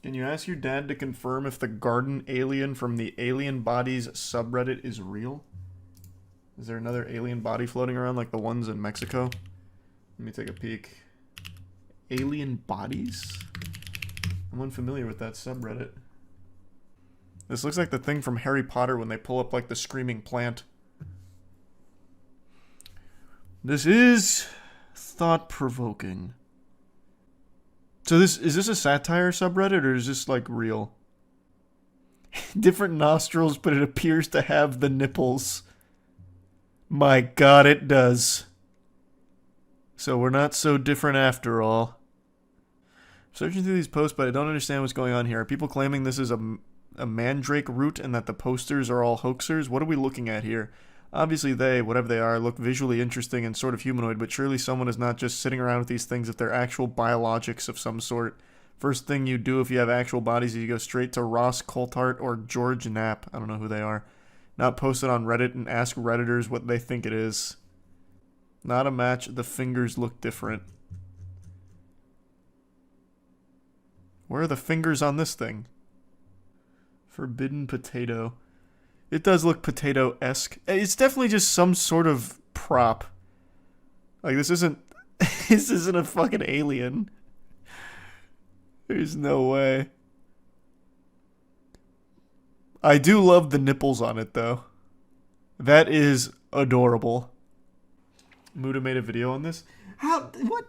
Can you ask your dad to confirm if the garden alien from the Alien Bodies subreddit is real? Is there another alien body floating around like the ones in Mexico? Let me take a peek. Alien Bodies? I'm unfamiliar with that subreddit. This looks like the thing from Harry Potter when they pull up like the screaming plant. This is thought-provoking. So is this a satire subreddit or is this like real? Different nostrils, but it appears to have the nipples. My god, it does. So we're not so different after all. Searching through these posts, but I don't understand what's going on here. Are people claiming this is a mandrake root and that the posters are all hoaxers? What are we looking at here? Obviously they, whatever they are, look visually interesting and sort of humanoid, but surely someone is not just sitting around with these things if they're actual biologics of some sort. First thing you do if you have actual bodies is you go straight to Ross Coulthart or George Knapp. I don't know who they are. Not post it on Reddit and ask Redditors what they think it is. Not a match. The fingers look different. Where are the fingers on this thing? Forbidden potato. It does look potato-esque. It's definitely just some sort of prop. Like, this isn't... this isn't a fucking alien. There's no way. I do love the nipples on it, though. That is adorable. Muda made a video on this? How? What?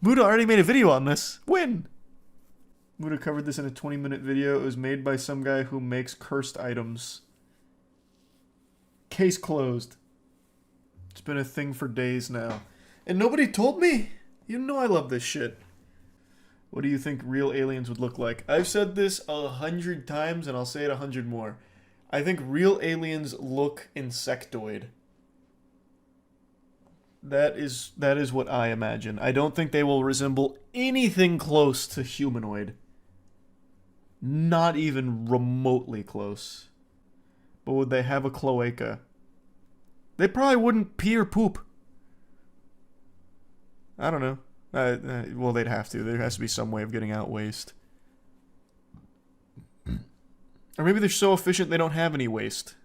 Muda already made a video on this. When? Muda covered this in a 20-minute video. It was made by some guy who makes cursed items. Case closed. It's been a thing for days now. And nobody told me? You know I love this shit. What do you think real aliens would look like? I've said this 100 times and I'll say it 100 more. I think real aliens look insectoid. That is what I imagine. I don't think they will resemble anything close to humanoid. Not even remotely close. But would they have a cloaca? They probably wouldn't pee or poop. I don't know. Well, they'd have to. There has to be some way of getting out waste. Or maybe they're so efficient they don't have any waste.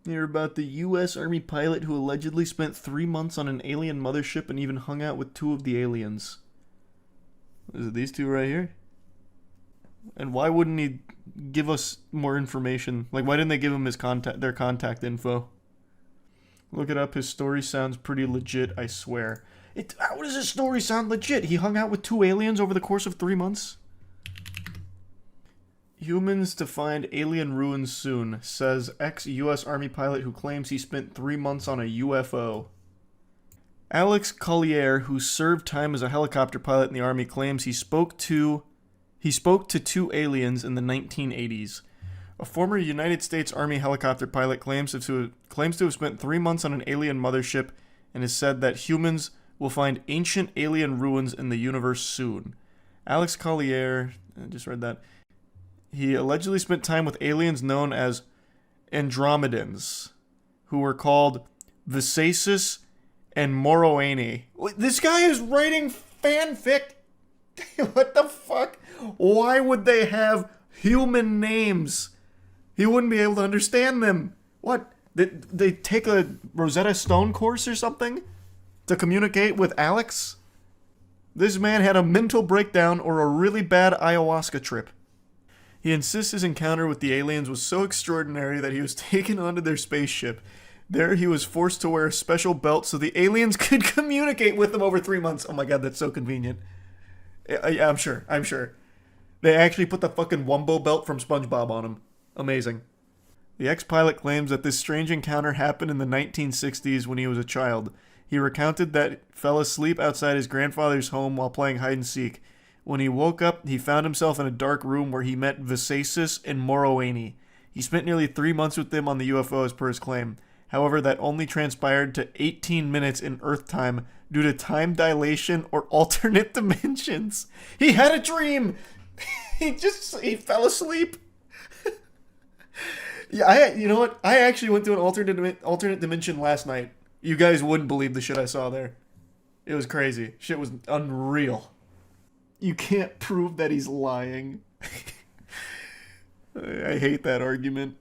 Hear about the U.S. Army pilot who allegedly spent 3 months on an alien mothership and even hung out with 2 of the aliens. Is it these 2 right here? And why wouldn't he give us more information? Like, why didn't they give him his their contact info? Look it up. His story sounds pretty legit, I swear. How does his story sound legit? He hung out with 2 aliens over the course of 3 months? Humans to find alien ruins soon, says ex-U.S. Army pilot who claims he spent 3 months on a UFO. Alex Collier, who served time as a helicopter pilot in the Army, claims he spoke to 2 aliens in the 1980s. A former United States Army helicopter pilot claims to have spent 3 months on an alien mothership and has said that humans will find ancient alien ruins in the universe soon. Alex Collier, I just read that. He allegedly spent time with aliens known as Andromedans, who were called Visasus and Moroani. This guy is writing fanfic. What the fuck? Why would they have human names? He wouldn't be able to understand them. What? They take a Rosetta Stone course or something to communicate with Alex? This man had a mental breakdown or a really bad ayahuasca trip. He insists his encounter with the aliens was so extraordinary that he was taken onto their spaceship. There he was forced to wear a special belt so the aliens could communicate with him over 3 months. Oh my god, that's so convenient. Yeah, I'm sure. They actually put the fucking Wumbo belt from SpongeBob on him. Amazing. The ex-pilot claims that this strange encounter happened in the 1960s when he was a child. He recounted that he fell asleep outside his grandfather's home while playing hide-and-seek. When he woke up, he found himself in a dark room where he met Visasus and Moroani. He spent nearly 3 months with them on the UFO as per his claim. However, that only transpired to 18 minutes in Earth time due to time dilation or alternate dimensions. He had a dream! he fell asleep. Yeah, you know what? I actually went to an alternate dimension last night. You guys wouldn't believe the shit I saw there. It was crazy. Shit was unreal. You can't prove that he's lying. I hate that argument.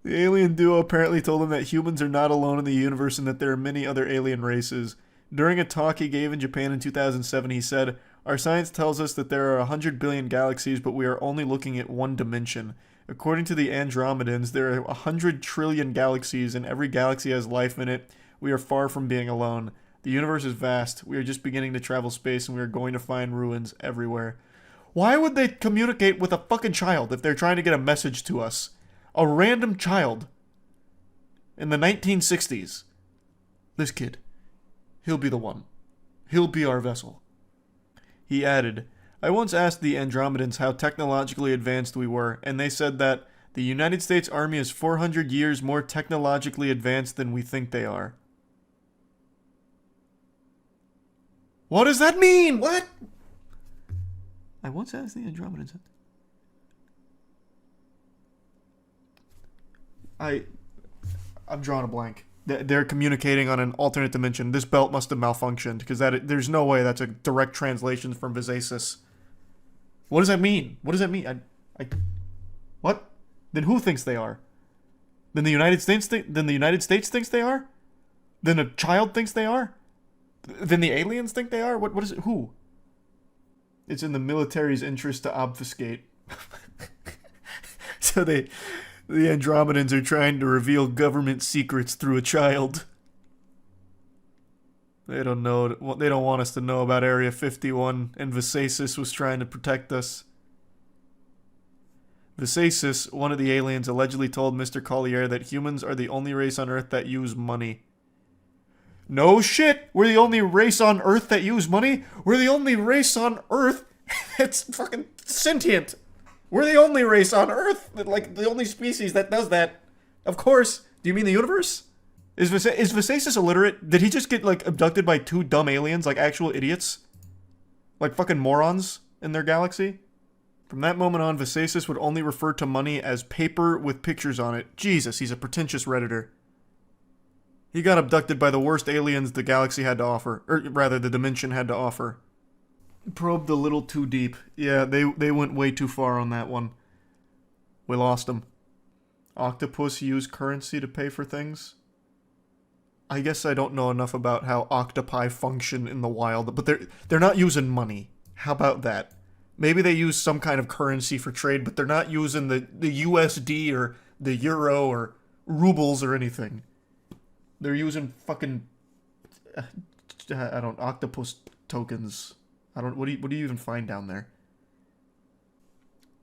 The alien duo apparently told him that humans are not alone in the universe and that there are many other alien races. During a talk he gave in Japan in 2007, he said, "Our science tells us that there are 100 billion galaxies, but we are only looking at one dimension. According to the Andromedans, there are 100 trillion galaxies, and every galaxy has life in it. We are far from being alone. The universe is vast. We are just beginning to travel space, and we are going to find ruins everywhere." Why would they communicate with a fucking child if they're trying to get a message to us? A random child. In the 1960s. This kid. He'll be the one. He'll be our vessel. He added, "I once asked the Andromedans how technologically advanced we were, and they said that the United States Army is 400 years more technologically advanced than we think they are." What does that mean? What? I once asked the Andromedans. I'm drawing a blank. They're communicating on an alternate dimension. This belt must have malfunctioned because there's no way that's a direct translation from Visasis. What does that mean? What does that mean? What? Then who thinks they are? Then the United States thinks they are? Then a child thinks they are? Then the aliens think they are? What is it? Who? It's in the military's interest to obfuscate. So the Andromedans are trying to reveal government secrets through a child. They don't know. They don't want us to know about Area 51, and Visasis was trying to protect us. Visasis, one of the aliens, allegedly told Mr. Collier that humans are the only race on Earth that use money. No shit! We're the only race on Earth that use money? We're the only race on Earth that's fucking sentient! We're the only race on Earth, like the only species that does that. Of course. Do you mean the universe? Is Visasis illiterate? Did he just get, like, abducted by two dumb aliens, like actual idiots? Like fucking morons in their galaxy? From that moment on, Visasis would only refer to money as paper with pictures on it. Jesus, he's a pretentious Redditor. He got abducted by the worst aliens the galaxy had to offer. Or rather, the dimension had to offer. Probed a little too deep. Yeah, they went way too far on that one. We lost them. Octopus use currency to pay for things? I guess I don't know enough about how octopi function in the wild, but they're not using money. How about that? Maybe they use some kind of currency for trade, but they're not using the USD or the euro or rubles or anything. They're using fucking octopus tokens. What do you even find down there?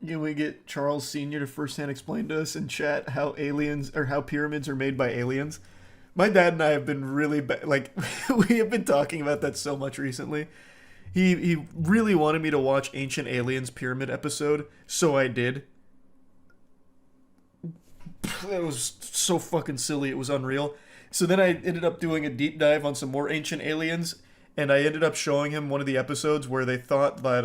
Can we get Charles Sr. to firsthand explain to us in chat how aliens or how pyramids are made by aliens? My dad and I have been really we have been talking about that so much recently. He really wanted me to watch Ancient Aliens Pyramid episode, so I did. That was so fucking silly, it was unreal. So then I ended up doing a deep dive on some more Ancient Aliens, and I ended up showing him one of the episodes where they thought that,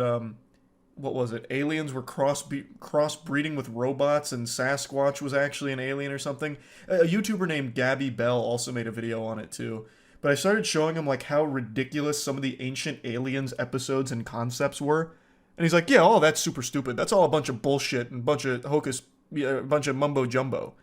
what was it? Aliens were crossbreeding with robots, and Sasquatch was actually an alien or something. A YouTuber named Gabby Bell also made a video on it too. But I started showing him like how ridiculous some of the Ancient Aliens episodes and concepts were. And he's like, yeah, oh, that's super stupid. That's all a bunch of bullshit and a bunch of mumbo jumbo.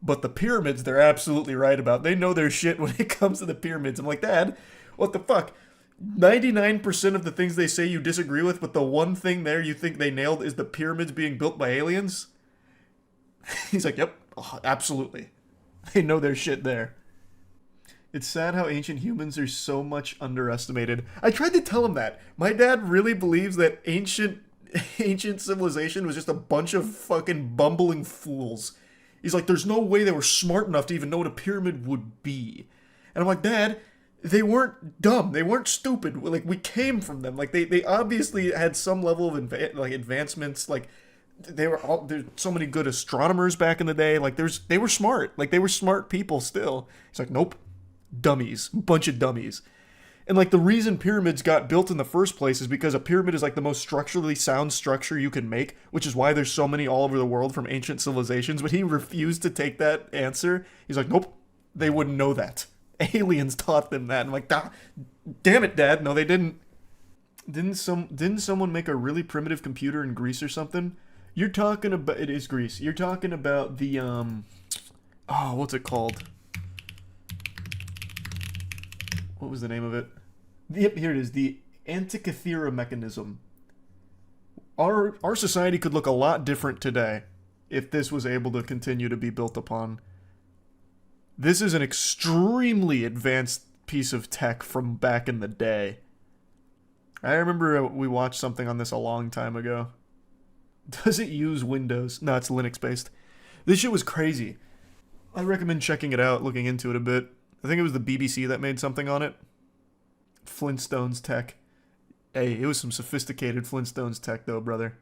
But the pyramids, they're absolutely right about. They know their shit when it comes to the pyramids. I'm like, Dad, what the fuck? 99% of the things they say you disagree with, but the one thing there you think they nailed is the pyramids being built by aliens? He's like, yep, oh, absolutely. They know their shit there. It's sad how ancient humans are so much underestimated. I tried to tell him that. My dad really believes that ancient civilization was just a bunch of fucking bumbling fools. He's like, there's no way they were smart enough to even know what a pyramid would be. And I'm like, Dad, they weren't dumb. They weren't stupid. Like, we came from them. Like, they obviously had some level of advancements. Like, there's so many good astronomers back in the day. Like, they were smart. Like, they were smart people still. He's like, nope. Dummies. Bunch of dummies. And, like, the reason pyramids got built in the first place is because a pyramid is, like, the most structurally sound structure you can make, which is why there's so many all over the world from ancient civilizations. But he refused to take that answer. He's like, nope, they wouldn't know that. Aliens taught them that. I'm like, damn it, Dad. No, they didn't. Didn't someone make a really primitive computer in Greece or something? You're talking about it is Greece. You're talking about the oh, what's it called? What was the name of it? Yep, here it is. The Antikythera mechanism. Our society could look a lot different today if this was able to continue to be built upon. This is an extremely advanced piece of tech from back in the day. I remember we watched something on this a long time ago. Does it use Windows? No, it's Linux based. This shit was crazy. I recommend checking it out, looking into it a bit. I think it was the BBC that made something on it. Flintstones tech. Hey, it was some sophisticated Flintstones tech though, brother.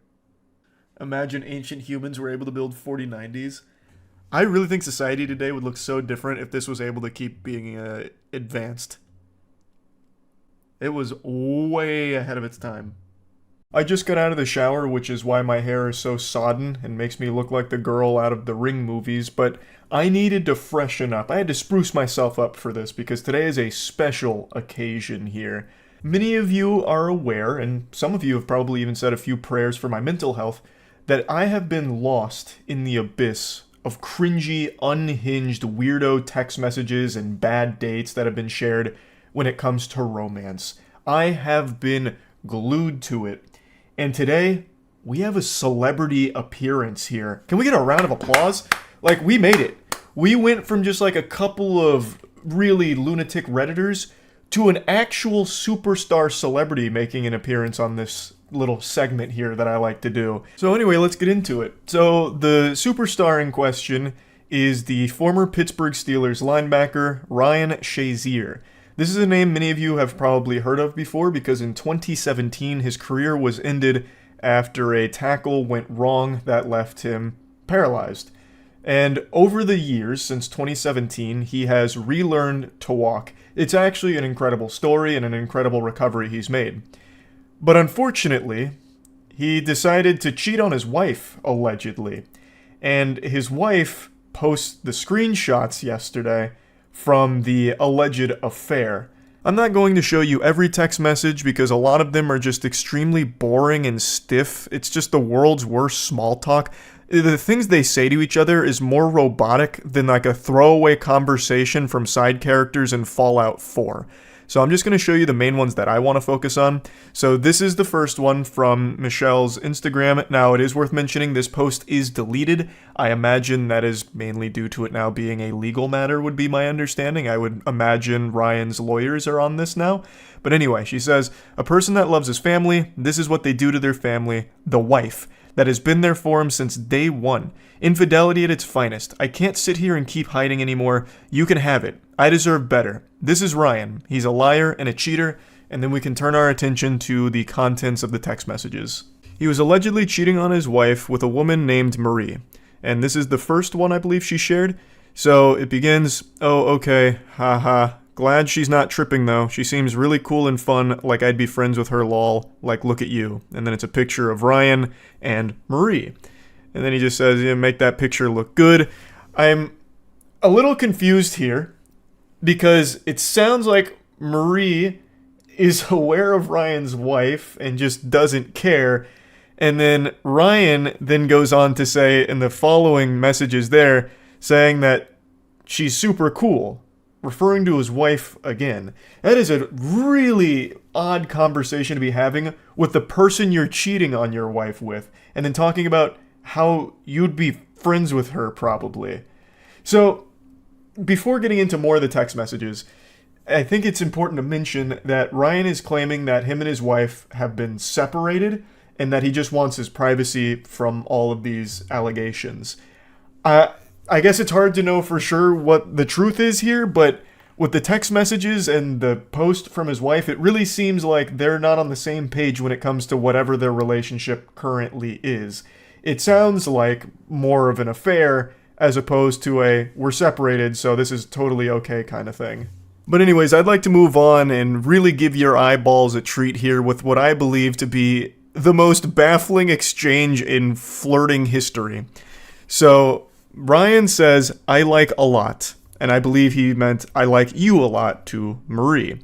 Imagine ancient humans were able to build 4090s. I really think society today would look so different if this was able to keep being advanced. It was way ahead of its time. I just got out of the shower, which is why my hair is so sodden and makes me look like the girl out of the Ring movies, but I needed to freshen up. I had to spruce myself up for this because today is a special occasion here. Many of you are aware, and some of you have probably even said a few prayers for my mental health, that I have been lost in the abyss of cringy, unhinged, weirdo text messages and bad dates that have been shared when it comes to romance. I have been glued to it. And today, we have a celebrity appearance here. Can we get a round of applause? Like, we made it. We went from just like a couple of really lunatic Redditors to an actual superstar celebrity making an appearance on this little segment here that I like to do. So anyway, let's get into it. So the superstar in question is the former Pittsburgh Steelers linebacker, Ryan Shazier. This is a name many of you have probably heard of before because in 2017 his career was ended after a tackle went wrong that left him paralyzed. And over the years, since 2017, he has relearned to walk. It's actually an incredible story and an incredible recovery he's made. But unfortunately, he decided to cheat on his wife, allegedly. And his wife posts the screenshots yesterday from the alleged affair. I'm not going to show you every text message because a lot of them are just extremely boring and stiff. It's just the world's worst small talk. The things they say to each other is more robotic than like a throwaway conversation from side characters in Fallout 4. So I'm just going to show you the main ones that I want to focus on. So this is the first one from Michelle's Instagram. Now, it is worth mentioning this post is deleted. I imagine that is mainly due to it now being a legal matter would be my understanding. I would imagine Ryan's lawyers are on this now. But anyway, she says, a person that loves his family, this is what they do to their family, the wife, that has been there for him since day one. Infidelity at its finest. I can't sit here and keep hiding anymore. You can have it. I deserve better. This is Ryan. He's a liar and a cheater, and then we can turn our attention to the contents of the text messages. He was allegedly cheating on his wife with a woman named Marie, and this is the first one I believe she shared. So it begins, oh, okay, haha. Glad she's not tripping though. She seems really cool and fun, like I'd be friends with her lol, like look at you. And then it's a picture of Ryan and Marie. And then he just says, yeah, make that picture look good. I'm a little confused here because it sounds like Marie is aware of Ryan's wife and just doesn't care. And then Ryan then goes on to say in the following messages there, saying that she's super cool, referring to his wife again. That is a really odd conversation to be having with the person you're cheating on your wife with, and then talking about how you'd be friends with her probably. So, before getting into more of the text messages, I think it's important to mention that Ryan is claiming that him and his wife have been separated and that he just wants his privacy from all of these allegations. I guess it's hard to know for sure what the truth is here, but with the text messages and the post from his wife, it really seems like they're not on the same page when it comes to whatever their relationship currently is. It sounds like more of an affair as opposed to a we're separated, so this is totally okay kind of thing. But anyways, I'd like to move on and really give your eyeballs a treat here with what I believe to be the most baffling exchange in flirting history. So, Ryan says, I like a lot, and I believe he meant I like you a lot to Marie.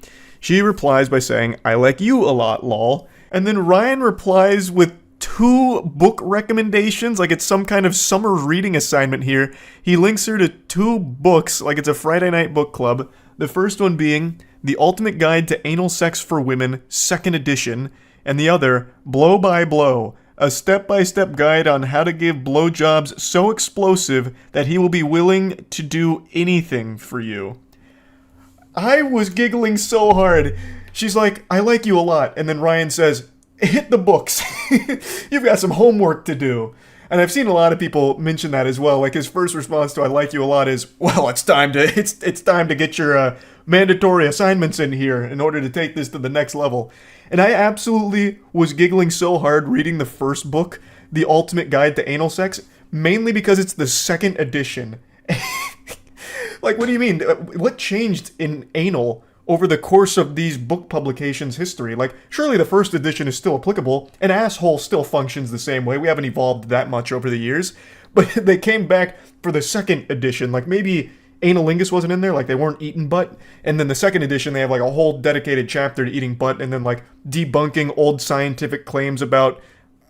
She replies by saying, I like you a lot, lol. And then Ryan replies with 2 book recommendations, like it's some kind of summer reading assignment here. He links her to 2 books, like it's a Friday night book club. The first one being The Ultimate Guide to Anal Sex for Women, 2nd edition, and the other, Blow by Blow, a step-by-step guide on how to give blowjobs so explosive that he will be willing to do anything for you. I was giggling so hard. She's like, I like you a lot. And then Ryan says, hit the books. You've got some homework to do. And I've seen a lot of people mention that as well. Like his first response to I like you a lot is, well, it's time to get your mandatory assignments in here in order to take this to the next level. And I absolutely was giggling so hard reading the first book, The Ultimate Guide to Anal Sex, mainly because it's the 2nd edition. Like, what do you mean? What changed in anal over the course of these book publications' history? Like, surely the 1st edition is still applicable. An asshole still functions the same way. We haven't evolved that much over the years. But they came back for the 2nd edition. Like, maybe analingus wasn't in there. Like, they weren't eating butt. And then the 2nd edition, they have, like, a whole dedicated chapter to eating butt. And then, like, debunking old scientific claims about,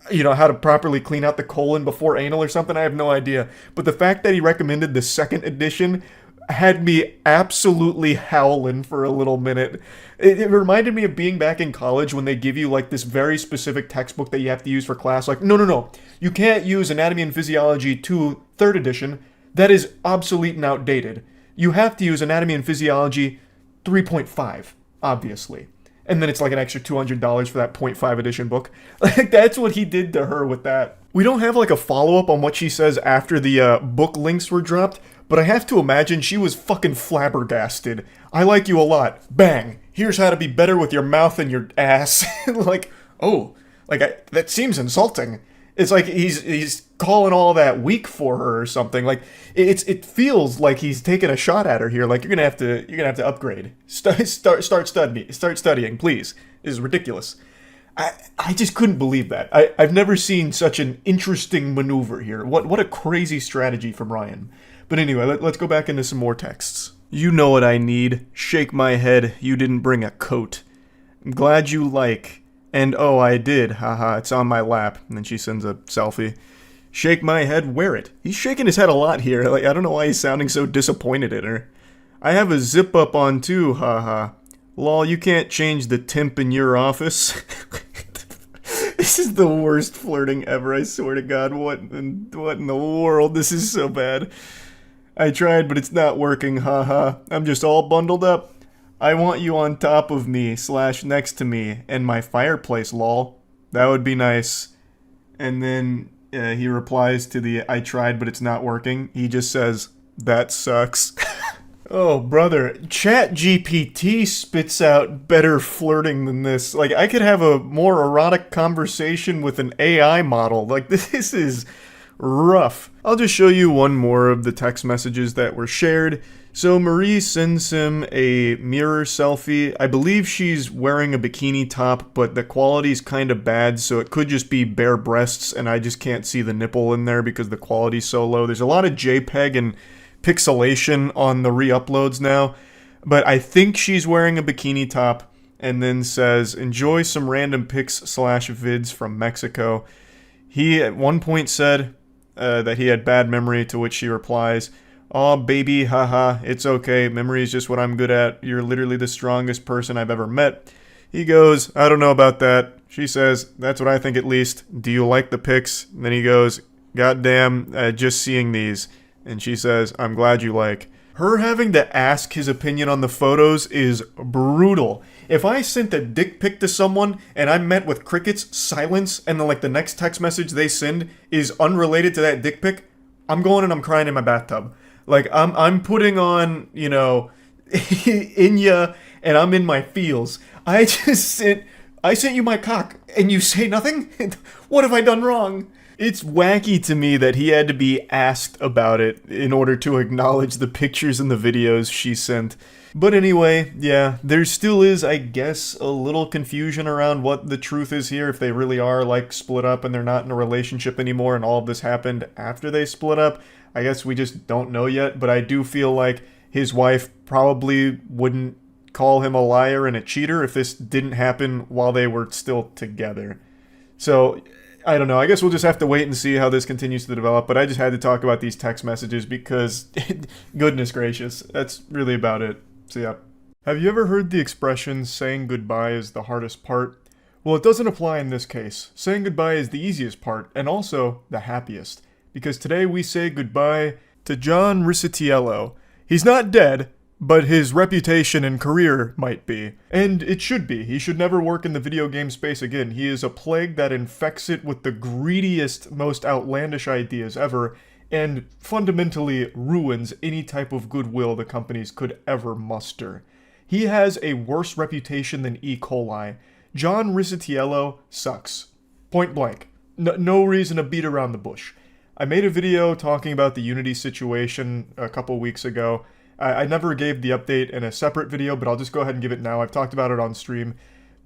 you know, how to properly clean out the colon before anal or something. I have no idea. But the fact that he recommended the 2nd edition had me absolutely howling for a little minute. It reminded me of being back in college when they give you like this very specific textbook that you have to use for class. Like, no. You can't use Anatomy and Physiology 2, 3rd edition. That is obsolete and outdated. You have to use Anatomy and Physiology 3.5, obviously. And then it's like an extra $200 for that 0.5 edition book. Like, that's what he did to her with that. We don't have like a follow-up on what she says after the book links were dropped, but I have to imagine she was fucking flabbergasted. I like you a lot. Bang. Here's how to be better with your mouth and your ass. Like, oh, like that seems insulting. It's like he's calling all that weak for her or something. Like it feels like he's taking a shot at her here. Like you're gonna have to upgrade. Start studying, please. This is ridiculous. I just couldn't believe that. I've never seen such an interesting maneuver here. What a crazy strategy from Ryan. But anyway, let's go back into some more texts. You know what I need. Shake my head. You didn't bring a coat. I'm glad you like. And oh, I did. Haha, it's on my lap. And then she sends a selfie. Shake my head, wear it. He's shaking his head a lot here. Like, I don't know why he's sounding so disappointed in her. I have a zip up on too, haha. Lol, you can't change the temp in your office. This is the worst flirting ever, I swear to God. What in the world? This is so bad. I tried, but it's not working, haha. I'm just all bundled up. I want you on top of me / next to me and my fireplace, lol. That would be nice. And then he replies to the I tried, but it's not working. He just says, that sucks. Oh, brother. ChatGPT spits out better flirting than this. Like, I could have a more erotic conversation with an AI model. Like, this is rough. I'll just show you one more of the text messages that were shared. So Marie sends him a mirror selfie. I believe she's wearing a bikini top, but the quality's kind of bad, so it could just be bare breasts, and I just can't see the nipple in there because the quality's so low. There's a lot of JPEG and pixelation on the re-uploads now, but I think she's wearing a bikini top, and then says, enjoy some random pics / vids from Mexico. He at one point said that he had bad memory, to which she replies, aw, baby, haha, it's okay, memory is just what I'm good at, you're literally the strongest person I've ever met. He goes, I don't know about that. She says, that's what I think at least. Do you like the pics? And then he goes, goddamn, just seeing these. And she says, I'm glad you like. Her having to ask his opinion on the photos is brutal. If I sent a dick pic to someone and I'm met with crickets, silence, and then like the next text message they send is unrelated to that dick pic, I'm going and I'm crying in my bathtub. Like I'm putting on, you know, Inya, and I'm in my feels. I sent you my cock and you say nothing? What have I done wrong? It's wacky to me that he had to be asked about it in order to acknowledge the pictures and the videos she sent. But anyway, yeah, there still is, I guess, a little confusion around what the truth is here, if they really are, like, split up and they're not in a relationship anymore and all of this happened after they split up. I guess we just don't know yet, but I do feel like his wife probably wouldn't call him a liar and a cheater if this didn't happen while they were still together. So, I don't know. I guess we'll just have to wait and see how this continues to develop. But I just had to talk about these text messages because, goodness gracious, that's really about it. So, yeah. Have you ever heard the expression, saying goodbye is the hardest part? Well, it doesn't apply in this case. Saying goodbye is the easiest part, and also the happiest. Because today we say goodbye to John CrITiKaL. He's not dead, but his reputation and career might be. And it should be. He should never work in the video game space again. He is a plague that infects it with the greediest, most outlandish ideas ever, and fundamentally ruins any type of goodwill the companies could ever muster. He has a worse reputation than E. coli. John CrITiKaL sucks. Point blank. No reason to beat around the bush. I made a video talking about the Unity situation a couple weeks ago. I never gave the update in a separate video, but I'll just go ahead and give it now. I've talked about it on stream.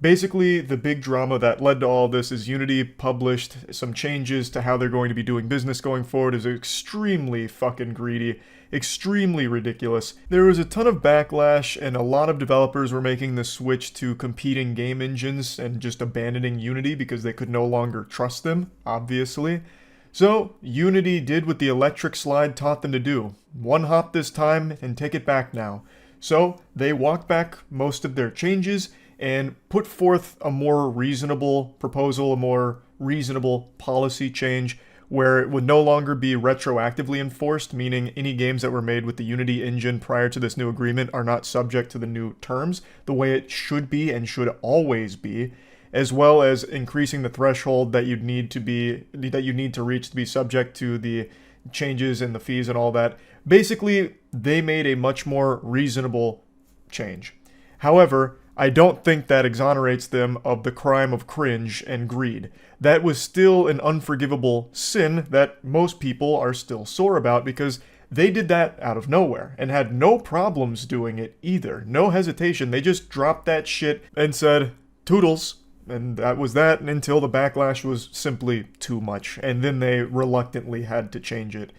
Basically, the big drama that led to all this is Unity published some changes to how they're going to be doing business going forward. Is extremely fucking greedy, extremely ridiculous. There was a ton of backlash, and a lot of developers were making the switch to competing game engines and just abandoning Unity because they could no longer trust them, obviously. So, Unity did what the electric slide taught them to do. One hop this time and take it back now. So, they walked back most of their changes and put forth a more reasonable proposal, a more reasonable policy change where it would no longer be retroactively enforced, meaning any games that were made with the Unity engine prior to this new agreement are not subject to the new terms, the way it should be and should always be, as well as increasing the threshold that you need to reach to be subject to the changes and the fees and all that. Basically, they made a much more reasonable change. However, I don't think that exonerates them of the crime of cringe and greed. That was still an unforgivable sin that most people are still sore about because they did that out of nowhere and had no problems doing it either. No hesitation. They just dropped that shit and said, toodles. And that was that until the backlash was simply too much. And then they reluctantly had to change it.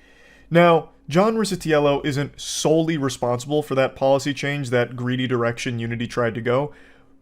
Now, John CrITiKaL isn't solely responsible for that policy change, that greedy direction Unity tried to go.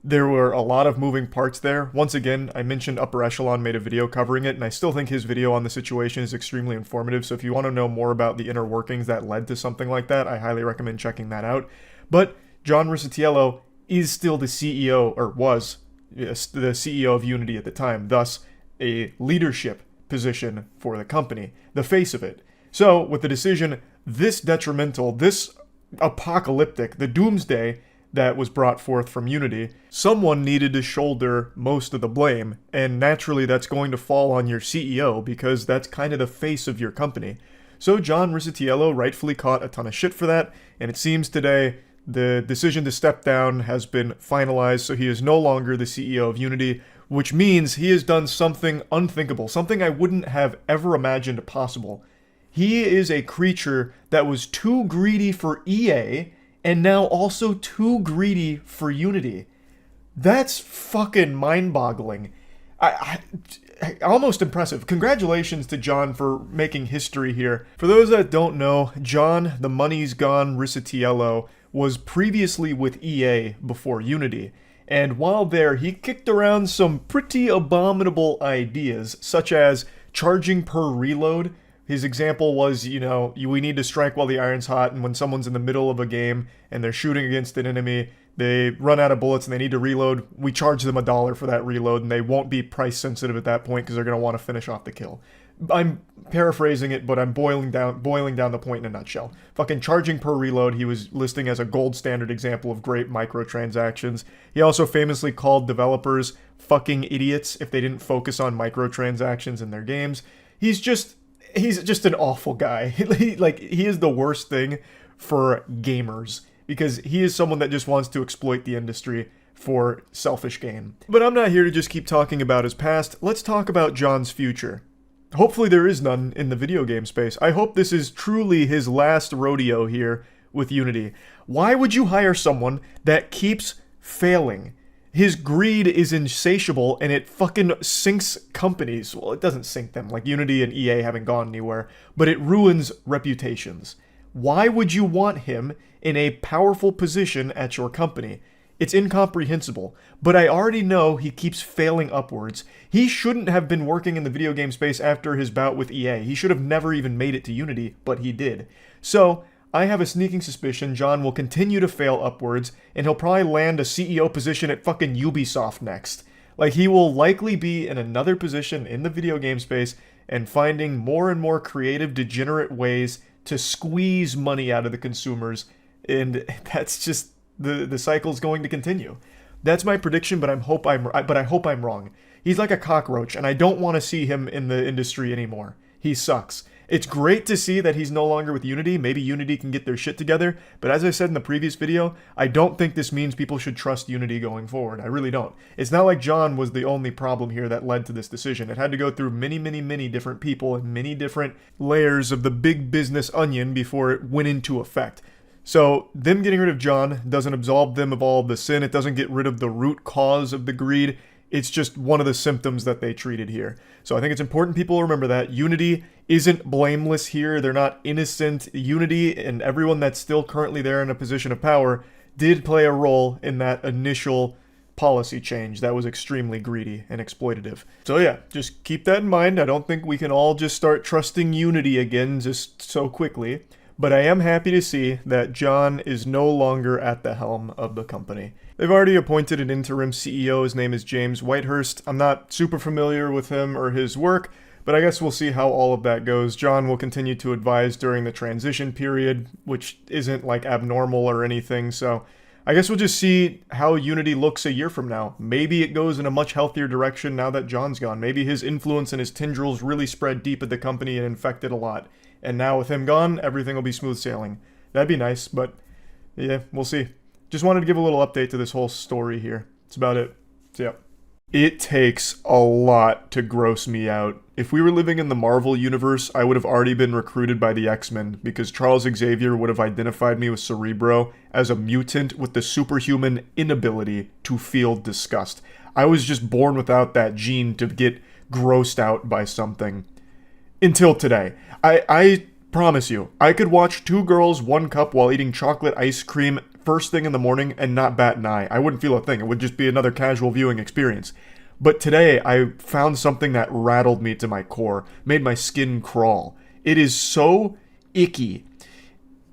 There were a lot of moving parts there. Once again, I mentioned Upper Echelon made a video covering it, and I still think his video on the situation is extremely informative, so if you want to know more about the inner workings that led to something like that, I highly recommend checking that out. But John CrITiKaL is still the CEO, or was the CEO of Unity at the time, thus a leadership position for the company, the face of it. So, with the decision this detrimental, this apocalyptic, the doomsday that was brought forth from Unity, someone needed to shoulder most of the blame, and naturally that's going to fall on your CEO because that's kind of the face of your company. So John CrITiKaL rightfully caught a ton of shit for that, and it seems today the decision to step down has been finalized, so he is no longer the CEO of Unity, which means he has done something unthinkable, something I wouldn't have ever imagined possible. He is a creature that was too greedy for EA, and now also too greedy for Unity. That's fucking mind-boggling. Almost impressive. Congratulations to John for making history here. For those that don't know, John, the money's gone CrITiKaL, was previously with EA before Unity. And while there, he kicked around some pretty abominable ideas, such as charging per reload. His example was, we need to strike while the iron's hot, and when someone's in the middle of a game and they're shooting against an enemy, they run out of bullets and they need to reload, we charge them $1 for that reload, and they won't be price sensitive at that point because they're going to want to finish off the kill. I'm paraphrasing it, but I'm boiling down the point in a nutshell. Fucking charging per reload, he was listing as a gold standard example of great microtransactions. He also famously called developers fucking idiots if they didn't focus on microtransactions in their games. He's just an awful guy. He is the worst thing for gamers because he is someone that just wants to exploit the industry for selfish gain. But I'm not here to just keep talking about his past. Let's talk about John's future. Hopefully there is none in the video game space. I hope this is truly his last rodeo here with Unity. Why would you hire someone that keeps failing? His greed is insatiable and it fucking sinks companies. Well, it doesn't sink them, like Unity and EA haven't gone anywhere, but it ruins reputations. Why would you want him in a powerful position at your company? It's incomprehensible. But I already know he keeps failing upwards. He shouldn't have been working in the video game space after his bout with EA. He should have never even made it to Unity, but he did. So, I have a sneaking suspicion John will continue to fail upwards, and he'll probably land a CEO position at fucking Ubisoft next. Like, he will likely be in another position in the video game space and finding more and more creative, degenerate ways to squeeze money out of the consumers, and that's just the cycle's going to continue. That's my prediction, but I hope I'm wrong. He's like a cockroach, and I don't want to see him in the industry anymore. He sucks. It's great to see that he's no longer with Unity. Maybe Unity can get their shit together. But as I said in the previous video, I don't think this means people should trust Unity going forward. I really don't. It's not like John was the only problem here that led to this decision. It had to go through many different people and many different layers of the big business onion before it went into effect. So them getting rid of John doesn't absolve them of all of the sin. It doesn't get rid of the root cause of the greed. It's just one of the symptoms that they treated here. So I think it's important people remember that. Unity isn't blameless here. They're not innocent. Unity and everyone that's still currently there in a position of power did play a role in that initial policy change that was extremely greedy and exploitative. So yeah, just keep that in mind. I don't think we can all just start trusting Unity again just so quickly. But I am happy to see that John is no longer at the helm of the company. They've already appointed an interim CEO. His name is James Whitehurst. I'm not super familiar with him or his work, but I guess we'll see how all of that goes. John will continue to advise during the transition period, which isn't like abnormal or anything, so I guess we'll just see how Unity looks a year from now. Maybe it goes in a much healthier direction now that John's gone. Maybe his influence and his tendrils really spread deep at the company and infected a lot. And now with him gone, everything will be smooth sailing. That'd be nice, but yeah, we'll see. Just wanted to give a little update to this whole story here. That's about it. So yeah. It takes a lot to gross me out. If we were living in the Marvel universe, I would have already been recruited by the X-Men because Charles Xavier would have identified me with Cerebro as a mutant with the superhuman inability to feel disgust. I was just born without that gene to get grossed out by something. Until today. I promise you, I could watch Two Girls, One Cup while eating chocolate ice cream first thing in the morning and not bat an eye. I wouldn't feel a thing. It would just be another casual viewing experience. But today, I found something that rattled me to my core, made my skin crawl. It is so icky.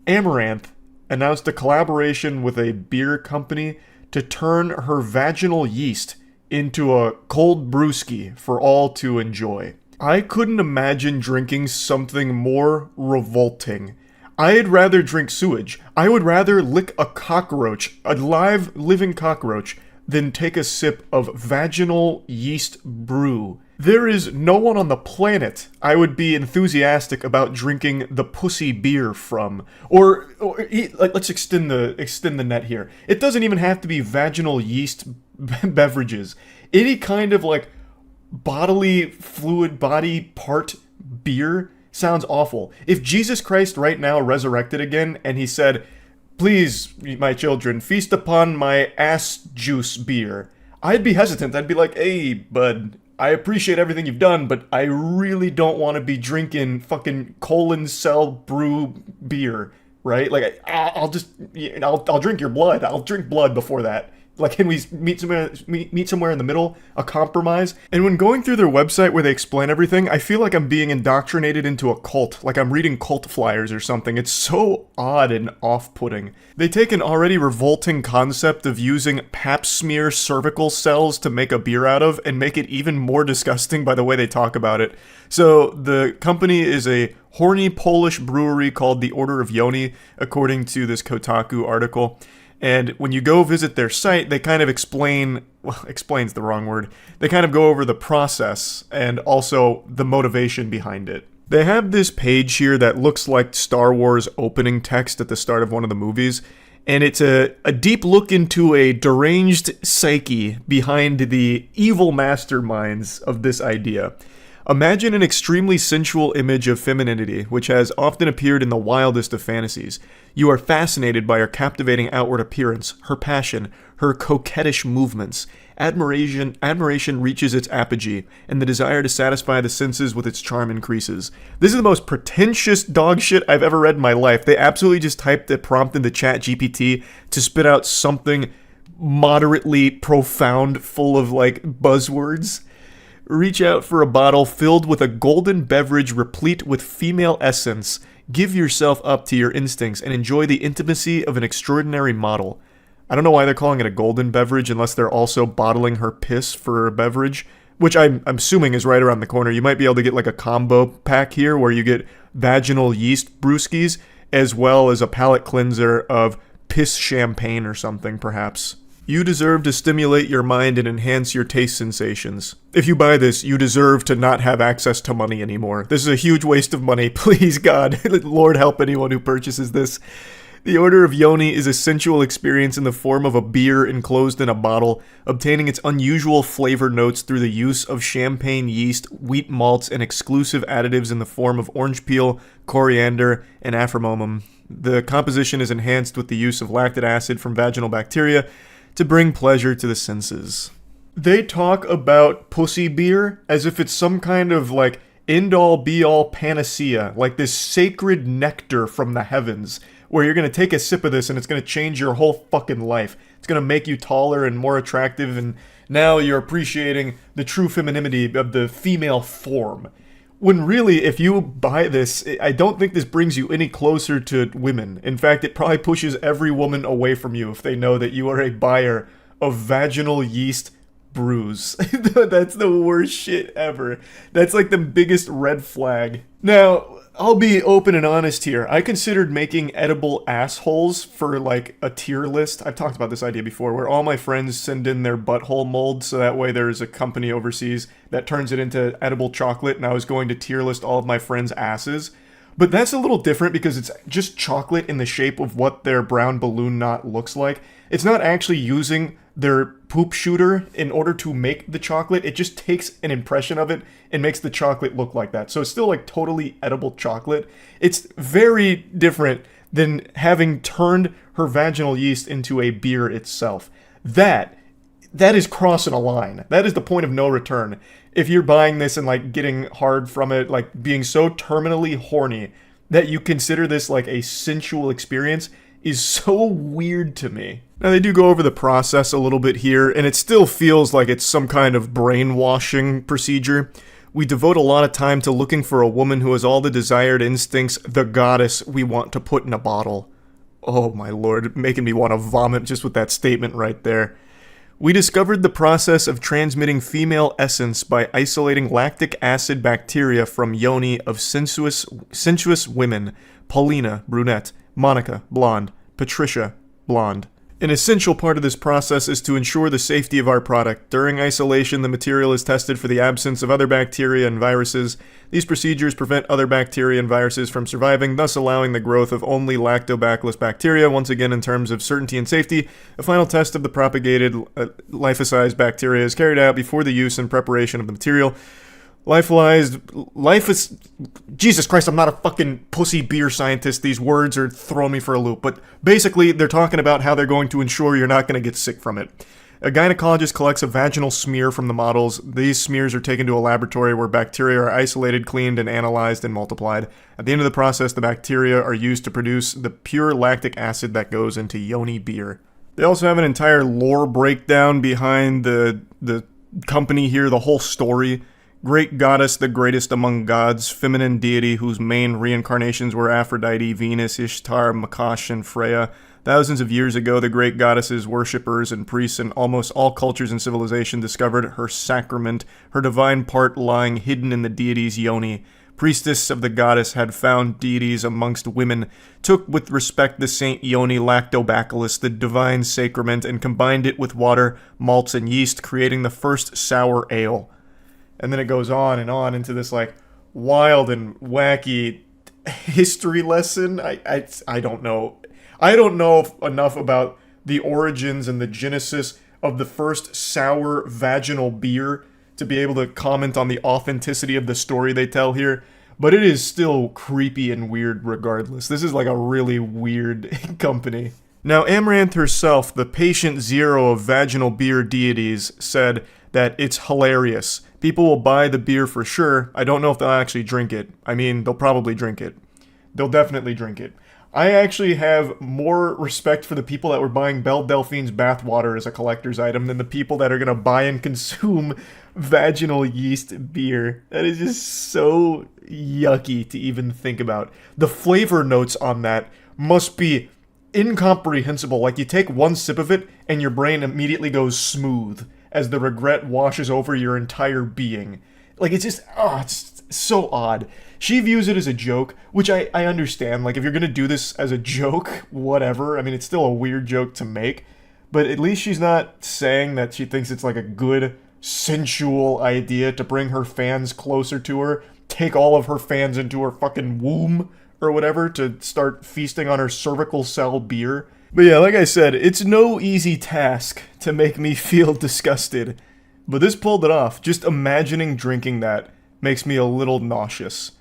Amaranth announced a collaboration with a beer company to turn her vaginal yeast into a cold brewski for all to enjoy. I couldn't imagine drinking something more revolting. I'd rather drink sewage. I would rather lick a cockroach, a live, living cockroach, than take a sip of vaginal yeast brew. There is no one on the planet I would be enthusiastic about drinking the pussy beer from. Let's extend the net here. It doesn't even have to be vaginal yeast beverages. Any kind of like bodily fluid body part beer sounds awful. If Jesus Christ right now resurrected again and he said, "Please, my children, feast upon my ass juice beer," I'd be hesitant. I'd be like, "Hey, bud, I appreciate everything you've done, but I really don't want to be drinking fucking colon cell brew beer," right? Like, I'll drink your blood. I'll drink blood before that. Like, can we meet somewhere in the middle, a compromise? And when going through their website where they explain everything, I feel like I'm being indoctrinated into a cult, like I'm reading cult flyers or something. It's so odd and off-putting. They take an already revolting concept of using pap smear cervical cells to make a beer out of and make it even more disgusting by the way they talk about it. So the company is a horny Polish brewery called the Order of Yoni, according to this Kotaku article. And when you go visit their site, they kind of explain's the wrong word. They kind of go over the process and also the motivation behind it. They have this page here that looks like Star Wars opening text at the start of one of the movies. And it's a deep look into a deranged psyche behind the evil masterminds of this idea. Imagine an extremely sensual image of femininity, which has often appeared in the wildest of fantasies. You are fascinated by her captivating outward appearance, her passion, her coquettish movements. Admiration reaches its apogee, and the desire to satisfy the senses with its charm increases. This is the most pretentious dog shit I've ever read in my life. They absolutely just typed a prompt into ChatGPT to spit out something moderately profound, full of like buzzwords. Reach out for a bottle filled with a golden beverage replete with female essence. Give yourself up to your instincts and enjoy the intimacy of an extraordinary model. I don't know why they're calling it a golden beverage unless they're also bottling her piss for a beverage, which I'm assuming is right around the corner. You might be able to get like a combo pack here where you get vaginal yeast brewskis as well as a palate cleanser of piss champagne or something, perhaps. You deserve to stimulate your mind and enhance your taste sensations. If you buy this, you deserve to not have access to money anymore. This is a huge waste of money. Please, God, Lord help anyone who purchases this. The Order of Yoni is a sensual experience in the form of a beer enclosed in a bottle, obtaining its unusual flavor notes through the use of champagne yeast, wheat malts, and exclusive additives in the form of orange peel, coriander, and aphramomum. The composition is enhanced with the use of lactic acid from vaginal bacteria to bring pleasure to the senses. They talk about pussy beer as if it's some kind of like end-all be-all panacea, like this sacred nectar from the heavens, where you're going to take a sip of this and it's going to change your whole fucking life. It's going to make you taller and more attractive, and now you're appreciating the true femininity of the female form. When really, if you buy this, I don't think this brings you any closer to women. In fact, it probably pushes every woman away from you if they know that you are a buyer of vaginal yeast brews. That's the worst shit ever. That's like the biggest red flag. Now, I'll be open and honest here. I considered making edible assholes for like a tier list. I've talked about this idea before, where all my friends send in their butthole mold, so that way there's a company overseas that turns it into edible chocolate, and I was going to tier list all of my friends' asses. But that's a little different because it's just chocolate in the shape of what their brown balloon knot looks like. It's not actually using their poop shooter in order to make the chocolate. It just takes an impression of it and makes the chocolate look like that. So it's still like totally edible chocolate. It's very different than having turned her vaginal yeast into a beer itself. That is crossing a line. That is the point of no return. If you're buying this and like getting hard from it, like being so terminally horny that you consider this like a sensual experience, is so weird to me. Now, they do go over the process a little bit here, and it still feels like it's some kind of brainwashing procedure. We devote a lot of time to looking for a woman who has all the desired instincts, the goddess we want to put in a bottle. Oh my lord, making me want to vomit just with that statement right there. We discovered the process of transmitting female essence by isolating lactic acid bacteria from yoni of sensuous women. Paulina, brunette. Monica, blonde. Patricia, blonde. An essential part of this process is to ensure the safety of our product. During isolation, the material is tested for the absence of other bacteria and viruses. These procedures prevent other bacteria and viruses from surviving, thus allowing the growth of only lactobacillus bacteria. Once again, in terms of certainty and safety, a final test of the propagated lyophilized bacteria is carried out before the use and preparation of the material. Jesus Christ, I'm not a fucking pussy beer scientist. These words are throwing me for a loop. But basically, they're talking about how they're going to ensure you're not going to get sick from it. A gynecologist collects a vaginal smear from the models. These smears are taken to a laboratory where bacteria are isolated, cleaned, and analyzed and multiplied. At the end of the process, the bacteria are used to produce the pure lactic acid that goes into yoni beer. They also have an entire lore breakdown behind the company here, the whole story. Great goddess, the greatest among gods, feminine deity whose main reincarnations were Aphrodite, Venus, Ishtar, Makash, and Freya. Thousands of years ago, the great goddesses, worshippers, and priests in almost all cultures and civilization discovered her sacrament, her divine part lying hidden in the deity's yoni. Priestess of the goddess had found deities amongst women, took with respect the Saint Yoni Lactobacillus, the divine sacrament, and combined it with water, malts, and yeast, creating the first sour ale. And then it goes on and on into this like wild and wacky history lesson. I don't know. I don't know enough about the origins and the genesis of the first sour vaginal beer to be able to comment on the authenticity of the story they tell here. But it is still creepy and weird regardless. This is like a really weird company. Now, Amaranth herself, the patient zero of vaginal beer deities, said that it's hilarious. People will buy the beer for sure. I don't know if they'll actually drink it. I mean, they'll probably drink it. They'll definitely drink it. I actually have more respect for the people that were buying Belle Delphine's bathwater as a collector's item than the people that are going to buy and consume vaginal yeast beer. That is just so yucky to even think about. The flavor notes on that must be incomprehensible. Like, you take one sip of it and your brain immediately goes smooth as the regret washes over your entire being. Like, it's just, oh, it's so odd. She views it as a joke, which I understand. Like, if you're gonna do this as a joke, whatever. I mean, it's still a weird joke to make, but at least she's not saying that she thinks it's like a good, sensual idea to bring her fans closer to her, take all of her fans into her fucking womb, or whatever, to start feasting on her cervical cell beer. But yeah, like I said, it's no easy task to make me feel disgusted. But this pulled it off. Just imagining drinking that makes me a little nauseous.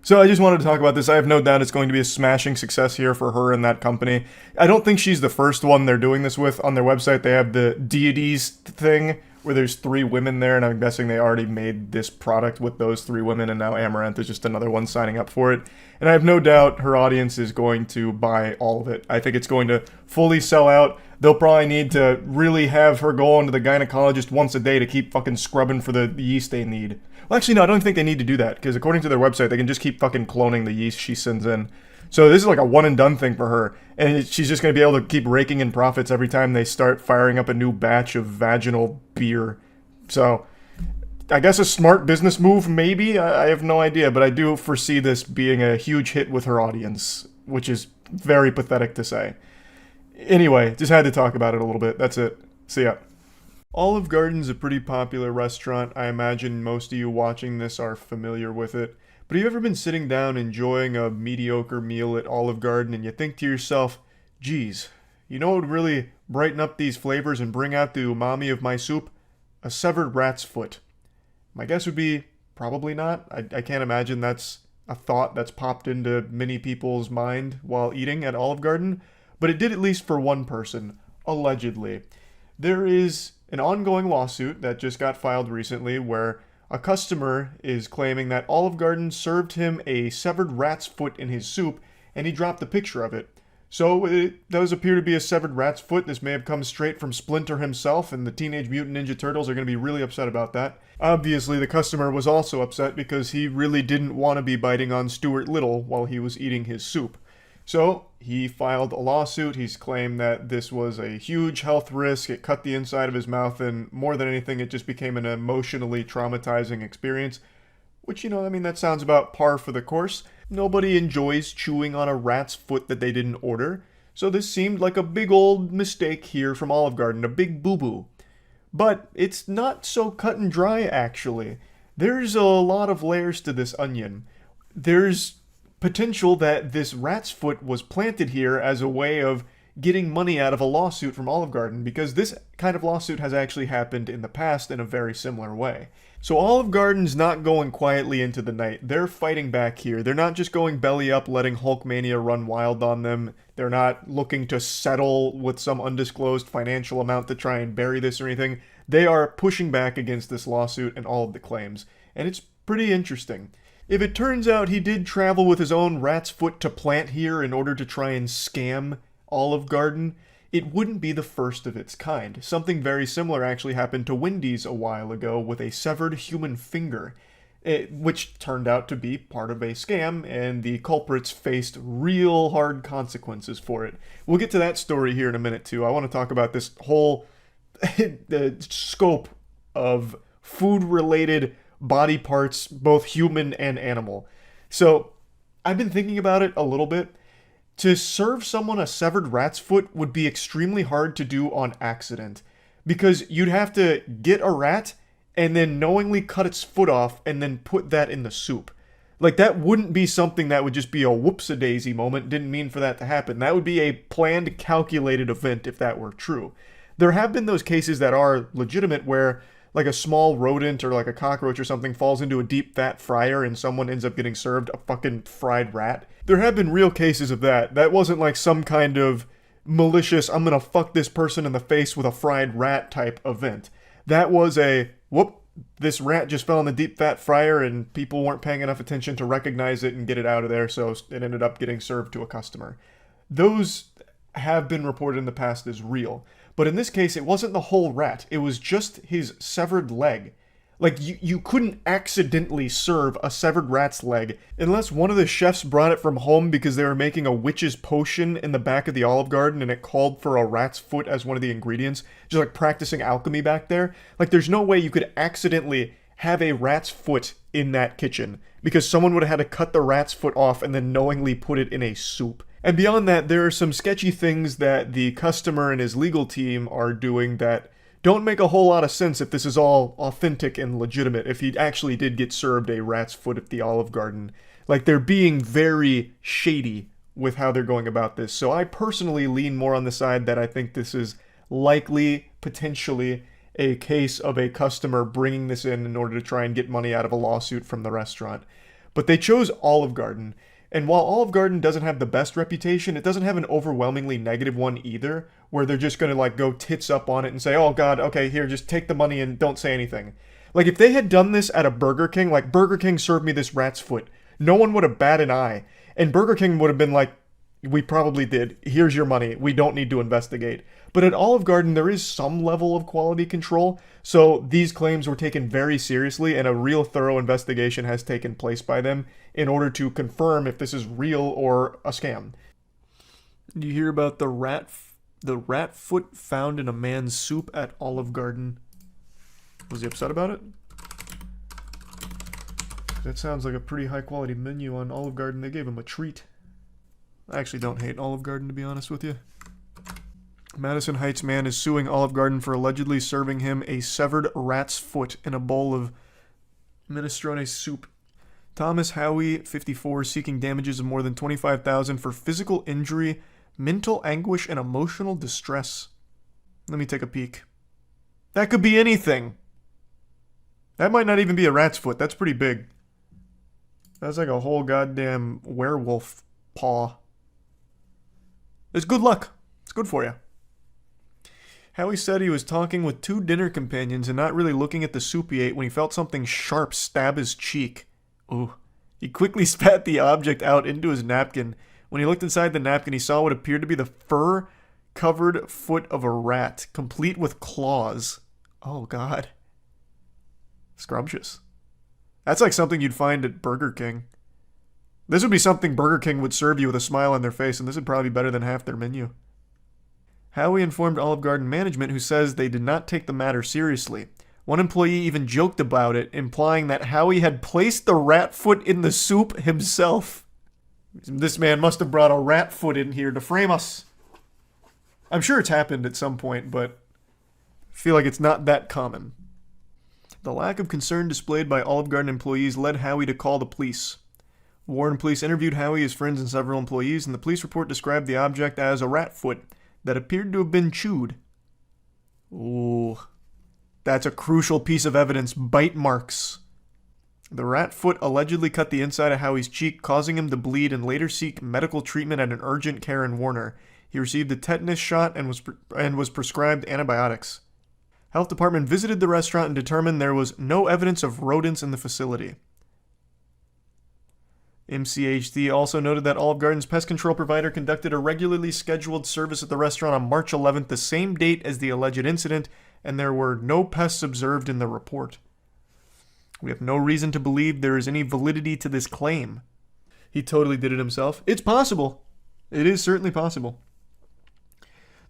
So I just wanted to talk about this. I have no doubt it's going to be a smashing success here for her and that company. I don't think she's the first one they're doing this with. On their website, they have the deities thing, where there's 3 women there, and I'm guessing they already made this product with those 3 women, and now Amaranth is just another one signing up for it. And I have no doubt her audience is going to buy all of it. I think it's going to fully sell out. They'll probably need to really have her go on to the gynecologist once a day to keep fucking scrubbing for the yeast they need. Well, actually, no, I don't think they need to do that, because according to their website, they can just keep fucking cloning the yeast she sends in. So this is like a one-and-done thing for her, and she's just going to be able to keep raking in profits every time they start firing up a new batch of vaginal beer. So, I guess a smart business move, maybe? I have no idea, but I do foresee this being a huge hit with her audience, which is very pathetic to say. Anyway, just had to talk about it a little bit. That's it. See ya. Olive Garden's a pretty popular restaurant. I imagine most of you watching this are familiar with it. But have you ever been sitting down enjoying a mediocre meal at Olive Garden and you think to yourself, geez, you know what would really brighten up these flavors and bring out the umami of my soup? A severed rat's foot. My guess would be probably not. I can't imagine that's a thought that's popped into many people's mind while eating at Olive Garden. But it did at least for one person, allegedly. There is an ongoing lawsuit that just got filed recently where a customer is claiming that Olive Garden served him a severed rat's foot in his soup, and he dropped a picture of it. So it does appear to be a severed rat's foot. This may have come straight from Splinter himself, and the Teenage Mutant Ninja Turtles are going to be really upset about that. Obviously, the customer was also upset because he really didn't want to be biting on Stuart Little while he was eating his soup. So he filed a lawsuit. He's claimed that this was a huge health risk. It cut the inside of his mouth, and more than anything, it just became an emotionally traumatizing experience. Which, you know, I mean, that sounds about par for the course. Nobody enjoys chewing on a rat's foot that they didn't order. So this seemed like a big old mistake here from Olive Garden, a big boo-boo. But it's not so cut and dry, actually. There's a lot of layers to this onion. There's potential that this rat's foot was planted here as a way of getting money out of a lawsuit from Olive Garden, because this kind of lawsuit has actually happened in the past in a very similar way. So Olive Garden's not going quietly into the night. They're fighting back here. They're not just going belly up, letting Hulkmania run wild on them. They're not looking to settle with some undisclosed financial amount to try and bury this or anything. They are pushing back against this lawsuit and all of the claims. And it's pretty interesting. If it turns out he did travel with his own rat's foot to plant here in order to try and scam Olive Garden, it wouldn't be the first of its kind. Something very similar actually happened to Wendy's a while ago with a severed human finger, which turned out to be part of a scam, and the culprits faced real hard consequences for it. We'll get to that story here in a minute too. I want to talk about this whole the scope of food-related body parts, both human and animal. So, I've been thinking about it a little bit. To serve someone a severed rat's foot would be extremely hard to do on accident, because you'd have to get a rat and then knowingly cut its foot off and then put that in the soup. Like, that wouldn't be something that would just be a whoops-a-daisy moment, didn't mean for that to happen. That would be a planned, calculated event if that were true. There have been those cases that are legitimate where like a small rodent or like a cockroach or something falls into a deep fat fryer and someone ends up getting served a fucking fried rat. There have been real cases of that. That wasn't like some kind of malicious, I'm gonna fuck this person in the face with a fried rat type event. That was a, whoop, this rat just fell in the deep fat fryer and people weren't paying enough attention to recognize it and get it out of there, so it ended up getting served to a customer. those have been reported in the past as real. But in this case, it wasn't the whole rat. It was just his severed leg. Like, you couldn't accidentally serve a severed rat's leg unless one of the chefs brought it from home because they were making a witch's potion in the back of the Olive Garden and it called for a rat's foot as one of the ingredients. Just like practicing alchemy back there. Like, there's no way you could accidentally have a rat's foot in that kitchen because someone would have had to cut the rat's foot off and then knowingly put it in a soup. And beyond that, there are some sketchy things that the customer and his legal team are doing that don't make a whole lot of sense if this is all authentic and legitimate, if he actually did get served a rat's foot at the Olive Garden. Like, they're being very shady with how they're going about this. So I personally lean more on the side that I think this is likely, potentially, a case of a customer bringing this in order to try and get money out of a lawsuit from the restaurant. But they chose Olive Garden. And while Olive Garden doesn't have the best reputation, it doesn't have an overwhelmingly negative one either, where they're just going to like go tits up on it and say, oh God, okay, here, just take the money and don't say anything. Like, if they had done this at a Burger King, like, Burger King served me this rat's foot, no one would have batted an eye. And Burger King would have been like, we probably did. Here's your money. We don't need to investigate. But at Olive Garden, there is some level of quality control, so these claims were taken very seriously, and a real thorough investigation has taken place by them in order to confirm if this is real or a scam. Do you hear about the rat foot found in a man's soup at Olive Garden? Was he upset about it? That sounds like a pretty high-quality menu on Olive Garden. They gave him a treat. I actually don't hate Olive Garden, to be honest with you. Madison Heights man is suing Olive Garden for allegedly serving him a severed rat's foot in a bowl of minestrone soup. Thomas Howie, 54, seeking damages of more than $25,000 for physical injury, mental anguish, and emotional distress. Let me take a peek. That could be anything. That might not even be a rat's foot. That's pretty big. That's like a whole goddamn werewolf paw. It's good luck. It's good for you. Howie said he was talking with two dinner companions and not really looking at the soup he ate when he felt something sharp stab his cheek. Ooh. He quickly spat the object out into his napkin. When he looked inside the napkin, he saw what appeared to be the fur-covered foot of a rat, complete with claws. Oh, God. Scrumptious. That's like something you'd find at Burger King. This would be something Burger King would serve you with a smile on their face, and this would probably be better than half their menu. Howie informed Olive Garden management, who says they did not take the matter seriously. One employee even joked about it, implying that Howie had placed the rat foot in the soup himself. This man must have brought a rat foot in here to frame us. I'm sure it's happened at some point, but I feel like it's not that common. The lack of concern displayed by Olive Garden employees led Howie to call the police. Warren police interviewed Howie, his friends, and several employees, and the police report described the object as a rat foot that appeared to have been chewed. Ooh. That's a crucial piece of evidence. Bite marks. The rat foot allegedly cut the inside of Howie's cheek, causing him to bleed and later seek medical treatment at an urgent care in Warner. He received a tetanus shot and was prescribed antibiotics. Health department visited the restaurant and determined there was no evidence of rodents in the facility. MCHD also noted that Olive Garden's pest control provider conducted a regularly scheduled service at the restaurant on March 11th, the same date as the alleged incident, and there were no pests observed in the report. We have no reason to believe there is any validity to this claim. He totally did it himself. It's possible. It is certainly possible.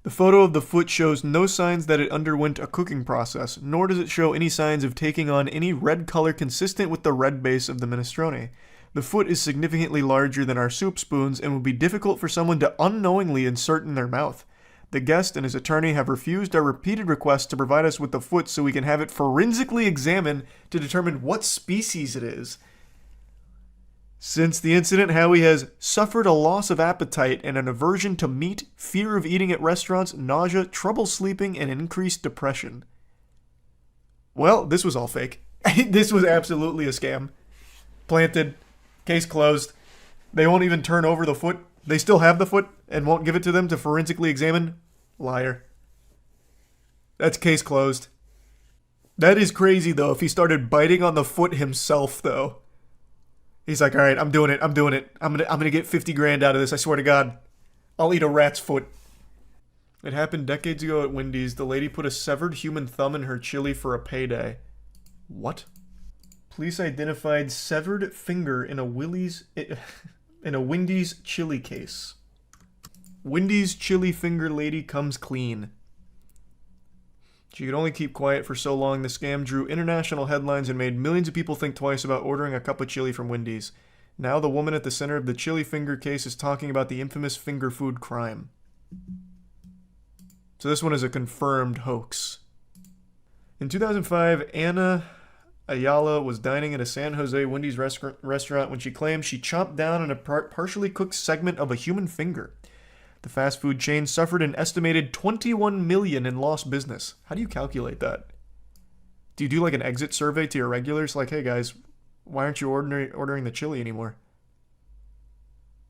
The photo of the foot shows no signs that it underwent a cooking process, nor does it show any signs of taking on any red color consistent with the red base of the minestrone. The foot is significantly larger than our soup spoons and would be difficult for someone to unknowingly insert in their mouth. The guest and his attorney have refused our repeated requests to provide us with the foot so we can have it forensically examined to determine what species it is. Since the incident, Howie has suffered a loss of appetite and an aversion to meat, fear of eating at restaurants, nausea, trouble sleeping, and increased depression. Well, this was all fake. This was absolutely a scam. Planted. Case closed. They won't even turn over the foot. They still have the foot and won't give it to them to forensically examine. Liar. That's case closed. That is crazy, though, if he started biting on the foot himself, though. He's like, all right, I'm doing it. I'm gonna get 50 grand out of this, I swear to God. I'll eat a rat's foot. It happened decades ago at Wendy's. The lady put a severed human thumb in her chili for a payday. What? Police identified severed finger in a Wendy's chili case. Wendy's chili finger lady comes clean. She could only keep quiet for so long. The scam drew international headlines and made millions of people think twice about ordering a cup of chili from Wendy's. Now the woman at the center of the chili finger case is talking about the infamous finger food crime. So this one is a confirmed hoax. In 2005, Anna Ayala was dining at a San Jose Wendy's restaurant when she claimed she chopped down a partially cooked segment of a human finger. The fast food chain suffered an estimated $21 million in lost business. How do you calculate that? Do you do like an exit survey to your regulars? Like, hey guys, why aren't you ordering the chili anymore?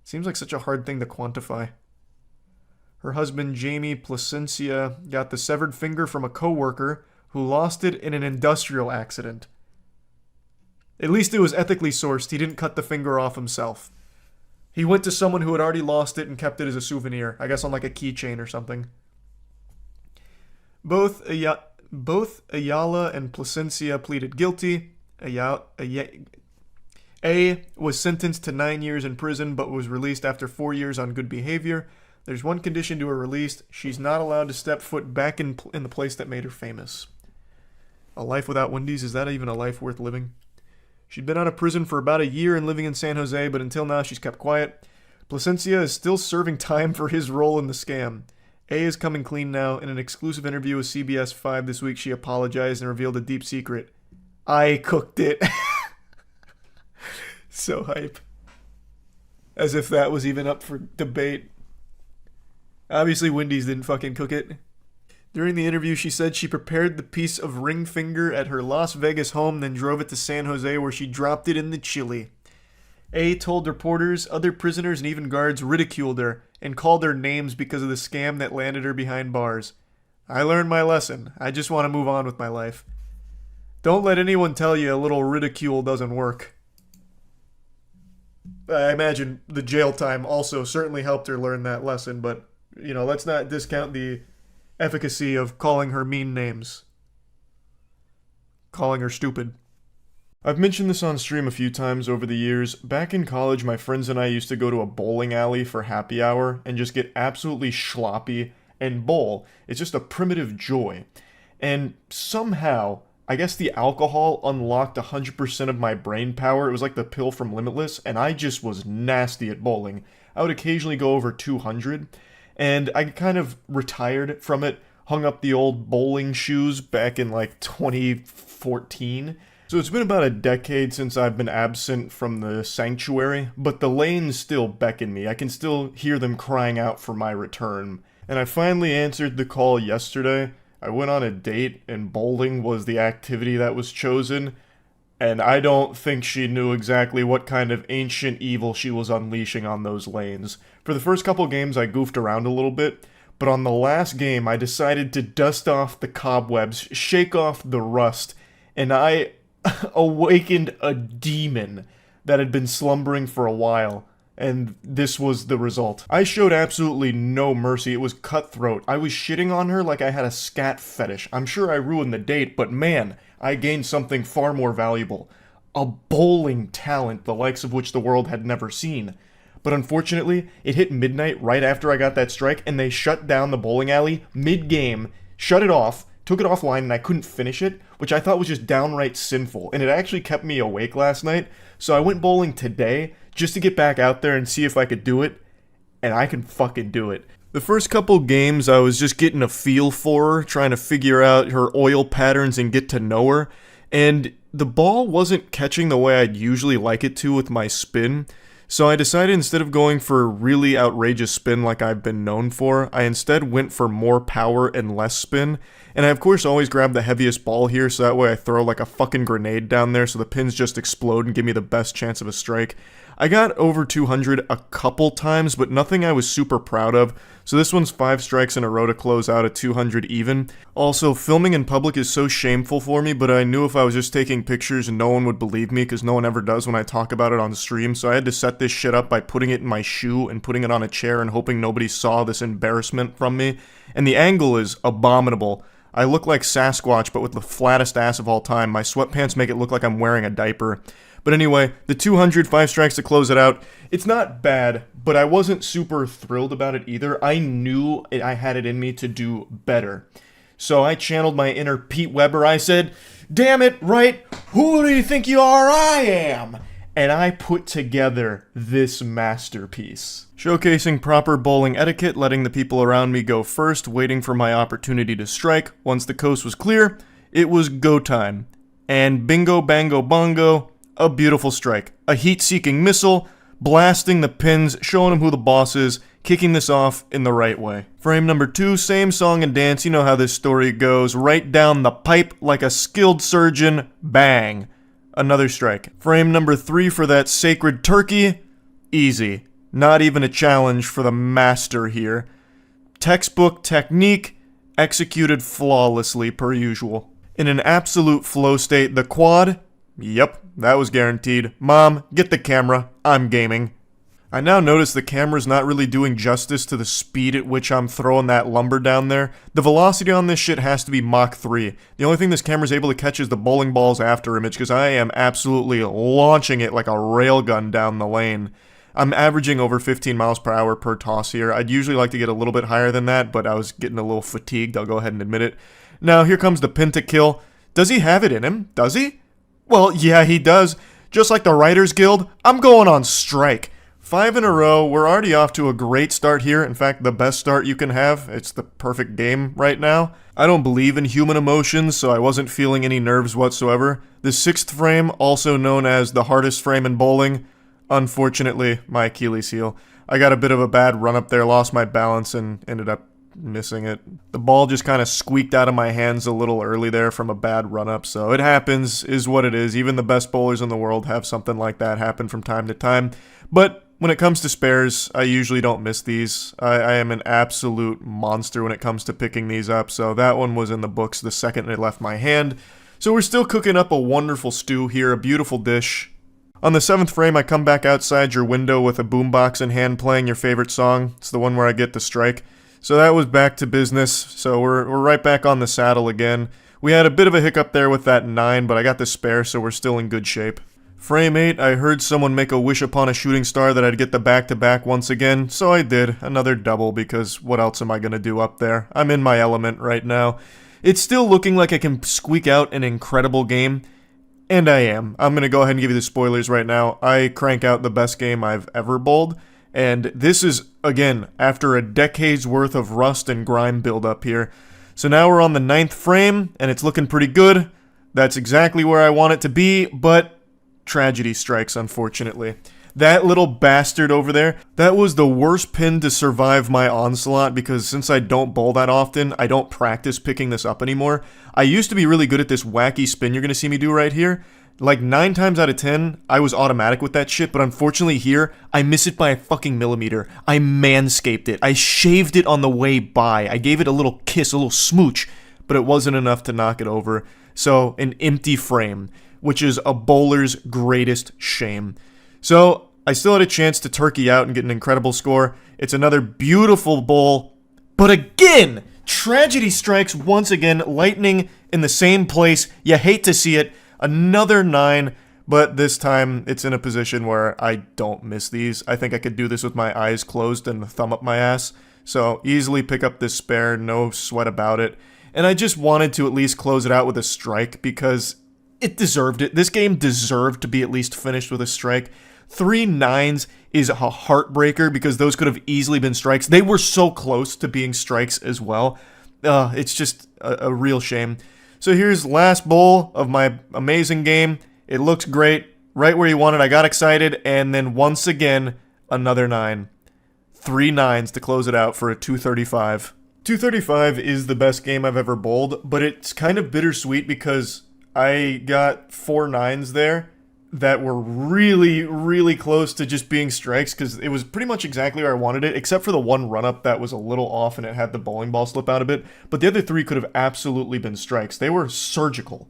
Seems like such a hard thing to quantify. Her husband, Jamie Placencia, got the severed finger from a coworker who lost it in an industrial accident. At least it was ethically sourced. He didn't cut the finger off himself. He went to someone who had already lost it and kept it as a souvenir. I guess on like a keychain or something. Both Ayala and Placencia pleaded guilty. A was sentenced to 9 years in prison but was released after 4 years on good behavior. There's one condition to her release. She's not allowed to step foot back in the place that made her famous. A life without Wendy's, is that even a life worth living? She'd been out of prison for about a year and living in San Jose, but until now she's kept quiet. Placencia is still serving time for his role in the scam. A is coming clean now. In an exclusive interview with CBS 5 this week, she apologized and revealed a deep secret. I cooked it. So hype. As if that was even up for debate. Obviously, Wendy's didn't fucking cook it. During the interview, she said she prepared the piece of ring finger at her Las Vegas home, then drove it to San Jose where she dropped it in the chili. A told reporters, other prisoners, and even guards ridiculed her and called her names because of the scam that landed her behind bars. I learned my lesson. I just want to move on with my life. Don't let anyone tell you a little ridicule doesn't work. I imagine the jail time also certainly helped her learn that lesson, but, you know, let's not discount the efficacy of calling her mean names. Calling her stupid. I've mentioned this on stream a few times over the years. Back in college, my friends and I used to go to a bowling alley for happy hour and just get absolutely sloppy and bowl. It's just a primitive joy. And somehow, I guess the alcohol unlocked 100% of my brain power. It was like the pill from Limitless, and I just was nasty at bowling. I would occasionally go over 200, and I kind of retired from it, hung up the old bowling shoes back in like 2014. So it's been about a decade since I've been absent from the sanctuary, but the lanes still beckon me. I can still hear them crying out for my return. And I finally answered the call yesterday. I went on a date, and bowling was the activity that was chosen, and I don't think she knew exactly what kind of ancient evil she was unleashing on those lanes. For the first couple games, I goofed around a little bit, but on the last game, I decided to dust off the cobwebs, shake off the rust, and I awakened a demon that had been slumbering for a while. And this was the result. I showed absolutely no mercy. It was cutthroat. I was shitting on her like I had a scat fetish. I'm sure I ruined the date, but man, I gained something far more valuable. A bowling talent, the likes of which the world had never seen. But unfortunately, it hit midnight right after I got that strike, and they shut down the bowling alley mid-game, shut it off, took it offline, and I couldn't finish it, which I thought was just downright sinful, and it actually kept me awake last night. So I went bowling today, just to get back out there and see if I could do it, and I can fucking do it. The first couple games, I was just getting a feel for her, trying to figure out her oil patterns and get to know her, and the ball wasn't catching the way I'd usually like it to with my spin, so I decided instead of going for a really outrageous spin like I've been known for, I instead went for more power and less spin, And I, of course, always grab the heaviest ball here, so that way I throw like a fucking grenade down there so the pins just explode and give me the best chance of a strike. I got over 200 a couple times, but nothing I was super proud of, so this one's 5 strikes in a row to close out at 200 even. Also, filming in public is so shameful for me, but I knew if I was just taking pictures and no one would believe me, because no one ever does when I talk about it on stream, so I had to set this shit up by putting it in my shoe and putting it on a chair and hoping nobody saw this embarrassment from me. And the angle is abominable. I look like Sasquatch, but with the flattest ass of all time. My sweatpants make it look like I'm wearing a diaper. But anyway, the 200, 5 strikes to close it out. It's not bad, but I wasn't super thrilled about it either. I knew I had it in me to do better. So I channeled my inner Pete Weber. I said, damn it, right? Who do you think you are? I am! And I put together this masterpiece. Showcasing proper bowling etiquette, letting the people around me go first, waiting for my opportunity to strike. Once the coast was clear, it was go time. And bingo, bango, bongo, a beautiful strike. A heat-seeking missile, blasting the pins, showing them who the boss is, kicking this off in the right way. Frame number 2, same song and dance, you know how this story goes. Right down the pipe like a skilled surgeon, bang. Another strike. Frame number 3 for that sacred turkey, easy. Not even a challenge for the master here. Textbook technique, executed flawlessly per usual. In an absolute flow state, the quad, yep, that was guaranteed. Mom, get the camera, I'm gaming. I now notice the camera's not really doing justice to the speed at which I'm throwing that lumber down there. The velocity on this shit has to be Mach 3. The only thing this camera's able to catch is the bowling ball's after image, because I am absolutely launching it like a railgun down the lane. I'm averaging over 15 miles per hour per toss here. I'd usually like to get a little bit higher than that, but I was getting a little fatigued, I'll go ahead and admit it. Now, here comes the pin to kill. Does he have it in him? Does he? Well, yeah, he does. Just like the Writers Guild, I'm going on strike. 5 in a row, we're already off to a great start here. In fact, the best start you can have. It's the perfect game right now. I don't believe in human emotions, so I wasn't feeling any nerves whatsoever. The 6th frame, also known as the hardest frame in bowling, unfortunately, my Achilles heel. I got a bit of a bad run up there, lost my balance, and ended up missing it. The ball just kind of squeaked out of my hands a little early there from a bad run up, so it happens, is what it is. Even the best bowlers in the world have something like that happen from time to time. But when it comes to spares, I usually don't miss these. I am an absolute monster when it comes to picking these up, so that one was in the books the second it left my hand. So we're still cooking up a wonderful stew here, a beautiful dish. On the 7th frame, I come back outside your window with a boombox in hand playing your favorite song. It's the one where I get the strike. So that was back to business, so we're right back on the saddle again. We had a bit of a hiccup there with that 9, but I got the spare, so we're still in good shape. Frame 8, I heard someone make a wish upon a shooting star that I'd get the back-to-back once again, so I did. Another double, because what else am I going to do up there? I'm in my element right now. It's still looking like I can squeak out an incredible game, and I am. I'm going to go ahead and give you the spoilers right now. I crank out the best game I've ever bowled. And this is, again, after a decade's worth of rust and grime buildup here. So now we're on the 9th frame, and it's looking pretty good. That's exactly where I want it to be, but tragedy strikes, unfortunately. That little bastard over there, that was the worst pin to survive my onslaught, because since I don't bowl that often, I don't practice picking this up anymore. I used to be really good at this wacky spin you're going to see me do right here. Like 9 times out of 10, I was automatic with that shit, but unfortunately here, I miss it by a fucking millimeter. I manscaped it. I shaved it on the way by. I gave it a little kiss, a little smooch, but it wasn't enough to knock it over. So, an empty frame, which is a bowler's greatest shame. So, I still had a chance to turkey out and get an incredible score. It's another beautiful bowl, but again, tragedy strikes once again, lightning in the same place. You hate to see it. Another 9, but this time it's in a position where I don't miss these. I think I could do this with my eyes closed and a thumb up my ass. So easily pick up this spare, no sweat about it. And I just wanted to at least close it out with a strike because it deserved it. This game deserved to be at least finished with a strike. 3 9s is a heartbreaker because those could have easily been strikes. They were so close to being strikes as well. It's just a real shame. So here's last bowl of my amazing game. It looks great, right where you want it. I got excited, and then once again, another 9. 3 9s to close it out for a 235. 235 is the best game I've ever bowled, but it's kind of bittersweet because I got 4 9s there that were really, really close to just being strikes because it was pretty much exactly where I wanted it, except for the one run-up that was a little off and it had the bowling ball slip out a bit. But the other 3 could have absolutely been strikes. They were surgical.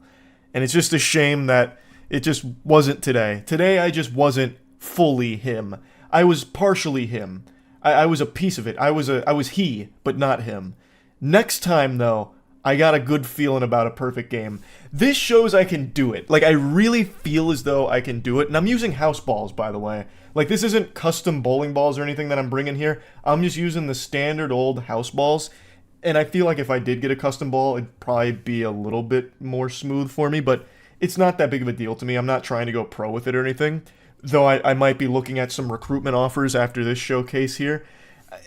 And it's just a shame that it just wasn't today. Today, I just wasn't fully him. I was partially him. I was a piece of it. I was he, but not him. Next time, though, I got a good feeling about a perfect game. This shows I can do it. Like, I really feel as though I can do it. And I'm using house balls, by the way. Like, this isn't custom bowling balls or anything that I'm bringing here. I'm just using the standard old house balls. And I feel like if I did get a custom ball, it'd probably be a little bit more smooth for me. But it's not that big of a deal to me. I'm not trying to go pro with it or anything. Though I might be looking at some recruitment offers after this showcase here.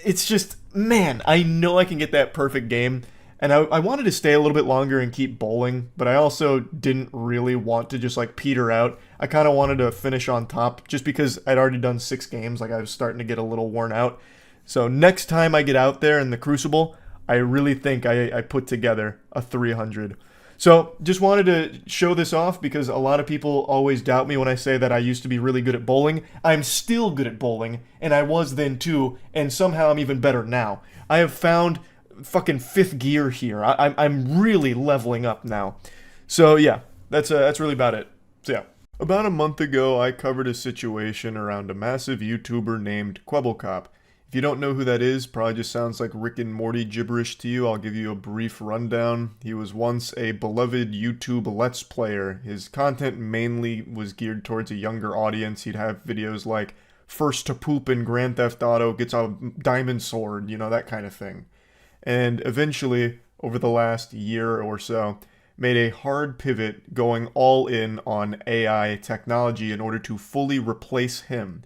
It's just, man, I know I can get that perfect game. And I wanted to stay a little bit longer and keep bowling, but I also didn't really want to just like peter out. I kind of wanted to finish on top just because I'd already done 6 games. Like I was starting to get a little worn out. So next time I get out there in the Crucible, I really think I put together a 300. So just wanted to show this off because a lot of people always doubt me when I say that I used to be really good at bowling. I'm still good at bowling, and I was then too, and somehow I'm even better now. I have found fucking 5th gear here. I'm really leveling up now. So yeah, that's really about it. So yeah. About a month ago, I covered a situation around a massive YouTuber named CrITiKaL. If you don't know who that is, probably just sounds like Rick and Morty gibberish to you. I'll give you a brief rundown. He was once a beloved YouTube Let's Player. His content mainly was geared towards a younger audience. He'd have videos like First to Poop in Grand Theft Auto, gets a diamond sword, you know, that kind of thing. And eventually, over the last year or so, made a hard pivot going all in on AI technology in order to fully replace him.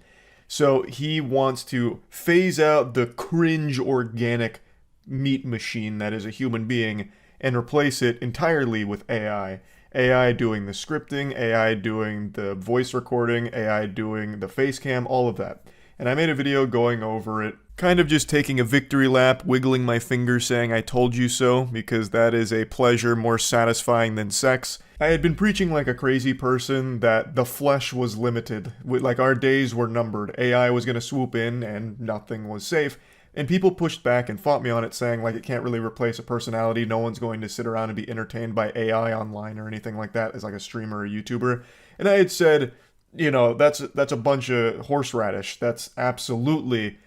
So he wants to phase out the cringe organic meat machine that is a human being and replace it entirely with AI. AI doing the scripting, AI doing the voice recording, AI doing the face cam, all of that. And I made a video going over it, kind of just taking a victory lap, wiggling my fingers saying I told you so, because that is a pleasure more satisfying than sex. I had been preaching like a crazy person that the flesh was limited, like our days were numbered, AI was going to swoop in and nothing was safe, and people pushed back and fought me on it saying like it can't really replace a personality, no one's going to sit around and be entertained by AI online or anything like that as like a streamer or a YouTuber. And I had said, you know, that's a bunch of horseradish. That's absolutely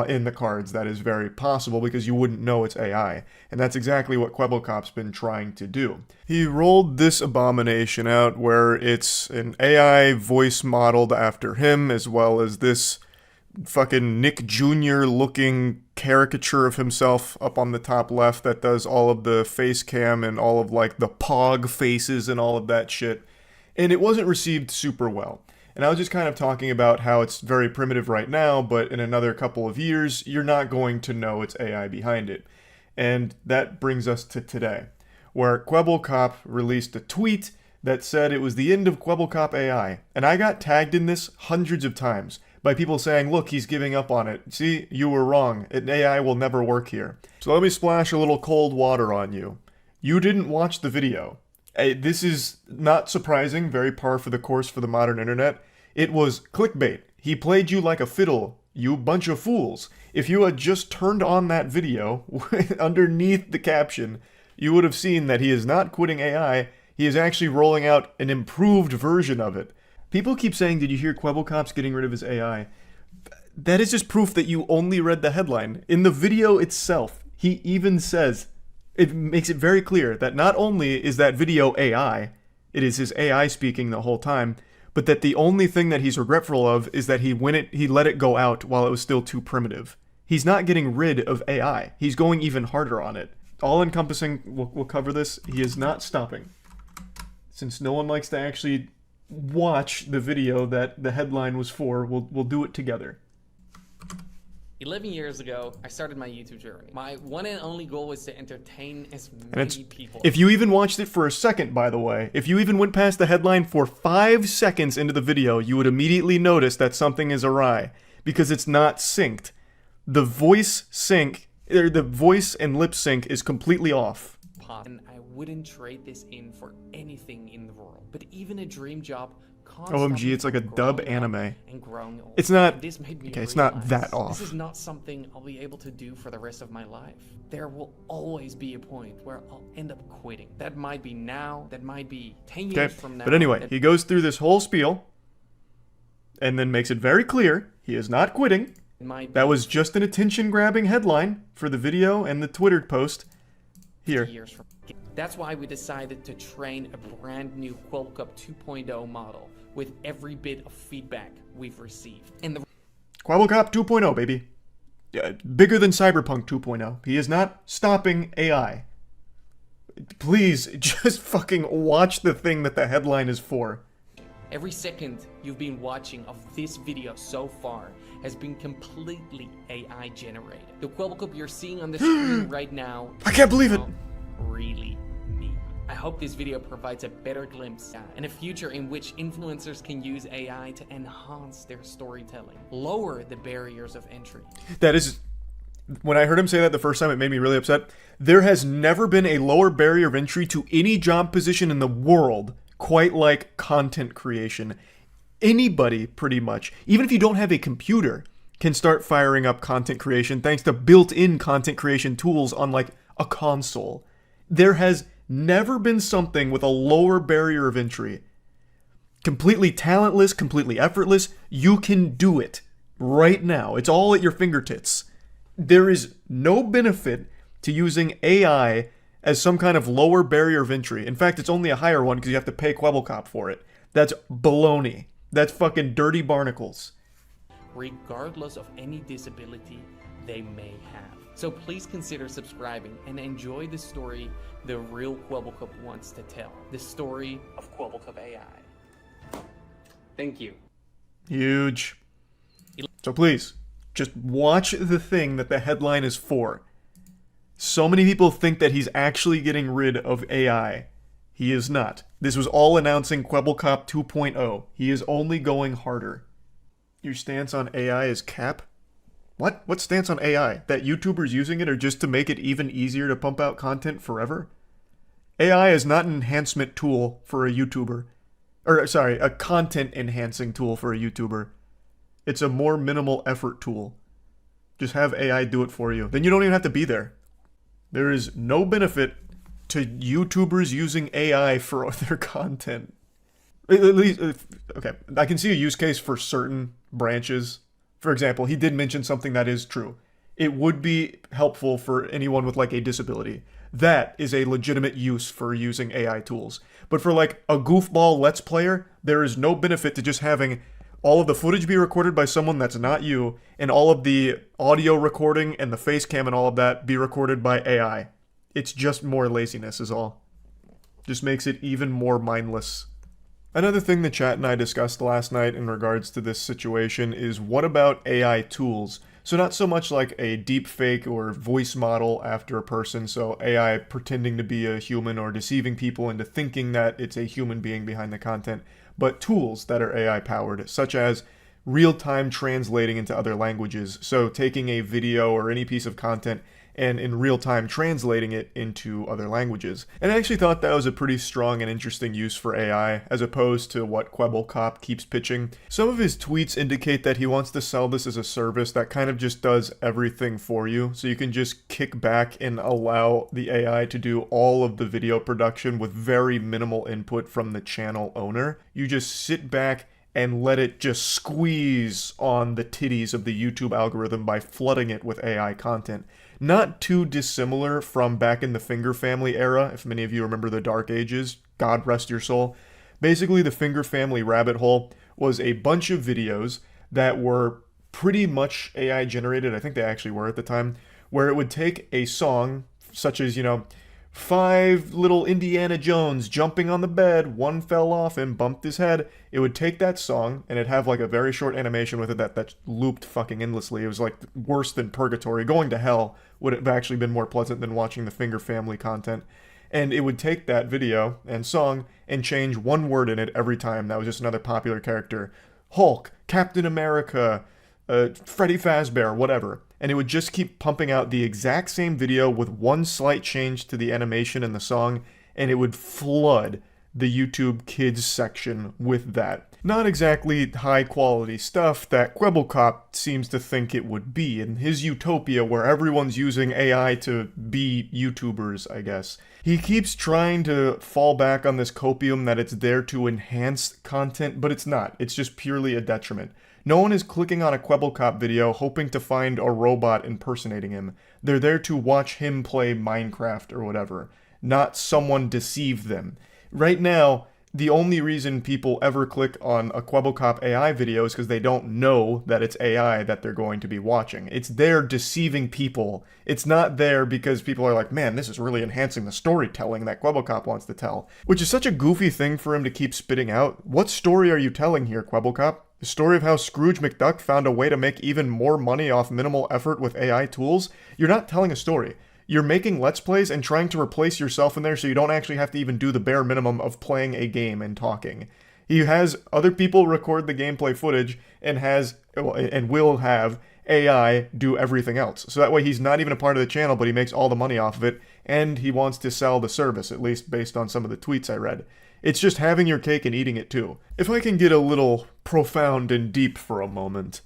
in the cards. That is very possible because you wouldn't know it's AI. And that's exactly what CrITiKal's been trying to do. He rolled this abomination out where it's an AI voice modeled after him, as well as this fucking Nick Jr. looking caricature of himself up on the top left that does all of the face cam and all of like the pog faces and all of that shit. And it wasn't received super well. And I was just kind of talking about how it's very primitive right now, but in another couple of years, you're not going to know it's AI behind it. And that brings us to today, where CrITiKaL released a tweet that said it was the end of CrITiKaL AI. And I got tagged in this hundreds of times by people saying, look, he's giving up on it. See, you were wrong. AI will never work here. So let me splash a little cold water on you. You didn't watch the video. This is not surprising, very par for the course for the modern internet. It was clickbait. He played you like a fiddle, you bunch of fools. If you had just turned on that video, underneath the caption, you would have seen that he is not quitting AI, he is actually rolling out an improved version of it. People keep saying, did you hear CrITiKal's getting rid of his AI? That is just proof that you only read the headline. In the video itself, he even says, it makes it very clear that not only is that video AI, it is his AI speaking the whole time, but that the only thing that he's regretful of is that he let it go out while it was still too primitive. He's not getting rid of AI. He's going even harder on it. All-encompassing, we'll cover this, he is not stopping. Since no one likes to actually watch the video that the headline was for, we'll do it together. 11 years ago, I started my YouTube journey. My one and only goal was to entertain as many people. If you even watched it for a second, by the way, if you even went past the headline for 5 seconds into the video, you would immediately notice that something is awry, because it's not synced. The voice sync The voice and lip sync is completely off. And I wouldn't trade this in for anything in the world. But even a dream job can't OMG, stop me it's like a from dub growing up anime. and growing old. It's not... This made me Okay, it's realize not that off. this is not something I'll be able to do for the rest of my life. There will always be a point where I'll end up quitting. That might be now, that might be 10 years Okay, from now. but anyway, he goes through this whole spiel and then makes it very clear he is not quitting. That was just an attention-grabbing headline for the video and the Twitter post. Here. That's why we decided to train a brand new CrITiKaL 2.0 model with every bit of feedback we've received. And the CrITiKaL 2.0, baby. Bigger than Cyberpunk 2.0. He is not stopping AI. Please, just fucking watch the thing that the headline is for. every second you've been watching of this video so far has been completely AI generated. The CrITiKaL you're seeing on the screen right now I can't believe it. Really me. I hope this video provides a better glimpse and a future in which influencers can use AI to enhance their storytelling, lower the barriers of entry. That is, when I heard him say that the first time, it made me really upset. There has never been a lower barrier of entry to any job position in the world quite like content creation. Anybody, pretty much, even if you don't have a computer, can start firing up content creation thanks to built-in content creation tools on like a console. There has never been something with a lower barrier of entry. Completely talentless, completely effortless. You can do it right now. It's all at your fingertips. There is no benefit to using AI as some kind of lower barrier of entry. In fact, it's only a higher one because you have to pay CrITiKaL for it. That's baloney. That's fucking dirty barnacles. Regardless of any disability they may have. So please consider subscribing and enjoy the story the real CrITiKaL wants to tell. The story of CrITiKaL AI. Thank you. Huge. So please, just watch the thing that the headline is for. So many people think that he's actually getting rid of AI. He is not. This was all announcing CrITiKaL 2.0. He is only going harder. Your stance on AI is cap? What? What stance on AI? That YouTubers using it are just to make it even easier to pump out content forever? AI is not an enhancement tool for a YouTuber. Or, sorry, a content enhancing tool for a YouTuber. It's a more minimal effort tool. Just have AI do it for you. Then you don't even have to be there. There is no benefit to YouTubers using AI for their content. At least, okay, I can see a use case for certain branches. For example, he did mention something that is true. It would be helpful for anyone with like a disability. That is a legitimate use for using AI tools. But for like a goofball Let's Player, there is no benefit to just having all of the footage be recorded by someone that's not you, and all of the audio recording and the face cam and all of that be recorded by AI. It's just more laziness is all. Just makes it even more mindless. Another thing the chat and I discussed last night in regards to this situation is what about AI tools? So not so much like a deep fake or voice model after a person, so AI pretending to be a human or deceiving people into thinking that it's a human being behind the content, but tools that are AI powered, such as real-time translating into other languages. So taking a video or any piece of content and in real time translating it into other languages. And I actually thought that was a pretty strong and interesting use for AI, as opposed to what CrITiKaL keeps pitching. Some of his tweets indicate that he wants to sell this as a service that kind of just does everything for you, so you can just kick back and allow the AI to do all of the video production with very minimal input from the channel owner. You just sit back and let it just squeeze on the titties of the YouTube algorithm by flooding it with AI content. Not too dissimilar from back in the Finger Family era, if many of you remember the Dark Ages, God rest your soul. Basically, the Finger Family rabbit hole was a bunch of videos that were pretty much AI generated, I think they actually were at the time, where it would take a song, such as, 5 little Indiana Jones jumping on the bed, one fell off and bumped his head. It would take that song, and it'd have like a very short animation with it that looped fucking endlessly. It was like worse than purgatory. Going to hell would have actually been more pleasant than watching the Finger Family content. And it would take that video and song and change one word in it every time. That was just another popular character. Hulk, Captain America, Freddy Fazbear, whatever. And it would just keep pumping out the exact same video with one slight change to the animation and the song, and it would flood the YouTube Kids section with that. Not exactly high quality stuff that CrITiKaL seems to think it would be in his utopia where everyone's using AI to be YouTubers, I guess. He keeps trying to fall back on this copium that it's there to enhance content, but it's not. It's just purely a detriment. No one is clicking on a CrITiKaL video hoping to find a robot impersonating him. They're there to watch him play Minecraft or whatever, not someone deceive them. Right now, the only reason people ever click on a CrITiKaL AI video is because they don't know that it's AI that they're going to be watching. It's there deceiving people. It's not there because people are like, man, this is really enhancing the storytelling that CrITiKaL wants to tell. Which is such a goofy thing for him to keep spitting out. What story are you telling here, CrITiKaL? The story of how Scrooge McDuck found a way to make even more money off minimal effort with AI tools? You're not telling a story. You're making Let's Plays and trying to replace yourself in there so you don't actually have to even do the bare minimum of playing a game and talking. He has other people record the gameplay footage and will have AI do everything else. So that way he's not even a part of the channel, but he makes all the money off of it, and he wants to sell the service, at least based on some of the tweets I read. It's just having your cake and eating it too. If I can get a little profound and deep for a moment,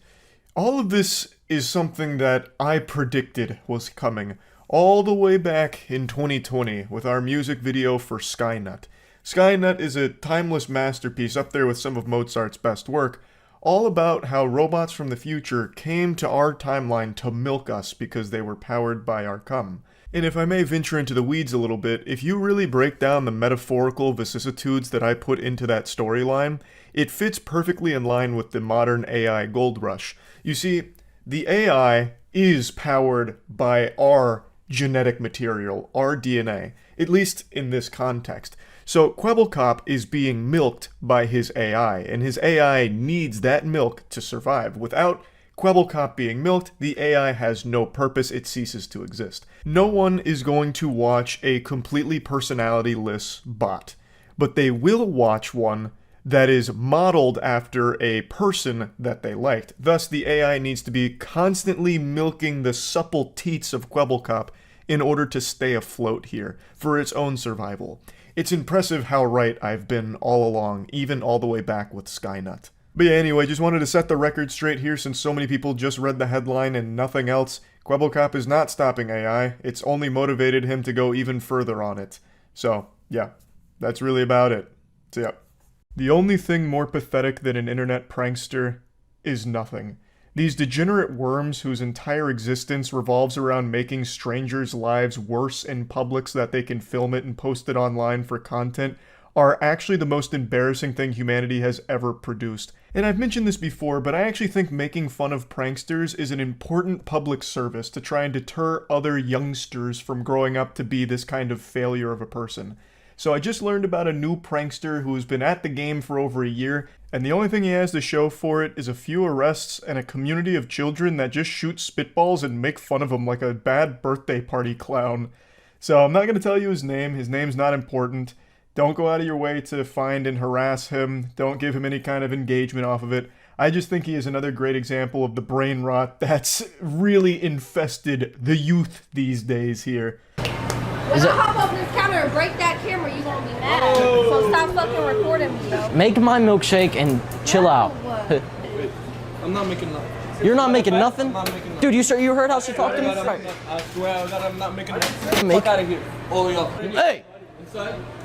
all of this is something that I predicted was coming all the way back in 2020 with our music video for Skynet. Skynet is a timeless masterpiece up there with some of Mozart's best work, all about how robots from the future came to our timeline to milk us because they were powered by our cum. And if I may venture into the weeds a little bit, if you really break down the metaphorical vicissitudes that I put into that storyline, it fits perfectly in line with the modern AI gold rush. You see, the AI is powered by our genetic material, our DNA, at least in this context. So CrITiKaL is being milked by his AI, and his AI needs that milk to survive. Without CrITiKaL being milked, the AI has no purpose, it ceases to exist. No one is going to watch a completely personality-less bot, but they will watch one that is modeled after a person that they liked. Thus, the AI needs to be constantly milking the supple teats of CrITiKaL in order to stay afloat here, for its own survival. It's impressive how right I've been all along, even all the way back with Skynet. But yeah, anyway, just wanted to set the record straight here since so many people just read the headline and nothing else. CrITiKaL is not stopping AI, it's only motivated him to go even further on it. So, yeah, that's really about it. So yeah. The only thing more pathetic than an internet prankster is nothing. These degenerate worms whose entire existence revolves around making strangers' lives worse in public so that they can film it and post it online for content are actually the most embarrassing thing humanity has ever produced. And I've mentioned this before, but I actually think making fun of pranksters is an important public service to try and deter other youngsters from growing up to be this kind of failure of a person. So I just learned about a new prankster who's been at the game for over a year, and the only thing he has to show for it is a few arrests and a community of children that just shoot spitballs and make fun of him like a bad birthday party clown. So I'm not going to tell you his name's not important. Don't go out of your way to find and harass him. Don't give him any kind of engagement off of it. I just think he is another great example of the brain rot that's really infested the youth these days here. When I hop up this counter and break that camera, you gonna be mad. So stop fucking recording me, yo. Make my milkshake and chill out. I'm not making nothing. You're not making nothing? I'm not making nothing. Dude, you heard how she talked to me? I swear that I'm not making nothing. Make- Fuck out of here. All y'all. Hey!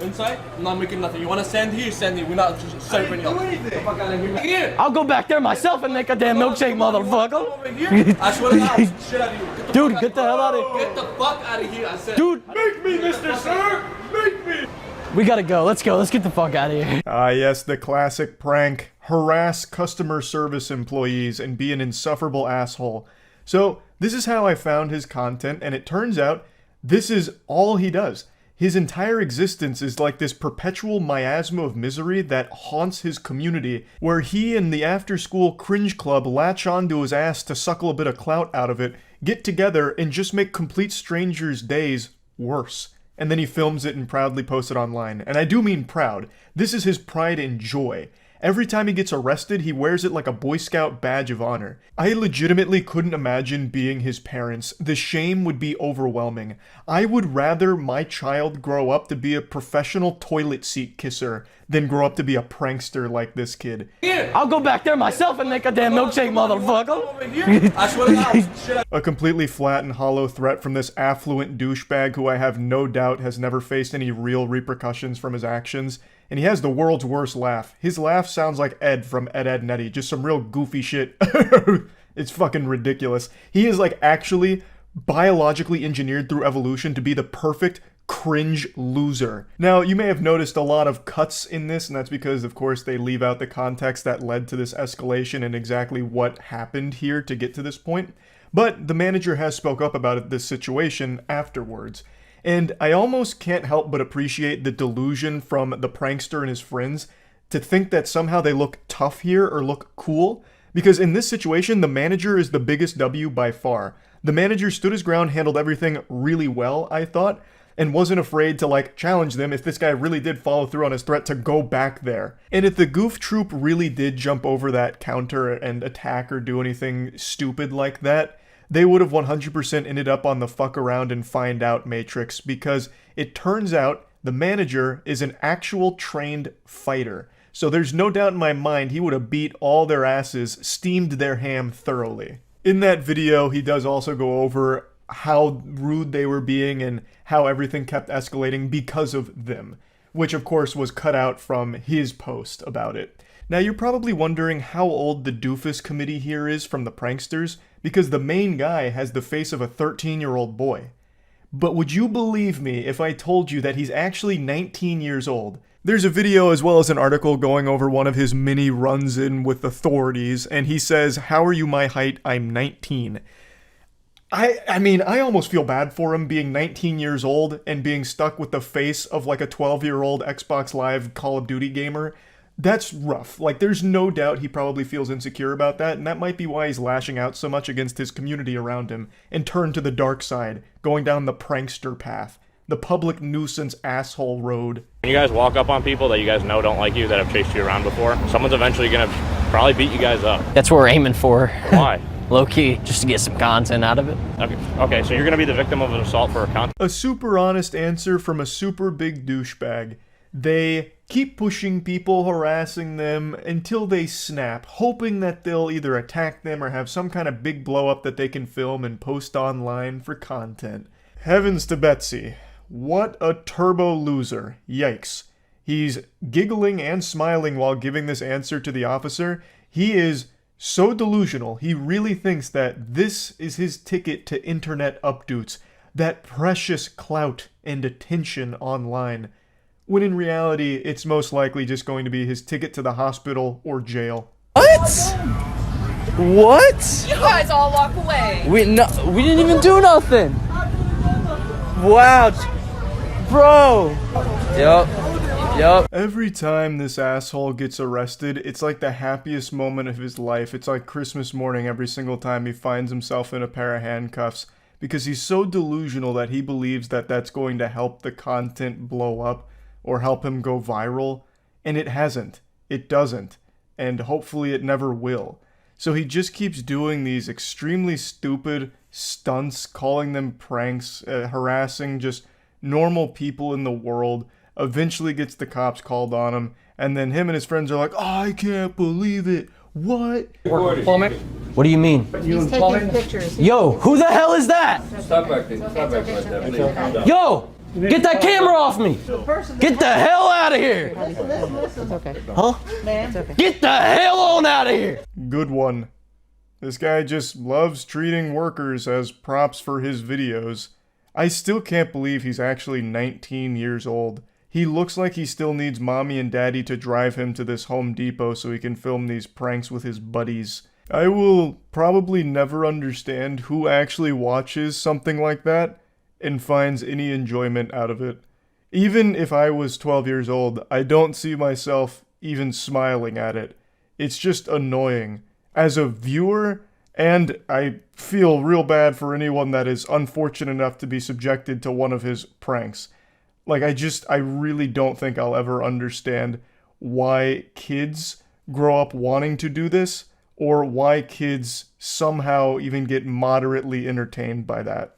Inside? I'm not making nothing. You wanna stand here? Stand here. We're not serving y'all. Fuck out of here. Here. I'll go back there myself and make a damn milkshake, motherfucker. Over here. I swear to God, I'll shit out of you. Dude, get the hell out of here. Get the fuck out of here. I said. Dude, Make me, Mr. Sir! Make me! we gotta go. Let's go. Let's get the fuck out of here. Ah, yes, the classic prank. Harass customer service employees and be an insufferable asshole. So, this is how I found his content, and it turns out this is all he does. His entire existence is like this perpetual miasma of misery that haunts his community, where he and the after-school cringe club latch onto his ass to suckle a bit of clout out of it, get together, and just make complete strangers' days worse. And then he films it and proudly posts it online. And I do mean proud. This is his pride and joy. Every time he gets arrested, he wears it like a Boy Scout badge of honor. I legitimately couldn't imagine being his parents. The shame would be overwhelming. I would rather my child grow up to be a professional toilet seat kisser than grow up to be a prankster like this kid. I'll go back there myself and make a damn milkshake, motherfucker. I swear to God. Shit. A completely flat and hollow threat from this affluent douchebag who I have no doubt has never faced any real repercussions from his actions. And he has the world's worst laugh. His laugh sounds like Ed from Ed, Edd n Eddy. Just some real goofy shit. It's fucking ridiculous. He is like actually biologically engineered through evolution to be the perfect cringe loser. Now, you may have noticed a lot of cuts in this, and that's because, of course, they leave out the context that led to this escalation and exactly what happened here to get to this point. But the manager has spoke up about this situation afterwards. And I almost can't help but appreciate the delusion from the prankster and his friends to think that somehow they look tough here or look cool. Because in this situation, the manager is the biggest W by far. The manager stood his ground, handled everything really well, I thought, and wasn't afraid to, like, challenge them if this guy really did follow through on his threat to go back there. And if the goof troop really did jump over that counter and attack or do anything stupid like that, they would have 100% ended up on the fuck around and find out matrix, because it turns out the manager is an actual trained fighter. So there's no doubt in my mind he would have beat all their asses, steamed their ham thoroughly. In that video, he does also go over how rude they were being and how everything kept escalating because of them, which of course was cut out from his post about it. Now you're probably wondering how old the doofus committee here is from the pranksters, because the main guy has the face of a 13-year-old boy. But would you believe me if I told you that he's actually 19 years old? There's a video as well as an article going over one of his mini runs-in with authorities, and he says, "How are you my height? I'm 19. I mean, I almost feel bad for him being 19 years old and being stuck with the face of like a 12-year-old Xbox Live Call of Duty gamer. That's rough. Like, there's no doubt he probably feels insecure about that, and that might be why he's lashing out so much against his community around him and turned to the dark side, going down the prankster path, the public nuisance asshole road." When you guys walk up on people that you guys know don't like you, that have chased you around before, someone's eventually gonna probably beat you guys up. That's what we're aiming for. Why? Low key, just to get some content out of it. Okay, so you're gonna be the victim of an assault for a content. A super honest answer from a super big douchebag. They keep pushing people, harassing them until they snap, hoping that they'll either attack them or have some kind of big blow up that they can film and post online for content. Heavens to Betsy. What a turbo loser. Yikes. He's giggling and smiling while giving this answer to the officer. He is so delusional. He really thinks that this is his ticket to internet updates, that precious clout and attention online, when in reality, it's most likely just going to be his ticket to the hospital or jail. What? What? You guys all walk away. We didn't even do nothing. Wow, bro. Yup. Every time this asshole gets arrested, it's like the happiest moment of his life. It's like Christmas morning every single time he finds himself in a pair of handcuffs, because he's so delusional that he believes that that's going to help the content blow up or help him go viral, and it hasn't. It doesn't, and hopefully it never will. So he just keeps doing these extremely stupid stunts, calling them pranks, harassing just normal people in the world, eventually gets the cops called on him, and then him and his friends are like, "Oh, I can't believe it. What?" What do you mean? He's taking pictures. Yo, who the hell is that? Stop back there. Stop back right there, please. Yo, get that camera off me. Get the hell out of here. It's okay. Huh? It's okay. Get the hell on out of here. Good one. This guy just loves treating workers as props for his videos. I still can't believe he's actually 19 years old. He looks like he still needs mommy and daddy to drive him to this Home Depot so he can film these pranks with his buddies. I will probably never understand who actually watches something like that and finds any enjoyment out of it. Even if I was 12 years old, I don't see myself even smiling at it. It's just annoying. As a viewer, and I feel real bad for anyone that is unfortunate enough to be subjected to one of his pranks. Like, I really don't think I'll ever understand why kids grow up wanting to do this, or why kids somehow even get moderately entertained by that.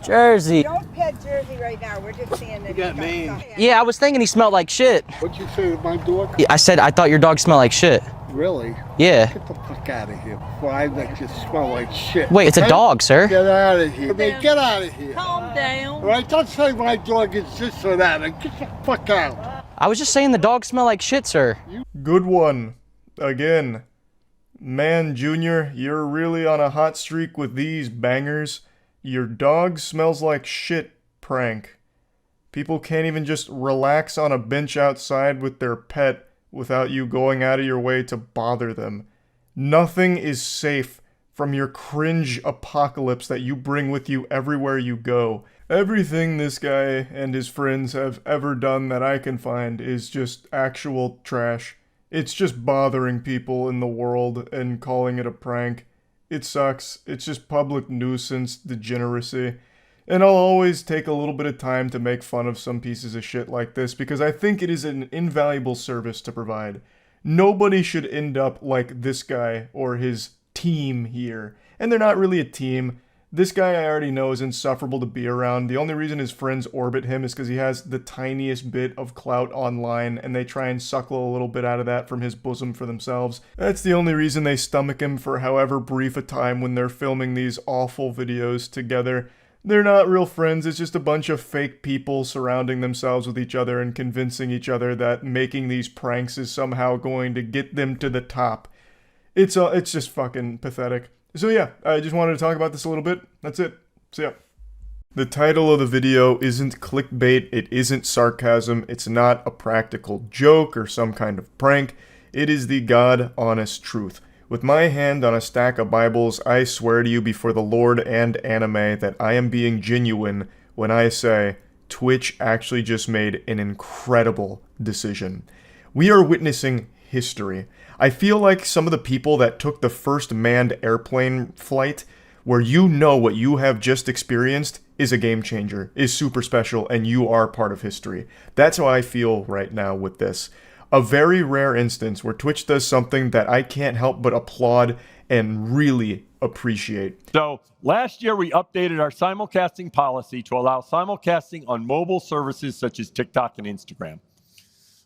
Jersey. Don't pet Jersey right now. We're just seeing that. You got me. Yeah, I was thinking he smelled like shit. What'd you say to my dog? Yeah, I said I thought your dog smelled like shit. Really? Yeah. Get the fuck out of here before I let you smell like shit. Wait, it's a dog, sir. Get out of here. Man, get out of here. Calm down. All right, don't say my dog is this or that. Get the fuck out. I was just saying the dog smelled like shit, sir. Good one. Again. Man, Junior, you're really on a hot streak with these bangers. Your dog smells like shit prank. People can't even just relax on a bench outside with their pet without you going out of your way to bother them. Nothing is safe from your cringe apocalypse that you bring with you everywhere you go. Everything this guy and his friends have ever done that I can find is just actual trash. It's just bothering people in the world and calling it a prank. It sucks. It's just public nuisance degeneracy. And I'll always take a little bit of time to make fun of some pieces of shit like this because I think it is an invaluable service to provide. Nobody should end up like this guy or his team here. And they're not really a team. This guy I already know is insufferable to be around. The only reason his friends orbit him is because he has the tiniest bit of clout online and they try and suckle a little bit out of that from his bosom for themselves. That's the only reason they stomach him for however brief a time when they're filming these awful videos together. They're not real friends, it's just a bunch of fake people surrounding themselves with each other and convincing each other that making these pranks is somehow going to get them to the top. It's just fucking pathetic. So yeah, I just wanted to talk about this a little bit. That's it. See ya. The title of the video isn't clickbait, it isn't sarcasm, it's not a practical joke or some kind of prank. It is the God honest truth. With my hand on a stack of Bibles, I swear to you before the Lord and anime that I am being genuine when I say Twitch actually just made an incredible decision. We are witnessing history. I feel like some of the people that took the first manned airplane flight, where you know what you have just experienced is a game changer, is super special, and you are part of history. That's how I feel right now with this. A very rare instance where Twitch does something that I can't help but applaud and really appreciate. So last year we updated our simulcasting policy to allow simulcasting on mobile services such as TikTok and Instagram.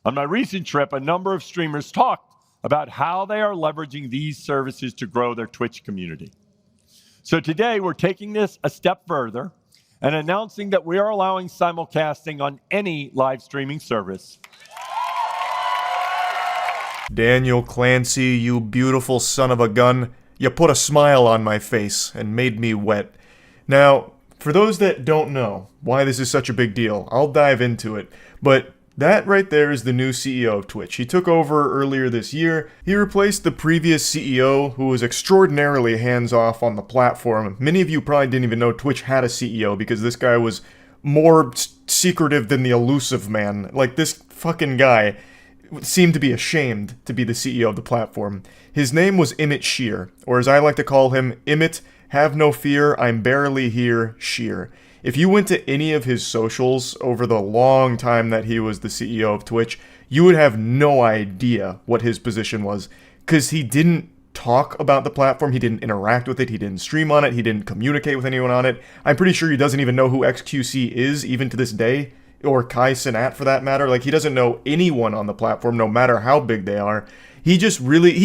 On my recent trip, a number of streamers talked about how they are leveraging these services to grow their Twitch community. So today we're taking this a step further and announcing that we are allowing simulcasting on any live streaming service. Daniel Clancy, you beautiful son of a gun, you put a smile on my face and made me wet. Now, for those that don't know why this is such a big deal, I'll dive into it, but that right there is the new CEO of Twitch. He took over earlier this year. He replaced the previous CEO, who was extraordinarily hands-off on the platform. Many of you probably didn't even know Twitch had a CEO because this guy was more secretive than the elusive man. Like, this fucking guy seemed to be ashamed to be the CEO of the platform. His name was Emmett Shear, or as I like to call him, Emmett, have no fear, I'm barely here, Shear. If you went to any of his socials over the long time that he was the CEO of Twitch, you would have no idea what his position was, because he didn't talk about the platform, he didn't interact with it, he didn't stream on it, he didn't communicate with anyone on it. I'm pretty sure he doesn't even know who XQC is, even to this day, or Kai Cenat for that matter. Like, he doesn't know anyone on the platform, no matter how big they are. He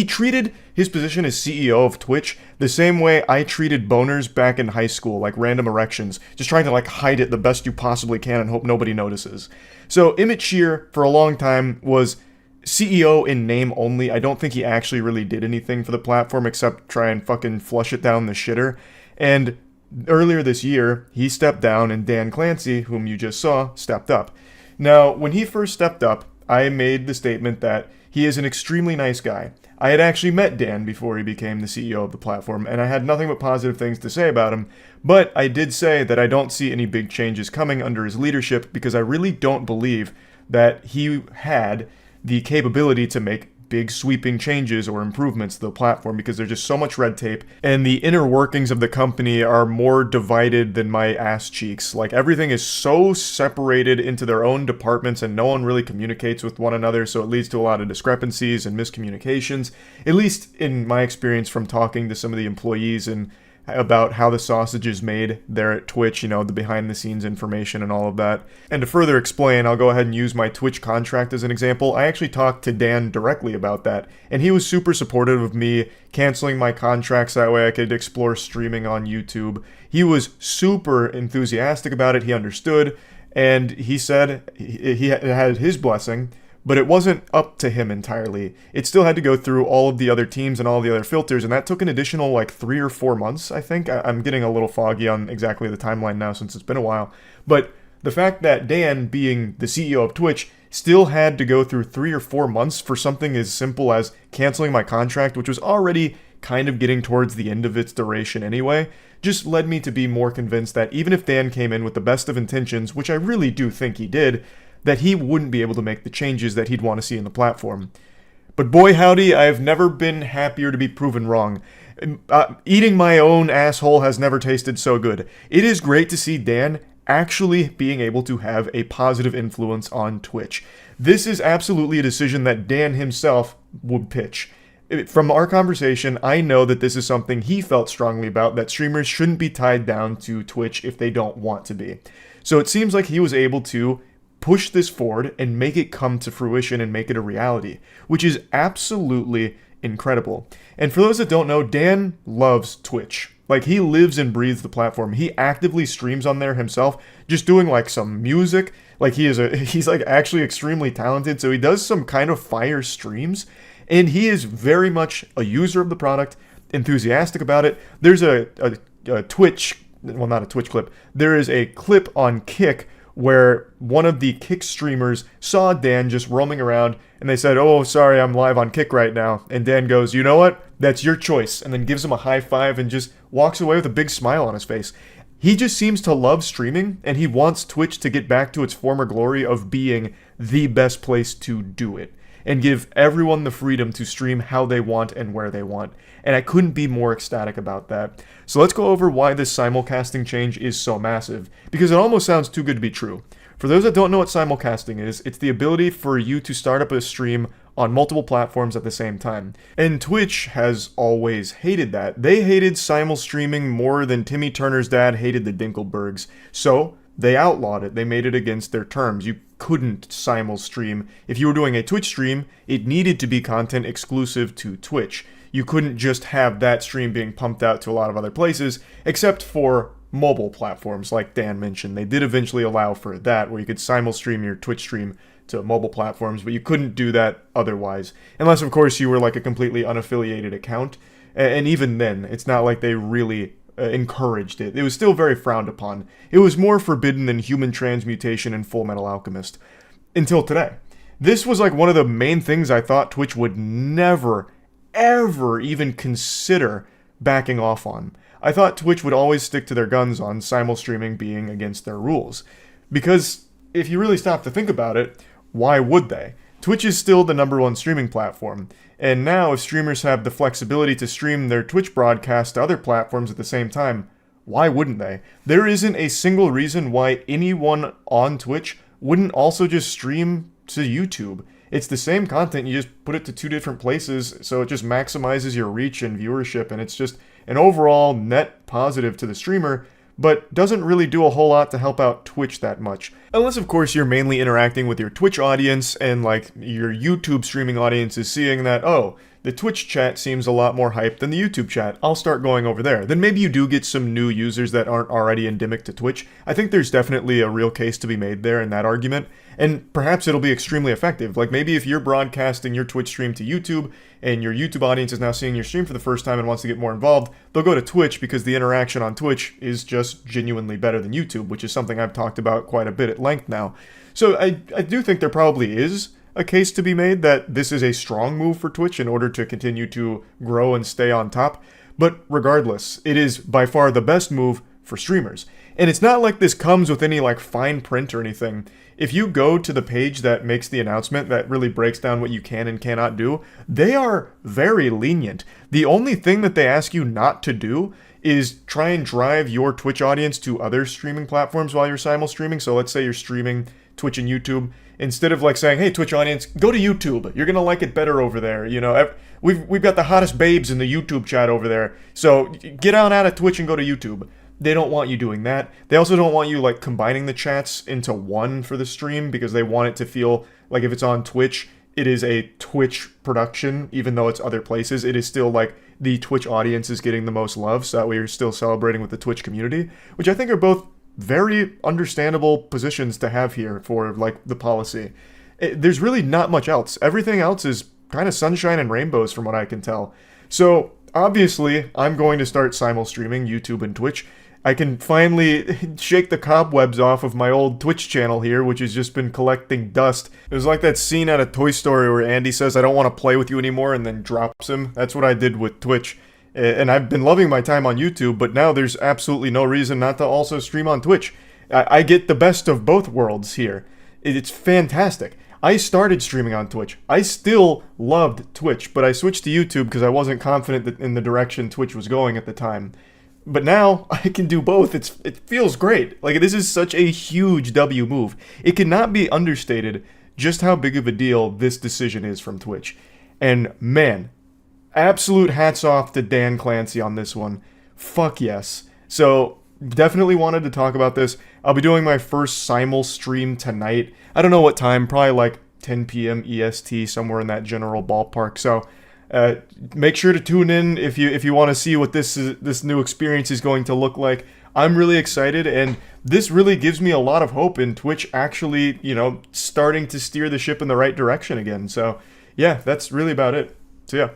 treated his position as CEO of Twitch the same way I treated boners back in high school, like random erections, just trying to like hide it the best you possibly can and hope nobody notices. So Emmett Shear, for a long time, was CEO in name only. I don't think he actually really did anything for the platform except try and fucking flush it down the shitter. And earlier this year, he stepped down and Dan Clancy, whom you just saw, stepped up. Now, when he first stepped up, I made the statement that he is an extremely nice guy. I had actually met Dan before he became the CEO of the platform, and I had nothing but positive things to say about him, but I did say that I don't see any big changes coming under his leadership because I really don't believe that he had the capability to make big sweeping changes or improvements to the platform because there's just so much red tape, and the inner workings of the company are more divided than my ass cheeks. Like, everything is so separated into their own departments and no one really communicates with one another, so it leads to a lot of discrepancies and miscommunications, at least in my experience from talking to some of the employees and about how the sausage is made there at Twitch, you know, the behind the scenes information and all of that. And to further explain, I'll go ahead and use my Twitch contract as an example. I actually talked to Dan directly about that, and he was super supportive of me canceling my contracts, that way I could explore streaming on YouTube. He was super enthusiastic about it, he understood, and he said he had his blessing, but it wasn't up to him entirely. It still had to go through all of the other teams and all the other filters, and that took an additional like 3 or 4 months, I think. I'm getting a little foggy on exactly the timeline now since it's been a while. But the fact that Dan, being the CEO of Twitch, still had to go through 3 or 4 months for something as simple as canceling my contract, which was already kind of getting towards the end of its duration anyway, just led me to be more convinced that even if Dan came in with the best of intentions, which I really do think he did, that he wouldn't be able to make the changes that he'd want to see in the platform. But boy howdy, I have never been happier to be proven wrong. Eating my own asshole has never tasted so good. It is great to see Dan actually being able to have a positive influence on Twitch. This is absolutely a decision that Dan himself would pitch. From our conversation, I know that this is something he felt strongly about, that streamers shouldn't be tied down to Twitch if they don't want to be. So it seems like he was able to push this forward and make it come to fruition and make it a reality, which is absolutely incredible. And for those that don't know, Dan loves Twitch. Like, he lives and breathes the platform. He actively streams on there himself, just doing like some music. Like, he's like actually extremely talented, so he does some kind of fire streams, and he is very much a user of the product, enthusiastic about it. There's a Twitch, well, not a Twitch clip, there is a clip on Kick where one of the Kick streamers saw Dan just roaming around, and they said, "Oh, sorry, I'm live on Kick right now." And Dan goes, "You know what? That's your choice," and then gives him a high five and just walks away with a big smile on his face. He just seems to love streaming, and he wants Twitch to get back to its former glory of being the best place to do it, and give everyone the freedom to stream how they want and where they want. And I couldn't be more ecstatic about that. So let's go over why this simulcasting change is so massive, because it almost sounds too good to be true. For those that don't know what simulcasting is, it's the ability for you to start up a stream on multiple platforms at the same time. And Twitch has always hated that. They hated simul streaming more than Timmy Turner's dad hated the Dinkelbergs. So they outlawed it. They made it against their terms. You couldn't simul stream. If you were doing a Twitch stream, it needed to be content exclusive to Twitch. You couldn't just have that stream being pumped out to a lot of other places, except for mobile platforms, like Dan mentioned. They did eventually allow for that, where you could simul stream your Twitch stream to mobile platforms, but you couldn't do that otherwise. Unless, of course, you were like a completely unaffiliated account. And even then, it's not like they really encouraged it. It was still very frowned upon. It was more forbidden than human transmutation and Full Metal Alchemist. Until today. This was like one of the main things I thought Twitch would never, ever even consider backing off on. I thought Twitch would always stick to their guns on simul streaming being against their rules. Because if you really stop to think about it, why would they? Twitch is still the #1 streaming platform, and now if streamers have the flexibility to stream their Twitch broadcast to other platforms at the same time, why wouldn't they? There isn't a single reason why anyone on Twitch wouldn't also just stream to YouTube. It's the same content, you just put it to 2 different places, so it just maximizes your reach and viewership, and it's just an overall net positive to the streamer, but doesn't really do a whole lot to help out Twitch that much. Unless, of course, you're mainly interacting with your Twitch audience, and like your YouTube streaming audience is seeing that, oh, the Twitch chat seems a lot more hype than the YouTube chat, I'll start going over there. Then maybe you do get some new users that aren't already endemic to Twitch. I think there's definitely a real case to be made there in that argument, and perhaps it'll be extremely effective. Like maybe if you're broadcasting your Twitch stream to YouTube, and your YouTube audience is now seeing your stream for the first time and wants to get more involved, they'll go to Twitch because the interaction on Twitch is just genuinely better than YouTube, which is something I've talked about quite a bit at length now. So I do think there probably is a case to be made that this is a strong move for Twitch in order to continue to grow and stay on top. But regardless, it is by far the best move for streamers. And it's not like this comes with any like fine print or anything. If you go to the page that makes the announcement that really breaks down what you can and cannot do, they are very lenient. The only thing that they ask you not to do is try and drive your Twitch audience to other streaming platforms while you're simul streaming. So let's say you're streaming Twitch and YouTube. Instead of like saying, hey, Twitch audience, go to YouTube. You're going to like it better over there. You know, we've got the hottest babes in the YouTube chat over there. So get on out of Twitch and go to YouTube. They don't want you doing that. They also don't want you like combining the chats into one for the stream because they want it to feel like if it's on Twitch, it is a Twitch production, even though it's other places. It is still like the Twitch audience is getting the most love, so that way you're still celebrating with the Twitch community, which I think are both very understandable positions to have here for like the policy. There's really not much else. Everything else is kind of sunshine and rainbows from what I can tell. So obviously, I'm going to start simul streaming YouTube and Twitch. I can finally shake the cobwebs off of my old Twitch channel here, which has just been collecting dust. It was like that scene out of Toy Story where Andy says, I don't want to play with you anymore, and then drops him. That's what I did with Twitch. And I've been loving my time on YouTube, but now there's absolutely no reason not to also stream on Twitch. I get the best of both worlds here. It's fantastic. I started streaming on Twitch. I still loved Twitch, but I switched to YouTube because I wasn't confident in the direction Twitch was going at the time. But now I can do both. It feels great. Like, this is such a huge W move. It cannot be understated just how big of a deal this decision is from Twitch. And man, absolute hats off to Dan Clancy on this one. Fuck yes. So definitely wanted to talk about this. I'll be doing my first simul stream tonight. I don't know what time, probably like 10 p.m. EST, somewhere in that general ballpark. So make sure to tune in if you want to see what this new experience is going to look like. I'm really excited, and this really gives me a lot of hope in Twitch actually, starting to steer the ship in the right direction again. So yeah, that's really about it. So yeah,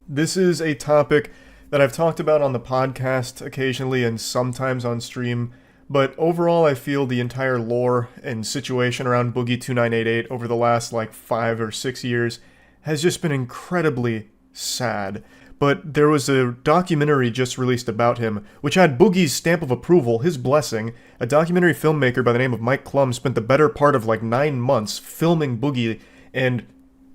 this is a topic that I've talked about on the podcast occasionally and sometimes on stream, but overall I feel the entire lore and situation around Boogie2988 over the last like 5 or 6 years has just been incredibly sad. But there was a documentary just released about him, which had Boogie's stamp of approval, his blessing. A documentary filmmaker by the name of Mike Klum spent the better part of like 9 months filming Boogie and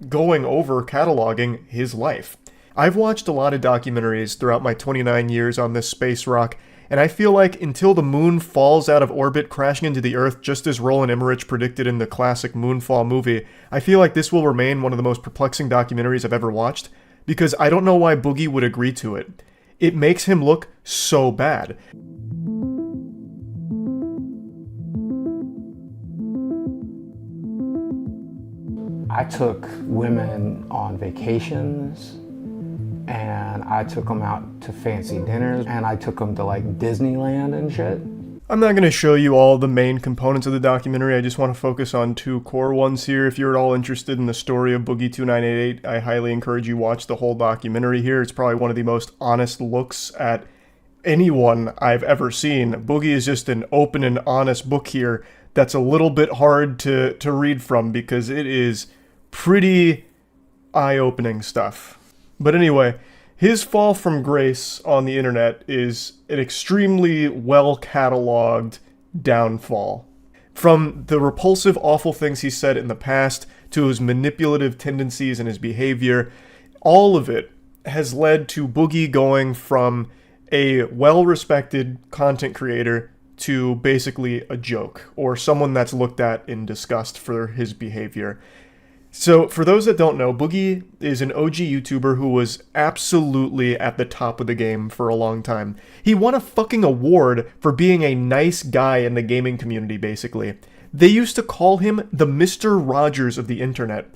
going over cataloging his life. I've watched a lot of documentaries throughout my 29 years on this space rock, and I feel like until the moon falls out of orbit crashing into the Earth, just as Roland Emmerich predicted in the classic Moonfall movie, I feel like this will remain one of the most perplexing documentaries I've ever watched, because I don't know why Boogie would agree to it. It makes him look so bad. I took women on vacations, and I took them out to fancy dinners, and I took them to like Disneyland and shit. I'm not going to show you all the main components of the documentary, I just want to focus on 2 core ones here. If you're at all interested in the story of Boogie2988, I highly encourage you watch the whole documentary here. It's probably one of the most honest looks at anyone I've ever seen. Boogie is just an open and honest book here that's a little bit hard to read from because it is pretty eye-opening stuff. But anyway, his fall from grace on the internet is an extremely well-cataloged downfall. From the repulsive, awful things he said in the past to his manipulative tendencies and his behavior, all of it has led to Boogie going from a well-respected content creator to basically a joke, or someone that's looked at in disgust for his behavior. So, for those that don't know, Boogie is an OG YouTuber who was absolutely at the top of the game for a long time. He won a fucking award for being a nice guy in the gaming community, basically. They used to call him the Mr. Rogers of the internet.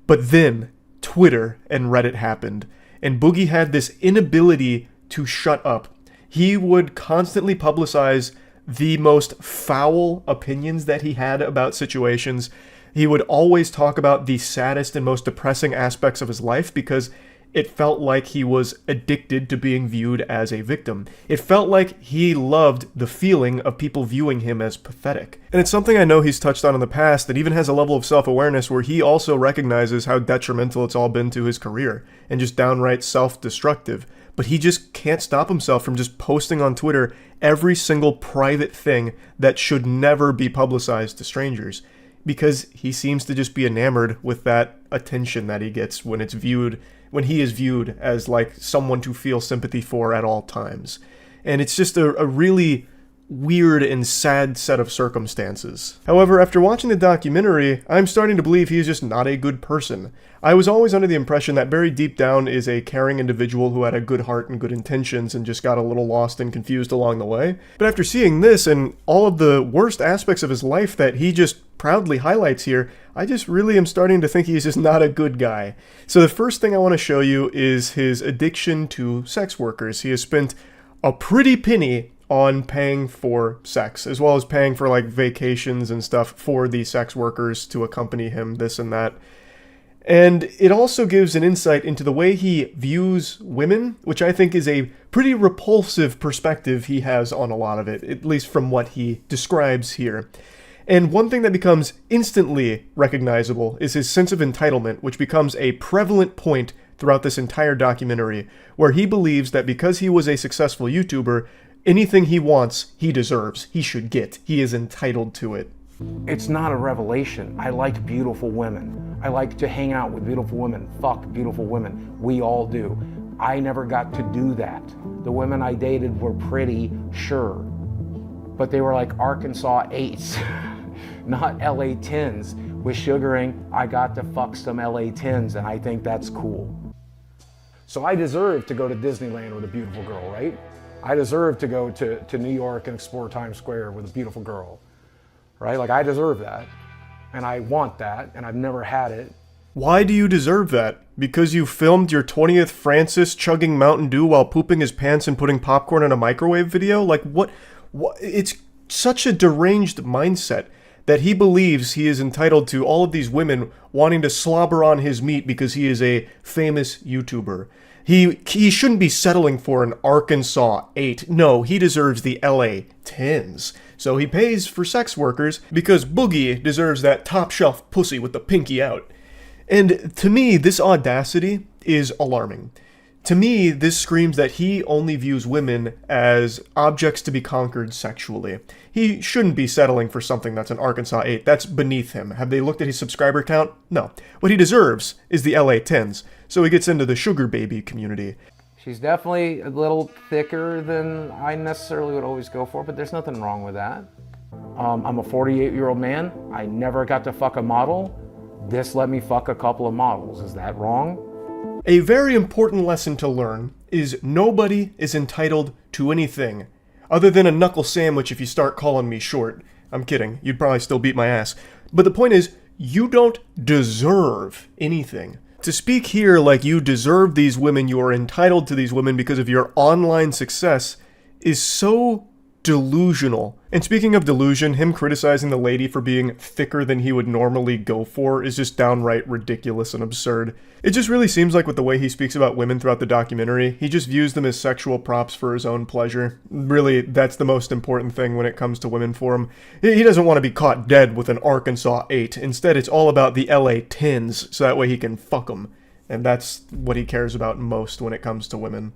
But then, Twitter and Reddit happened, and Boogie had this inability to shut up. He would constantly publicize the most foul opinions that he had about situations. He would always talk about the saddest and most depressing aspects of his life because it felt like he was addicted to being viewed as a victim. It felt like he loved the feeling of people viewing him as pathetic. And it's something I know he's touched on in the past that even has a level of self-awareness where he also recognizes how detrimental it's all been to his career and just downright self-destructive. but he just can't stop himself from just posting on Twitter every single private thing that should never be publicized to strangers, because he seems to just be enamored with that attention that he gets when he is viewed as like someone to feel sympathy for at all times. And it's just a really weird and sad set of circumstances. However, after watching the documentary, I'm starting to believe he is just not a good person. I was always under the impression that very deep down is a caring individual who had a good heart and good intentions and just got a little lost and confused along the way. But after seeing this and all of the worst aspects of his life that he just proudly highlights here, I just really am starting to think he's just not a good guy. So the first thing I want to show you is his addiction to sex workers. He has spent a pretty penny on paying for sex, as well as paying for like vacations and stuff for the sex workers to accompany him, this and that. And it also gives an insight into the way he views women, which I think is a pretty repulsive perspective he has on a lot of it, at least from what he describes here. And one thing that becomes instantly recognizable is his sense of entitlement, which becomes a prevalent point throughout this entire documentary, where he believes that because he was a successful YouTuber, anything he wants, he deserves, he should get, he is entitled to it. It's not a revelation. I like beautiful women. I like to hang out with beautiful women, fuck beautiful women. We all do. I never got to do that. The women I dated were pretty, sure, but they were like Arkansas 8s, not LA 10s. With sugaring, I got to fuck some LA 10s, and I think that's cool. So I deserve to go to Disneyland with a beautiful girl, right? I deserve to go to New York and explore Times Square with a beautiful girl, right? Like, I deserve that, and I want that, and I've never had it. Why do you deserve that? Because you filmed your 20th Francis chugging Mountain Dew while pooping his pants and putting popcorn in a microwave video? Like, what? It's such a deranged mindset that he believes he is entitled to all of these women wanting to slobber on his meat because he is a famous YouTuber. He shouldn't be settling for an Arkansas 8. No, he deserves the LA 10s. So he pays for sex workers because Boogie deserves that top shelf pussy with the pinky out. And to me, this audacity is alarming. To me, this screams that he only views women as objects to be conquered sexually. He shouldn't be settling for something that's an Arkansas 8. That's beneath him. Have they looked at his subscriber count? No. What he deserves is the LA 10s. So he gets into the sugar baby community. She's definitely a little thicker than I necessarily would always go for, but there's nothing wrong with that. I'm a 48-year-old man. I never got to fuck a model. This let me fuck a couple of models. Is that wrong? A very important lesson to learn is nobody is entitled to anything other than a knuckle sandwich if you start calling me short. I'm kidding. You'd probably still beat my ass. But the point is, you don't deserve anything. To speak here like you deserve these women, you are entitled to these women because of your online success, is so delusional. And speaking of delusion, him criticizing the lady for being thicker than he would normally go for is just downright ridiculous and absurd. It just really seems like with the way he speaks about women throughout the documentary, he just views them as sexual props for his own pleasure. Really, that's the most important thing when it comes to women for him. He doesn't want to be caught dead with an Arkansas 8. Instead, it's all about the LA 10s, so that way he can fuck them. And that's what he cares about most when it comes to women.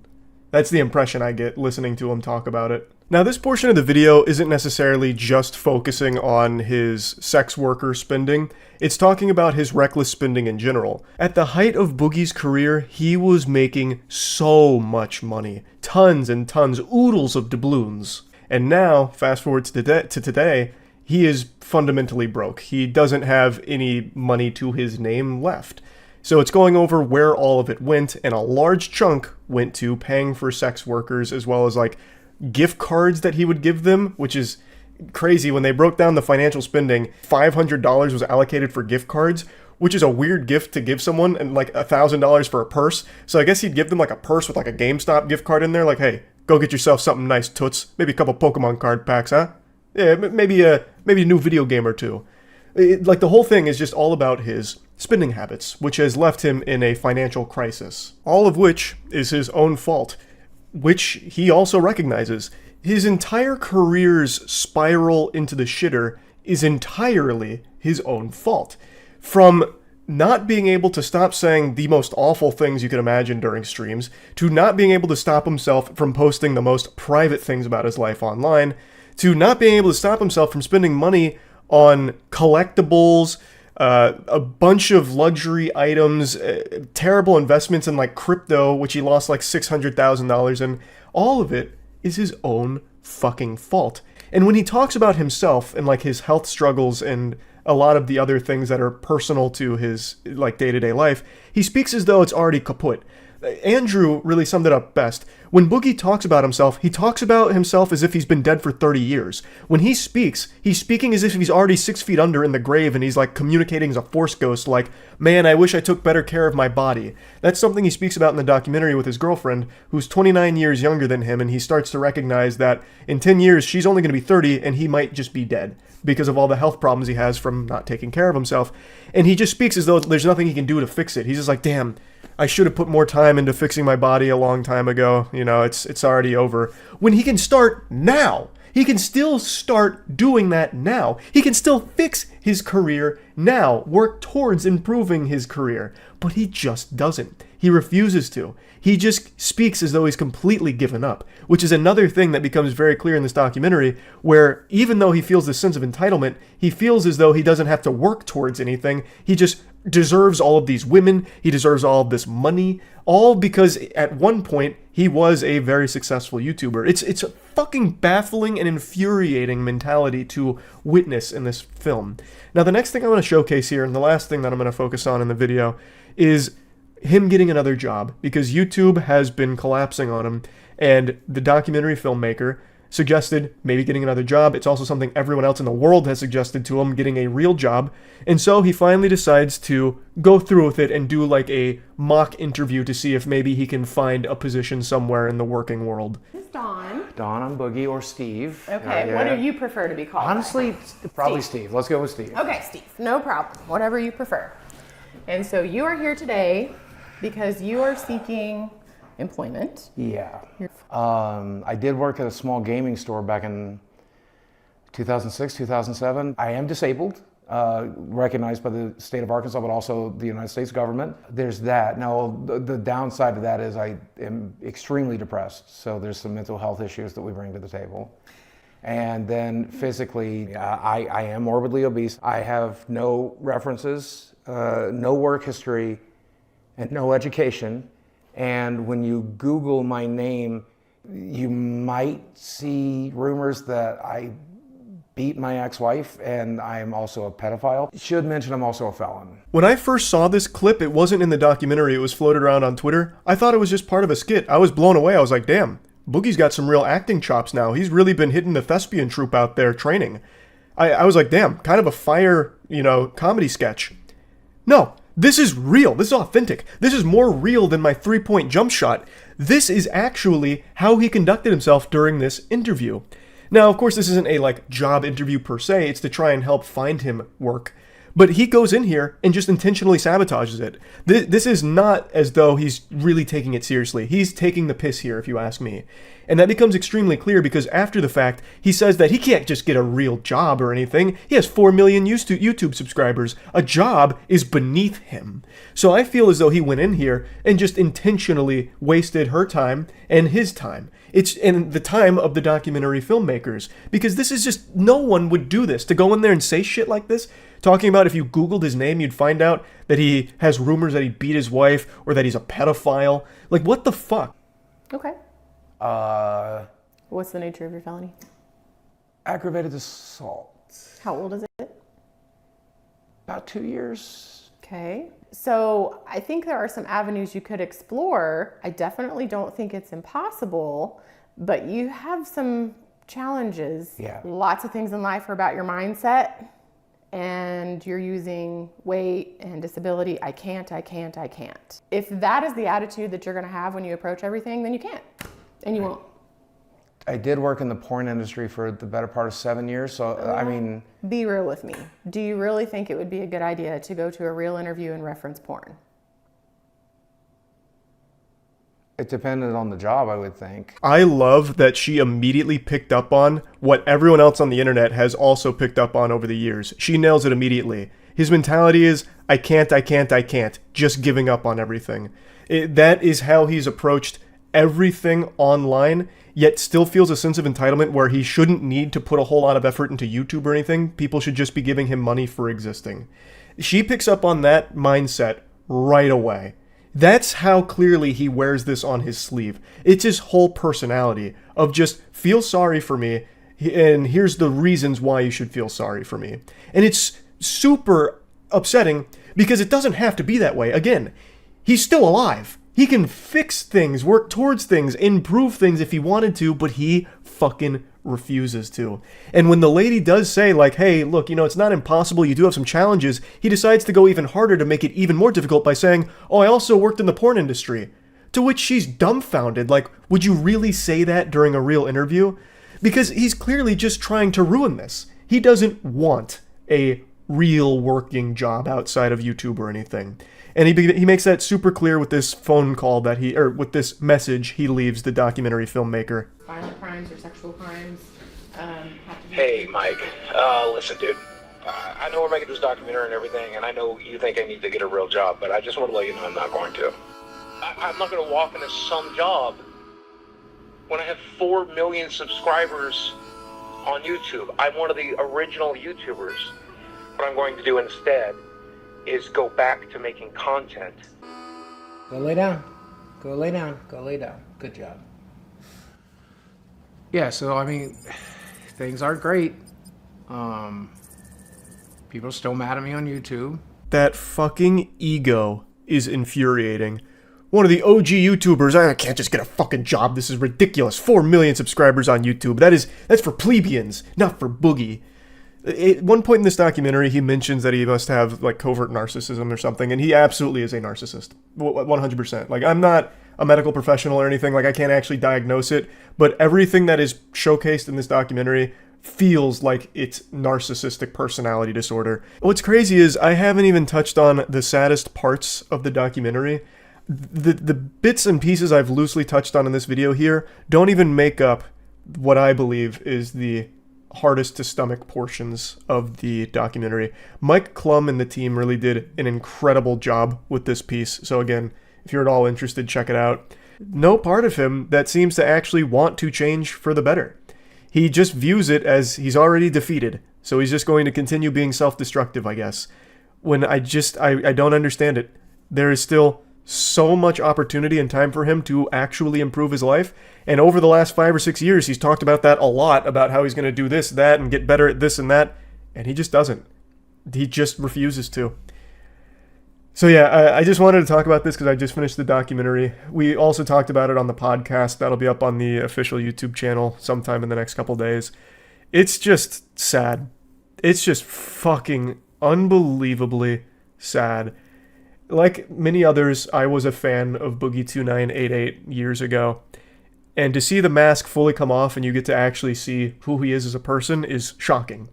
That's the impression I get listening to him talk about it. Now, this portion of the video isn't necessarily just focusing on his sex worker spending. It's talking about his reckless spending in general. At the height of Boogie's career, he was making so much money. Tons and tons, oodles of doubloons. And now, fast forward to today, he is fundamentally broke. He doesn't have any money to his name left. So it's going over where all of it went, and a large chunk went to paying for sex workers, as well as like gift cards that he would give them, which is crazy. When they broke down the financial spending, $500 was allocated for gift cards, which is a weird gift to give someone, and like $1,000 for a purse. So I guess he'd give them like a purse with like a GameStop gift card in there, like, hey, go get yourself something nice, toots. Maybe a couple Pokemon card packs, huh? Yeah, maybe a new video game or two. Like the whole thing is just all about his spending habits, which has left him in a financial crisis. All of which is his own fault, which he also recognizes. His entire career's spiral into the shitter is entirely his own fault. From not being able to stop saying the most awful things you could imagine during streams, to not being able to stop himself from posting the most private things about his life online, to not being able to stop himself from spending money on collectibles, a bunch of luxury items, terrible investments in like crypto, which he lost like $600,000 in. All of it is his own fucking fault. And when he talks about himself and like his health struggles and a lot of the other things that are personal to his like day-to-day life, he speaks as though it's already kaput. Andrew really summed it up best. When Boogie talks about himself, he talks about himself as if he's been dead for 30 years. When he speaks, he's speaking as if he's already 6 feet under in the grave and he's like communicating as a force ghost like, man, I wish I took better care of my body. That's something he speaks about in the documentary with his girlfriend, who's 29 years younger than him, and he starts to recognize that in 10 years, she's only going to be 30 and he might just be dead because of all the health problems he has from not taking care of himself. And he just speaks as though there's nothing he can do to fix it. He's just like, damn, I should have put more time into fixing my body a long time ago. You know, it's already over. When he can start now. He can still start doing that now. He can still fix his career now, work towards improving his career. But he just doesn't. He refuses to. He just speaks as though he's completely given up, which is another thing that becomes very clear in this documentary, where even though he feels this sense of entitlement, he feels as though he doesn't have to work towards anything. He just deserves all of these women. He deserves all of this money, all because at one point he was a very successful YouTuber. It's a fucking baffling and infuriating mentality to witness in this film. Now, the next thing I want to showcase here, and the last thing that I'm going to focus on in the video, is him getting another job, because YouTube has been collapsing on him, and the documentary filmmaker suggested maybe getting another job. It's also something everyone else in the world has suggested to him, getting a real job. And so he finally decides to go through with it and do like a mock interview to see if maybe he can find a position somewhere in the working world. This is Dawn. Dawn, I'm Boogie, or Steve. Okay, what do you prefer to be called? Honestly, probably Steve. Let's go with Steve. Okay, Steve, no problem. Whatever you prefer. And so you are here today because you are seeking employment. Yeah. I did work at a small gaming store back in 2006, 2007. I am disabled, recognized by the state of Arkansas, but also the United States government. There's that. Now, the downside of that is I am extremely depressed. So there's some mental health issues that we bring to the table. And then physically, I am morbidly obese. I have no references, no work history, and no education. And when you Google my name, you might see rumors that I beat my ex-wife and I'm also a pedophile. Should mention I'm also a felon. When I first saw this clip, it wasn't in the documentary, it was floated around on Twitter. I thought it was just part of a skit. I was blown away. I was like, damn, Boogie's got some real acting chops now. He's really been hitting the thespian troupe out there training. I was like, damn, kind of a fire, comedy sketch. No. This is real. This is authentic. This is more real than my 3-point jump shot. This is actually how he conducted himself during this interview. Now, of course, this isn't a job interview per se. It's to try and help find him work. But he goes in here and just intentionally sabotages it. This is not as though he's really taking it seriously. He's taking the piss here, if you ask me. And that becomes extremely clear because after the fact, he says that he can't just get a real job or anything. He has 4 million YouTube subscribers. A job is beneath him. So I feel as though he went in here and just intentionally wasted her time and his time. It's in the time of the documentary filmmakers. Because this is just, no one would do this. To go in there and say shit like this, talking about if you Googled his name, you'd find out that he has rumors that he beat his wife or that he's a pedophile. Like, what the fuck? Okay. What's the nature of your felony? Aggravated assault. How old is it? About 2 years. Okay. So I think there are some avenues you could explore. I definitely don't think it's impossible, but you have some challenges. Yeah. Lots of things in life are about your mindset, and you're using weight and disability. I can't. If that is the attitude that you're going to have when you approach everything, then you can't, and you won't. I did work in the porn industry for the better part of 7 years, so I mean... Be real with me. Do you really think it would be a good idea to go to a real interview and reference porn? It depended on the job, I would think. I love that she immediately picked up on what everyone else on the internet has also picked up on over the years. She nails it immediately. His mentality is, I can't, just giving up on everything. That is how he's approached everything online, yet still feels a sense of entitlement where he shouldn't need to put a whole lot of effort into YouTube or anything. People should just be giving him money for existing. She picks up on that mindset right away. That's how clearly he wears this on his sleeve. It's his whole personality of just feel sorry for me, and here's the reasons why you should feel sorry for me. And it's super upsetting because it doesn't have to be that way. Again, he's still alive. He can fix things, work towards things, improve things if he wanted to, but he fucking refuses to. And when the lady does say, like, hey, look, you know, it's not impossible, you do have some challenges, he decides to go even harder to make it even more difficult by saying, oh, I also worked in the porn industry. To which she's dumbfounded, like, would you really say that during a real interview? Because he's clearly just trying to ruin this. He doesn't want a real working job outside of YouTube or anything. And he makes that super clear with this phone call that with this message he leaves the documentary filmmaker. Violent crimes or sexual crimes have to be... Hey, Mike. Listen, dude. I know we're making this documentary and everything, and I know you think I need to get a real job, but I just want to let you know I'm not going to. I'm not going to walk into some job when I have 4 million subscribers on YouTube. I'm one of the original YouTubers. What I'm going to do instead is go back to making content. Go lay down. Go lay down. Go lay down. Good job. Yeah, so I mean, things aren't great. People are still mad at me on YouTube. That fucking ego is infuriating. One of the OG YouTubers, I can't just get a fucking job, this is ridiculous. 4 million subscribers on YouTube. That's for plebeians, not for Boogie. At one point in this documentary, he mentions that he must have like covert narcissism or something, and he absolutely is a narcissist, 100%. Like, I'm not a medical professional or anything, like I can't actually diagnose it, but everything that is showcased in this documentary feels like it's narcissistic personality disorder. What's crazy is I haven't even touched on the saddest parts of the documentary. The bits and pieces I've loosely touched on in this video here don't even make up what I believe is the hardest to stomach portions of the documentary. Mike Klum and the team really did an incredible job with this piece. So again, if you're at all interested, check it out. No part of him that seems to actually want to change for the better. He just views it as he's already defeated. So he's just going to continue being self-destructive, I guess. When I don't understand it. There is still so much opportunity and time for him to actually improve his life. And over the last 5 or 6 years, he's talked about that a lot, about how he's going to do this, that, and get better at this and that. And he just doesn't. He just refuses to. So yeah, I just wanted to talk about this because I just finished the documentary. We also talked about it on the podcast. That'll be up on the official YouTube channel sometime in the next couple days. It's just sad. It's just fucking unbelievably sad. Like many others, I was a fan of Boogie2988 years ago. And to see the mask fully come off and you get to actually see who he is as a person is shocking.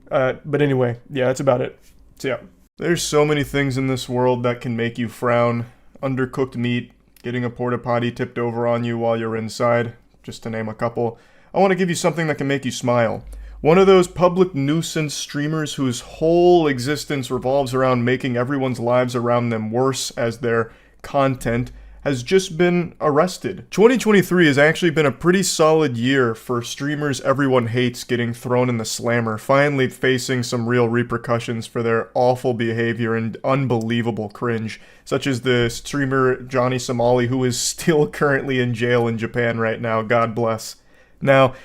But anyway, yeah, that's about it. So yeah. There's so many things in this world that can make you frown. Undercooked meat, getting a porta potty tipped over on you while you're inside, just to name a couple. I want to give you something that can make you smile. One of those public nuisance streamers whose whole existence revolves around making everyone's lives around them worse as their content has just been arrested. 2023 has actually been a pretty solid year for streamers everyone hates getting thrown in the slammer, finally facing some real repercussions for their awful behavior and unbelievable cringe, such as the streamer Johnny Somali, who is still currently in jail in Japan right now, God bless. Now,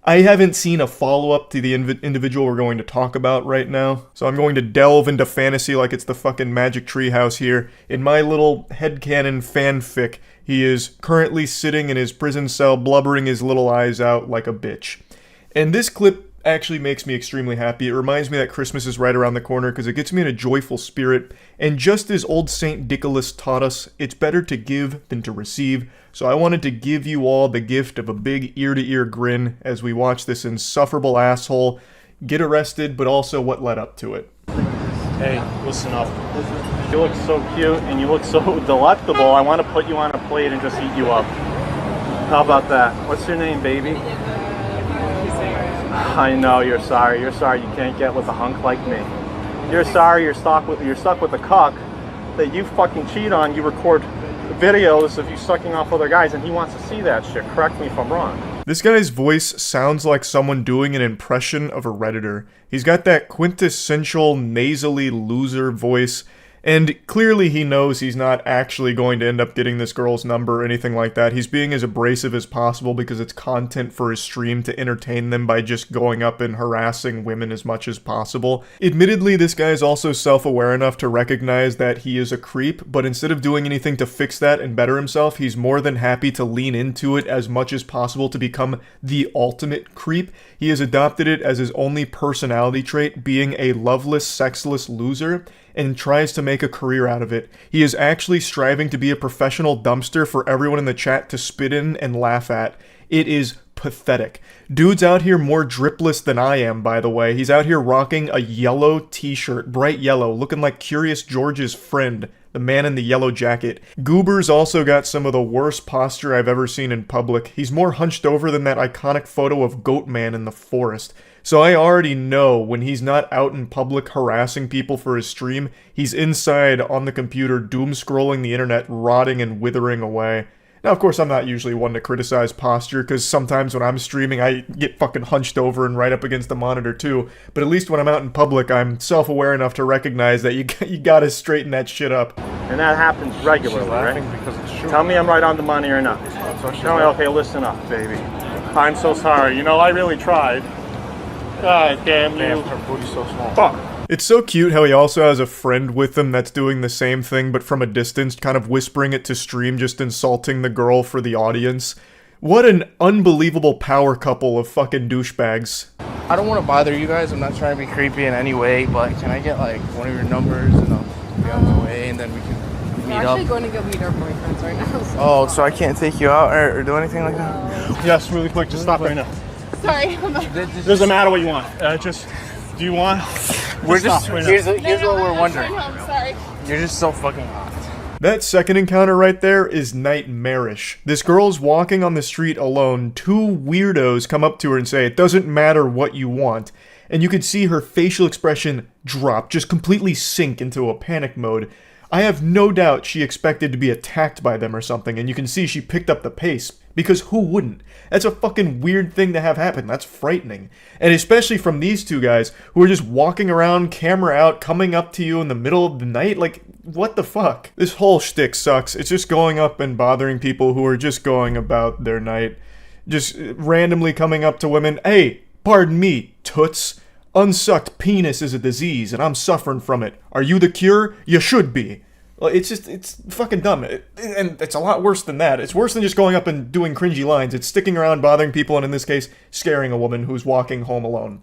I haven't seen a follow-up to the individual we're going to talk about right now, so I'm going to delve into fantasy like it's the fucking Magic Treehouse here. In my little headcanon fanfic, he is currently sitting in his prison cell blubbering his little eyes out like a bitch. And this clip actually makes me extremely happy. It reminds me that Christmas is right around the corner because it gets me in a joyful spirit. And just as old Saint Nicholas taught us, it's better to give than to receive. So I wanted to give you all the gift of a big ear-to-ear grin as we watch this insufferable asshole get arrested, but also what led up to it. Hey, listen up. You look so cute and you look so delectable. I want to put you on a plate and just eat you up. How about that? What's your name, baby? I know you're sorry. You're sorry you can't get with a hunk like me. You're sorry you're stuck with a cuck that you fucking cheat on. You record videos of you sucking off other guys, and he wants to see that shit. Correct me if I'm wrong. This guy's voice sounds like someone doing an impression of a Redditor. He's got that quintessential nasally loser voice, and clearly he knows he's not actually going to end up getting this girl's number or anything like that. He's being as abrasive as possible because it's content for his stream to entertain them by just going up and harassing women as much as possible. Admittedly, this guy is also self-aware enough to recognize that he is a creep, but instead of doing anything to fix that and better himself, he's more than happy to lean into it as much as possible to become the ultimate creep. He has adopted it as his only personality trait, being a loveless, sexless loser, and tries to make a career out of it. He is actually striving to be a professional dumpster for everyone in the chat to spit in and laugh at. It is pathetic. Dude's out here more dripless than I am, by the way. He's out here rocking a yellow t-shirt, bright yellow, looking like Curious George's friend, the man in the yellow jacket. Goober's also got some of the worst posture I've ever seen in public. He's more hunched over than that iconic photo of Goatman in the forest. So I already know when he's not out in public harassing people for his stream, he's inside on the computer doom-scrolling the internet, rotting and withering away. Now, of course, I'm not usually one to criticize posture, because sometimes when I'm streaming, I get fucking hunched over and right up against the monitor too. But at least when I'm out in public, I'm self-aware enough to recognize that you gotta straighten that shit up. And that happens regularly, right? Tell me I'm right on the money or not. Tell me, okay, listen up, baby. I'm so sorry. You know, I really tried. God damn you. Her booty's so small. Fuck. It's so cute how he also has a friend with him that's doing the same thing, but from a distance, kind of whispering it to stream, just insulting the girl for the audience. What an unbelievable power couple of fucking douchebags. I don't want to bother you guys, I'm not trying to be creepy in any way, but can I get like one of your numbers and I'll be on my way and then we can meet up? We're actually going to go meet our boyfriends right now. So. Oh, so I can't take you out or do anything like that? Yes, really quick, just stop right now. Sorry. Doesn't matter what you want. Do you want? We're just, here's what we're wondering. I'm sorry. You're just so fucking hot. That second encounter right there is nightmarish. This girl's walking on the street alone. Two weirdos come up to her and say, "It doesn't matter what you want." And you could see her facial expression drop, just completely sink into a panic mode. I have no doubt she expected to be attacked by them or something, and you can see she picked up the pace. Because who wouldn't? That's a fucking weird thing to have happen. That's frightening. And especially from these two guys who are just walking around, camera out, coming up to you in the middle of the night. Like, what the fuck? This whole shtick sucks. It's just going up and bothering people who are just going about their night. Just randomly coming up to women. "Hey, pardon me, toots. Unsucked penis is a disease and I'm suffering from it. Are you the cure? You should be." Well, it's fucking dumb. And it's a lot worse than that. It's worse than just going up and doing cringy lines. It's sticking around, bothering people, and in this case, scaring a woman who's walking home alone.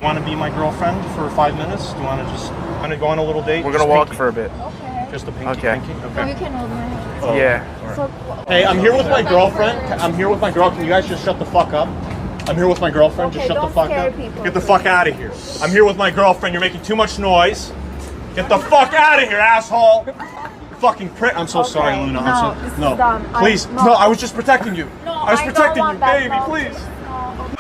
Want to be my girlfriend for 5 minutes? Do you want to just kind of go on a little date? We're going to walk for a bit. Okay. Just a pinky? Okay. Pinky? So you can hold my hand. Oh, yeah. So, hey, I'm here with my girlfriend. I'm here with my girl. Can you guys just shut the fuck up? I'm here with my girlfriend. Okay, just shut the don't fuck scare up. people. Get the fuck out of here. I'm here with my girlfriend. You're making too much noise. Get the fuck out of here, asshole. Fucking prick. I'm so sorry, Luna. No, I'm this so is dumb. Please. No, I was just protecting you. No, I was protecting you, baby. Please.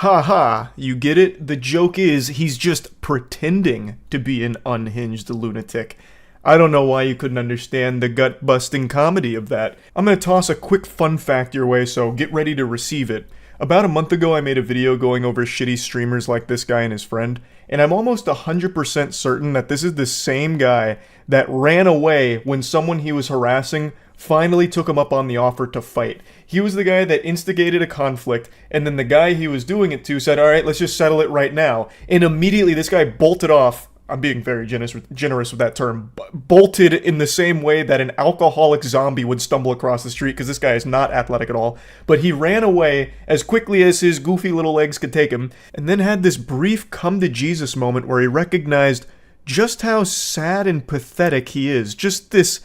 Ha ha, you get it? The joke is he's just pretending to be an unhinged lunatic. I don't know why you couldn't understand the gut-busting comedy of that. I'm gonna toss a quick fun fact your way, so get ready to receive it. About a month ago, I made a video going over shitty streamers like this guy and his friend, and I'm almost 100% certain that this is the same guy that ran away when someone he was harassing finally took him up on the offer to fight. He was the guy that instigated a conflict, and then the guy he was doing it to said, "Alright, let's just settle it right now." And immediately this guy bolted off. I'm being very generous with that term. Bolted in the same way that an alcoholic zombie would stumble across the street, because this guy is not athletic at all. But he ran away as quickly as his goofy little legs could take him, and then had this brief come-to-Jesus moment where he recognized just how sad and pathetic he is. Just this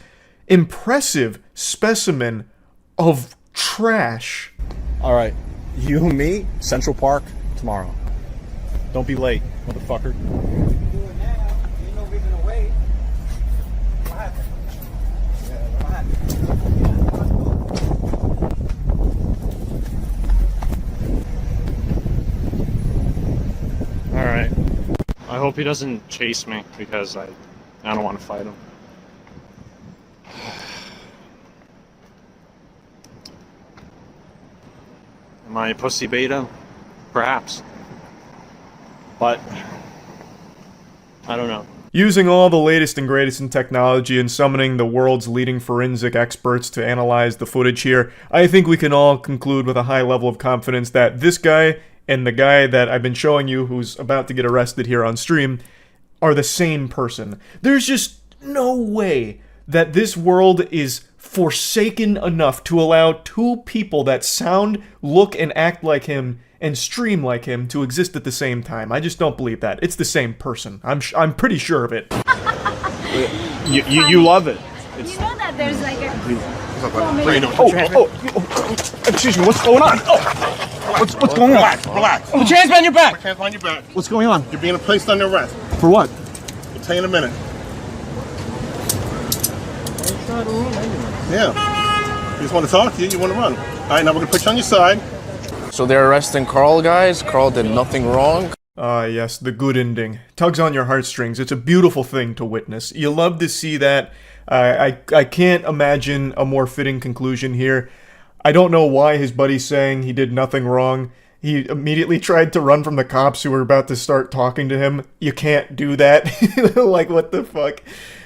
impressive specimen of trash. All right, you and me, Central Park, tomorrow. Don't be late, motherfucker. All right. I hope he doesn't chase me because I don't want to fight him. Am I pussy beta? Perhaps. But I don't know. Using all the latest and greatest in technology and summoning the world's leading forensic experts to analyze the footage here, I think we can all conclude with a high level of confidence that this guy and the guy that I've been showing you who's about to get arrested here on stream are the same person. There's just no way that this world is forsaken enough to allow two people that sound, look, and act like him and stream like him to exist at the same time. I just don't believe that. It's the same person. I'm pretty sure of it. You love it. You know that there's like a... Excuse me, what's going on? What's going on? Relax. Put your hands behind your back. Hands behind your back. What's going on? You're being placed under arrest. For what? I'll tell you in a minute. Yeah. You just want to talk to you, you want to run. All right, now we're going to put you on your side. So they're arresting Carl, guys? Carl did nothing wrong? Ah, yes, the good ending. Tugs on your heartstrings. It's a beautiful thing to witness. You love to see that. I can't imagine a more fitting conclusion here. I don't know why his buddy's saying he did nothing wrong. He immediately tried to run from the cops who were about to start talking to him. You can't do that. Like, what the fuck?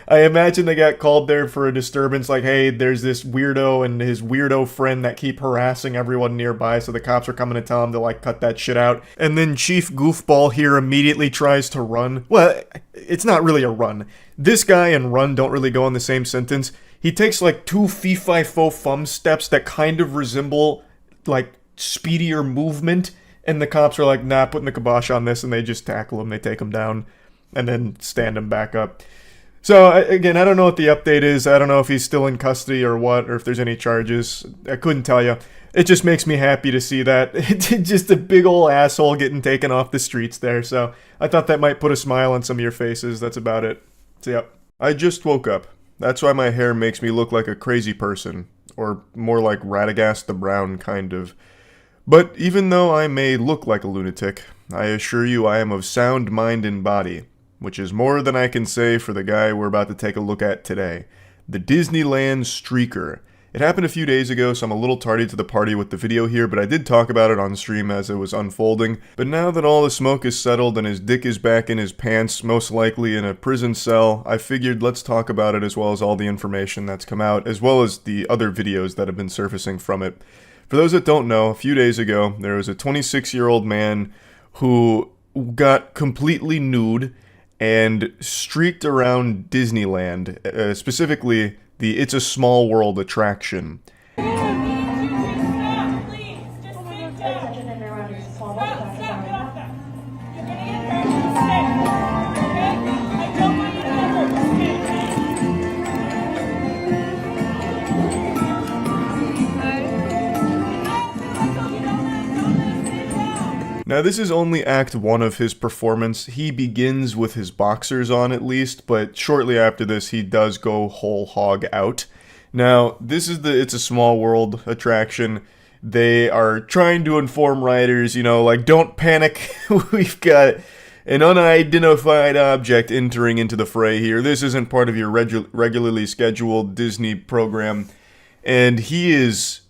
I imagine they got called there for a disturbance, like, hey, there's this weirdo and his weirdo friend that keep harassing everyone nearby, so the cops are coming to tell him to, like, cut that shit out. And then Chief Goofball here immediately tries to run. Well, it's not really a run. This guy and run don't really go in the same sentence. He takes, like, 2 fee-fi-fo-fum steps that kind of resemble, like, speedier movement, and the cops are like, nah, putting the kibosh on this, and they just tackle him, they take him down, and then stand him back up. So, again, I don't know what the update is. I don't know if he's still in custody or what, or if there's any charges. I couldn't tell you. It just makes me happy to see that. It's just a big ol' asshole getting taken off the streets there, so I thought that might put a smile on some of your faces. That's about it. So, yep. I just woke up. That's why my hair makes me look like a crazy person, or more like Radagast the Brown, kind of. But even though I may look like a lunatic, I assure you I am of sound mind and body. Which is more than I can say for the guy we're about to take a look at today. The Disneyland Streaker. It happened a few days ago, so I'm a little tardy to the party with the video here, but I did talk about it on stream as it was unfolding. But now that all the smoke is settled and his dick is back in his pants, most likely in a prison cell, I figured let's talk about it as well as all the information that's come out, as well as the other videos that have been surfacing from it. For those that don't know, a few days ago, there was a 26-year-old man who got completely nude and streaked around Disneyland, specifically the It's a Small World attraction. Now this is only Act 1 of his performance. He begins with his boxers on at least, but shortly after this he does go whole hog out. Now this is the It's a Small World attraction. They are trying to inform riders, you know, like, don't panic, we've got an unidentified object entering into the fray here. This isn't part of your regularly scheduled Disney program. And he is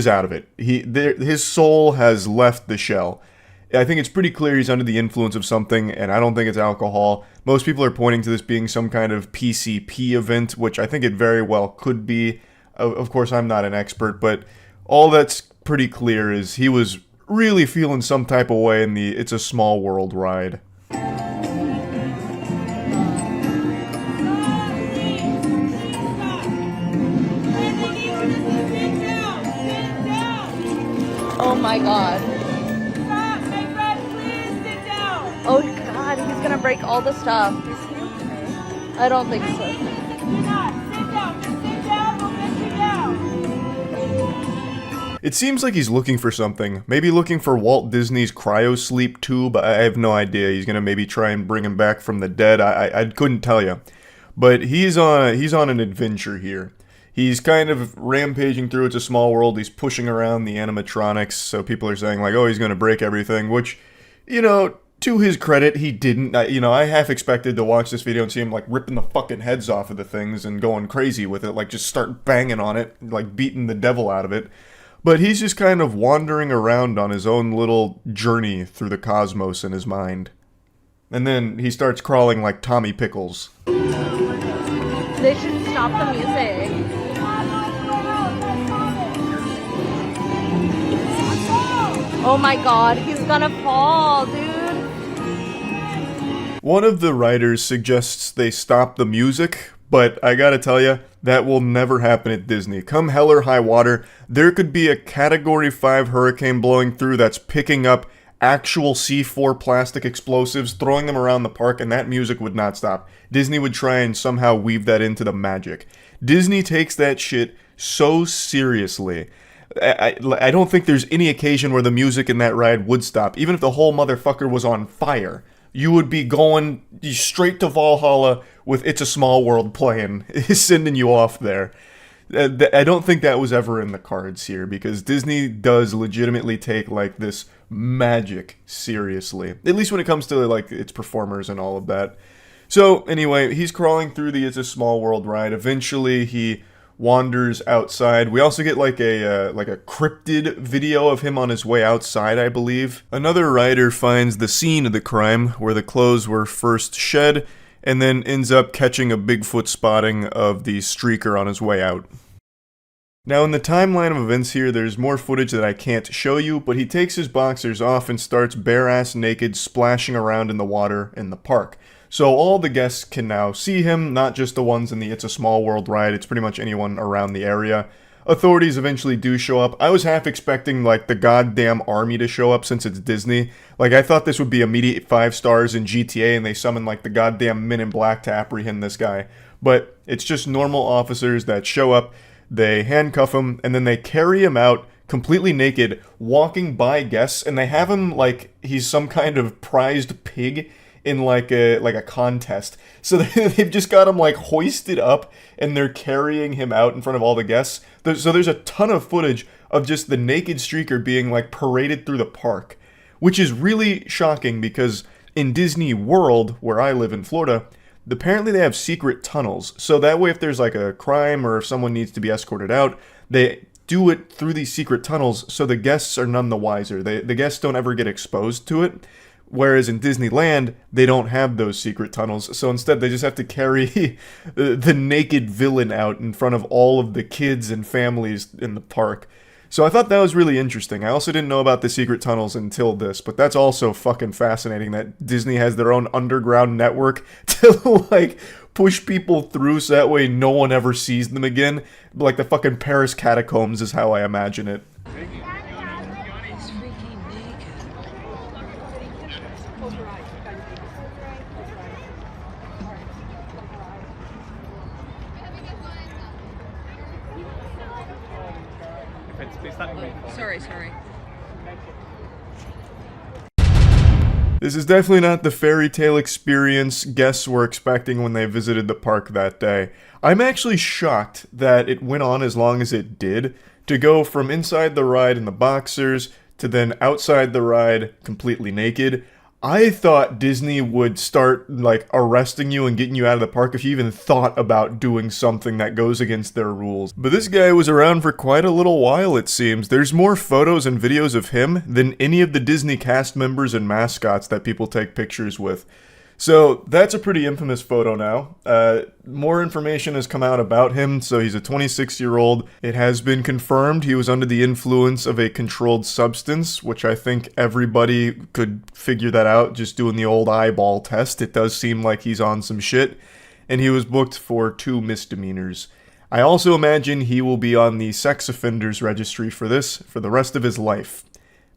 out of it. His soul has left the shell. I think it's pretty clear he's under the influence of something, and I don't think it's alcohol. Most people are pointing to this being some kind of PCP event, which I think it very well could be. Of course, I'm not an expert, but all that's pretty clear is he was really feeling some type of way in the It's a Small World ride. Oh my god. Oh god, he's gonna break all the stuff. I don't think so. It seems like he's looking for something. Maybe looking for Walt Disney's cryosleep tube. I have no idea. He's gonna maybe try and bring him back from the dead. I couldn't tell you. But he's on an adventure here. He's kind of rampaging through It's a Small World. He's pushing around the animatronics, so people are saying like, oh, he's gonna break everything, which, you know, To his credit, he didn't. I half expected to watch this video and see him, like, ripping the fucking heads off of the things and going crazy with it, like, just start banging on it, like, beating the devil out of it. But he's just kind of wandering around on his own little journey through the cosmos in his mind. And then he starts crawling like Tommy Pickles. They should stop the music. Oh my god, he's gonna fall, dude. One of the writers suggests they stop the music, but I gotta tell you, that will never happen at Disney. Come hell or high water, there could be a Category 5 hurricane blowing through that's picking up actual C4 plastic explosives, throwing them around the park, and that music would not stop. Disney would try and somehow weave that into the magic. Disney takes that shit so seriously. I don't think there's any occasion where the music in that ride would stop. Even if the whole motherfucker was on fire, you would be going straight to Valhalla with It's a Small World playing, sending you off there. I don't think that was ever in the cards here, because Disney does legitimately take, like, this magic seriously. At least when it comes to, like, its performers and all of that. So, anyway, he's crawling through the It's a Small World ride. Eventually, he wanders outside. We also get like a cryptid video of him on his way outside, I believe. Another writer finds the scene of the crime where the clothes were first shed, and then ends up catching a Bigfoot spotting of the streaker on his way out. Now in the timeline of events here, there's more footage that I can't show you, but he takes his boxers off and starts bare-ass naked splashing around in the water in the park. So all the guests can now see him, not just the ones in the It's a Small World ride, it's pretty much anyone around the area. Authorities eventually do show up. I was half expecting, like, the goddamn army to show up since it's Disney. Like, I thought this would be immediate 5 stars in GTA and they summon, like, the goddamn Men in Black to apprehend this guy. But it's just normal officers that show up, they handcuff him, and then they carry him out completely naked, walking by guests, and they have him like he's some kind of prized pig in like a contest. So they've just got him like hoisted up and they're carrying him out in front of all the guests. So there's a ton of footage of just the naked streaker being like paraded through the park, which is really shocking because in Disney World, where I live in Florida, apparently they have secret tunnels. So that way if there's like a crime or if someone needs to be escorted out, they do it through these secret tunnels so the guests are none the wiser. The guests don't ever get exposed to it. Whereas in Disneyland, they don't have those secret tunnels, so instead they just have to carry the naked villain out in front of all of the kids and families in the park. So I thought that was really interesting. I also didn't know about the secret tunnels until this, but that's also fucking fascinating that Disney has their own underground network to, like, push people through so that way no one ever sees them again. Like the fucking Paris catacombs is how I imagine it. Sorry. This is definitely not the fairy tale experience guests were expecting when they visited the park that day. I'm actually shocked that it went on as long as it did, to go from inside the ride in the boxers to then outside the ride completely naked. I thought Disney would start, like, arresting you and getting you out of the park if you even thought about doing something that goes against their rules. But this guy was around for quite a little while, it seems. There's more photos and videos of him than any of the Disney cast members and mascots that people take pictures with. So, that's a pretty infamous photo now. More information has come out about him, so he's a 26-year-old. It has been confirmed he was under the influence of a controlled substance, which I think everybody could figure that out just doing the old eyeball test. It does seem like he's on some shit. And he was booked for 2 misdemeanors. I also imagine he will be on the sex offenders registry for this for the rest of his life.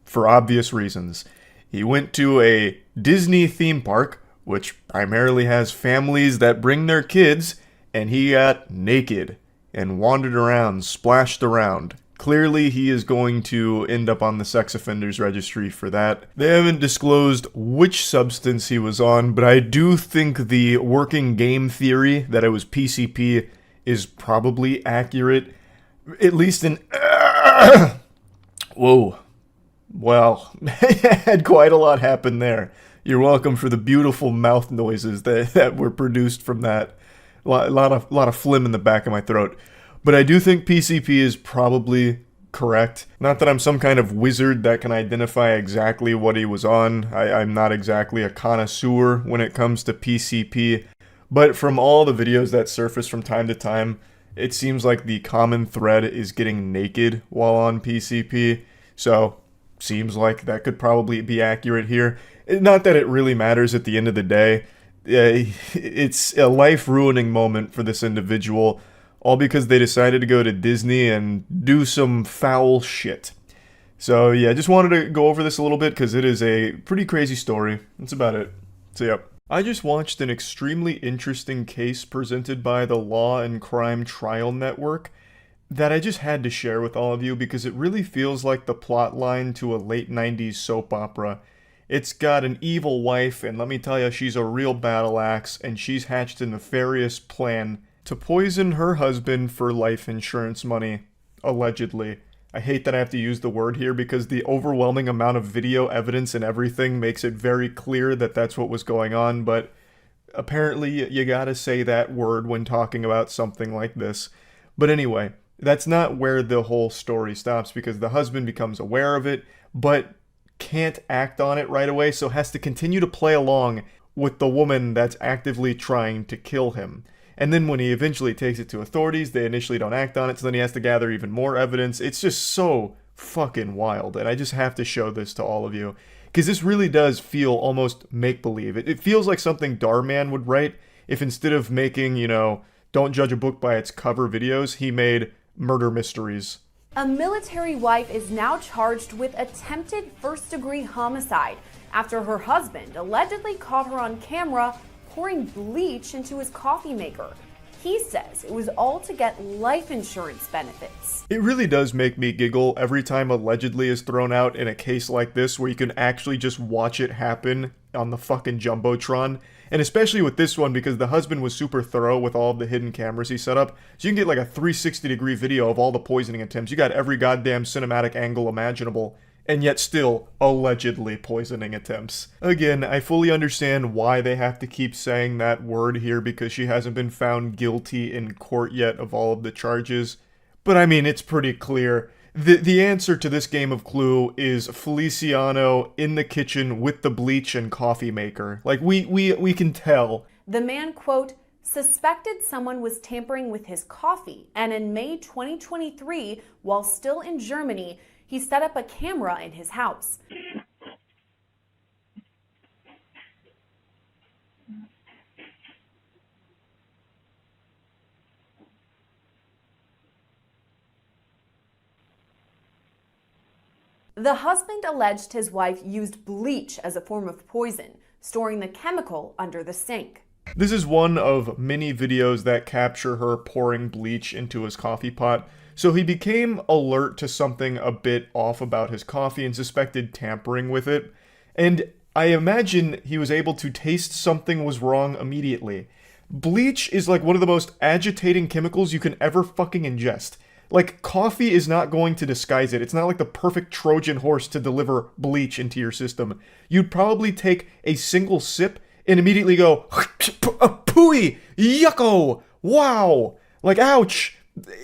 For obvious reasons. He went to a Disney theme park, which primarily has families that bring their kids, and he got naked and wandered around, splashed around. Clearly, he is going to end up on the sex offenders registry for that. They haven't disclosed which substance he was on, but I do think the working game theory that it was PCP is probably accurate. At least in... Whoa. Well, had quite a lot happen there. You're welcome for the beautiful mouth noises that were produced from that. A lot of phlegm in the back of my throat. But I do think PCP is probably correct. Not that I'm some kind of wizard that can identify exactly what he was on. I'm not exactly a connoisseur when it comes to PCP. But from all the videos that surface from time to time, it seems like the common thread is getting naked while on PCP. So, seems like that could probably be accurate here. Not that it really matters at the end of the day. It's a life-ruining moment for this individual, all because they decided to go to Disney and do some foul shit. So yeah, just wanted to go over this a little bit because it is a pretty crazy story. That's about it. So yeah. I just watched an extremely interesting case presented by the Law and Crime Trial Network that I just had to share with all of you because it really feels like the plot line to a late 90s soap opera. It's got an evil wife, and let me tell you, she's a real battle axe, and she's hatched a nefarious plan to poison her husband for life insurance money, allegedly. I hate that I have to use the word here because the overwhelming amount of video evidence and everything makes it very clear that that's what was going on, but apparently you gotta say that word when talking about something like this. But anyway, that's not where the whole story stops because the husband becomes aware of it, but can't act on it right away, so has to continue to play along with the woman that's actively trying to kill him. And then when he eventually takes it to authorities, they initially don't act on it, so then he has to gather even more evidence. It's just so fucking wild, and I just have to show this to all of you. Because this really does feel almost make-believe. It feels like something Darman would write if instead of making, don't judge a book by its cover videos, he made murder mysteries. A military wife is now charged with attempted first-degree homicide after her husband allegedly caught her on camera pouring bleach into his coffee maker. He says it was all to get life insurance benefits. It really does make me giggle every time allegedly is thrown out in a case like this where you can actually just watch it happen on the fucking Jumbotron. And especially with this one because the husband was super thorough with all of the hidden cameras he set up. So you can get like a 360-degree video of all the poisoning attempts. You got every goddamn cinematic angle imaginable. And yet still allegedly poisoning attempts. Again, I fully understand why they have to keep saying that word here because she hasn't been found guilty in court yet of all of the charges. But I mean, it's pretty clear. The answer to this game of Clue is Feliciano in the kitchen with the bleach and coffee maker. Like, we can tell. The man, quote, suspected someone was tampering with his coffee, and in May 2023, while still in Germany, he set up a camera in his house. The husband alleged his wife used bleach as a form of poison, storing the chemical under the sink. This is one of many videos that capture her pouring bleach into his coffee pot. So he became alert to something a bit off about his coffee and suspected tampering with it. And I imagine he was able to taste something was wrong immediately. Bleach is like one of the most agitating chemicals you can ever fucking ingest. Like, coffee is not going to disguise it. It's not like the perfect Trojan horse to deliver bleach into your system. You'd probably take a single sip and immediately go, pooey, yucko, wow, like, ouch.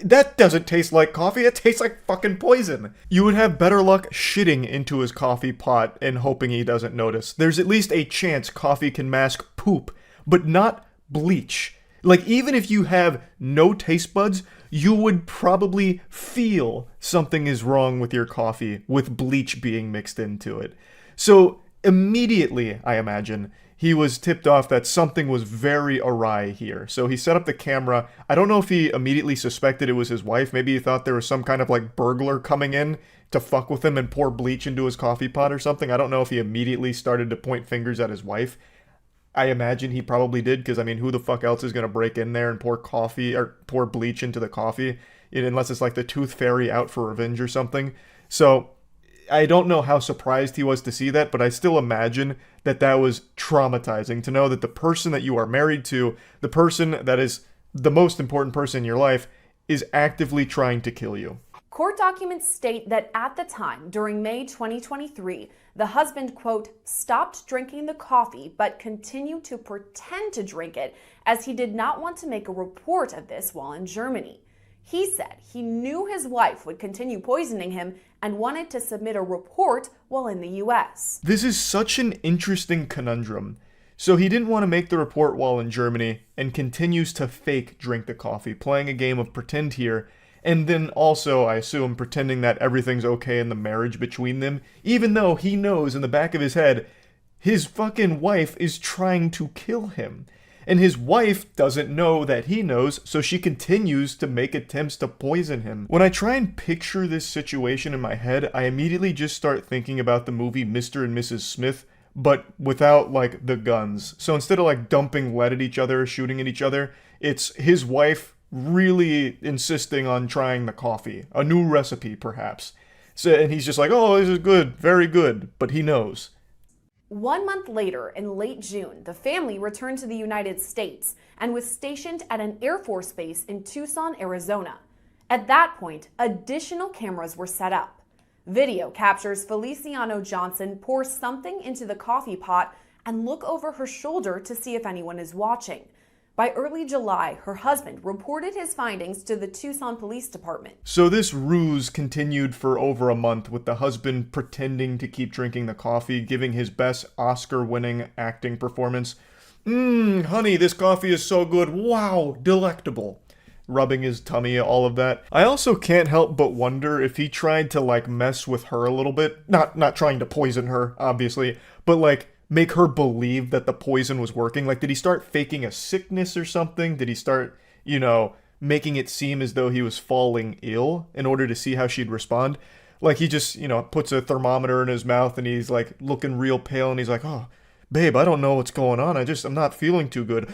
That doesn't taste like coffee, it tastes like fucking poison. You would have better luck shitting into his coffee pot and hoping he doesn't notice. There's at least a chance coffee can mask poop, but not bleach. Like, even if you have no taste buds, you would probably feel something is wrong with your coffee with bleach being mixed into it. So, immediately, I imagine, he was tipped off that something was very awry here. So he set up the camera. I don't know if he immediately suspected it was his wife. Maybe he thought there was some kind of like burglar coming in to fuck with him and pour bleach into his coffee pot or something. I don't know if he immediately started to point fingers at his wife. I imagine he probably did because, I mean, who the fuck else is going to break in there and pour coffee or pour bleach into the coffee? Unless it's like the Tooth Fairy out for revenge or something. So I don't know how surprised he was to see that, but I still imagine that that was traumatizing to know that the person that you are married to, the person that is the most important person in your life, is actively trying to kill you. Court documents state that at the time, during May 2023, the husband, quote, stopped drinking the coffee but continued to pretend to drink it as he did not want to make a report of this while in Germany. He said he knew his wife would continue poisoning him and wanted to submit a report while in the US. This is such an interesting conundrum. So he didn't want to make the report while in Germany and continues to fake drink the coffee, playing a game of pretend here, and then also, I assume, pretending that everything's okay in the marriage between them, even though he knows in the back of his head his fucking wife is trying to kill him. And his wife doesn't know that he knows, so she continues to make attempts to poison him. When I try and picture this situation in my head, I immediately just start thinking about the movie Mr. and Mrs. Smith, but without, like, the guns. So instead of, like, dumping lead at each other, shooting at each other, it's his wife really insisting on trying the coffee. A new recipe, perhaps. So, and he's just like, oh, this is good, very good, but he knows. 1 month later, in late June, the family returned to the United States and was stationed at an Air Force base in Tucson, Arizona. At that point, additional cameras were set up. Video captures Feliciano Johnson pour something into the coffee pot and look over her shoulder to see if anyone is watching. By early July, her husband reported his findings to the Tucson Police Department. So this ruse continued for over a month, with the husband pretending to keep drinking the coffee, giving his best Oscar-winning acting performance. Honey, this coffee is so good. Wow, delectable. Rubbing his tummy, all of that. I also can't help but wonder if he tried to, like, mess with her a little bit. Not trying to poison her, obviously, but, like, make her believe that the poison was working. Like, did he start faking a sickness or something? Did he start, making it seem as though he was falling ill in order to see how she'd respond? Like, he just, puts a thermometer in his mouth and he's, like, looking real pale and he's like, oh, babe, I don't know what's going on. I'm not feeling too good.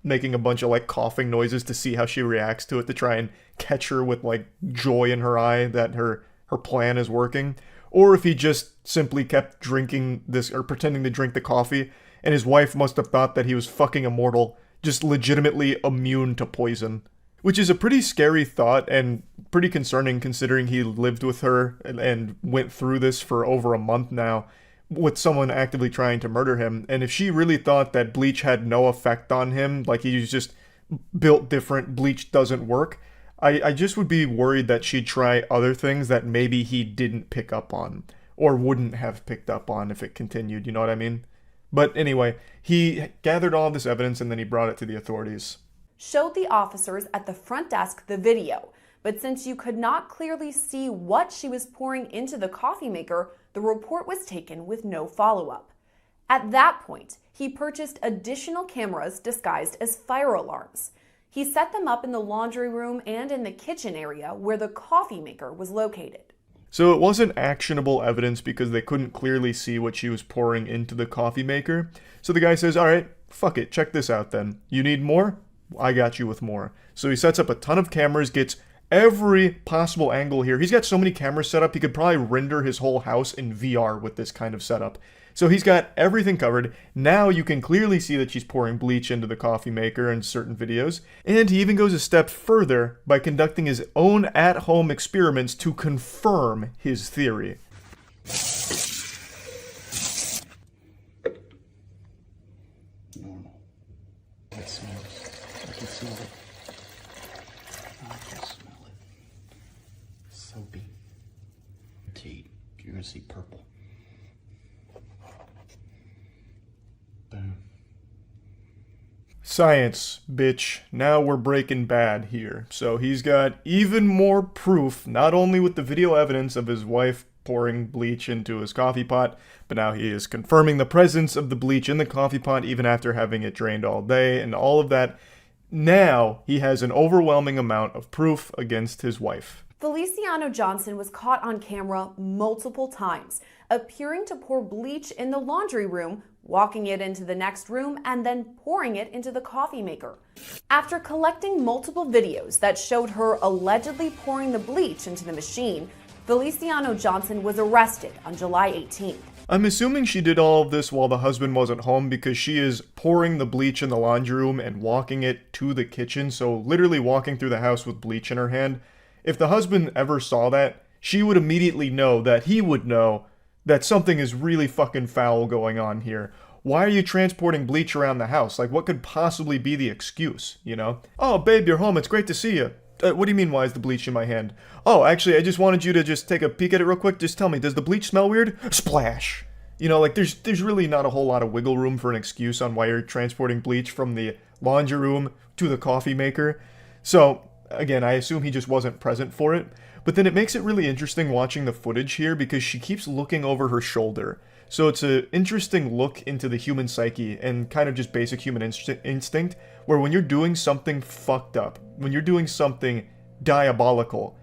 Making a bunch of, like, coughing noises to see how she reacts to it, to try and catch her with, like, joy in her eye that her plan is working. Or if he just simply kept drinking this, or pretending to drink the coffee, and his wife must have thought that he was fucking immortal, just legitimately immune to poison. Which is a pretty scary thought, and pretty concerning considering he lived with her and went through this for over a month now, with someone actively trying to murder him. And if she really thought that bleach had no effect on him, like he was just built different, bleach doesn't work, I just would be worried that she'd try other things that maybe he didn't pick up on, or wouldn't have picked up on if it continued, you know what I mean? But anyway, he gathered all this evidence and then he brought it to the authorities. Showed the officers at the front desk the video, but since you could not clearly see what she was pouring into the coffee maker, the report was taken with no follow-up. At that point, he purchased additional cameras disguised as fire alarms. He set them up in the laundry room and in the kitchen area where the coffee maker was located. So it wasn't actionable evidence because they couldn't clearly see what she was pouring into the coffee maker. So the guy says, all right, fuck it, check this out then. You need more? I got you with more. So he sets up a ton of cameras, gets every possible angle here. He's got so many cameras set up, he could probably render his whole house in VR with this kind of setup. So he's got everything covered. Now you can clearly see that she's pouring bleach into the coffee maker in certain videos. And he even goes a step further by conducting his own at-home experiments to confirm his theory. Normal. It smells. I can smell it. I can smell it. Soapy. Tea. You're gonna see purple. Boom. Science, bitch. Now we're Breaking Bad here. So he's got even more proof, not only with the video evidence of his wife pouring bleach into his coffee pot, but now he is confirming the presence of the bleach in the coffee pot even after having it drained all day and all of that. Now he has an overwhelming amount of proof against his wife. Feliciano Johnson was caught on camera multiple times, appearing to pour bleach in the laundry room, walking it into the next room, and then pouring it into the coffee maker. After collecting multiple videos that showed her allegedly pouring the bleach into the machine, Feliciano Johnson was arrested on July 18th. I'm assuming she did all of this while the husband wasn't home because she is pouring the bleach in the laundry room and walking it to the kitchen, so literally walking through the house with bleach in her hand. If the husband ever saw that, she would immediately know that he would know that something is really fucking foul going on here. Why are you transporting bleach around the house? Like, what could possibly be the excuse, you know? Oh, babe, you're home. It's great to see you. What do you mean, why is the bleach in my hand? Oh, actually, I just wanted you to just take a peek at it real quick. Just tell me, does the bleach smell weird? Splash! You know, like, there's really not a whole lot of wiggle room for an excuse on why you're transporting bleach from the laundry room to the coffee maker. So, again, I assume he just wasn't present for it. But then it makes it really interesting watching the footage here because she keeps looking over her shoulder. So it's an interesting look into the human psyche and kind of just basic human instinct, where when you're doing something fucked up, when you're doing something diabolical,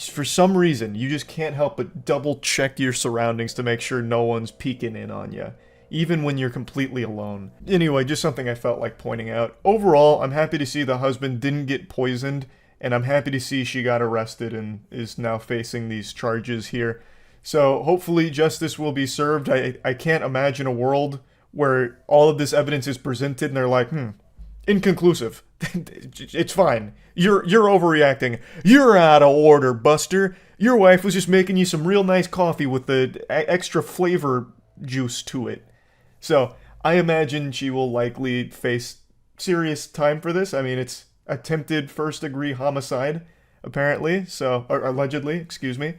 for some reason, you just can't help but double check your surroundings to make sure no one's peeking in on you, even when you're completely alone. Anyway, just something I felt like pointing out. Overall, I'm happy to see the husband didn't get poisoned, and I'm happy to see she got arrested and is now facing these charges here. So hopefully justice will be served. I can't imagine a world where all of this evidence is presented and they're like, inconclusive. It's fine. You're overreacting. You're out of order, Buster. Your wife was just making you some real nice coffee with the extra flavor juice to it. So I imagine she will likely face serious time for this. I mean, it's attempted first-degree homicide, apparently. So, or allegedly, excuse me.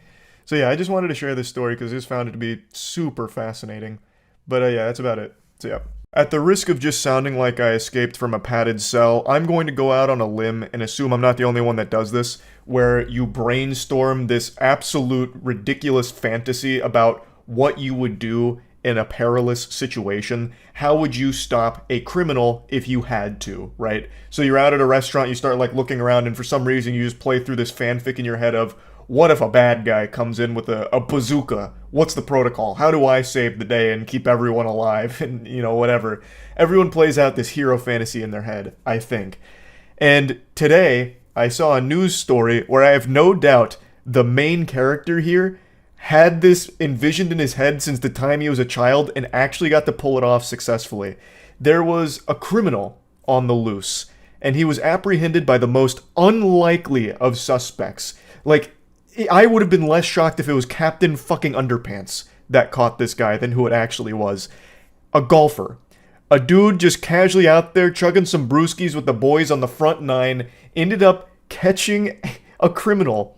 So yeah, I just wanted to share this story because I just found it to be super fascinating. But yeah, that's about it. So yeah. At the risk of just sounding like I escaped from a padded cell, I'm going to go out on a limb and assume I'm not the only one that does this, where you brainstorm this absolute ridiculous fantasy about what you would do in a perilous situation. How would you stop a criminal if you had to, right? So you're out at a restaurant, you start like looking around, and for some reason you just play through this fanfic in your head of, what if a bad guy comes in with a bazooka? What's the protocol? How do I save the day and keep everyone alive? And, you know, whatever. Everyone plays out this hero fantasy in their head, I think. And today, I saw a news story where I have no doubt the main character here had this envisioned in his head since the time he was a child and actually got to pull it off successfully. There was a criminal on the loose, and he was apprehended by the most unlikely of suspects. Like, I would have been less shocked if it was Captain fucking Underpants that caught this guy than who it actually was. A golfer. A dude just casually out there chugging some brewskis with the boys on the front nine ended up catching a criminal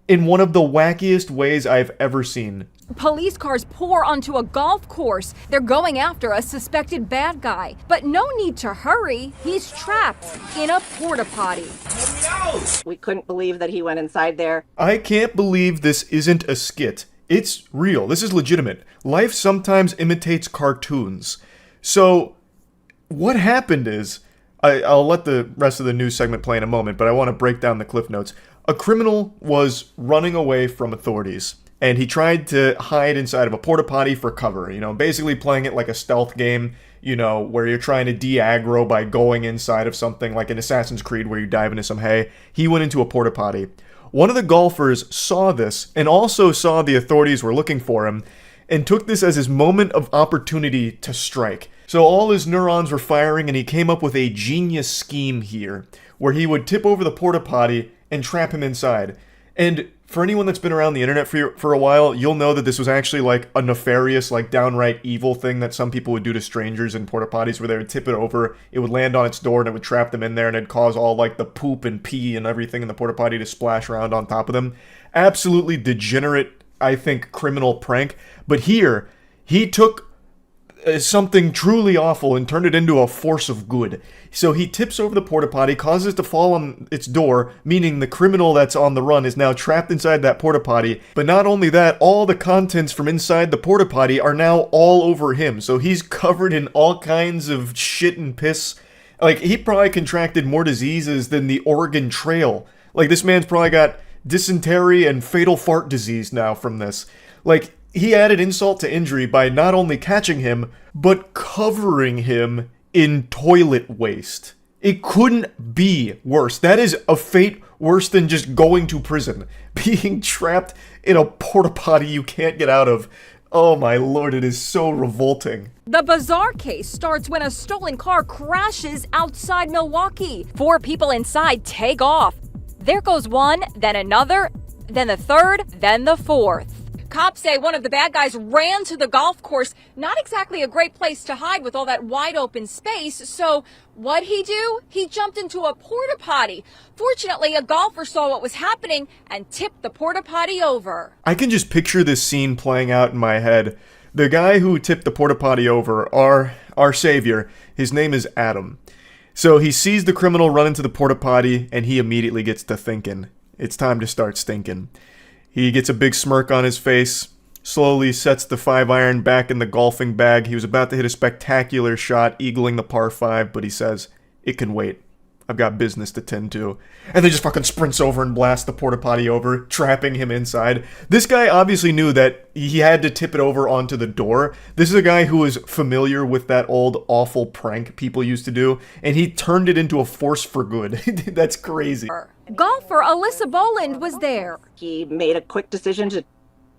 in one of the wackiest ways I've ever seen. Police cars pour onto a golf course. They're going after a suspected bad guy. But no need to hurry. He's trapped in a porta potty. We couldn't believe that he went inside there. I can't believe this isn't a skit. It's real. This is legitimate. Life sometimes imitates cartoons. So, what happened is, I'll let the rest of the news segment play in a moment, but I want to break down the cliff notes. A criminal was running away from authorities, and he tried to hide inside of a porta potty for cover, you know, basically playing it like a stealth game, you know, where you're trying to de-aggro by going inside of something like an Assassin's Creed where you dive into some hay. He went into a porta potty. One of the golfers saw this and also saw the authorities were looking for him and took this as his moment of opportunity to strike. So all his neurons were firing and he came up with a genius scheme here where he would tip over the porta potty and trap him inside. And for anyone that's been around the internet for a while, you'll know that this was actually like a nefarious, like downright evil thing that some people would do to strangers in porta potties where they would tip it over, it would land on its door and it would trap them in there and it'd cause all like the poop and pee and everything in the porta potty to splash around on top of them. Absolutely degenerate, I think, criminal prank. But here, he took something truly awful and turned it into a force of good. So he tips over the porta potty, causes it to fall on its door, meaning the criminal that's on the run is now trapped inside that porta potty. But not only that, all the contents from inside the porta potty are now all over him. So he's covered in all kinds of shit and piss. Like, he probably contracted more diseases than the Oregon Trail. Like, this man's probably got dysentery and fatal fart disease now from this. Like, he added insult to injury by not only catching him, but covering him in toilet waste. It couldn't be worse. That is a fate worse than just going to prison. Being trapped in a porta potty you can't get out of. Oh my lord, it is so revolting. The bizarre case starts when a stolen car crashes outside Milwaukee. 4 people inside take off. There goes one, then another, then the third, then the fourth. Cops say one of the bad guys ran to the golf course, not exactly a great place to hide with all that wide open space, so what'd he do? He jumped into a porta potty. Fortunately, a golfer saw what was happening and tipped the porta potty over. I can just picture this scene playing out in my head. The guy who tipped the porta potty over, our savior, his name is Adam. So he sees the criminal run into the porta potty and he immediately gets to thinking, it's time to start stinking. He gets a big smirk on his face, slowly sets the 5-iron back in the golfing bag. He was about to hit a spectacular shot, eagling the par 5, but he says, it can wait. I've got business to tend to. And then just fucking sprints over and blasts the porta potty over, trapping him inside. This guy obviously knew that he had to tip it over onto the door. This is a guy who was familiar with that old awful prank people used to do, and he turned it into a force for good. That's crazy. Golfer Alyssa Boland was there. He made a quick decision to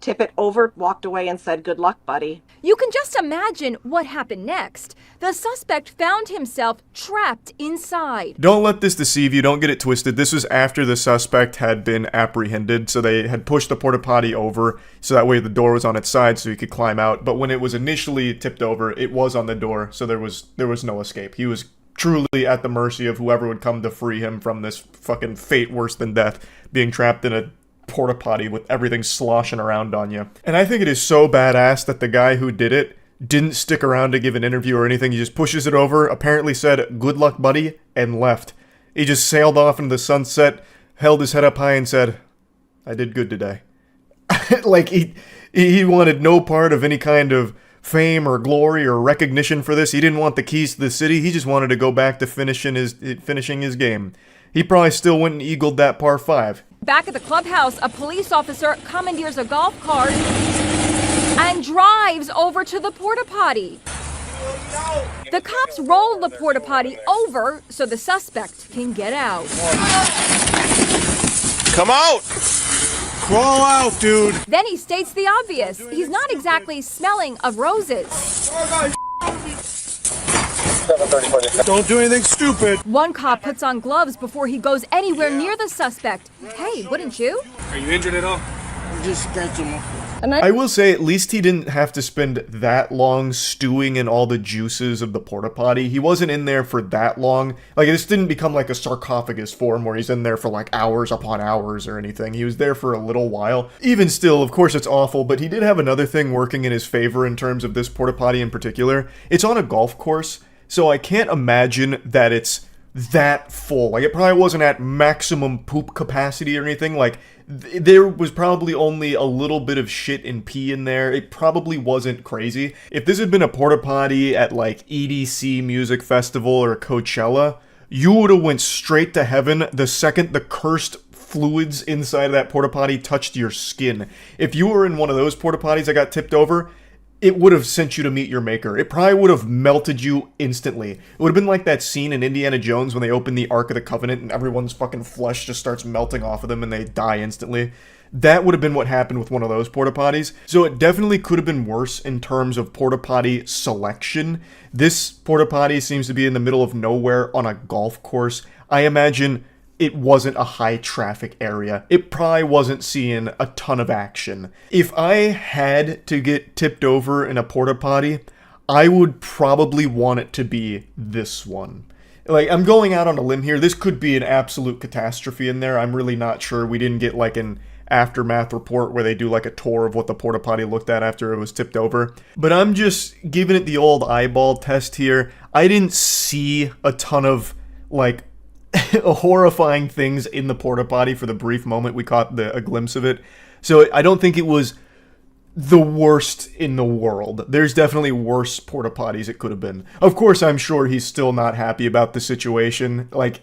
tip it over, walked away, and said, good luck, buddy. You can just imagine what happened next. The suspect found himself trapped inside. Don't let this deceive you, don't get it twisted. This was after the suspect had been apprehended, so they had pushed the porta potty over, so that way the door was on its side so he could climb out. But when it was initially tipped over, it was on the door, so there was no escape. He was truly at the mercy of whoever would come to free him from this fucking fate worse than death, being trapped in a porta potty with everything sloshing around on you. And I think it is so badass that the guy who did it didn't stick around to give an interview or anything. He just pushes it over, apparently said, good luck, buddy, and left. He just sailed off into the sunset, held his head up high and said, I did good today. Like, he wanted no part of any kind of fame or glory or recognition for this. He didn't want the keys to the city. He just wanted to go back to finishing his game. He probably still went and eagled that par 5. Back at the clubhouse, a police officer commandeers a golf cart and drives over to the porta potty. The cops roll the porta potty over so the suspect can get out. Come out! Crawl out, dude! Then he states the obvious. He's not exactly smelling of roses. Don't do anything stupid! One cop puts on gloves before he goes anywhere near the suspect. Hey, wouldn't you? Are you injured at all? I'm just scratching. I will say, at least he didn't have to spend that long stewing in all the juices of the porta potty. He wasn't in there for that long. Like, this didn't become like a sarcophagus for him where he's in there for like hours upon hours or anything. He was there for a little while. Even still, of course it's awful, but he did have another thing working in his favor in terms of this porta potty in particular. It's on a golf course, so I can't imagine that it's that full. Like, it probably wasn't at maximum poop capacity or anything. Like, there was probably only a little bit of shit and pee in there. It probably wasn't crazy. If this had been a porta potty at like EDC Music Festival or Coachella, you would have went straight to heaven the second the cursed fluids inside of that porta potty touched your skin. If you were in one of those porta potties that got tipped over, it would have sent you to meet your maker. It probably would have melted you instantly. It would have been like that scene in Indiana Jones when they open the Ark of the Covenant and everyone's fucking flesh just starts melting off of them and they die instantly. That would have been what happened with one of those porta potties. So it definitely could have been worse in terms of porta potty selection. This porta potty seems to be in the middle of nowhere on a golf course. I imagine it wasn't a high traffic area. It probably wasn't seeing a ton of action. If I had to get tipped over in a porta potty, I would probably want it to be this one. Like, I'm going out on a limb here. This could be an absolute catastrophe in there. I'm really not sure. We didn't get like an aftermath report where they do like a tour of what the porta potty looked at after it was tipped over. But I'm just giving it the old eyeball test here. I didn't see a ton of like horrifying things in the porta potty for the brief moment we caught a glimpse of it. So I don't think it was the worst in the world. There's definitely worse porta potties it could have been. Of course, I'm sure he's still not happy about the situation. Like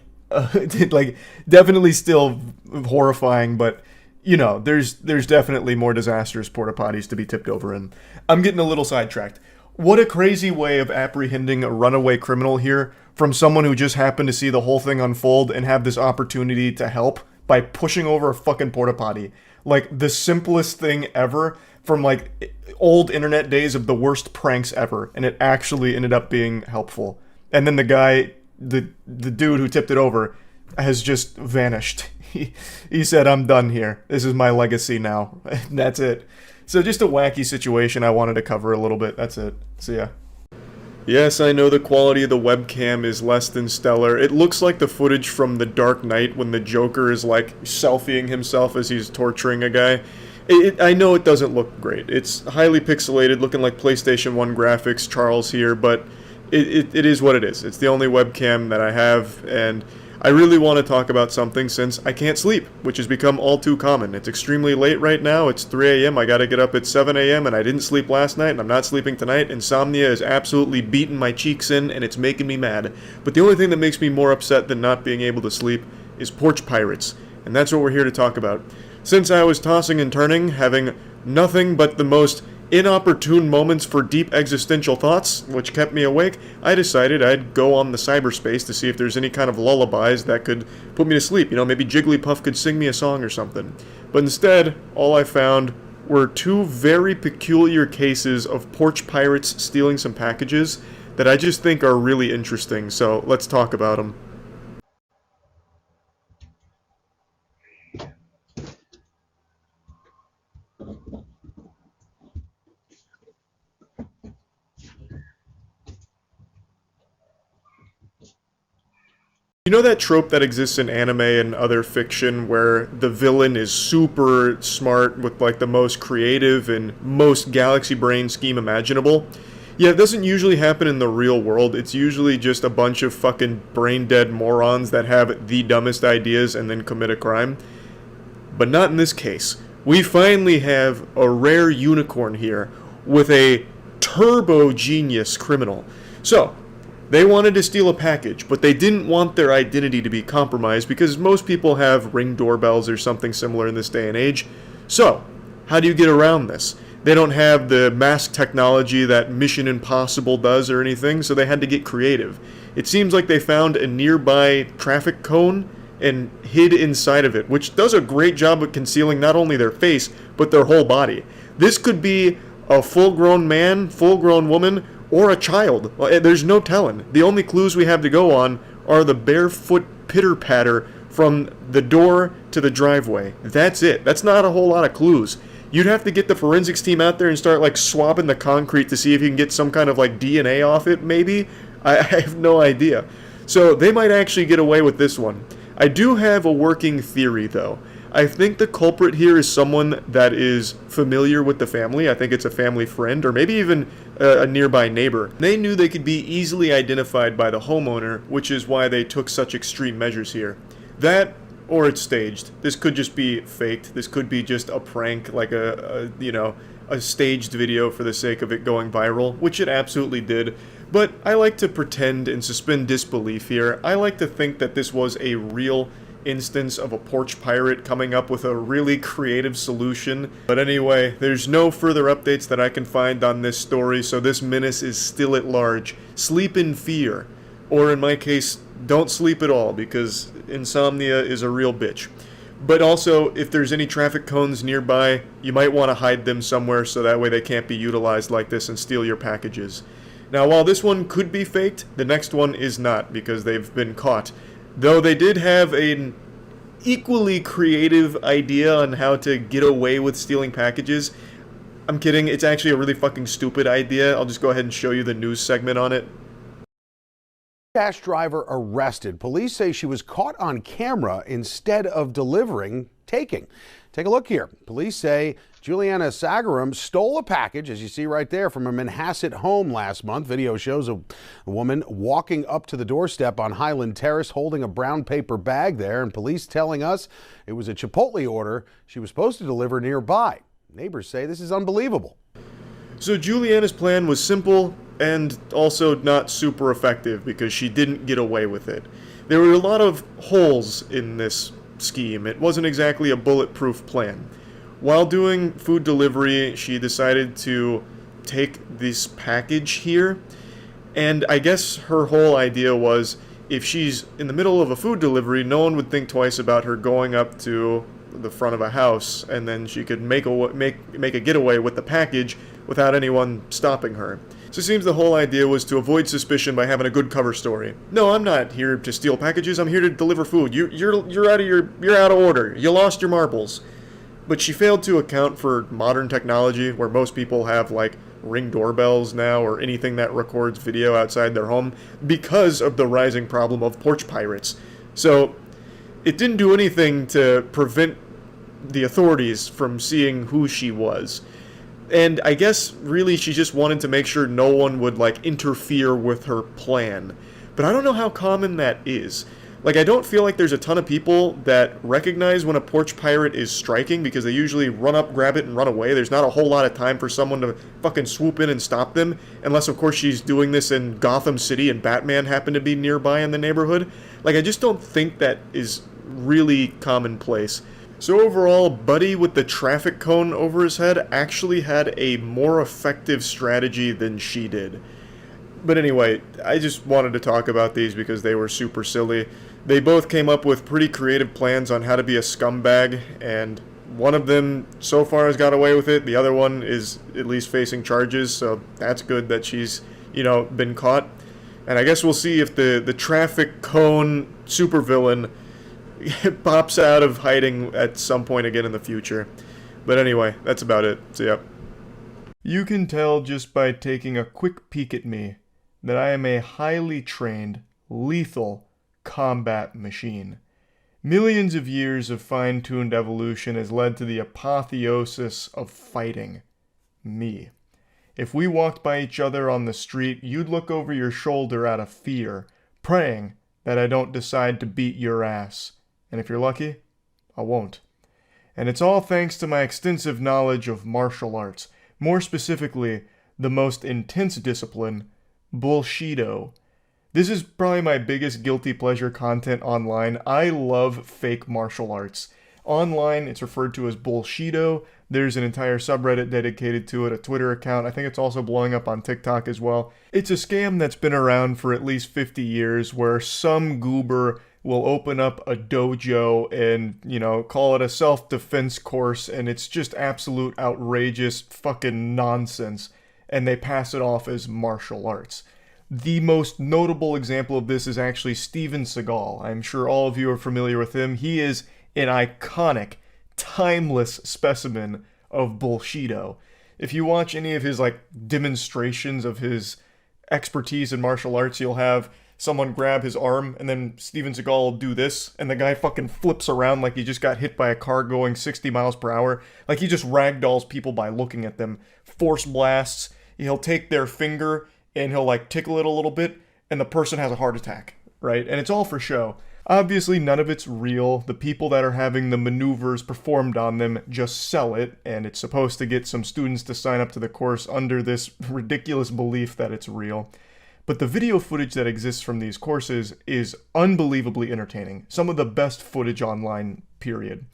definitely still horrifying, but you know, there's definitely more disastrous porta potties to be tipped over in. I'm getting a little sidetracked. What a crazy way of apprehending a runaway criminal here from someone who just happened to see the whole thing unfold and have this opportunity to help by pushing over a fucking porta potty. Like, the simplest thing ever from, like, old internet days of the worst pranks ever, and it actually ended up being helpful. And then the guy, the dude who tipped it over, has just vanished. he said, I'm done here. This is my legacy now. That's it. So just a wacky situation I wanted to cover a little bit. That's it. See ya. Yes, I know the quality of the webcam is less than stellar. It looks like the footage from The Dark Knight when the Joker is like selfieing himself as he's torturing a guy. I know it doesn't look great. It's highly pixelated, looking like PlayStation 1 graphics, Charles here, but it is what it is. It's the only webcam that I have, and I really want to talk about something since I can't sleep, which has become all too common. It's extremely late right now. It's 3 a.m. I gotta get up at 7 a.m. and I didn't sleep last night and I'm not sleeping tonight. Insomnia is absolutely beating my cheeks in and it's making me mad. But the only thing that makes me more upset than not being able to sleep is porch pirates. And that's what we're here to talk about. Since I was tossing and turning, having nothing but the most inopportune moments for deep existential thoughts, which kept me awake, I decided I'd go on the cyberspace to see if there's any kind of lullabies that could put me to sleep. You know, maybe Jigglypuff could sing me a song or something. But instead, all I found were two very peculiar cases of porch pirates stealing some packages that I just think are really interesting, so let's talk about them. You know that trope that exists in anime and other fiction where the villain is super smart with like the most creative and most galaxy brain scheme imaginable? Yeah, it doesn't usually happen in the real world. It's usually just a bunch of fucking brain-dead morons that have the dumbest ideas and then commit a crime. But not in this case. We finally have a rare unicorn here with a turbo genius criminal. So, they wanted to steal a package, but they didn't want their identity to be compromised because most people have Ring doorbells or something similar in this day and age. So, how do you get around this? They don't have the mask technology that Mission Impossible does or anything, so they had to get creative. It seems like they found a nearby traffic cone and hid inside of it, which does a great job of concealing not only their face, but their whole body. This could be a full-grown man, full-grown woman, or a child. There's no telling. The only clues we have to go on are the barefoot pitter-patter from the door to the driveway. That's it. That's not a whole lot of clues. You'd have to get the forensics team out there and start like swabbing the concrete to see if you can get some kind of like DNA off it, maybe? I have no idea. So they might actually get away with this one. I do have a working theory though. I think the culprit here is someone that is familiar with the family. I think it's a family friend or maybe even a nearby neighbor. They knew they could be easily identified by the homeowner, which is why they took such extreme measures here. That, or it's staged. This could just be faked. This could be just a prank, like a staged video for the sake of it going viral, which it absolutely did. But I like to pretend and suspend disbelief here. I like to think that this was a real instance of a porch pirate coming up with a really creative solution. But anyway, there's no further updates that I can find on this story, so this menace is still at large. Sleep in fear. Or in my case, don't sleep at all, because insomnia is a real bitch. But also, if there's any traffic cones nearby, you might want to hide them somewhere so that way they can't be utilized like this and steal your packages. Now, while this one could be faked, the next one is not, because they've been caught. Though they did have an equally creative idea on how to get away with stealing packages. I'm kidding, it's actually a really fucking stupid idea. I'll just go ahead and show you the news segment on it. Dash driver arrested. Police say she was caught on camera instead of taking. Take a look here. Police say Juliana Sagaram stole a package, as you see right there, from a Manhasset home last month. Video shows a woman walking up to the doorstep on Highland Terrace holding a brown paper bag there, and police telling us it was a Chipotle order she was supposed to deliver nearby. Neighbors say this is unbelievable. So Juliana's plan was simple and also not super effective because she didn't get away with it. There were a lot of holes in this scheme. It wasn't exactly a bulletproof plan. While doing food delivery, she decided to take this package here, and I guess her whole idea was if she's in the middle of a food delivery, no one would think twice about her going up to the front of a house, and then she could make a getaway with the package without anyone stopping her. So it seems the whole idea was to avoid suspicion by having a good cover story. No, I'm not here to steal packages. I'm here to deliver food. You're out of order. You lost your marbles. But she failed to account for modern technology, where most people have like Ring doorbells now or anything that records video outside their home, because of the rising problem of porch pirates. So it didn't do anything to prevent the authorities from seeing who she was. And I guess really she just wanted to make sure no one would like interfere with her plan. But I don't know how common that is. Like, I don't feel like there's a ton of people that recognize when a porch pirate is striking, because they usually run up, grab it, and run away. There's not a whole lot of time for someone to fucking swoop in and stop them, unless, of course, she's doing this in Gotham City and Batman happened to be nearby in the neighborhood. Like, I just don't think that is really commonplace. So overall, Buddy with the traffic cone over his head actually had a more effective strategy than she did. But anyway, I just wanted to talk about these because they were super silly. They both came up with pretty creative plans on how to be a scumbag, and one of them so far has got away with it. The other one is at least facing charges, so that's good that she's, been caught. And I guess we'll see if the traffic cone supervillain pops out of hiding at some point again in the future. But anyway, that's about it. See ya. You can tell just by taking a quick peek at me that I am a highly trained, lethal combat machine. Millions of years of fine-tuned evolution has led to the apotheosis of fighting. Me. If we walked by each other on the street, you'd look over your shoulder out of fear, praying that I don't decide to beat your ass. And if you're lucky, I won't. And it's all thanks to my extensive knowledge of martial arts, more specifically, the most intense discipline, Bullshido. This is probably my biggest guilty pleasure content online. I love fake martial arts. Online, it's referred to as Bullshido. There's an entire subreddit dedicated to it, a Twitter account. I think it's also blowing up on TikTok as well. It's a scam that's been around for at least 50 years, where some goober will open up a dojo and, call it a self-defense course, and it's just absolute outrageous fucking nonsense, and they pass it off as martial arts. The most notable example of this is actually Steven Seagal. I'm sure all of you are familiar with him. He is an iconic, timeless specimen of Bullshido. If you watch any of his demonstrations of his expertise in martial arts, you'll have someone grab his arm and then Steven Seagal will do this and the guy fucking flips around like he just got hit by a car going 60 miles per hour. Like he just ragdolls people by looking at them. Force blasts. He'll take their finger and he'll tickle it a little bit and the person has a heart attack, right? And it's all for show. Obviously, none of it's real. The people that are having the maneuvers performed on them just sell it, and it's supposed to get some students to sign up to the course under this ridiculous belief that it's real. But the video footage that exists from these courses is unbelievably entertaining. Some of the best footage online, period.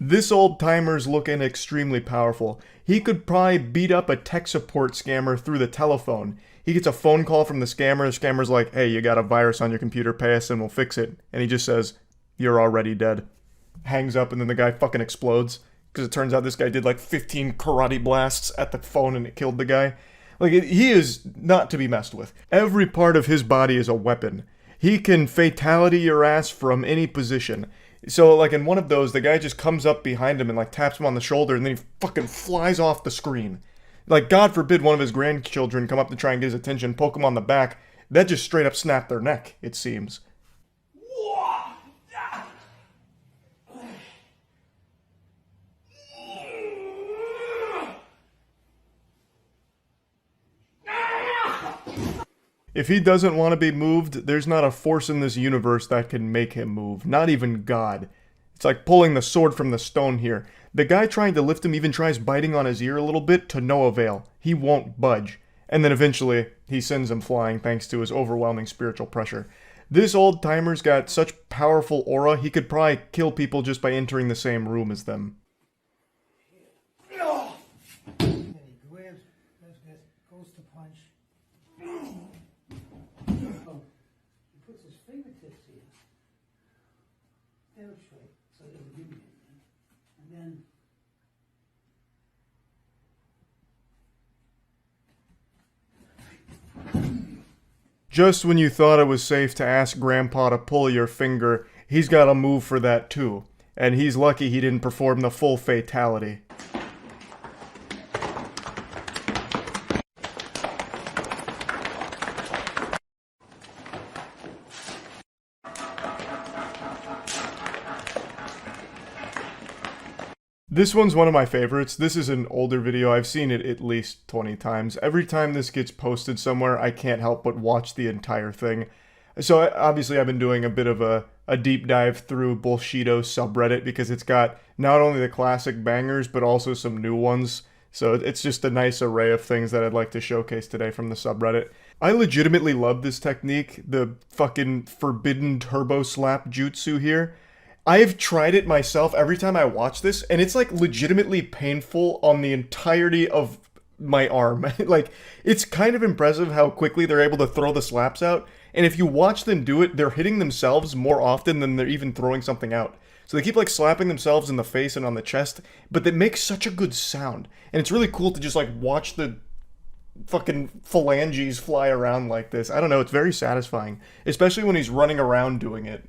This old-timer's looking extremely powerful. He could probably beat up a tech support scammer through the telephone. He gets a phone call from the scammer's like, hey, you got a virus on your computer, pay us and we'll fix it. And he just says, you're already dead. Hangs up and then the guy fucking explodes. Because it turns out this guy did 15 karate blasts at the phone and it killed the guy. He is not to be messed with. Every part of his body is a weapon. He can fatality your ass from any position. So, in one of those, the guy just comes up behind him and, taps him on the shoulder, and then he fucking flies off the screen. God forbid one of his grandchildren come up to try and get his attention, poke him on the back. That just straight up snapped their neck, it seems. If he doesn't want to be moved, there's not a force in this universe that can make him move. Not even God. It's like pulling the sword from the stone here. The guy trying to lift him even tries biting on his ear a little bit to no avail. He won't budge. And then eventually, he sends him flying thanks to his overwhelming spiritual pressure. This old-timer's got such powerful aura, he could probably kill people just by entering the same room as them. And he grabs, goes to punch. He puts his fingertips here. So it'll give me it. And then Just when you thought it was safe to ask Grandpa to pull your finger, he's got a move for that too. And he's lucky he didn't perform the full fatality. This one's one of my favorites. This is an older video. I've seen it at least 20 times. Every time this gets posted somewhere, I can't help but watch the entire thing. So obviously I've been doing a bit of a deep dive through Bullshido subreddit because it's got not only the classic bangers, but also some new ones. So it's just a nice array of things that I'd like to showcase today from the subreddit. I legitimately love this technique, the fucking forbidden turbo slap jutsu here. I've tried it myself every time I watch this, and it's like legitimately painful on the entirety of my arm. Like, it's kind of impressive how quickly they're able to throw the slaps out, and if you watch them do it, they're hitting themselves more often than they're even throwing something out. So they keep like slapping themselves in the face and on the chest, but they make such a good sound. And it's really cool to just like watch the fucking phalanges fly around like this. I don't know, it's very satisfying, especially when he's running around doing it.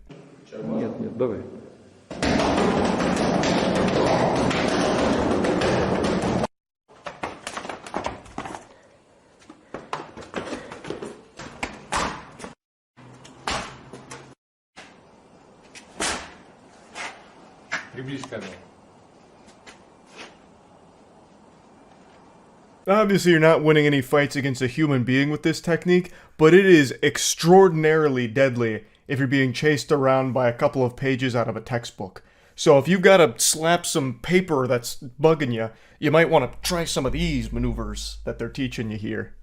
Obviously, you're not winning any fights against a human being with this technique, but it is extraordinarily deadly if you're being chased around by a couple of pages out of a textbook. So if you've got to slap some paper that's bugging you, you might want to try some of these maneuvers that they're teaching you here.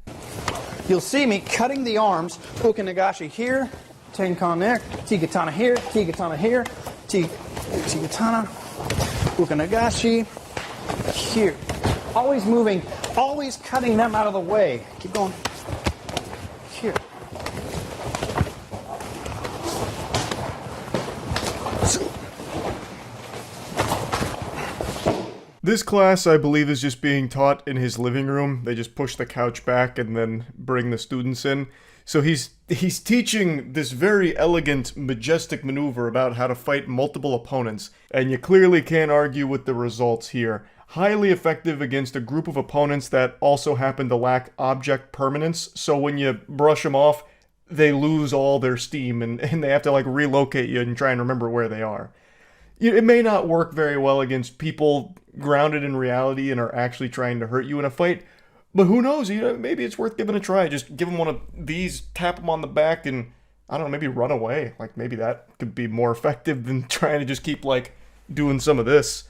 You'll see me cutting the arms, Ukanagashi here, Tenkan there, Tikatana here, Tikatana here, Tikatana, Ukanagashi here. Always moving, always cutting them out of the way. Keep going. Here. This class, I believe, is just being taught in his living room. They just push the couch back and then bring the students in. So he's teaching this very elegant, majestic maneuver about how to fight multiple opponents, and you clearly can't argue with the results here. Highly effective against a group of opponents that also happen to lack object permanence, so when you brush them off, they lose all their steam, and they have to like relocate you and try and remember where they are. It may not work very well against people grounded in reality and are actually trying to hurt you in a fight, but who knows, maybe it's worth giving a try. Just give them one of these, tap them on the back, and I don't know, maybe run away. Like, maybe that could be more effective than trying to just keep, like, doing some of this.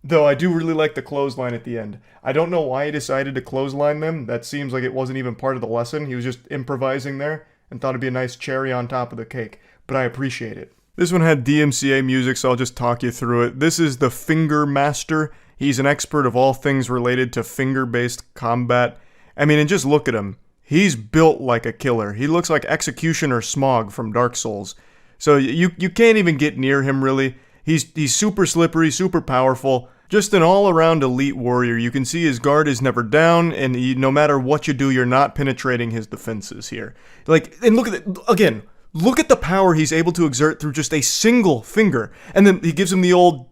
Though I do really like the clothesline at the end. I don't know why he decided to clothesline them. That seems like it wasn't even part of the lesson. He was just improvising there and thought it'd be a nice cherry on top of the cake. But I appreciate it. This one had DMCA music, so I'll just talk you through it. This is the Finger Master. He's an expert of all things related to finger-based combat. I mean, and just look at him. He's built like a killer. He looks like Executioner Smog from Dark Souls. So you can't even get near him, really. He's super slippery, super powerful. Just an all-around elite warrior. You can see his guard is never down, and no matter what you do, you're not penetrating his defenses here. Like, and look at it, again, look at the power he's able to exert through just a single finger. And then he gives him the old,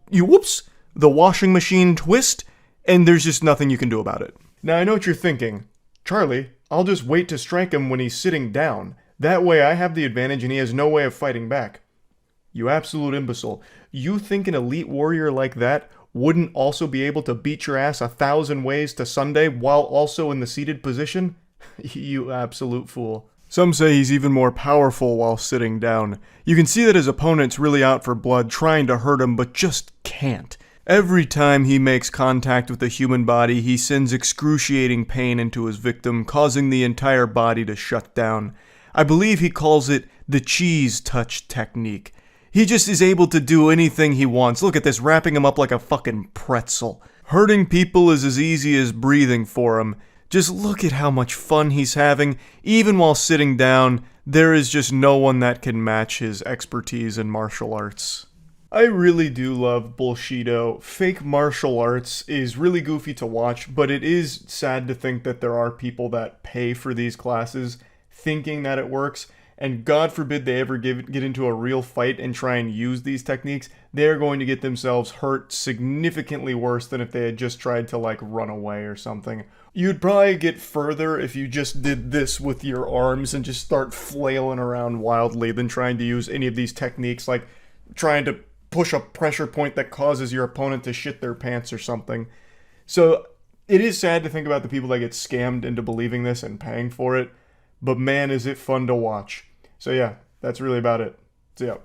the washing machine twist, and there's just nothing you can do about it. Now, I know what you're thinking. Charlie, I'll just wait to strike him when he's sitting down. That way I have the advantage and he has no way of fighting back. You absolute imbecile. You think an elite warrior like that wouldn't also be able to beat your ass 1,000 ways to Sunday while also in the seated position? You absolute fool. Some say he's even more powerful while sitting down. You can see that his opponent's really out for blood, trying to hurt him, but just can't. Every time he makes contact with a human body, he sends excruciating pain into his victim, causing the entire body to shut down. I believe he calls it the cheese touch technique. He just is able to do anything he wants. Look at this, wrapping him up like a fucking pretzel. Hurting people is as easy as breathing for him. Just look at how much fun he's having. Even while sitting down, there is just no one that can match his expertise in martial arts. I really do love Bullshido. Fake martial arts is really goofy to watch, but it is sad to think that there are people that pay for these classes thinking that it works, and God forbid they ever get into a real fight and try and use these techniques. They're going to get themselves hurt significantly worse than if they had just tried to like run away or something. You'd probably get further if you just did this with your arms and just start flailing around wildly than trying to use any of these techniques, like trying to push a pressure point that causes your opponent to shit their pants or something. So it is sad to think about the people that get scammed into believing this and paying for it, but man, is it fun to watch. So yeah, that's really about it. So yeah.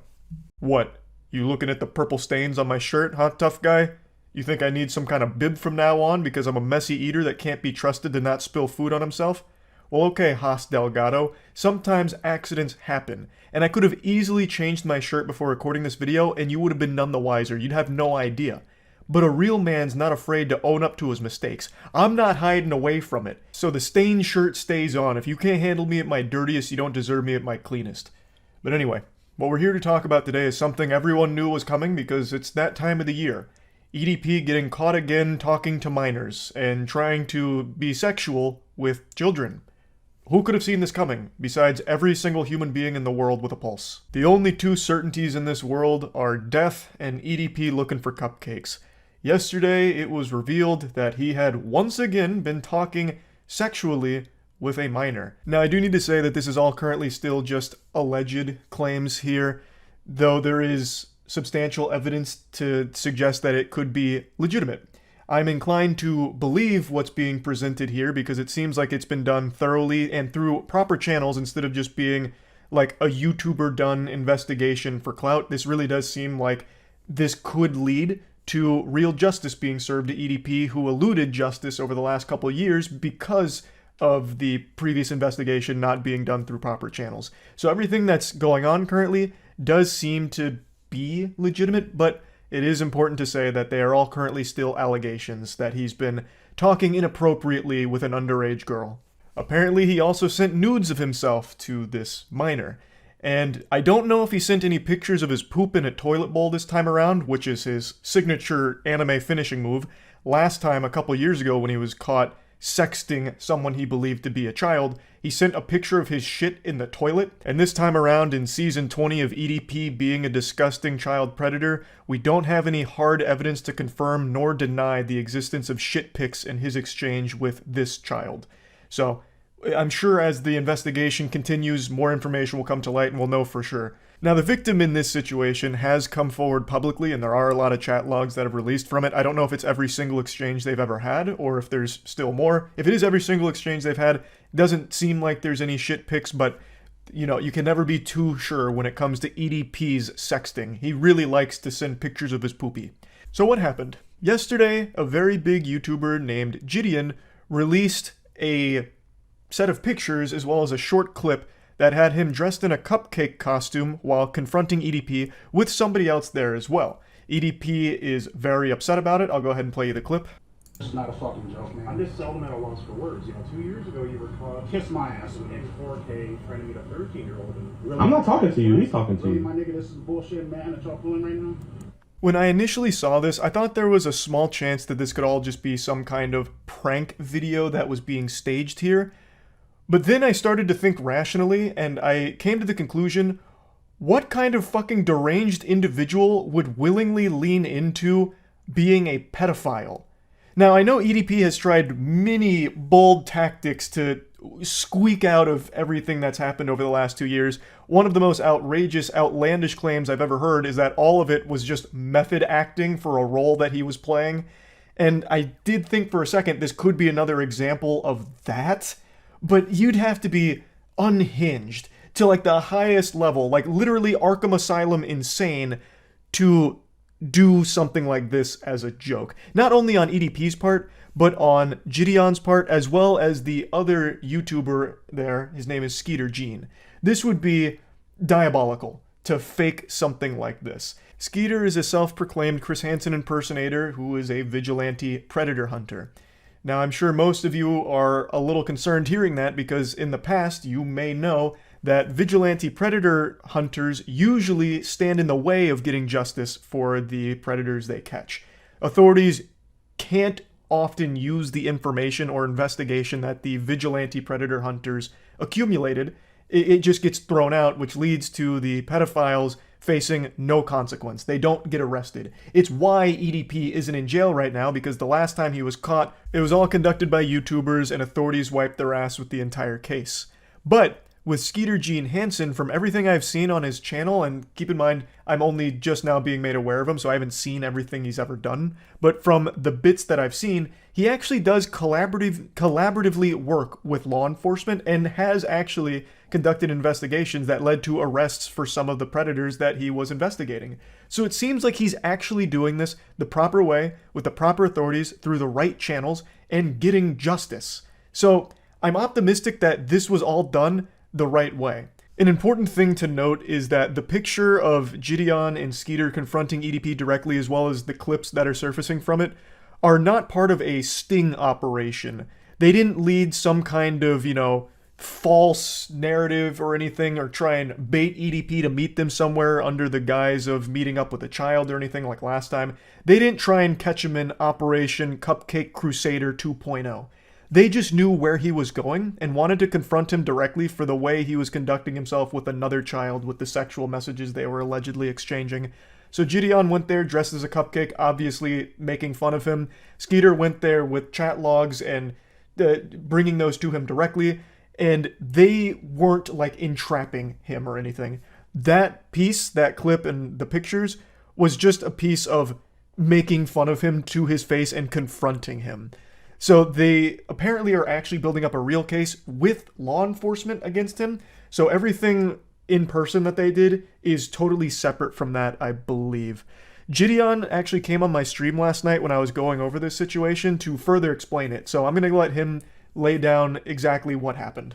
What? You looking at the purple stains on my shirt, huh, tough guy? You think I need some kind of bib from now on because I'm a messy eater that can't be trusted to not spill food on himself? Well, okay, Haas Delgado, sometimes accidents happen, and I could have easily changed my shirt before recording this video and you would have been none the wiser. You'd have no idea. But a real man's not afraid to own up to his mistakes. I'm not hiding away from it. So the stained shirt stays on. If you can't handle me at my dirtiest, you don't deserve me at my cleanest. But anyway, what we're here to talk about today is something everyone knew was coming because it's that time of the year. EDP getting caught again talking to minors and trying to be sexual with children. Who could have seen this coming, besides every single human being in the world with a pulse? The only two certainties in this world are death and EDP looking for cupcakes. Yesterday, it was revealed that he had once again been talking sexually with a minor. Now, I do need to say that this is all currently still just alleged claims here, though there is substantial evidence to suggest that it could be legitimate. I'm inclined to believe what's being presented here because it seems like it's been done thoroughly and through proper channels instead of just being like a YouTuber done investigation for clout. This really does seem like this could lead to real justice being served to EDP, who eluded justice over the last couple of years because of the previous investigation not being done through proper channels. So everything that's going on currently does seem to be legitimate, but it is important to say that they are all currently still allegations that he's been talking inappropriately with an underage girl. Apparently, he also sent nudes of himself to this minor. And I don't know if he sent any pictures of his poop in a toilet bowl this time around, which is his signature anime finishing move. Last time, a couple years ago, when he was caught sexting someone he believed to be a child, he sent a picture of his shit in the toilet. And this time around, in season 20 of EDP being a disgusting child predator, we don't have any hard evidence to confirm nor deny the existence of shit pics in his exchange with this child. So I'm sure as the investigation continues, more information will come to light and we'll know for sure. Now, the victim in this situation has come forward publicly, and there are a lot of chat logs that have released from it. I don't know if it's every single exchange they've ever had, or if there's still more. If it is every single exchange they've had, it doesn't seem like there's any shit pics, but, you know, you can never be too sure when it comes to EDP's sexting. He really likes to send pictures of his poopy. So what happened? Yesterday, a very big YouTuber named Gideon released a set of pictures as well as a short clip that had him dressed in a cupcake costume while confronting EDP with somebody else there as well. EDP is very upset about it. I'll go ahead and play you the clip. It's not a fucking joke, man. I'm just seldom at a loss for words. You know, 2 years ago you were caught Kiss my ass. in 4K trying to meet a 13-year-old. Really, I'm not talking to you. He's talking to really, you. my nigga, this is bullshit, man, that y'all pulling right now. When I initially saw this, I thought there was a small chance that this could all just be some kind of prank video that was being staged here. But then I started to think rationally, and I came to the conclusion, what kind of fucking deranged individual would willingly lean into being a pedophile? Now, I know EDP has tried many bold tactics to squeak out of everything that's happened over the last 2 years. One of the most outrageous, outlandish claims I've ever heard is that all of it was just method acting for a role that he was playing. And I did think for a second this could be another example of that. But you'd have to be unhinged to like the highest level, like literally Arkham Asylum insane, to do something like this as a joke. Not only on EDP's part, but on Gideon's part, as well as the other YouTuber there. His name is Skeeter Gene. This would be diabolical to fake something like this. Skeeter is a self-proclaimed Chris Hansen impersonator who is a vigilante predator hunter. Now, I'm sure most of you are a little concerned hearing that because in the past, you may know that vigilante predator hunters usually stand in the way of getting justice for the predators they catch. Authorities can't often use the information or investigation that the vigilante predator hunters accumulated. It just gets thrown out, which leads to the pedophiles facing no consequence. They don't get arrested. It's why EDP isn't in jail right now, because the last time he was caught, it was all conducted by YouTubers and authorities wiped their ass with the entire case. But with Skeeter Gene Hansen, from everything I've seen on his channel, and keep in mind, I'm only just now being made aware of him, so I haven't seen everything he's ever done, but from the bits that I've seen, he actually does collaboratively work with law enforcement and has actually conducted investigations that led to arrests for some of the predators that he was investigating. So it seems like he's actually doing this the proper way, with the proper authorities, through the right channels, and getting justice. So I'm optimistic that this was all done the right way. An important thing to note is that the picture of Gideon and Skeeter confronting EDP directly, as well as the clips that are surfacing from it, are not part of a sting operation. They didn't lead some kind of, false narrative or anything, or try and bait EDP to meet them somewhere under the guise of meeting up with a child or anything like last time. They didn't try and catch him in Operation Cupcake Crusader 2.0. They just knew where he was going and wanted to confront him directly for the way he was conducting himself with another child, with the sexual messages they were allegedly exchanging. So Gideon went there dressed as a cupcake, obviously making fun of him. Skeeter went there with chat logs and bringing those to him directly, and they weren't like entrapping him or anything. That piece, that clip and the pictures was just a piece of making fun of him to his face and confronting him. So they apparently are actually building up a real case with law enforcement against him. So everything in person that they did is totally separate from that, I believe. Gideon actually came on my stream last night when I was going over this situation to further explain it. So I'm going to let him lay down exactly what happened.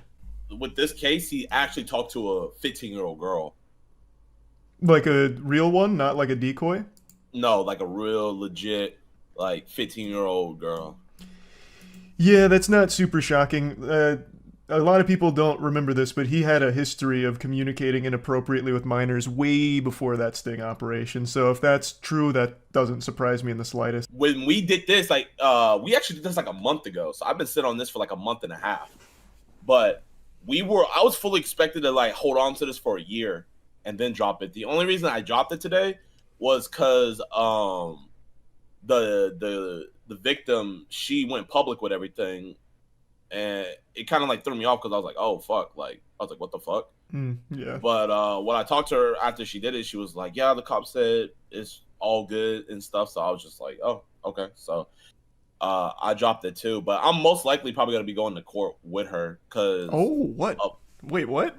With this case, he actually talked to a 15-year-old girl. Like a real one, not like a decoy? No, like a real legit, like 15-year-old girl. Yeah, that's not super shocking. A lot of people don't remember this, but he had a history of communicating inappropriately with minors way before that sting operation. So if that's true, that doesn't surprise me in the slightest. When we did this, we actually did this like a month ago. So I've been sitting on this for like a month and a half. But I was fully expected to like hold on to this for a year and then drop it. The only reason I dropped it today was because the victim, she went public with everything, and it kind of like threw me off because I was like, oh fuck, like I was like, what the fuck? Yeah. But when I talked to her after she did it, she was like, yeah, the cop said it's all good and stuff. So I was just like, oh, okay. So I dropped it too, but I'm most likely probably gonna be going to court with her because what? Wait, what?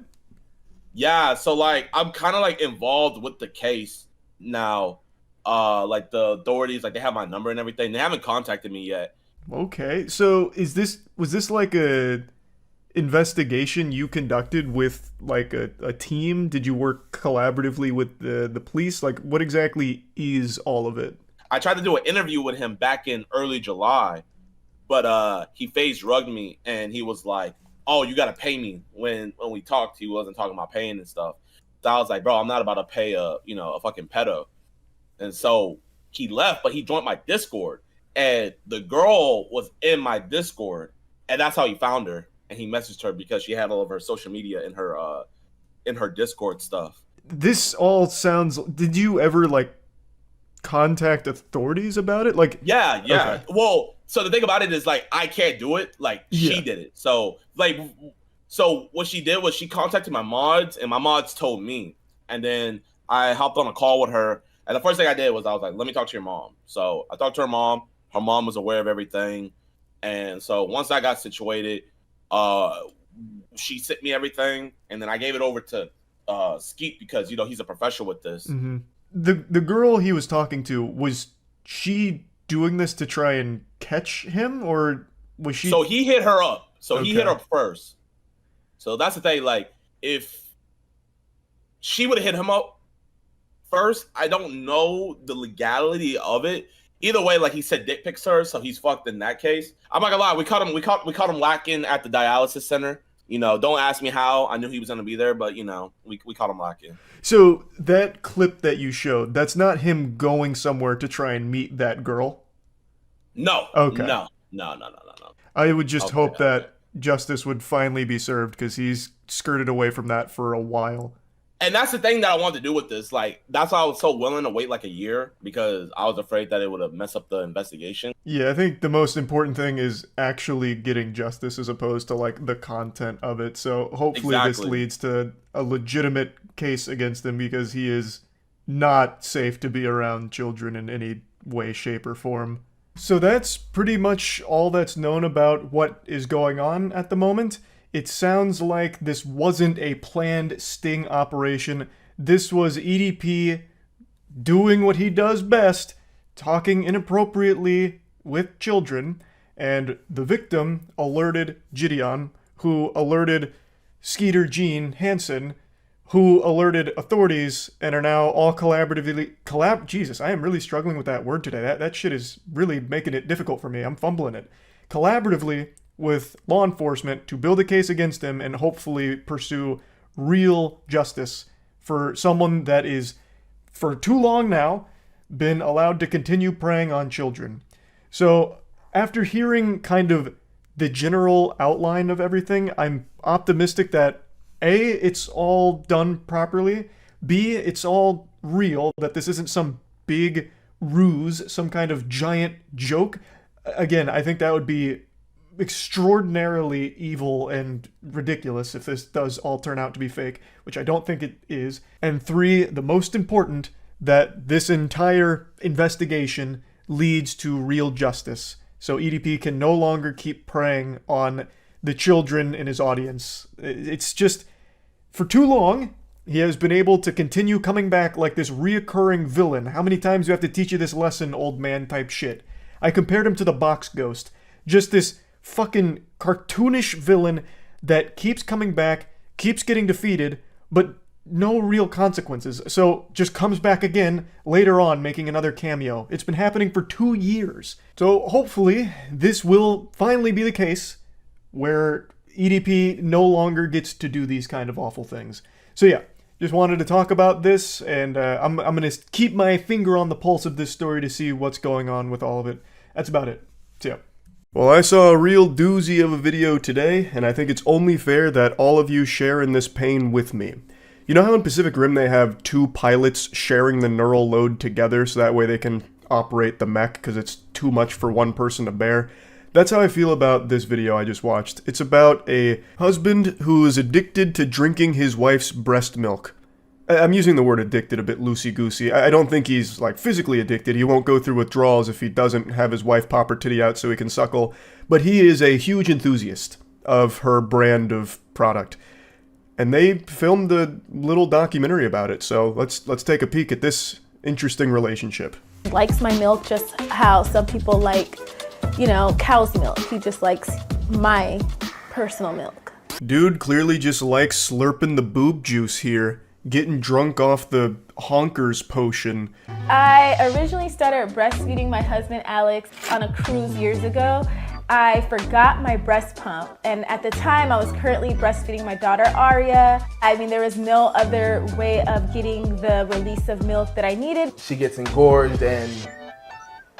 Yeah, so like I'm kind of like involved with the case now. Like the authorities, like they have my number and everything. They haven't contacted me yet. Okay, so was this like a investigation you conducted with like a team? Did you work collaboratively with the police? Like what exactly is all of it? I tried to do an interview with him back in early July, but he drugged me and he was like, oh, you gotta pay me. When we talked, he wasn't talking about paying and stuff. So I was like, bro, I'm not about to pay a fucking pedo. And so he left, but he joined my Discord, and the girl was in my Discord, and that's how he found her. And he messaged her because she had all of her social media in her Discord stuff. This all sounds. Did you ever like contact authorities about it? Like, yeah. Okay. Well, so the thing about it is like I can't do it. Like she did it. So what she did was she contacted my mods, and my mods told me, and then I hopped on a call with her. And the first thing I did was I was like, let me talk to your mom. So I talked to her mom. Her mom was aware of everything. And so once I got situated, she sent me everything. And then I gave it over to Skeet because, he's a professional with this. Mm-hmm. The girl he was talking to, was she doing this to try and catch him? Or was she... So he hit her up. So Okay. He hit her first. So that's the thing. Like, if she would have hit him up first, I don't know the legality of it. Either way, like he said, dick pics her, so he's fucked in that case. I'm not gonna lie, we caught him lacking at the dialysis center. You know, don't ask me how. I knew he was going to be there, but, you know, we caught him lacking. So that clip that you showed, that's not him going somewhere to try and meet that girl? No. Okay. No. I would just hope that justice would finally be served, because he's skirted away from that for a while. And that's the thing that I wanted to do with this. Like, that's why I was so willing to wait like a year, because I was afraid that it would have messed up the investigation. Yeah, I think the most important thing is actually getting justice as opposed to like the content of it. So hopefully this leads to a legitimate case against him, because he is not safe to be around children in any way, shape, or form. So that's pretty much all that's known about what is going on at the moment. It sounds like this wasn't a planned sting operation. This was EDP doing what he does best, talking inappropriately with children, and the victim alerted Gideon, who alerted Skeeter Jean Hansen, who alerted authorities, and are now all collaboratively... Jesus, I am really struggling with that word today. That shit is really making it difficult for me. I'm fumbling it. Collaboratively with law enforcement to build a case against him and hopefully pursue real justice for someone that is, for too long now, been allowed to continue preying on children. So, after hearing kind of the general outline of everything, I'm optimistic that A, it's all done properly, B, it's all real, that this isn't some big ruse, some kind of giant joke. Again, I think that would be extraordinarily evil and ridiculous if this does all turn out to be fake, which I don't think it is. And 3, the most important, that this entire investigation leads to real justice. So EDP can no longer keep preying on the children in his audience. It's just, for too long, he has been able to continue coming back like this reoccurring villain. How many times do I have to teach you this lesson, old man type shit? I compared him to the box ghost. Just this fucking cartoonish villain that keeps coming back, keeps getting defeated, but no real consequences. So just comes back again later on, making another cameo. It's been happening for 2 years. So hopefully this will finally be the case where EDP no longer gets to do these kind of awful things. So yeah, just wanted to talk about this, and I'm going to keep my finger on the pulse of this story to see what's going on with all of it. That's about it. So yeah. Well, I saw a real doozy of a video today, and I think it's only fair that all of you share in this pain with me. You know how in Pacific Rim they have 2 pilots sharing the neural load together so that way they can operate the mech because it's too much for one person to bear? That's how I feel about this video I just watched. It's about a husband who is addicted to drinking his wife's breast milk. I'm using the word addicted a bit loosey-goosey. I don't think he's, like, physically addicted. He won't go through withdrawals if he doesn't have his wife pop her titty out so he can suckle. But he is a huge enthusiast of her brand of product. And they filmed a little documentary about it, so let's take a peek at this interesting relationship. Likes my milk just how some people like, you know, cow's milk. He just likes my personal milk. Dude clearly just likes slurping the boob juice here. Getting drunk off the honkers potion. I originally started breastfeeding my husband Alex on a cruise years ago. I forgot my breast pump, and at the time I was currently breastfeeding my daughter Aria. I mean, there was no other way of getting the release of milk that I needed. She gets engorged and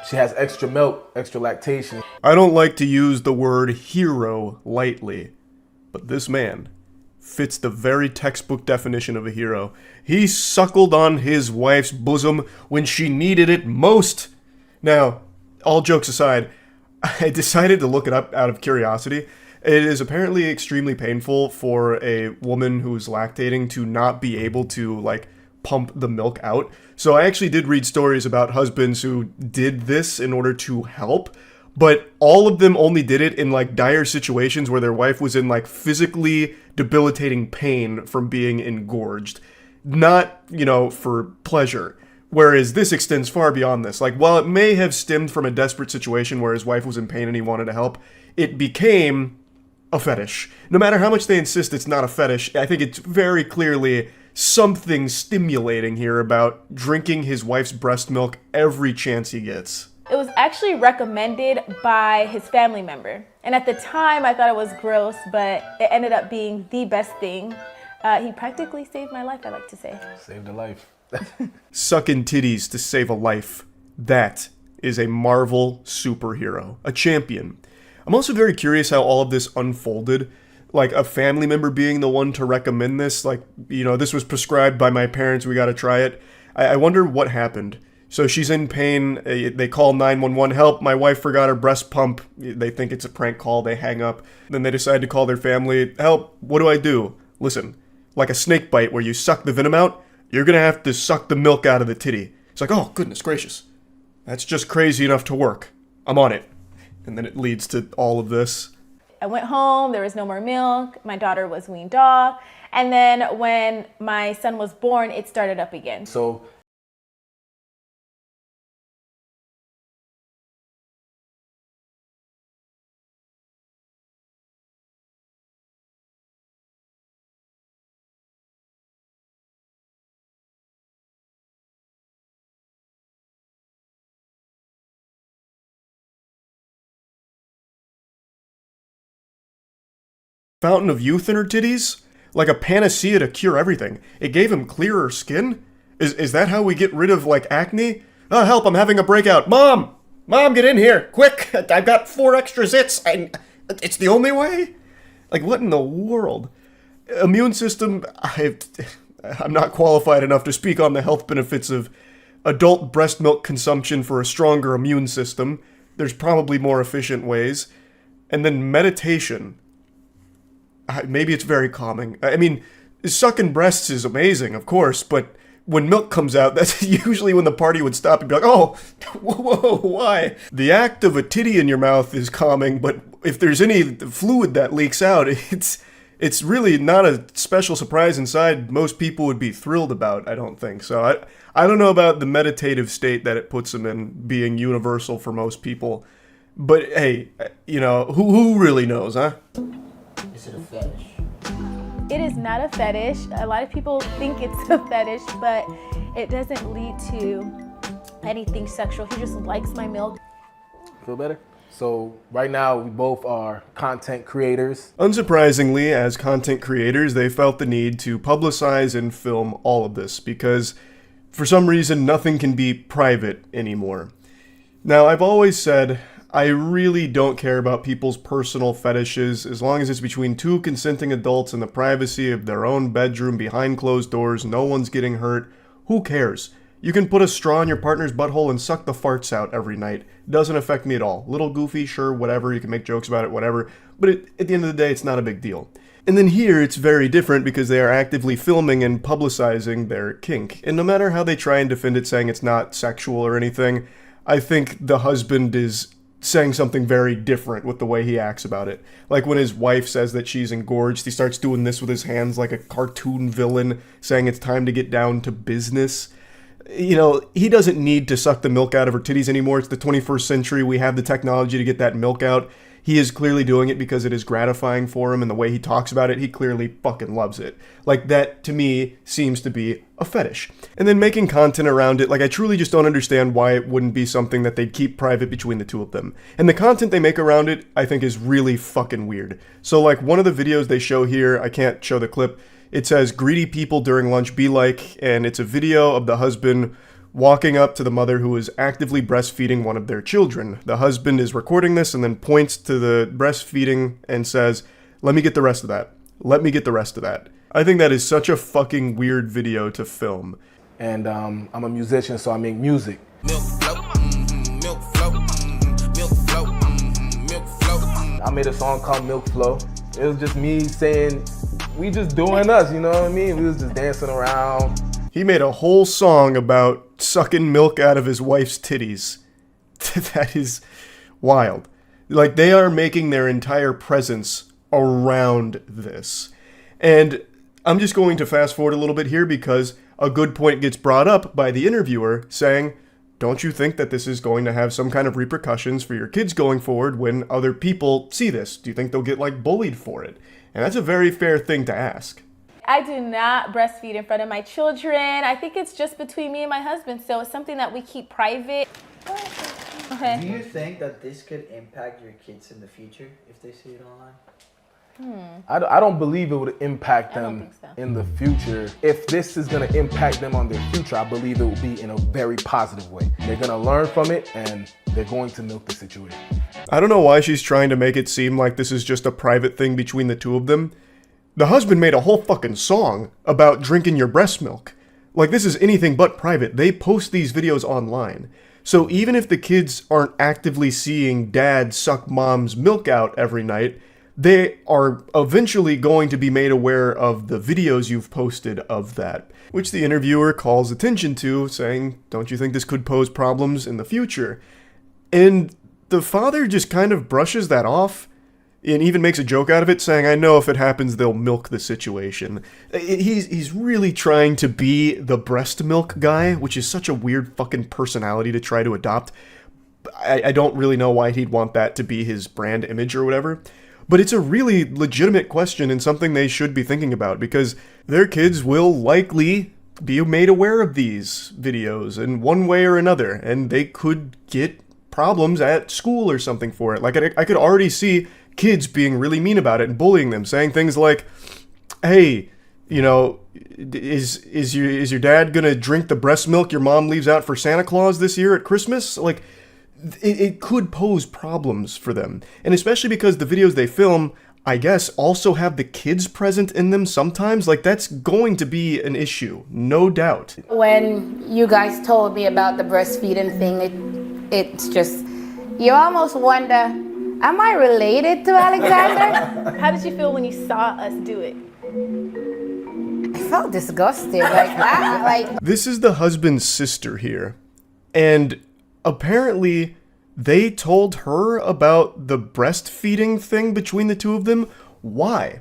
she has extra milk, extra lactation. I don't like to use the word hero lightly, but this man fits the very textbook definition of a hero. He suckled on his wife's bosom when she needed it most. Now, all jokes aside, I decided to look it up out of curiosity. It is apparently extremely painful for a woman who's lactating to not be able to, like, pump the milk out. So I actually did read stories about husbands who did this in order to help, but all of them only did it in, like, dire situations where their wife was in, like, physically debilitating pain from being engorged. Not, you know, for pleasure. Whereas this extends far beyond this. Like, while it may have stemmed from a desperate situation where his wife was in pain and he wanted to help, it became a fetish. No matter how much they insist it's not a fetish, I think it's very clearly something stimulating here about drinking his wife's breast milk every chance he gets. It was actually recommended by his family member. And at the time, I thought it was gross, but it ended up being the best thing. He practically saved my life, I like to say. Saved a life. Sucking titties to save a life. That is a Marvel superhero, a champion. I'm also very curious how all of this unfolded. Like, a family member being the one to recommend this. Like, you know, this was prescribed by my parents, we gotta try it. I wonder what happened. So she's in pain, they call 911, help, my wife forgot her breast pump. They think it's a prank call, they hang up. Then they decide to call their family, help, what do I do? Listen, like a snake bite where you suck the venom out, you're gonna have to suck the milk out of the titty. It's like, oh, goodness gracious. That's just crazy enough to work. I'm on it. And then it leads to all of this. I went home, there was no more milk, my daughter was weaned off, and then when my son was born, it started up again. So Fountain of youth in her titties? Like a panacea to cure everything. It gave him clearer skin? Is that how we get rid of, like, acne? Oh, help, I'm having a breakout. Mom! Mom, get in here! Quick! I've got 4 extra zits! It's the only way? Like, what in the world? Immune system, I'm not qualified enough to speak on the health benefits of adult breast milk consumption for a stronger immune system. There's probably more efficient ways. And then meditation. Maybe it's very calming. I mean, sucking breasts is amazing, of course, but when milk comes out, that's usually when the party would stop and be like, oh, whoa, why? The act of a titty in your mouth is calming, but if there's any fluid that leaks out, it's really not a special surprise inside most people would be thrilled about, I don't think. So I don't know about the meditative state that it puts them in being universal for most people. But hey, you know, who really knows, huh? Is it a fetish? It is not a fetish. A lot of people think it's a fetish, but it doesn't lead to anything sexual. He just likes my milk. Feel better? So right now we both are content creators. Unsurprisingly, as content creators, they felt the need to publicize and film all of this because for some reason nothing can be private anymore. Now, I've always said I really don't care about people's personal fetishes as long as it's between 2 consenting adults in the privacy of their own bedroom behind closed doors, no one's getting hurt. Who cares? You can put a straw in your partner's butthole and suck the farts out every night. Doesn't affect me at all. Little goofy, sure, whatever, you can make jokes about it, whatever, but at the end of the day, it's not a big deal. And then here, it's very different because they are actively filming and publicizing their kink. And no matter how they try and defend it saying it's not sexual or anything, I think the husband is saying something very different with the way he acts about it. Like when his wife says that she's engorged, he starts doing this with his hands like a cartoon villain, saying it's time to get down to business. You know, he doesn't need to suck the milk out of her titties anymore. It's the 21st century. We have the technology to get that milk out. He is clearly doing it because it is gratifying for him, and the way he talks about it, he clearly fucking loves it. Like, that, to me, seems to be a fetish. And then making content around it, like, I truly just don't understand why it wouldn't be something that they'd keep private between the two of them. And the content they make around it, I think, is really fucking weird. So, like, one of the videos they show here, I can't show the clip, it says, greedy people during lunch be like, and it's a video of the husband walking up to the mother who is actively breastfeeding one of their children. The husband is recording this and then points to the breastfeeding and says, let me get the rest of that. Let me get the rest of that. I think that is such a fucking weird video to film. And I'm a musician, so I make music. Milk float, milk float, milk float, milk float. I made a song called Milk Flow. It was just me saying, we just doing us, you know what I mean? We was just dancing around. He made a whole song about sucking milk out of his wife's titties. That is wild. Like, they are making their entire presence around this. And I'm just going to fast forward a little bit here because a good point gets brought up by the interviewer saying, don't you think that this is going to have some kind of repercussions for your kids going forward when other people see this? Do you think they'll get, like, bullied for it? And that's a very fair thing to ask. I do not breastfeed in front of my children. I think it's just between me and my husband, so it's something that we keep private. Okay. Do you think that this could impact your kids in the future if they see it online? I don't believe it would impact them in the future. If this is going to impact them on their future, I believe it will be in a very positive way. They're going to learn from it and they're going to milk the situation. I don't know why she's trying to make it seem like this is just a private thing between the two of them. The husband made a whole fucking song about drinking your breast milk. Like, this is anything but private. They post these videos online. So even if the kids aren't actively seeing dad suck mom's milk out every night, they are eventually going to be made aware of the videos you've posted of that, which the interviewer calls attention to, saying, don't you think this could pose problems in the future? And the father just kind of brushes that off and even makes a joke out of it, saying, I know if it happens, they'll milk the situation. He's really trying to be the breast milk guy, which is such a weird fucking personality to try to adopt. I don't really know why he'd want that to be his brand image or whatever. But it's a really legitimate question and something they should be thinking about, because their kids will likely be made aware of these videos in one way or another, and they could get problems at school or something for it. Like, I could already see kids being really mean about it and bullying them, saying things like, hey, you know, is your dad gonna drink the breast milk your mom leaves out for Santa Claus this year at Christmas? Like, it could pose problems for them. And especially because the videos they film, I guess, also have the kids present in them sometimes. Like, that's going to be an issue, no doubt. When you guys told me about the breastfeeding thing, it's just, you almost wonder, am I related to Alexander? How did you feel when you saw us do it? I felt disgusted. Like, This is the husband's sister here. And apparently, they told her about the breastfeeding thing between the two of them. Why?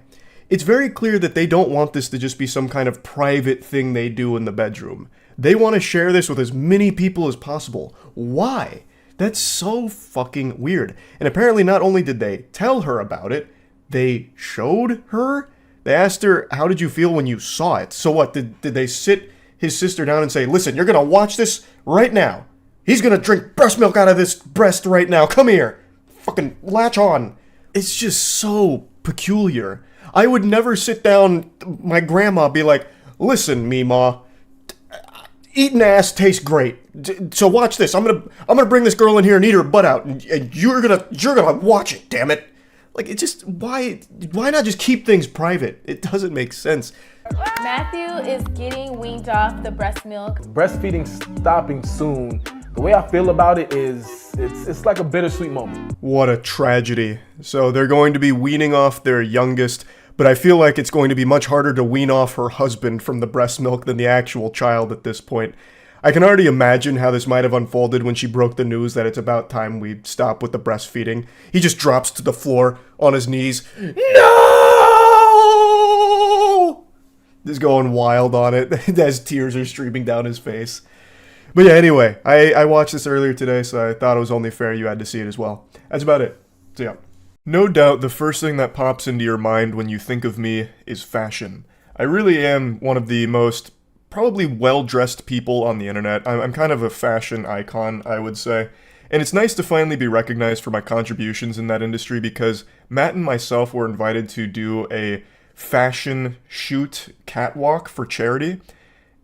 It's very clear that they don't want this to just be some kind of private thing they do in the bedroom. They want to share this with as many people as possible. Why? That's so fucking weird. And apparently not only did they tell her about it, they showed her. They asked her, how did you feel when you saw it? So what, did they sit his sister down and say, listen, you're gonna watch this right now. He's gonna drink breast milk out of this breast right now. Come here. Fucking latch on. It's just so peculiar. I would never sit down, my grandma be like, listen, Meemaw, eating ass tastes great. So watch this. I'm gonna bring this girl in here and eat her butt out, and you're gonna watch it, damn it. Like, it just, why not just keep things private? It doesn't make sense. Matthew is getting weaned off the breast milk. Breastfeeding stopping soon. The way I feel about it is, it's like a bittersweet moment. What a tragedy. So they're going to be weaning off their youngest, but I feel like it's going to be much harder to wean off her husband from the breast milk than the actual child at this point. I can already imagine how this might have unfolded when she broke the news that it's about time we stop with the breastfeeding. He just drops to the floor on his knees. No! Just going wild on it as tears are streaming down his face. But yeah, anyway, I watched this earlier today, so I thought it was only fair you had to see it as well. That's about it. So yeah. No doubt the first thing that pops into your mind when you think of me is fashion. I really am one of the most probably well-dressed people on the internet. I'm kind of a fashion icon, I would say. And it's nice to finally be recognized for my contributions in that industry, because Matt and myself were invited to do a fashion shoot catwalk for charity.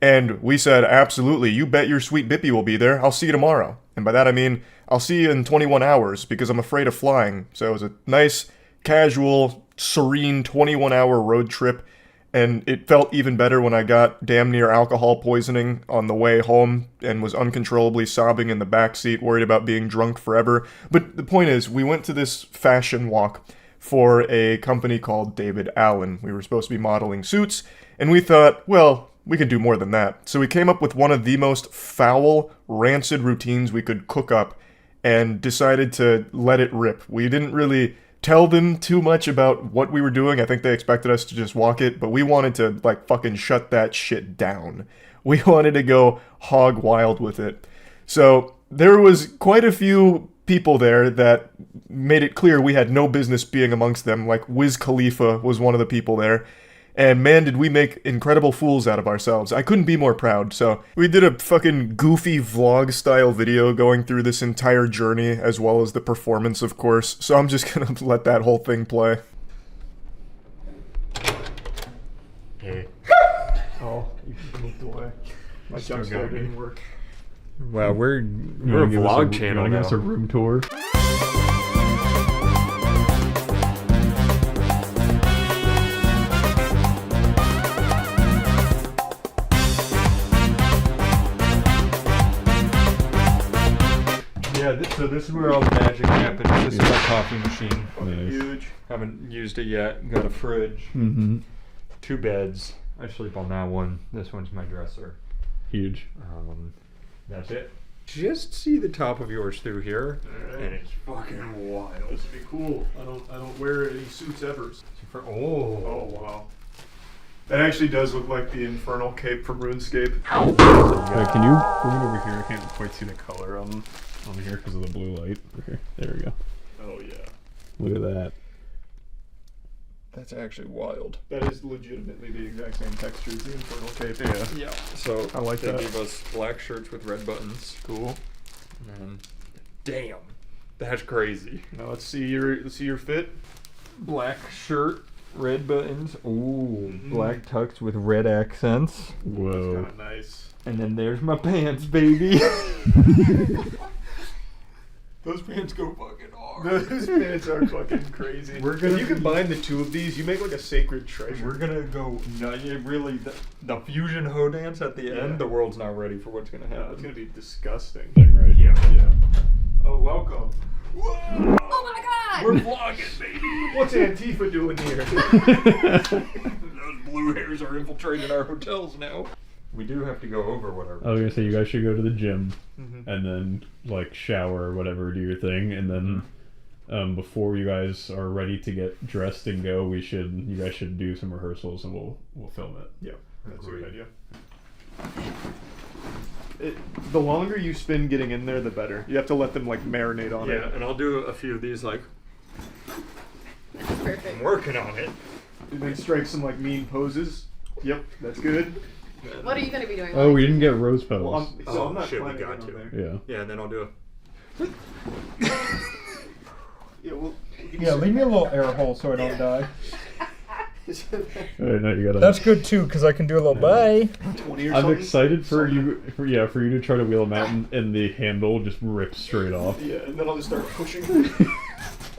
And we said, absolutely, you bet your sweet Bippy will be there. I'll see you tomorrow. And by that I mean, I'll see you in 21 hours, because I'm afraid of flying. So it was a nice, casual, serene 21-hour road trip. And it felt even better when I got damn near alcohol poisoning on the way home and was uncontrollably sobbing in the backseat, worried about being drunk forever. But the point is, we went to this fashion walk for a company called David Allen. We were supposed to be modeling suits, and we thought, well, we could do more than that. So we came up with one of the most foul, rancid routines we could cook up and decided to let it rip. We didn't really tell them too much about what we were doing. I think they expected us to just walk it, but we wanted to, like, fucking shut that shit down. We wanted to go hog wild with it. So there was quite a few people there that made it clear we had no business being amongst them. Like, Wiz Khalifa was one of the people there. And man, did we make incredible fools out of ourselves. I couldn't be more proud. So we did a fucking goofy vlog style video going through this entire journey, as well as the performance, of course. So I'm just gonna let that whole thing play. Hey. Oh, you moved away. My jump scare didn't work. Wow, we're a vlog channel now. Give us a room tour. Yeah, so this is where all the magic happens. This is my coffee machine. Nice. Huge. Haven't used it yet. Got a fridge. Mm-hmm. 2 beds. I sleep on that one. This one's my dresser. Huge. That's it. Just see the top of yours through here, right. and it's fucking wild. This would be cool. I don't wear any suits ever. Oh wow. That actually does look like the infernal cape from RuneScape. Can you bring it over here? I can't quite see the color on here because of the blue light. Okay, there we go. Oh yeah. Look at that. That's actually wild. That is legitimately the exact same texture as the infernal cape. Yeah. So I like they that. gave us black shirts with red buttons. Cool. And damn, that's crazy. Now let's see your fit. Black shirt, red buttons. Ooh, black tux with red accents. Whoa. That's kind of nice. And then there's my pants, baby. Those pants go fucking hard. Those pants are fucking crazy. If you combine the two of these, you make like a sacred treasure. We're gonna go. No, really, the fusion hoe dance at the end. The world's not ready for what's gonna happen. It's gonna be disgusting. Right? Yeah. Oh, welcome. Whoa! Oh my god! We're vlogging, baby. What's Antifa doing here? Those blue hairs are infiltrating our hotels now. We do have to go over whatever. I was gonna say you guys should go to the gym and then like shower or whatever, do your thing, and then before you guys are ready to get dressed and go, you guys should do some rehearsals and we'll film it. Yeah, that's a good idea. The longer you spend getting in there, the better. You have to let them like marinate on it. Yeah, and I'll do a few of these like. Perfect. I'm working on it. And then strike some like mean poses. Yep, that's good. What are you going to be doing? Oh, we didn't get rose petals. Well, I'm not shit, we planning got on to. there. Yeah. Yeah, and then I'll do Yeah, well, leave me a little air hole so I don't die. No, you gotta. That's good too, because I can do a little bye. 20 or I'm something? excited for you to try to wheel them out and the handle just rips straight off. Yeah, and then I'll just start pushing.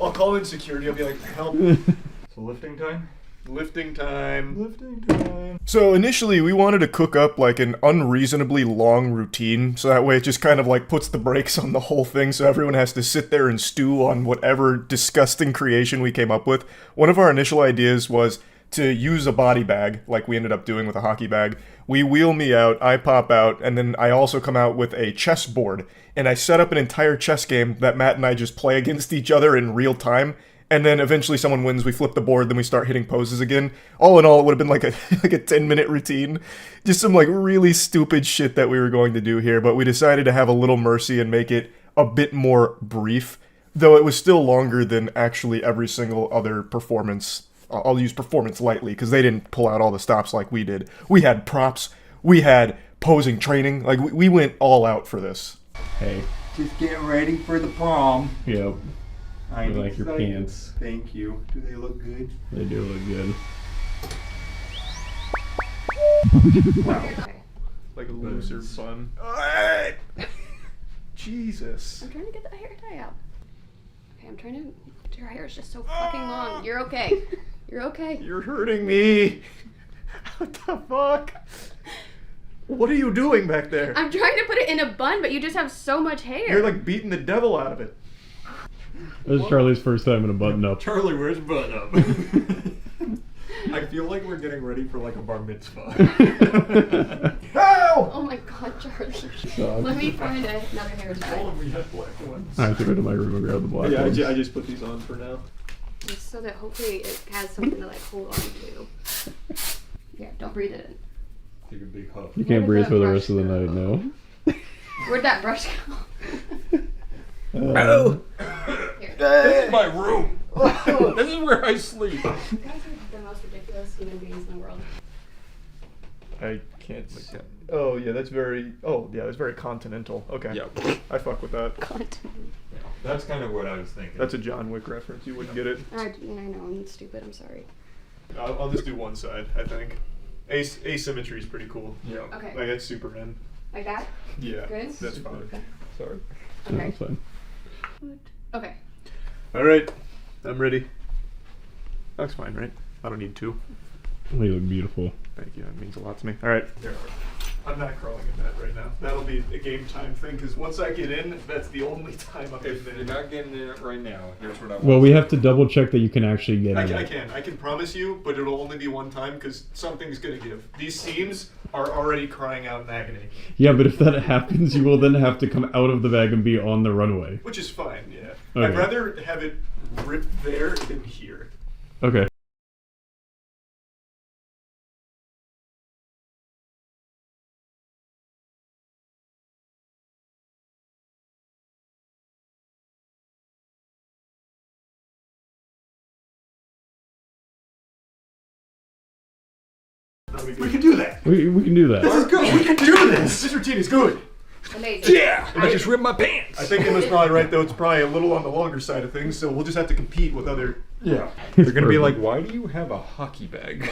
I'll call in security. I'll be like, help. So lifting time? Lifting time. Lifting time. So initially we wanted to cook up like an unreasonably long routine, so that way it just kind of like puts the brakes on the whole thing, so everyone has to sit there and stew on whatever disgusting creation we came up with. One of our initial ideas was to use a body bag, like we ended up doing with a hockey bag. We wheel me out, I pop out, and then I also come out with a chess board, and I set up an entire chess game that Matt and I just play against each other in real time. And then eventually someone wins, we flip the board, then we start hitting poses again. All in all, it would have been like a 10-minute routine. Just some like really stupid shit that we were going to do here, but we decided to have a little mercy and make it a bit more brief, though it was still longer than actually every single other performance. I'll use performance lightly, because they didn't pull out all the stops like we did. We had props, we had posing training, like we went all out for this. Hey. Just getting ready for the prom. Yep. I like your pants. Thank you. Do they look good? They do look good. Wow. Like a looser bun. Jesus. I'm trying to get the hair tie out. Okay, I'm trying to. Your hair is just so fucking long. You're okay. You're okay. You're hurting me. What the fuck? What are you doing back there? I'm trying to put it in a bun, but you just have so much hair. You're like beating the devil out of it. This is Charlie's first time in a button up. Charlie, where's button up? I feel like we're getting ready for like a bar mitzvah. Oh my god, Charlie. Let me find another hair tie. We had black ones. I have to go to my room and grab the black ones. I just put these on for now. Just so that hopefully it has something to like hold on to. Yeah, don't breathe it in. Take a big huff. You can't breathe for the rest of the night, no. Where'd that brush go? This is my room. This is where I sleep. You guys are the most ridiculous human beings in the world. I can't see. Oh yeah, that's very. Oh yeah, that's very continental. Okay. Yeah. I fuck with that. That's kind of what I was thinking. That's a John Wick reference. You wouldn't get it. I know, I'm stupid. I'm sorry. I'll just do one side. I think. Asymmetry is pretty cool. Yeah. Okay. Like that's Superman. Like that? Yeah. Good? That's fine. Okay. Sorry. Okay. That's fine. Okay. All right. I'm ready. That's fine, right? I don't need two. Oh, you look beautiful. Thank you. That means a lot to me. All right. I'm not crawling in that right now. That'll be a game time thing because once I get in, that's the only time I'm If in. you're not getting in it right now, here's what I want. Well, we have to double check that you can actually get in. I can promise you, but it'll only be one time because something's gonna give. These seams are already crying out in agony. Yeah, but if that happens, you will then have to come out of the bag and be on the runway. Which is fine, yeah. Okay. I'd rather have it ripped there than here. Okay. We can do that. We can do that. This is good. We can do this. This routine is good. Amazing. Yeah! I just ripped my pants! I think Emma's probably right, though. It's probably a little on the longer side of things, so we'll just have to compete with other... Yeah. They're gonna be like, why do you have a hockey bag?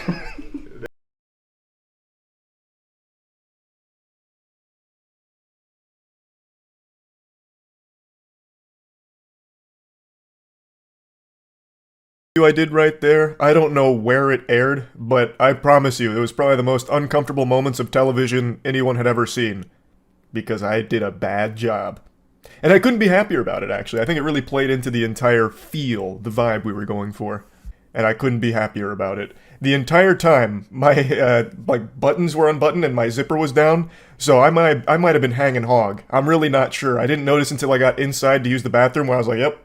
I did right there. I don't know where it aired, but I promise you, it was probably the most uncomfortable moments of television anyone had ever seen. Because I did a bad job. And I couldn't be happier about it, actually. I think it really played into the entire feel, the vibe we were going for. And I couldn't be happier about it. The entire time, my buttons were unbuttoned and my zipper was down, so I might have been hanging hog. I'm really not sure. I didn't notice until I got inside to use the bathroom where I was like, yep,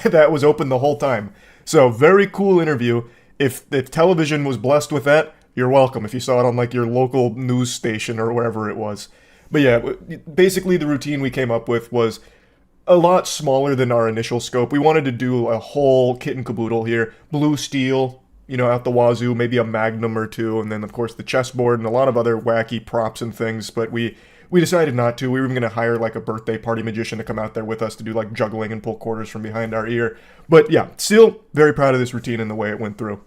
that was open the whole time. So, very cool interview. If television was blessed with that, you're welcome. If you saw it on like your local news station or wherever it was. But yeah, basically the routine we came up with was a lot smaller than our initial scope. We wanted to do a whole kit and caboodle here. Blue steel, you know, out the wazoo, maybe a magnum or two, and then of course the chessboard and a lot of other wacky props and things, but we decided not to. We were even going to hire like a birthday party magician to come out there with us to do like juggling and pull quarters from behind our ear. But yeah, still very proud of this routine and the way it went through.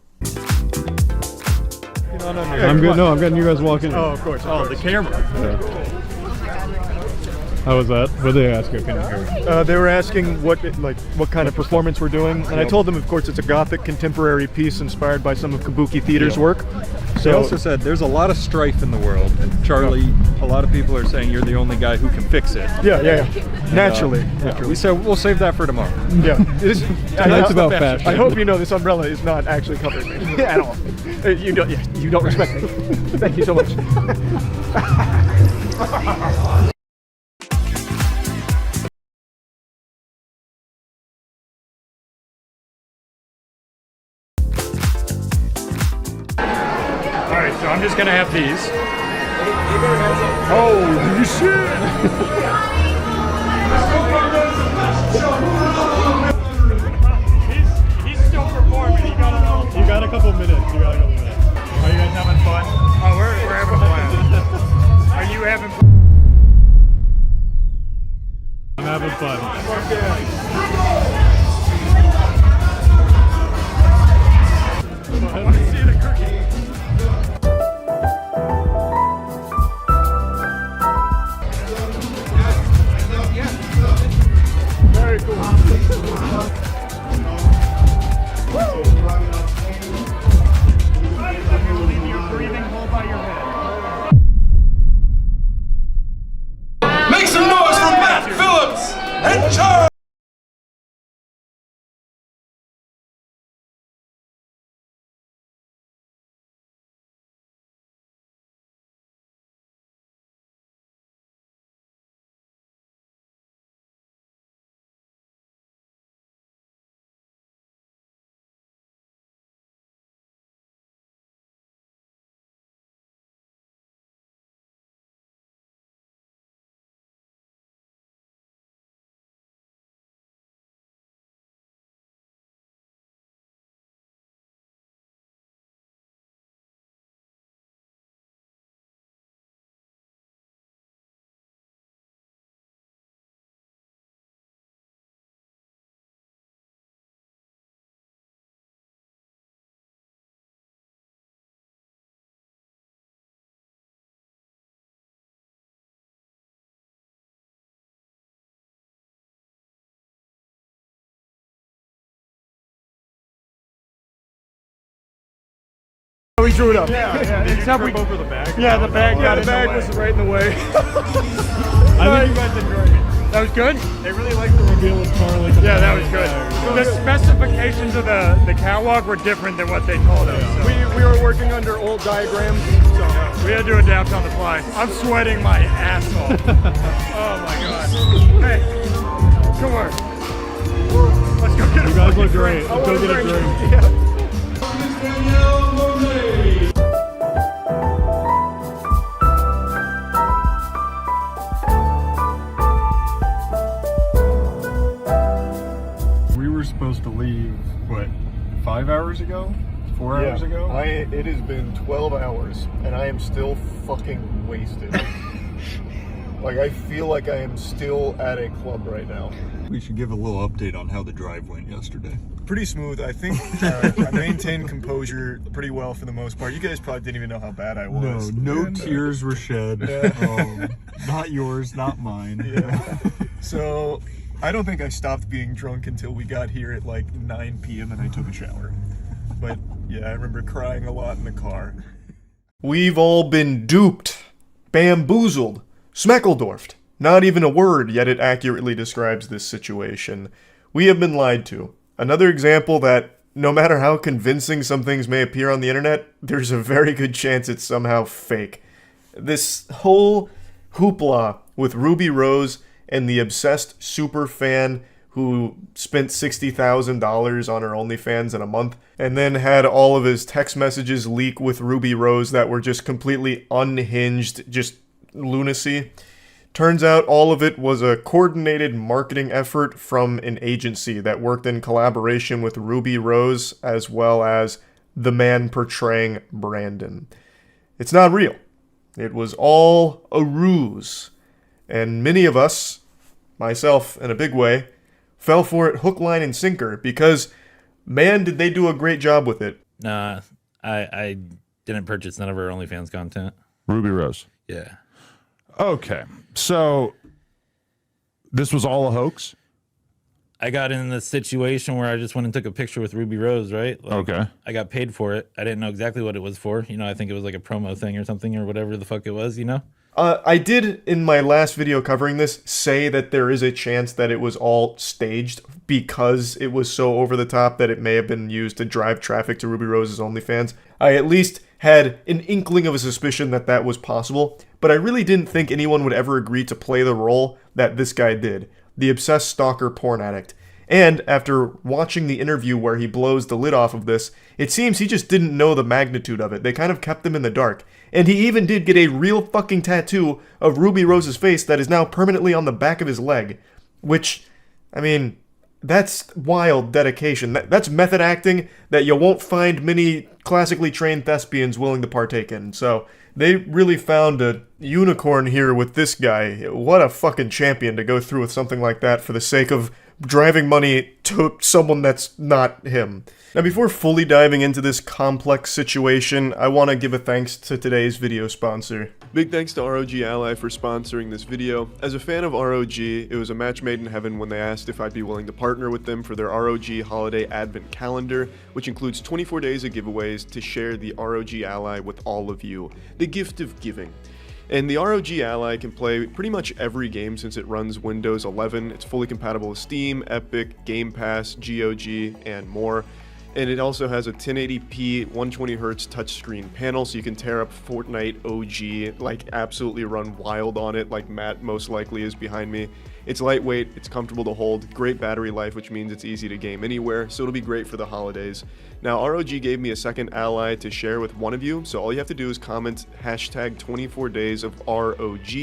I'm good. No, I'm getting you guys walking. Oh, of course. The camera. Yeah. How was that? What did they ask you? I couldn't hear. They were asking what kind of performance we're doing, and I told them, of course, it's a gothic contemporary piece inspired by some of Kabuki Theater's work. They also said there's a lot of strife in the world. Charlie, a lot of people are saying you're the only guy who can fix it. Yeah. Naturally. We said we'll save that for tomorrow. Yeah. That's about fashion. I hope you know this umbrella is not actually covering me at all. You don't respect me. Thank you so much. Alright, so I'm just gonna have these. Oh, shit! He's still performing. You got a couple minutes. Are you guys having fun? Oh, we're having fun. Are you having fun? I'm having fun. screwed up. Yeah. Except we over the bag. Yeah, the bag got in the bag way. was right in the way. I think you guys enjoyed it. That was good. They really like the reveal of Charlie. Yeah, that was good. The specifications of the catwalk were different than what they told us. So. We were working under old diagrams, so we had to adapt on the fly. I'm sweating my ass off. Oh my god. Hey, come on. Let's go get a You guys look drink. great. Let's go get a drink. Yeah. We were supposed to leave, what, 5 hours ago? 4 hours ago? It has been 12 hours, and I am still fucking wasted. Like, I feel like I am still at a club right now. We should give a little update on how the drive went yesterday. Pretty smooth. I think I maintained composure pretty well for the most part. You guys probably didn't even know how bad I was. No tears were shed. Yeah. Not yours, not mine. Yeah. So, I don't think I stopped being drunk until we got here at like 9 p.m. and I took a shower. But yeah, I remember crying a lot in the car. We've all been duped, bamboozled, smeckledorfed. Not even a word, yet it accurately describes this situation. We have been lied to. Another example that no matter how convincing some things may appear on the internet, there's a very good chance it's somehow fake. This whole hoopla with Ruby Rose and the obsessed super fan who spent $60,000 on her OnlyFans in a month and then had all of his text messages leak with Ruby Rose that were just completely unhinged, just lunacy. Turns out all of it was a coordinated marketing effort from an agency that worked in collaboration with Ruby Rose as well as the man portraying Brandon. It's not real. It was all a ruse. And many of us, myself in a big way, fell for it hook, line, and sinker because, man, did they do a great job with it. Nah, I didn't purchase none of her OnlyFans content. Ruby Rose. Yeah. Okay, so this was all a hoax? I got in this situation where I just went and took a picture with Ruby Rose, right? Like, Okay. I got paid for it. I didn't know exactly what it was for. You know, I think it was like a promo thing or something or whatever the fuck it was, you know? I did, in my last video covering this, say that there is a chance that it was all staged because it was so over the top that it may have been used to drive traffic to Ruby Rose's OnlyFans. I at least had an inkling of a suspicion that that was possible, but I really didn't think anyone would ever agree to play the role that this guy did, the obsessed stalker porn addict. And after watching the interview where he blows the lid off of this, it seems he just didn't know the magnitude of it. They kind of kept him in the dark. And he even did get a real fucking tattoo of Ruby Rose's face that is now permanently on the back of his leg. Which, I mean, that's wild dedication. That's method acting that you won't find many classically trained thespians willing to partake in. So they really found a unicorn here with this guy. What a fucking champion to go through with something like that for the sake of driving money to someone that's not him. Now, before fully diving into this complex situation, I want to give a thanks to today's video sponsor. Big thanks to ROG Ally for sponsoring this video. As a fan of ROG, it was a match made in heaven when they asked if I'd be willing to partner with them for their ROG Holiday Advent Calendar, which includes 24 days of giveaways to share the ROG Ally with all of you. The gift of giving. And the ROG Ally can play pretty much every game since it runs Windows 11. It's fully compatible with Steam, Epic, Game Pass, GOG, and more. And it also has a 1080p 120Hz touchscreen panel, so you can tear up Fortnite OG, like absolutely run wild on it, like Matt most likely is behind me. It's lightweight, it's comfortable to hold, great battery life, which means it's easy to game anywhere, so it'll be great for the holidays. Now, ROG gave me a second ally to share with one of you, so all you have to do is comment hashtag 24 days of ROG,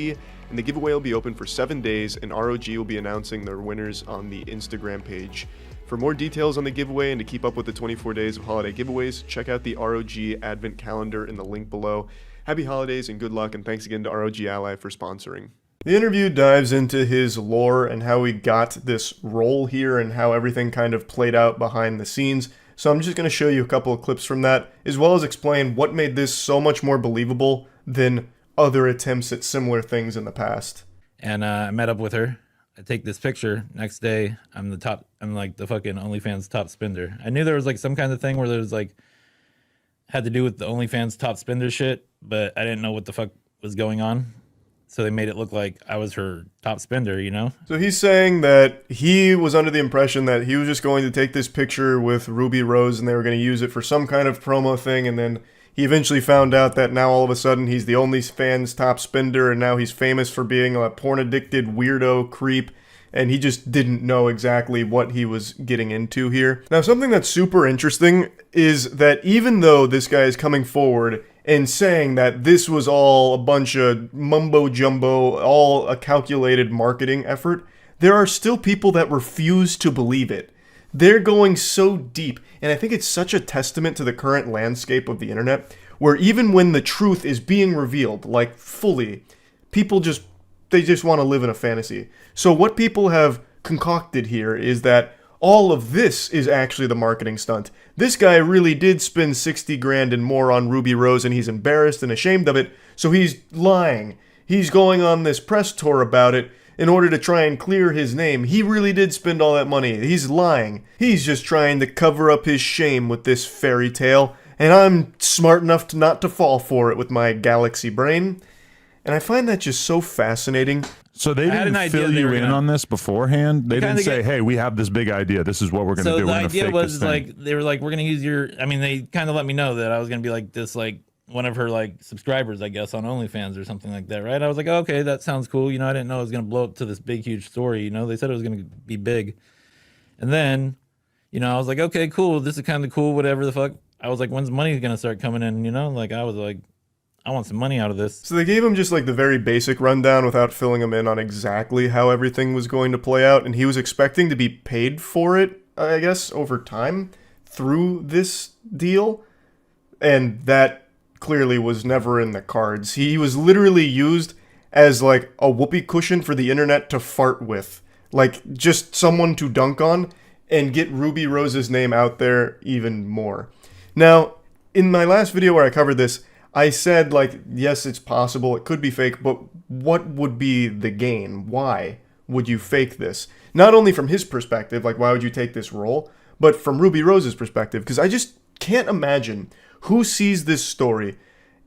and the giveaway will be open for 7 days, and ROG will be announcing their winners on the Instagram page. For more details on the giveaway and to keep up with the 24 days of holiday giveaways, check out the ROG Advent Calendar in the link below. Happy holidays and good luck, and thanks again to ROG Ally for sponsoring. The interview dives into his lore and how he got this role here and how everything kind of played out behind the scenes. So I'm just going to show you a couple of clips from that, as well as explain what made this so much more believable than other attempts at similar things in the past. And I met up with her. I take this picture. Next day, I'm like the fucking OnlyFans top spender. I knew there was like some kind of thing where there was like had to do with the OnlyFans top spender shit, but I didn't know what the fuck was going on. So they made it look like I was her top spender, you know? So he's saying that he was under the impression that he was just going to take this picture with Ruby Rose and they were going to use it for some kind of promo thing, and then he eventually found out that now all of a sudden he's the OnlyFans top spender, and now he's famous for being a porn-addicted weirdo creep, and he just didn't know exactly what he was getting into here. Now, something that's super interesting is that even though this guy is coming forward and saying that this was all a bunch of mumbo-jumbo, all a calculated marketing effort, there are still people that refuse to believe it. They're going so deep, and I think it's such a testament to the current landscape of the internet, where even when the truth is being revealed, like fully, people just want to live in a fantasy. So what people have concocted here is that all of this is actually the marketing stunt. This guy really did spend 60 grand and more on Ruby Rose, and he's embarrassed and ashamed of it, so he's lying. He's going on this press tour about it in order to try and clear his name. He really did spend all that money. He's lying. He's just trying to cover up his shame with this fairy tale, and I'm smart enough to not to fall for it with my galaxy brain. And I find that just so fascinating. So they didn't fill you in on this beforehand? They didn't say, hey, we have this big idea. This is what we're going to do. So We're the going to idea fake was this thing. like, they were like, we're going to use your, I mean, they kind of let me know that I was going to be like this, like one of her like subscribers, I guess, on OnlyFans or something like that, right? I was like, oh, okay, that sounds cool. You know, I didn't know it was going to blow up to this big, huge story. You know, they said it was going to be big. And then, you know, I was like, okay, cool. This is kind of cool, whatever the fuck. I was like, when's money going to start coming in? You know, like I was like, I want some money out of this. So they gave him just like the very basic rundown without filling him in on exactly how everything was going to play out, and he was expecting to be paid for it, I guess, over time through this deal, and that clearly was never in the cards. He was literally used as like a whoopee cushion for the internet to fart with, like just someone to dunk on and get Ruby Rose's name out there even more. Now, in my last video where I covered this, I said, like, yes, it's possible, it could be fake, but what would be the gain? Why would you fake this? Not only from his perspective, like, why would you take this role, but from Ruby Rose's perspective, because I just can't imagine who sees this story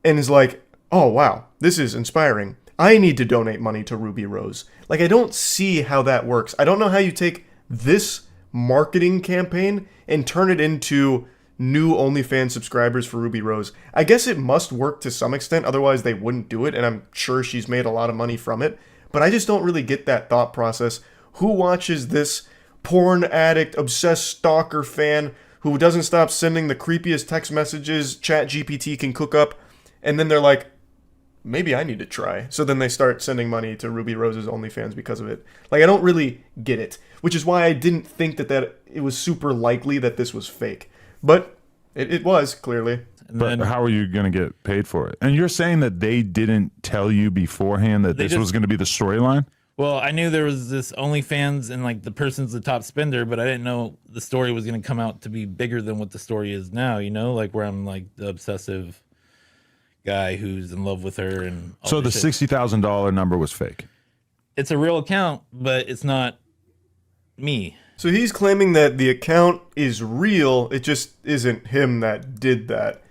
and is like, oh, wow, this is inspiring. I need to donate money to Ruby Rose. Like, I don't see how that works. I don't know how you take this marketing campaign and turn it into new OnlyFans subscribers for Ruby Rose. I guess it must work to some extent, otherwise they wouldn't do it, and I'm sure she's made a lot of money from it, but I just don't really get that thought process. Who watches this porn addict, obsessed stalker fan who doesn't stop sending the creepiest text messages ChatGPT can cook up, and then they're like, maybe I need to try. So then they start sending money to Ruby Rose's OnlyFans because of it. Like, I don't really get it, which is why I didn't think that it was super likely that this was fake. But it was, clearly. But how are you going to get paid for it? And you're saying that they didn't tell you beforehand that this was going to be the storyline? Well, I knew there was this OnlyFans and like the person's the top spender, but I didn't know the story was going to come out to be bigger than what the story is now, you know, like where I'm like the obsessive guy who's in love with her. And all so the this shit. $60,000 number was fake? It's a real account, but it's not me. So he's claiming that the account is real, it just isn't him that did that.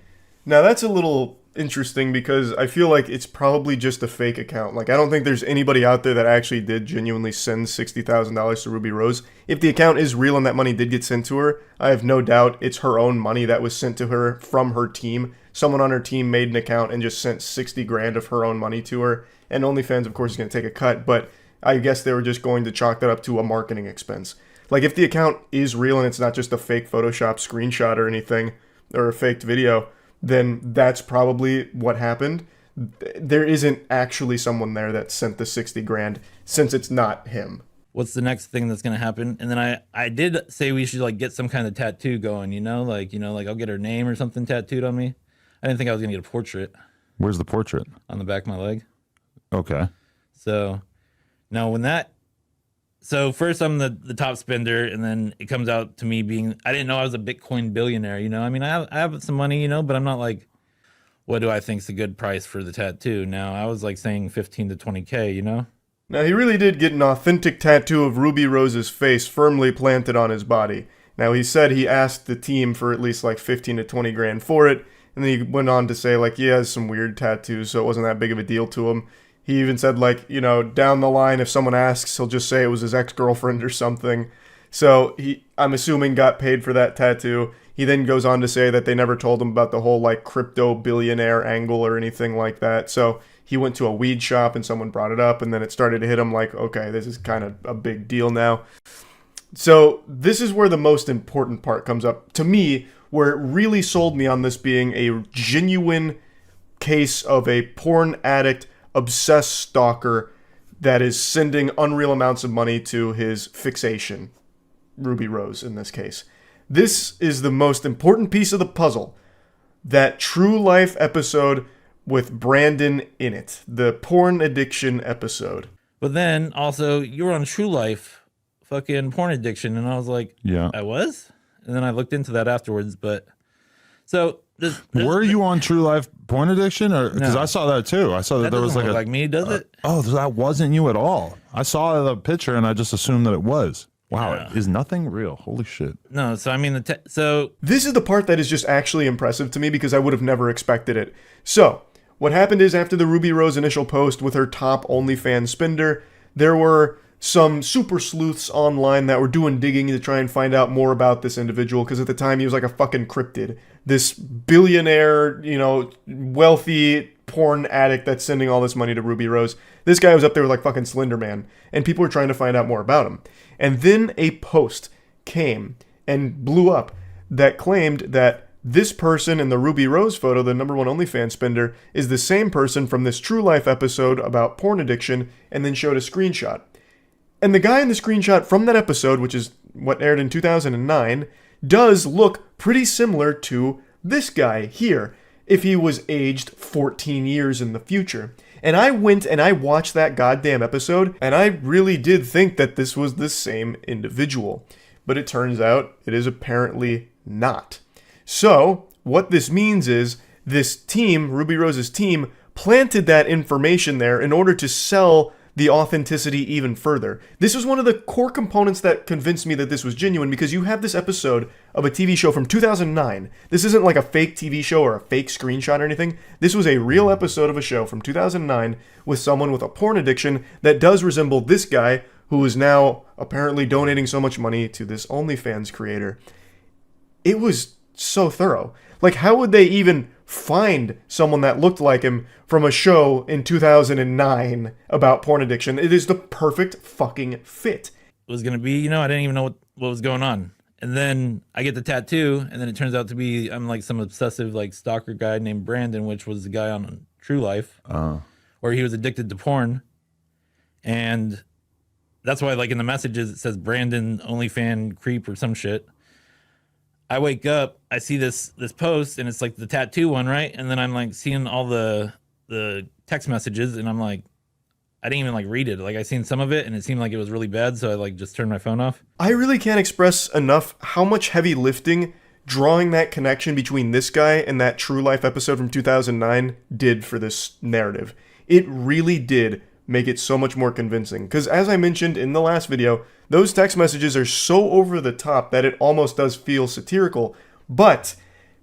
Now that's a little interesting because I feel like it's probably just a fake account. Like, I don't think there's anybody out there that actually did genuinely send $60,000 to Ruby Rose. If the account is real and that money did get sent to her, I have no doubt it's her own money that was sent to her from her team. Someone on her team made an account and just sent 60 grand of her own money to her. And OnlyFans, of course, is going to take a cut, but I guess they were just going to chalk that up to a marketing expense. Like, if the account is real and it's not just a fake Photoshop screenshot or anything, or a faked video, then that's probably what happened. There isn't actually someone there that sent the 60 grand, since it's not him. What's the next thing that's going to happen? And then I did say we should, like, get some kind of tattoo going, you know? Like, I'll get her name or something tattooed on me. I didn't think I was going to get a portrait. Where's the portrait? On the back of my leg. Okay. So, now when that... So first I'm the top spender, and then it comes out to me being, I didn't know I was a Bitcoin billionaire, you know? I mean, I have some money, you know, but I'm not like, what do I think's a good price for the tattoo? Now, I was like saying 15 to 20K, you know? Now, he really did get an authentic tattoo of Ruby Rose's face firmly planted on his body. Now, he said he asked the team for at least like 15 to 20 grand for it, And then he went on to say, like, he has some weird tattoos, so it wasn't that big of a deal to him. He even said, like, you know, down the line, if someone asks, he'll just say it was his ex-girlfriend or something. So he, I'm assuming, got paid for that tattoo. He then goes on to say that they never told him about the whole, like, crypto billionaire angle or anything like that. So he went to a weed shop and someone brought it up, and then it started to hit him like, okay, this is kind of a big deal now. So this is where the most important part comes up to me, where it really sold me on this being a genuine case of a porn addict, obsessed stalker that is sending unreal amounts of money to his fixation, Ruby Rose in this case. This is the most important piece of the puzzle. That true life episode with Brandon in it. The porn addiction episode. But then also you were on True Life fucking porn addiction, and I was like, yeah, I was? And then I looked into that afterwards, but so were you on True Life porn addiction? Or because No. I saw that too. I saw that there was like like me, does it? Oh, that wasn't you at all. I saw the picture and I just assumed that it was. Wow, is nothing real? Holy shit. No, so I mean, so this is the part that is just actually impressive to me because I would have never expected it. So, what happened is after the Ruby Rose initial post with her top OnlyFans spender, there were some super sleuths online that were doing digging to try and find out more about this individual because at the time he was like a fucking cryptid. This billionaire, you know, wealthy porn addict that's sending all this money to Ruby Rose. This guy was up there with like fucking Slender Man, and people were trying to find out more about him. And then a post came and blew up that claimed that this person in the Ruby Rose photo, the #1 OnlyFans spender, is the same person from this True Life episode about porn addiction, and then showed a screenshot. And the guy in the screenshot from that episode, which is what aired in 2009, does look pretty similar to this guy here, if he was aged 14 years in the future. And I went and I watched that goddamn episode, and I really did think that this was the same individual. But it turns out it is apparently not. So, what this means is this team, Ruby Rose's team, planted that information there in order to sell the authenticity even further. This was one of the core components that convinced me that this was genuine, because you have this episode of a TV show from 2009. This isn't like a fake TV show or a fake screenshot or anything. This was a real episode of a show from 2009 with someone with a porn addiction that does resemble this guy, who is now apparently donating so much money to this OnlyFans creator. It was so thorough. Like, how would they even find someone that looked like him from a show in 2009 about porn addiction? It is the perfect fucking fit. It was going to be, you know, I didn't even know what was going on. And then I get the tattoo, and then it turns out to be, I'm like some obsessive, like, stalker guy named Brandon, which was the guy on True Life, where he was addicted to porn. And that's why, like, in the messages, it says Brandon OnlyFan creep or some shit. I wake up, I see this post, and it's like the tattoo one, right? And then I'm like seeing all the text messages, and I'm like, I didn't even like read it. Like, I seen some of it, and it seemed like it was really bad, so I like just turned my phone off. I really can't express enough how much heavy lifting drawing that connection between this guy and that True Life episode from 2009 did for this narrative. It really did make it so much more convincing. Because as I mentioned in the last video, those text messages are so over the top that it almost does feel satirical. But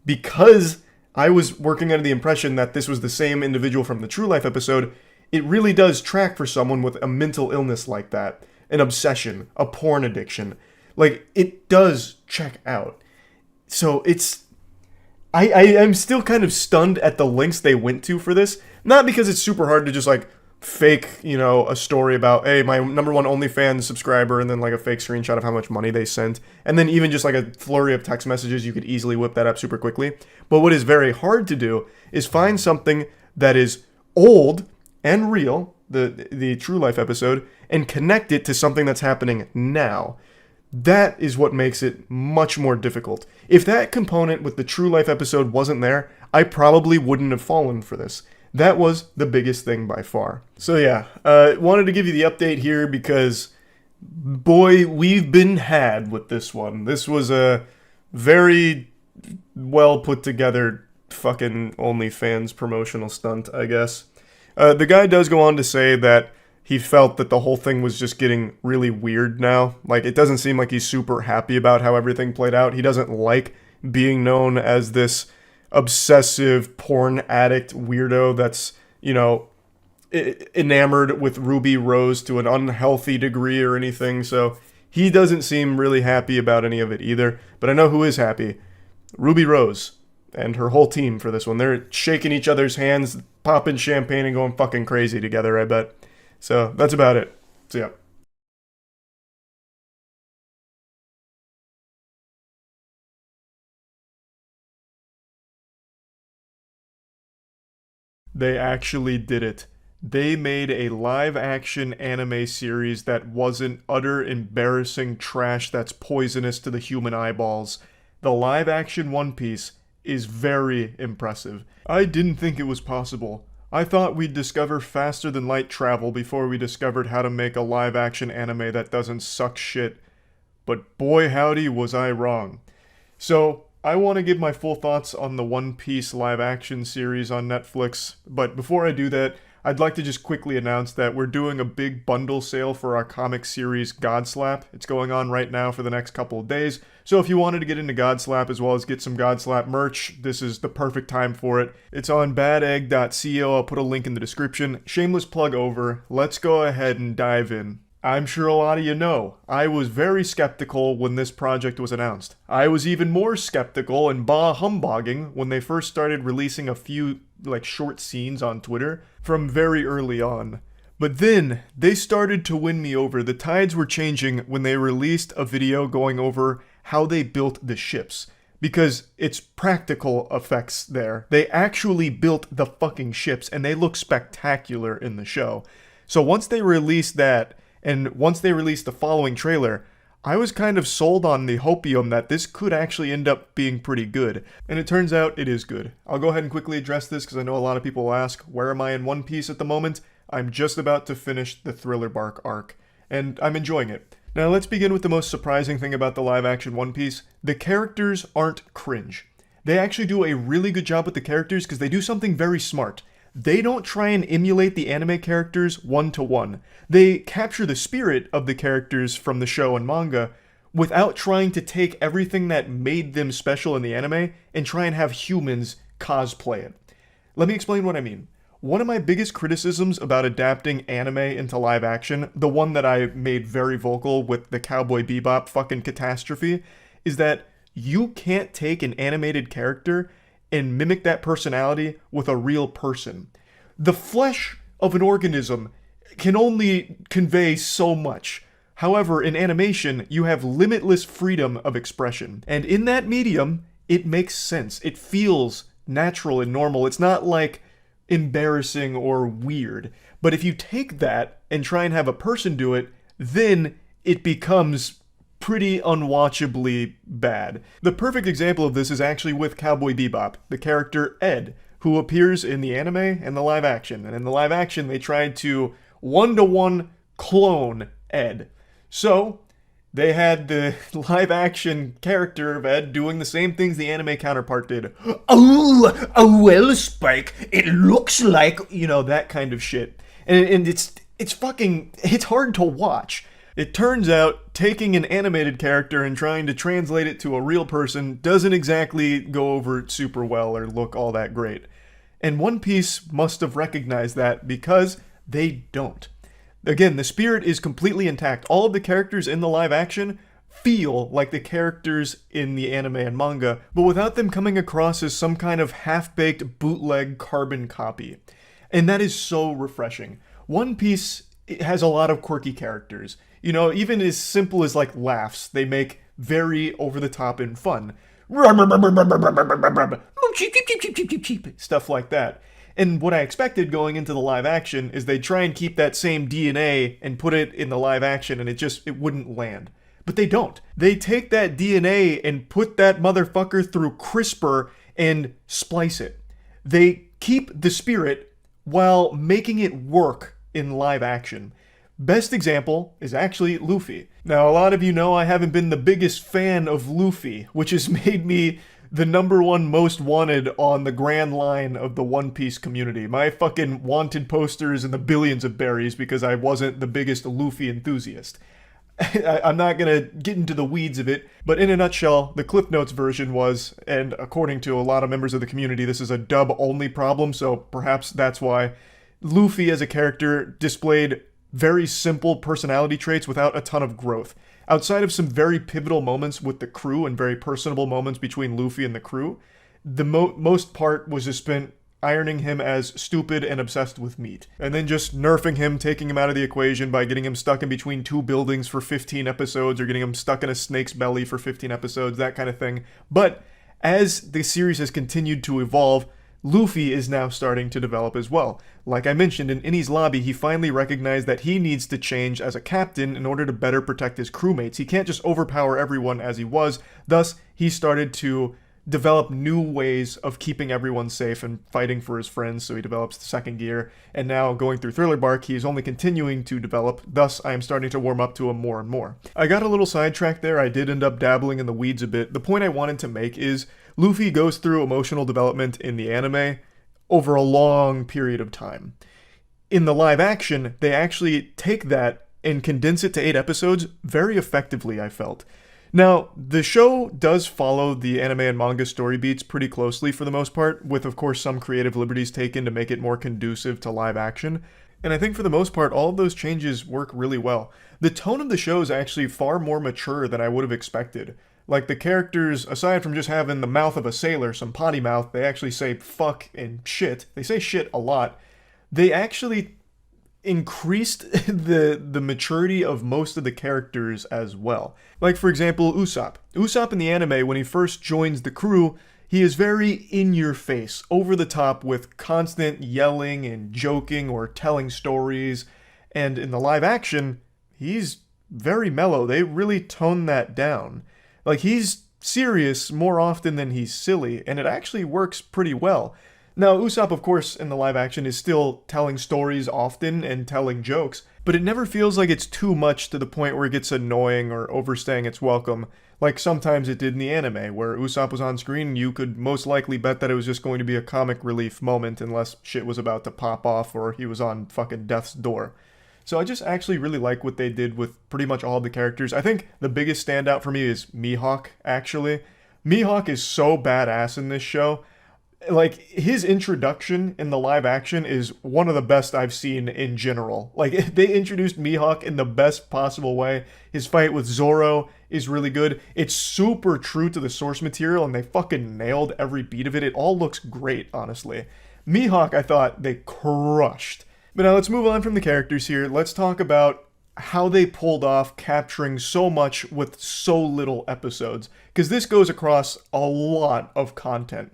because I was working under the impression that this was the same individual from the True Life episode, it really does track for someone with a mental illness like that, an obsession, a porn addiction. Like, it does check out. So it's... I'm still kind of stunned at the lengths they went to for this. Not because it's super hard to just, like, fake, you know, a story about, hey, my #1 OnlyFans subscriber, and then like a fake screenshot of how much money they sent, and then even just like a flurry of text messages, you could easily whip that up super quickly. But what is very hard to do is find something that is old and real, the True Life episode, and connect it to something that's happening now. That is what makes it much more difficult. If that component with the True Life episode wasn't there, I probably wouldn't have fallen for this. That was the biggest thing by far. So yeah, wanted to give you the update here because, boy, we've been had with this one. This was a very well put together fucking OnlyFans promotional stunt, I guess. The guy does go on to say that he felt that the whole thing was just getting really weird now. Like, it doesn't seem like he's super happy about how everything played out. He doesn't like being known as this obsessive porn addict weirdo that's, you know, enamored with Ruby Rose to an unhealthy degree or anything. So he doesn't seem really happy about any of it either. But I know who is happy. Ruby Rose and her whole team for this one. They're shaking each other's hands, popping champagne, and going fucking crazy together, I bet. So that's about it. So yeah. They actually did it. They made a live-action anime series that wasn't utter embarrassing trash that's poisonous to the human eyeballs. The live-action One Piece is very impressive. I didn't think it was possible. I thought we'd discover faster than light travel before we discovered how to make a live-action anime that doesn't suck shit. But boy howdy was I wrong. So, I want to give my full thoughts on the One Piece live-action series on Netflix, but before I do that, I'd like to just quickly announce that we're doing a big bundle sale for our comic series Godslap. It's going on right now for the next couple of days, so if you wanted to get into Godslap as well as get some Godslap merch, this is the perfect time for it. It's on badegg.co, I'll put a link in the description. Shameless plug over, let's go ahead and dive in. I'm sure a lot of you know, I was very skeptical when this project was announced. I was even more skeptical and bah-humbogging when they first started releasing a few, short scenes on Twitter from very early on. But then, they started to win me over. The tides were changing when they released a video going over how they built the ships. Because it's practical effects there. They actually built the fucking ships, and they look spectacular in the show. So once they released that, and once they released the following trailer, I was kind of sold on the hopium that this could actually end up being pretty good. And it turns out it is good. I'll go ahead and quickly address this because I know a lot of people will ask, where am I in One Piece at the moment? I'm just about to finish the Thriller Bark arc, and I'm enjoying it. Now let's begin with the most surprising thing about the live-action One Piece. The characters aren't cringe. They actually do a really good job with the characters because they do something very smart. They don't try and emulate the anime characters one-to-one. They capture the spirit of the characters from the show and manga without trying to take everything that made them special in the anime and try and have humans cosplay it. Let me explain what I mean. One of my biggest criticisms about adapting anime into live action, the one that I made very vocal with the Cowboy Bebop fucking catastrophe, is that you can't take an animated character and mimic that personality with a real person. The flesh of an organism can only convey so much. However, in animation, you have limitless freedom of expression. And in that medium, it makes sense. It feels natural and normal. It's not like embarrassing or weird. But if you take that and try and have a person do it, then it becomes pretty unwatchably bad. The perfect example of this is actually with Cowboy Bebop, the character Ed, who appears in the anime and the live action. And in the live action, they tried to one-to-one clone Ed. So, they had the live action character of Ed doing the same things the anime counterpart did. Oh, well, Spike, it looks like, that kind of shit. And it's hard to watch. It turns out taking an animated character and trying to translate it to a real person doesn't exactly go over super well or look all that great. And One Piece must have recognized that because they don't. Again, the spirit is completely intact. All of the characters in the live action feel like the characters in the anime and manga, but without them coming across as some kind of half-baked bootleg carbon copy. And that is so refreshing. One Piece has a lot of quirky characters. Even as simple as laughs, they make very over-the-top and fun. Stuff like that. And what I expected going into the live action is they'd try and keep that same DNA and put it in the live action and it wouldn't land. But they don't. They take that DNA and put that motherfucker through CRISPR and splice it. They keep the spirit while making it work in live action. Best example is actually Luffy. Now, a lot of you know I haven't been the biggest fan of Luffy, which has made me the #1 most wanted on the grand line of the One Piece community. My fucking wanted posters in the billions of berries because I wasn't the biggest Luffy enthusiast. I'm not going to get into the weeds of it, but in a nutshell, the Cliff Notes version was, and according to a lot of members of the community, this is a dub-only problem, so perhaps that's why, Luffy as a character displayed very simple personality traits without a ton of growth. Outside of some very pivotal moments with the crew and very personable moments between Luffy and the crew, the most part was just spent ironing him as stupid and obsessed with meat. And then just nerfing him, taking him out of the equation by getting him stuck in between 2 buildings for 15 episodes or getting him stuck in a snake's belly for 15 episodes, that kind of thing. But as the series has continued to evolve, Luffy is now starting to develop as well. Like I mentioned, in Innie's lobby, he finally recognized that he needs to change as a captain in order to better protect his crewmates. He can't just overpower everyone as he was. Thus, he started to develop new ways of keeping everyone safe and fighting for his friends, so he develops the second gear, and now going through Thriller Bark, he is only continuing to develop, thus I am starting to warm up to him more and more. I got a little sidetracked there, I did end up dabbling in the weeds a bit. The point I wanted to make is, Luffy goes through emotional development in the anime over a long period of time. In the live action, they actually take that and condense it to 8 episodes very effectively, I felt. Now, the show does follow the anime and manga story beats pretty closely for the most part, with of course some creative liberties taken to make it more conducive to live action, and I think for the most part all of those changes work really well. The tone of the show is actually far more mature than I would have expected. Like, the characters, aside from just having the mouth of a sailor, some potty mouth, they actually say fuck and shit. They say shit a lot. They actually increased the maturity of most of the characters as well. Like, for example, Usopp. Usopp in the anime, when he first joins the crew, he is very in-your-face, over the top with constant yelling and joking or telling stories, and in the live action, he's very mellow. They really tone that down. Like, he's serious more often than he's silly, and it actually works pretty well. Now, Usopp, of course, in the live action is still telling stories often and telling jokes, but it never feels like it's too much to the point where it gets annoying or overstaying its welcome, like sometimes it did in the anime, where Usopp was on screen and you could most likely bet that it was just going to be a comic relief moment unless shit was about to pop off or he was on fucking death's door. So I just actually really like what they did with pretty much all of the characters. I think the biggest standout for me is Mihawk, actually. Mihawk is so badass in this show. Like, his introduction in the live action is one of the best I've seen in general. Like, they introduced Mihawk in the best possible way. His fight with Zoro is really good. It's super true to the source material, and they fucking nailed every beat of it. It all looks great, honestly. Mihawk, I thought they crushed. But now let's move on from the characters here. Let's talk about how they pulled off capturing so much with so little episodes. Because this goes across a lot of content.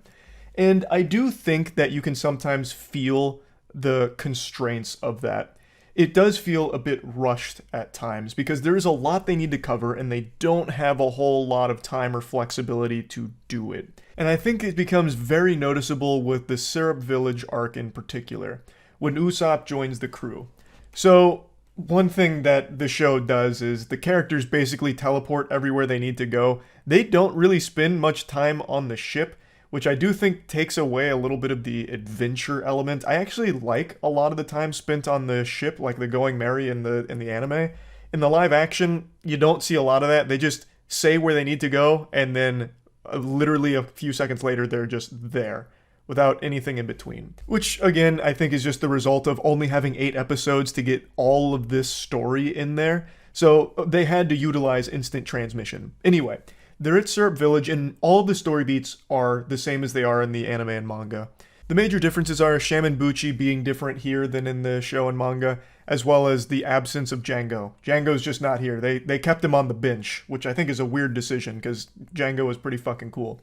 And I do think that you can sometimes feel the constraints of that. It does feel a bit rushed at times because there is a lot they need to cover and they don't have a whole lot of time or flexibility to do it. And I think it becomes very noticeable with the Syrup Village arc in particular, when Usopp joins the crew. So, one thing that the show does is the characters basically teleport everywhere they need to go. They don't really spend much time on the ship, which I do think takes away a little bit of the adventure element. I actually like a lot of the time spent on the ship, like the Going Merry in the anime. In the live action, you don't see a lot of that. They just say where they need to go, and then literally a few seconds later, they're just there, without anything in between. Which, again, I think is just the result of only having 8 episodes to get all of this story in there. So they had to utilize instant transmission. Anyway, they're at Syrup Village, and all the story beats are the same as they are in the anime and manga. The major differences are Shaman Buchi being different here than in the show and manga, as well as the absence of Django. Django's just not here. They kept him on the bench, which I think is a weird decision, because Django is pretty fucking cool.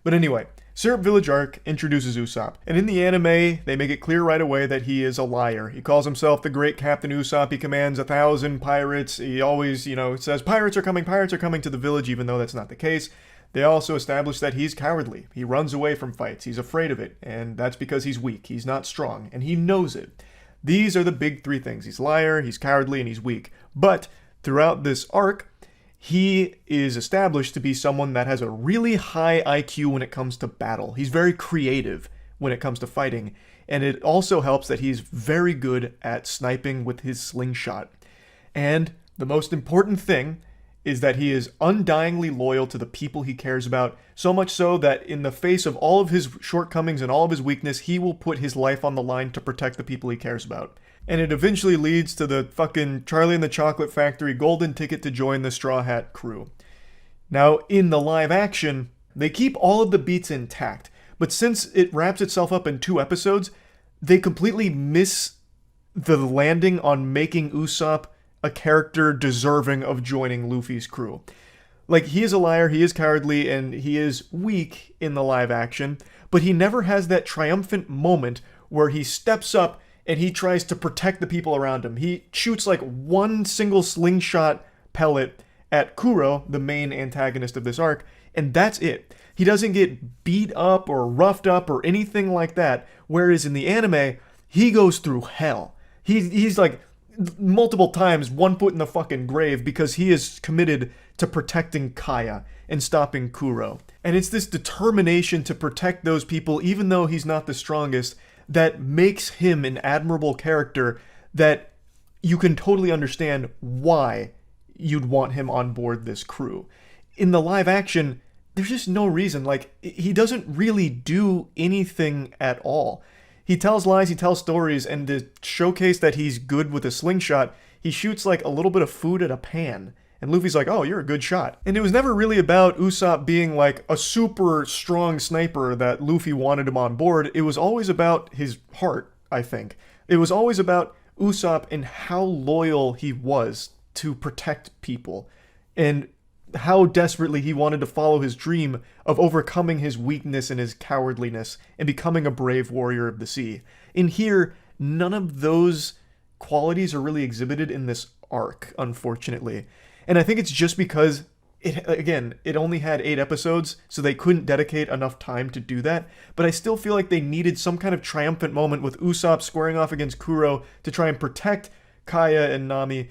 But anyway, Syrup Village arc introduces Usopp, and in the anime, they make it clear right away that he is a liar. He calls himself the Great Captain Usopp, he commands 1,000 pirates, he always, says pirates are coming to the village, even though that's not the case. They also establish that he's cowardly. He runs away from fights, he's afraid of it, and that's because he's weak, he's not strong, and he knows it. These are the big 3 things. He's a liar, he's cowardly, and he's weak. But throughout this arc, he is established to be someone that has a really high IQ when it comes to battle. He's very creative when it comes to fighting, and it also helps that he's very good at sniping with his slingshot. And The most important thing is that he is undyingly loyal to the people he cares about, so much so that in the face of all of his shortcomings and all of his weakness, he will put his life on the line to protect the people he cares about. And it eventually leads to the fucking Charlie and the Chocolate Factory golden ticket to join the Straw Hat crew. Now, in the live action, they keep all of the beats intact, but since it wraps itself up in 2 episodes, they completely miss the landing on making Usopp a character deserving of joining Luffy's crew. Like, he is a liar, he is cowardly, and he is weak in the live action, but he never has that triumphant moment where he steps up and he tries to protect the people around him. He shoots like one single slingshot pellet at Kuro, the main antagonist of this arc, and that's it. He doesn't get beat up or roughed up or anything like that, whereas in the anime, he goes through hell. He's like multiple times 1 foot in the fucking grave because he is committed to protecting Kaya and stopping Kuro. And it's this determination to protect those people, even though he's not the strongest, that makes him an admirable character that you can totally understand why you'd want him on board this crew. In the live action, there's just no reason. Like, he doesn't really do anything at all. He tells lies, he tells stories, and to showcase that he's good with a slingshot, he shoots like a little bit of food at a pan. And Luffy's like, oh, you're a good shot. And it was never really about Usopp being like a super strong sniper that Luffy wanted him on board. It was always about his heart, I think. It was always about Usopp and how loyal he was to protect people. And how desperately he wanted to follow his dream of overcoming his weakness and his cowardliness and becoming a brave warrior of the sea. In here, none of those qualities are really exhibited in this arc, unfortunately. And I think it's just because, it only had 8 episodes, so they couldn't dedicate enough time to do that. But I still feel like they needed some kind of triumphant moment with Usopp squaring off against Kuro to try and protect Kaya and Nami,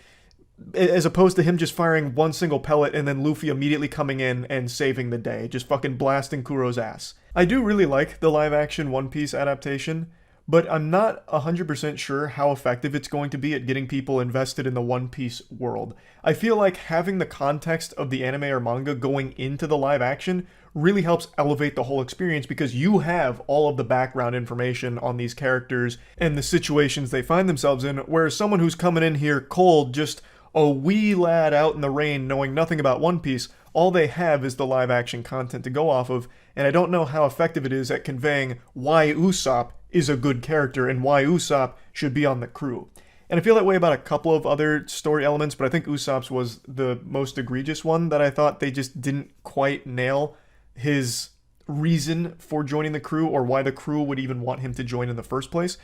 as opposed to him just firing one single pellet and then Luffy immediately coming in and saving the day, just fucking blasting Kuro's ass. I do really like the live-action One Piece adaptation, but I'm not 100% sure how effective it's going to be at getting people invested in the One Piece world. I feel like having the context of the anime or manga going into the live action really helps elevate the whole experience because you have all of the background information on these characters and the situations they find themselves in, whereas someone who's coming in here cold, just a wee lad out in the rain knowing nothing about One Piece, all they have is the live action content to go off of, and I don't know how effective it is at conveying why Usopp is a good character and why Usopp should be on the crew. And I feel that way about a couple of other story elements, but I think Usopp's was the most egregious one that I thought they just didn't quite nail his reason for joining the crew or why the crew would even want him to join in the first place.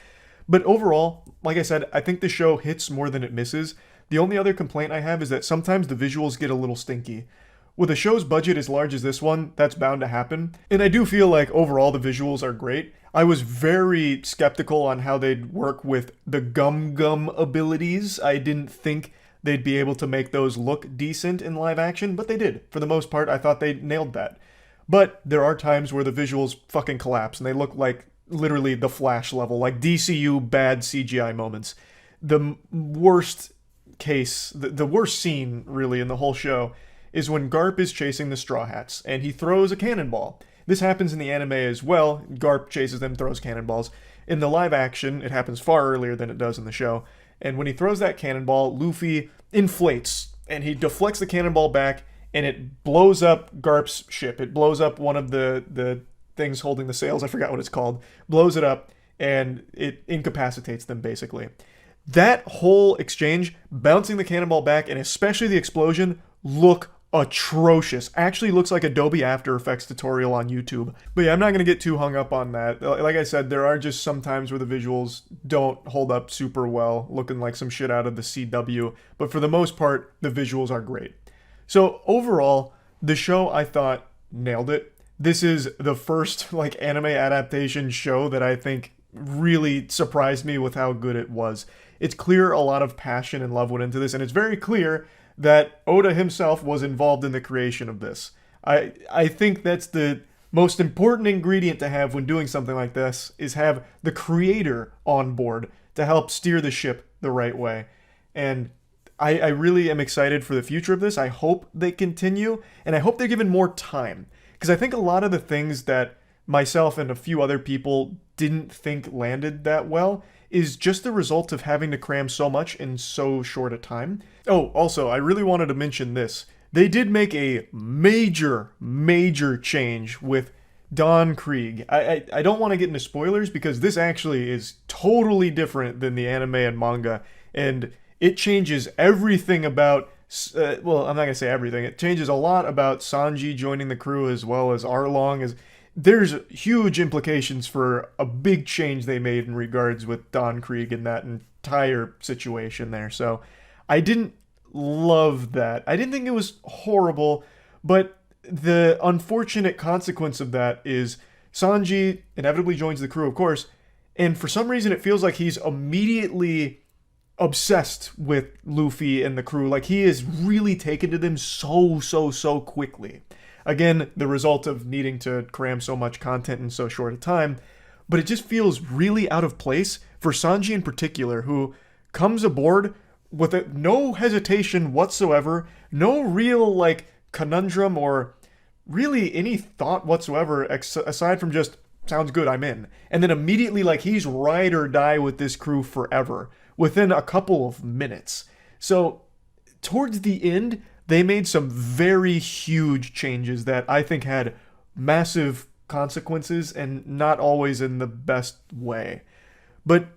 But overall, like I said, I think the show hits more than it misses. The only other complaint I have is that sometimes the visuals get a little stinky. With a show's budget as large as this one, that's bound to happen. And I do feel like overall the visuals are great. I was very skeptical on how they'd work with the gum abilities. I didn't think they'd be able to make those look decent in live action, but they did. For the most part, I thought they nailed that. But there are times where the visuals fucking collapse and they look like literally the Flash level, like DCU bad CGI moments. The worst case, the worst scene really in the whole show is when Garp is chasing the Straw Hats and he throws a cannonball. This happens in the anime as well. Garp chases them, throws cannonballs. In the live action, it happens far earlier than it does in the show. And when he throws that cannonball, Luffy inflates and he deflects the cannonball back and it blows up Garp's ship. It blows up one of the things holding the sails. I forgot what it's called. Blows it up and it incapacitates them basically. That whole exchange, bouncing the cannonball back, and especially the explosion, look atrocious. Actually looks like Adobe After Effects tutorial on YouTube. But yeah, I'm not going to get too hung up on that. Like I said, there are just some times where the visuals don't hold up super well, looking like some shit out of the CW. But for the most part, the visuals are great. So overall, the show I thought nailed it. This is the first like anime adaptation show that I think really surprised me with how good it was. It's clear a lot of passion and love went into this, and it's very clear that Oda himself was involved in the creation of this. I think that's the most important ingredient to have when doing something like this, is have the creator on board to help steer the ship the right way. And I really am excited for the future of this. I hope they continue, and I hope they're given more time. Because I think a lot of the things that myself and a few other people didn't think landed that well is just the result of having to cram so much in so short a time. Oh, also, I really wanted to mention this. They did make a major change with Don Krieg. I don't want to get into spoilers because this actually is totally different than the anime and manga, and it changes everything about, well, I'm not going to say everything. It changes a lot about Sanji joining the crew as well as Arlong. There's huge implications for a big change they made in regards with Don Krieg and that entire situation there. So I didn't love that. I didn't think it was horrible, but the unfortunate consequence of that is Sanji inevitably joins the crew, of course, and for some reason it feels like he's immediately obsessed with Luffy and the crew. Like, he is really taken to them so quickly. Again, the result of needing to cram so much content in so short a time, but it just feels really out of place for Sanji in particular, who comes aboard with no hesitation whatsoever, no real, like, conundrum or really any thought whatsoever aside from just, sounds good, I'm in. And then immediately, like, he's ride or die with this crew forever within a couple of minutes. So towards the end, they made some very huge changes that I think had massive consequences and not always in the best way. But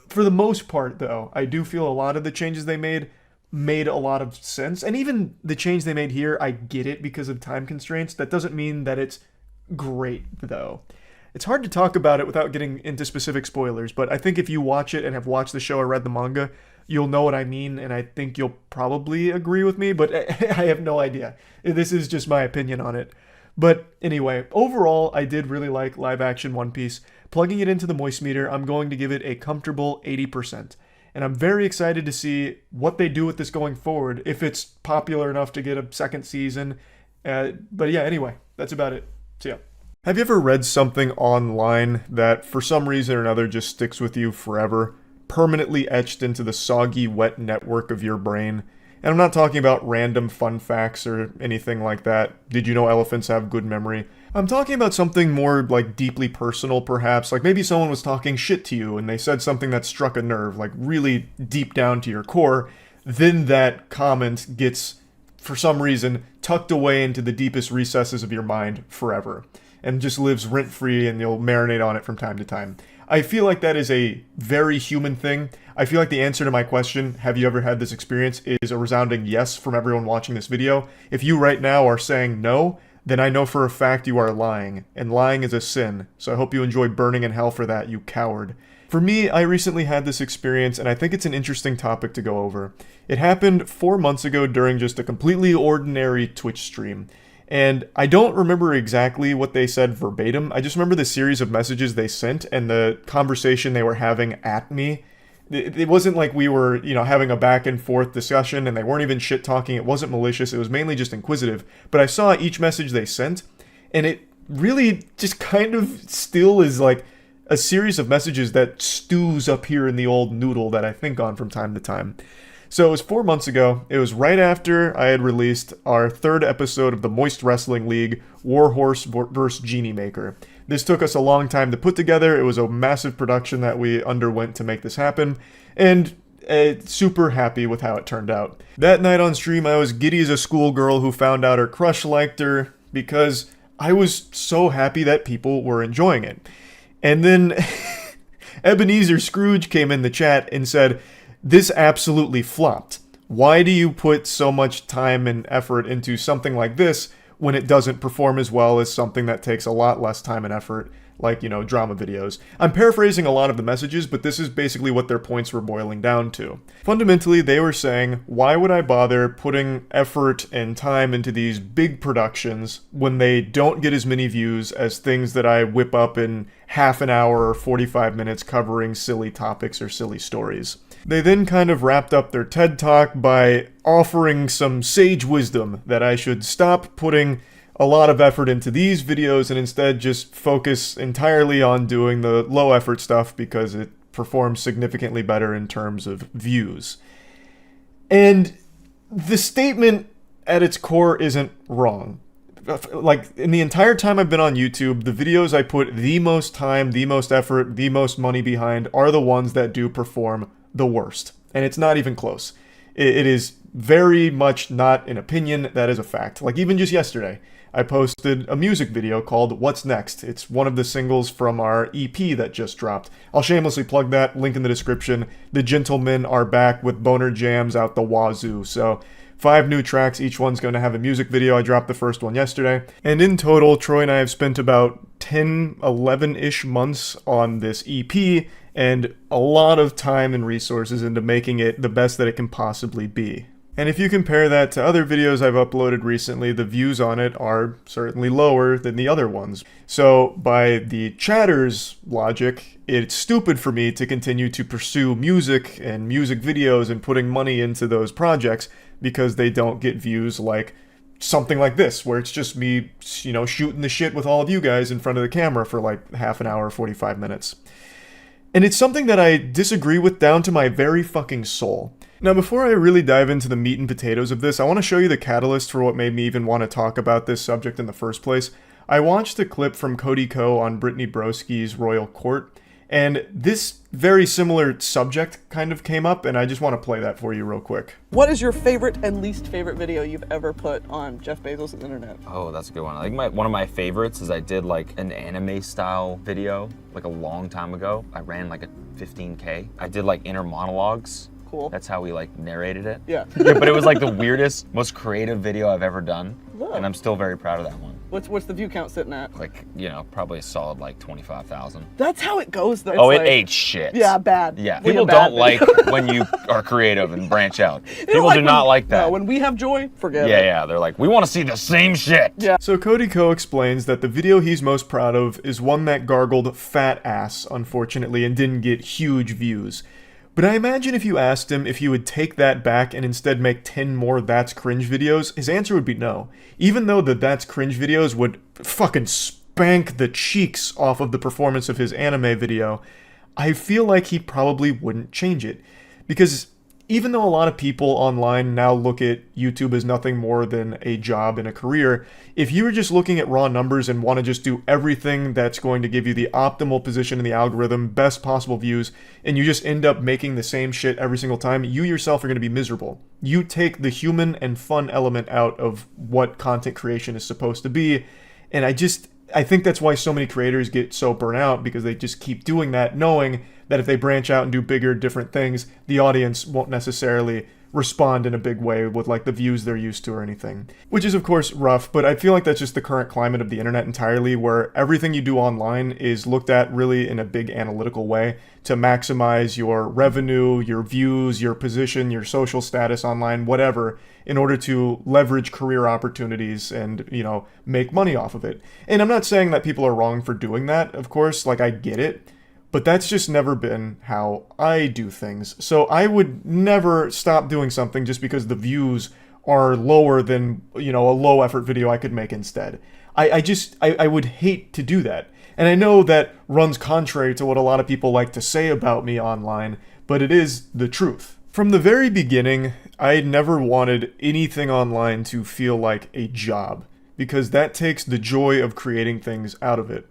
for the most part, though, I do feel a lot of the changes they made a lot of sense. And even the change they made here, I get it because of time constraints. That doesn't mean that it's great, though. It's hard to talk about it without getting into specific spoilers, but I think if you watch it and have watched the show or read the manga, you'll know what I mean, and I think you'll probably agree with me, but I have no idea. This is just my opinion on it. But anyway, overall, I did really like live action One Piece. Plugging it into the moist meter, I'm going to give it a comfortable 80%. And I'm very excited to see what they do with this going forward, if it's popular enough to get a second season. But yeah, anyway, that's about it. See ya. Have you ever read something online that for some reason or another just sticks with you forever? Permanently etched into the soggy, wet network of your brain? And I'm not talking about random fun facts or anything like that. Did you know elephants have good memory? I'm talking about something more, like, deeply personal, perhaps. Like, maybe someone was talking shit to you and they said something that struck a nerve, like, really deep down to your core. Then that comment gets, for some reason, tucked away into the deepest recesses of your mind forever, and just lives rent-free, and you'll marinate on it from time to time. I feel like that is a very human thing. I feel like the answer to my question, have you ever had this experience, is a resounding yes from everyone watching this video. If you right now are saying no, then I know for a fact you are lying, and lying is a sin, so I hope you enjoy burning in hell for that, you coward. For me, I recently had this experience, and I think it's an interesting topic to go over. It happened 4 months ago during just a completely ordinary Twitch stream. And I don't remember exactly what they said verbatim. I just remember the series of messages they sent and the conversation they were having at me. It wasn't like we were, having a back and forth discussion, and they weren't even shit talking. It wasn't malicious. It was mainly just inquisitive. But I saw each message they sent, and it really just kind of still is like a series of messages that stews up here in the old noodle that I think on from time to time. So it was 4 months ago. It was right after I had released our 3rd episode of the Moist Wrestling League, Warhorse vs. Genie Maker. This took us a long time to put together. It was a massive production that we underwent to make this happen, and super happy with how it turned out. That night on stream, I was giddy as a schoolgirl who found out her crush liked her, because I was so happy that people were enjoying it. And then Ebenezer Scrooge came in the chat and said, "This absolutely flopped. Why do you put so much time and effort into something like this when it doesn't perform as well as something that takes a lot less time and effort, like, drama videos?" I'm paraphrasing a lot of the messages, but this is basically what their points were boiling down to. Fundamentally, they were saying, why would I bother putting effort and time into these big productions when they don't get as many views as things that I whip up in half an hour or 45 minutes covering silly topics or silly stories? They then kind of wrapped up their TED Talk by offering some sage wisdom that I should stop putting a lot of effort into these videos and instead just focus entirely on doing the low effort stuff because it performs significantly better in terms of views. And the statement at its core isn't wrong. Like, in the entire time I've been on YouTube, the videos I put the most time, the most effort, the most money behind are the ones that do perform the worst. And it's not even close. It is very much not an opinion, that is a fact. Like, even just yesterday, I posted a music video called What's Next. It's one of the singles from our EP that just dropped. I'll shamelessly plug that, link in the description. The Gentlemen are back with boner jams out the wazoo, so 5 new tracks, each one's going to have a music video. I dropped the first one yesterday. And in total, Troy and I have spent about 10, 11-ish months on this EP, and a lot of time and resources into making it the best that it can possibly be. And if you compare that to other videos I've uploaded recently, the views on it are certainly lower than the other ones. So by the chatter's logic, it's stupid for me to continue to pursue music and music videos and putting money into those projects because they don't get views like something like this, where it's just me, you know, shooting the shit with all of you guys in front of the camera for like half an hour, 45 minutes. And it's something that I disagree with down to my very fucking soul. Now, before I really dive into the meat and potatoes of this, I want to show you the catalyst for what made me even want to talk about this subject in the first place. I watched a clip from CrITiKaL on Brittany Broski's Royal Court, and this very similar subject kind of came up, and I just want to play that for you real quick. What is your favorite and least favorite video you've ever put on Jeff Bezos' internet? Oh, that's a good one. I think one of my favorites is I did like an anime style video like a long time ago. I ran like a 15K. I did like inner monologues. Cool. That's how we like narrated it. Yeah. Yeah, but it was like the weirdest, most creative video I've ever done. Whoa. And I'm still very proud of that one. What's the view count sitting at? Like, you know, probably a solid like 25,000. That's how it goes though. Oh, It's it like, ate shit. Yeah, bad. Yeah, Like a people bad don't like video. when you are creative and branch out. They don't People like do not like that. No, when we have joy, forget it. Yeah, they're like, we want to see the same shit. Yeah. So CrITiKaL explains that the video he's most proud of is one that gargled fat ass, unfortunately, and didn't get huge views. But I imagine if you asked him if he would take that back and instead make 10 more That's Cringe videos, his answer would be no. Even though the That's Cringe videos would fucking spank the cheeks off of the performance of his anime video, I feel like he probably wouldn't change it. Because even though a lot of people online now look at YouTube as nothing more than a job and a career, if you were just looking at raw numbers and want to just do everything that's going to give you the optimal position in the algorithm, best possible views, and you just end up making the same shit every single time, you yourself are going to be miserable. You take the human and fun element out of what content creation is supposed to be, and I think that's why so many creators get so burnt out, because they just keep doing that, knowing that if they branch out and do bigger, different things, the audience won't necessarily respond in a big way with like the views they're used to or anything. Which is of course rough, but I feel like that's just the current climate of the internet entirely, where everything you do online is looked at really in a big analytical way to maximize your revenue, your views, your position, your social status online, whatever, in order to leverage career opportunities and, you know, make money off of it. And I'm not saying that people are wrong for doing that, of course, like I get it. But that's just never been how I do things. So I would never stop doing something just because the views are lower than, you know, a low effort video I could make instead. I would hate to do that. And I know that runs contrary to what a lot of people like to say about me online, but it is the truth. From the very beginning, I never wanted anything online to feel like a job, because that takes the joy of creating things out of it.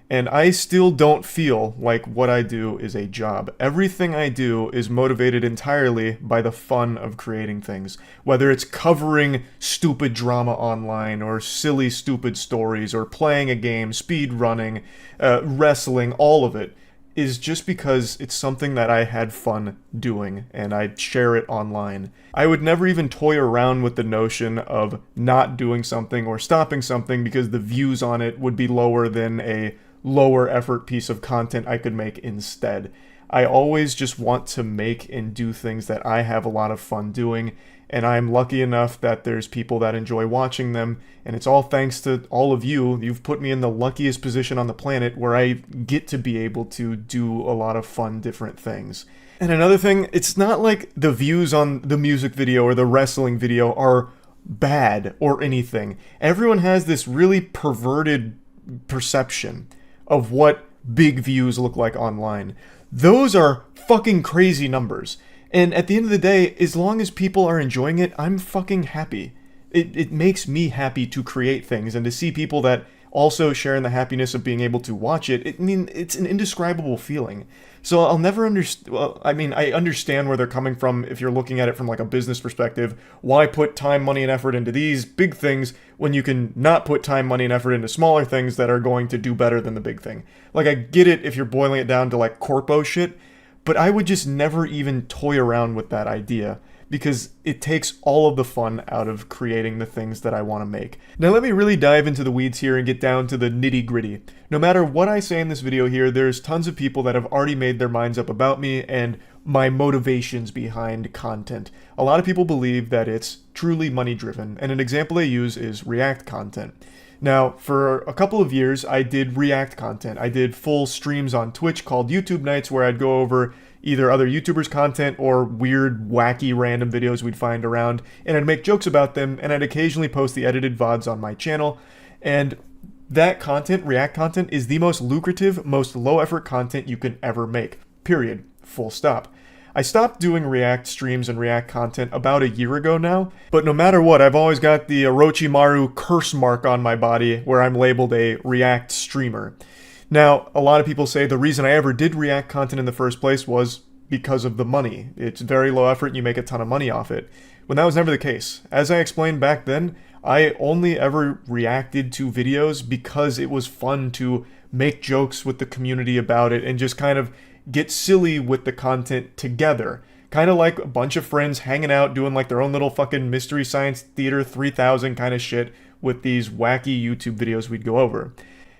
And I still don't feel like what I do is a job. Everything I do is motivated entirely by the fun of creating things. Whether it's covering stupid drama online, or silly stupid stories, or playing a game, speed running, wrestling, all of it is just because it's something that I had fun doing, and I share it online. I would never even toy around with the notion of not doing something or stopping something because the views on it would be lower than a lower effort piece of content I could make instead. I always just want to make and do things that I have a lot of fun doing, and I'm lucky enough that there's people that enjoy watching them, and it's all thanks to all of you. You've put me in the luckiest position on the planet where I get to be able to do a lot of fun different things. And another thing, it's not like the views on the music video or the wrestling video are bad or anything. Everyone has this really perverted perception of what big views look like online. Those are fucking crazy numbers. And at the end of the day, as long as people are enjoying it, I'm fucking happy. It makes me happy to create things and to see people that also share in the happiness of being able to watch it. I mean, it's an indescribable feeling. So I'll never understand. Well, I mean, I understand where they're coming from if you're looking at it from like a business perspective. Why put time, money, and effort into these big things when you can not put time, money, and effort into smaller things that are going to do better than the big thing? Like, I get it if you're boiling it down to like corpo shit, but I would just never even toy around with that idea, because it takes all of the fun out of creating the things that I want to make. Now let me really dive into the weeds here and get down to the nitty-gritty. No matter what I say in this video here, there's tons of people that have already made their minds up about me and my motivations behind content. A lot of people believe that it's truly money-driven, and an example they use is React content. Now, for a couple of years, I did React content. I did full streams on Twitch called YouTube Nights, where I'd go over either other YouTubers' content or weird, wacky, random videos we'd find around, and I'd make jokes about them, and I'd occasionally post the edited VODs on my channel. And that content, React content, is the most lucrative, most low-effort content you can ever make. Period. Full stop. I stopped doing React streams and React content about a year ago now, but no matter what, I've always got the Orochimaru curse mark on my body where I'm labeled a React streamer. Now, a lot of people say the reason I ever did React content in the first place was because of the money. It's very low effort and you make a ton of money off it. When that was never the case. As I explained back then, I only ever reacted to videos because it was fun to make jokes with the community about it and just kind of get silly with the content together. Kind of like a bunch of friends hanging out doing like their own little fucking Mystery Science Theater 3000 kind of shit with these wacky YouTube videos we'd go over.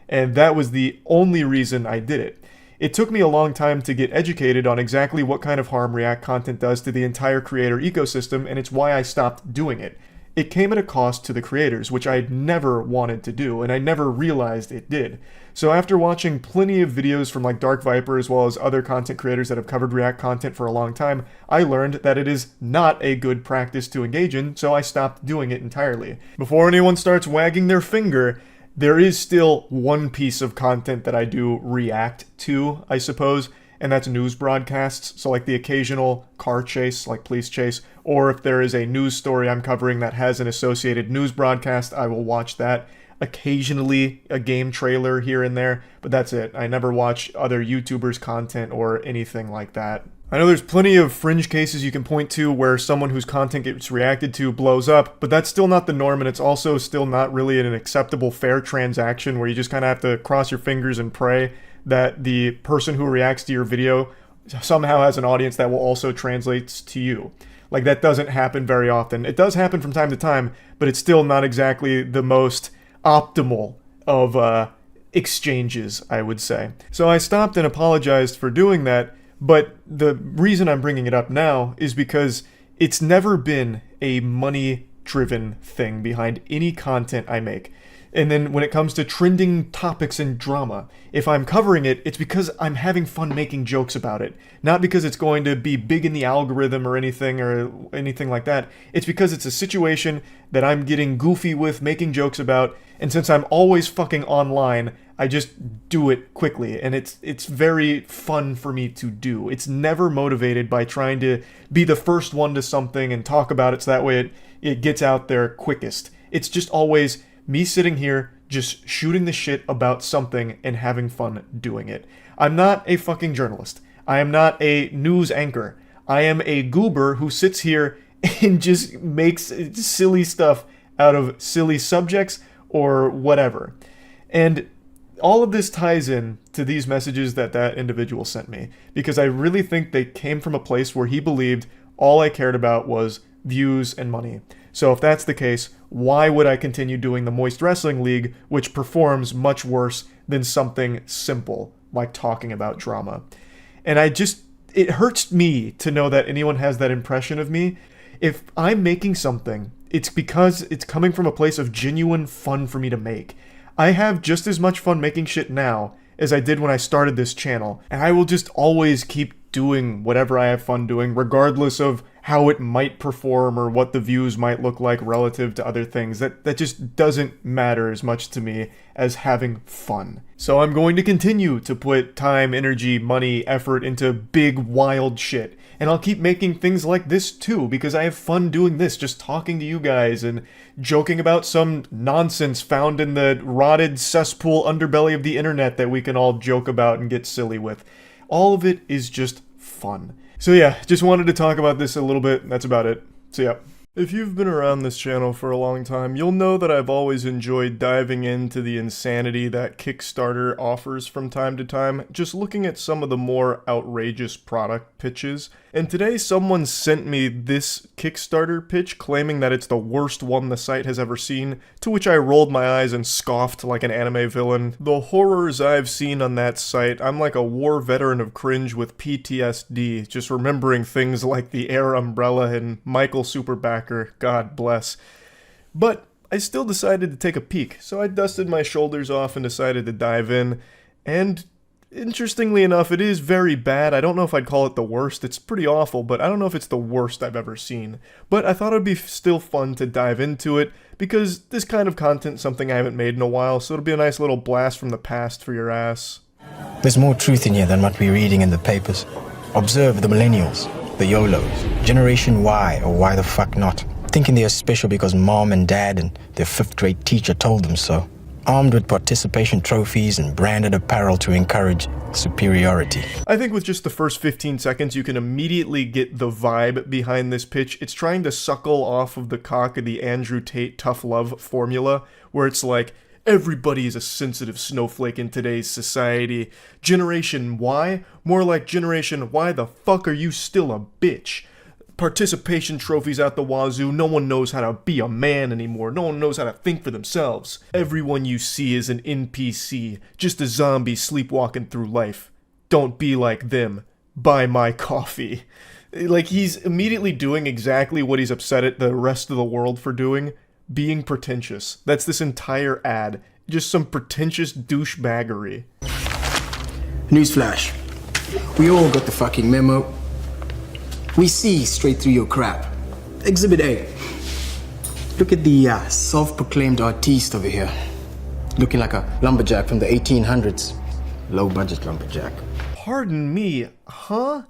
And that was the only reason I did it. It took me a long time to get educated on exactly what kind of harm React content does to the entire creator ecosystem, and it's why I stopped doing it. It came at a cost to the creators, which I'd never wanted to do, and I never realized it did. So after watching plenty of videos from like Dark Viper as well as other content creators that have covered React content for a long time, I learned that it is not a good practice to engage in, so I stopped doing it entirely. Before anyone starts wagging their finger, there is still one piece of content that I do react to, I suppose, and that's news broadcasts. So like the occasional car chase, like police chase, or if there is a news story I'm covering that has an associated news broadcast, I will watch that. Occasionally a game trailer here and there, but that's it. I never watch other YouTubers' content or anything like that. I know there's plenty of fringe cases you can point to where someone whose content gets reacted to blows up, but that's still not the norm, and it's also still not really an acceptable fair transaction where you just kind of have to cross your fingers and pray that the person who reacts to your video somehow has an audience that will also translate to you. Like, that doesn't happen very often. It does happen from time to time, but it's still not exactly the most optimal of exchanges, I would say. So I stopped and apologized for doing that. But the reason I'm bringing it up now is because it's never been a money-driven thing behind any content I make. And then when it comes to trending topics and drama, if I'm covering it, it's because I'm having fun making jokes about it. Not because it's going to be big in the algorithm or anything like that. It's because it's a situation that I'm getting goofy with, making jokes about, and since I'm always fucking online, I just do it quickly, and it's very fun for me to do. It's never motivated by trying to be the first one to something and talk about it so that way it gets out there quickest. It's just always me sitting here just shooting the shit about something and having fun doing it. I'm not a fucking journalist. I am not a news anchor. I am a goober who sits here and just makes silly stuff out of silly subjects or whatever. And all of this ties in to these messages that individual sent me, because I really think they came from a place where he believed all I cared about was views and money. So if that's the case, why would I continue doing the Moist Wrestling League, which performs much worse than something simple like talking about drama? And it hurts me to know that anyone has that impression of me. If I'm making something, it's because it's coming from a place of genuine fun for me to make. I have just as much fun making shit now as I did when I started this channel, and I will just always keep doing whatever I have fun doing, regardless of how it might perform or what the views might look like relative to other things. That just doesn't matter as much to me as having fun. So I'm going to continue to put time, energy, money, effort into big, wild shit. And I'll keep making things like this too, because I have fun doing this, just talking to you guys and joking about some nonsense found in the rotted cesspool underbelly of the internet that we can all joke about and get silly with. All of it is just fun. So yeah, just wanted to talk about this a little bit. That's about it. So yeah. If you've been around this channel for a long time, you'll know that I've always enjoyed diving into the insanity that Kickstarter offers from time to time, just looking at some of the more outrageous product pitches. And today someone sent me this Kickstarter pitch claiming that it's the worst one the site has ever seen, to which I rolled my eyes and scoffed like an anime villain. The horrors I've seen on that site, I'm like a war veteran of cringe with PTSD, just remembering things like the Air Umbrella and Michael Superbacker, God bless. But I still decided to take a peek, so I dusted my shoulders off and decided to dive in, and interestingly enough, it is very bad. I don't know if I'd call it the worst. It's pretty awful, but I don't know if it's the worst I've ever seen. But I thought it would be still fun to dive into it, because this kind of content's something I haven't made in a while, so it'll be a nice little blast from the past for your ass. There's more truth in here than what we're reading in the papers. Observe the millennials, the YOLOs, Generation Y, or why the fuck not, thinking they are special because mom and dad and their 5th grade teacher told them so. Armed with participation trophies and branded apparel to encourage superiority. I think with just the first 15 seconds, you can immediately get the vibe behind this pitch. It's trying to suckle off of the cock of the Andrew Tate tough love formula, where it's like, everybody is a sensitive snowflake in today's society. Generation Y? More like Generation why the fuck are you still a bitch? Participation trophies out the wazoo, no one knows how to be a man anymore, no one knows how to think for themselves. Everyone you see is an NPC, just a zombie sleepwalking through life. Don't be like them. Buy my coffee. Like, he's immediately doing exactly what he's upset at the rest of the world for doing, being pretentious. That's this entire ad. Just some pretentious douchebaggery. Newsflash. We all got the fucking memo. We see straight through your crap. Exhibit A. Look at the self-proclaimed artiste over here. Looking like a lumberjack from the 1800s. Low-budget lumberjack. Pardon me, huh?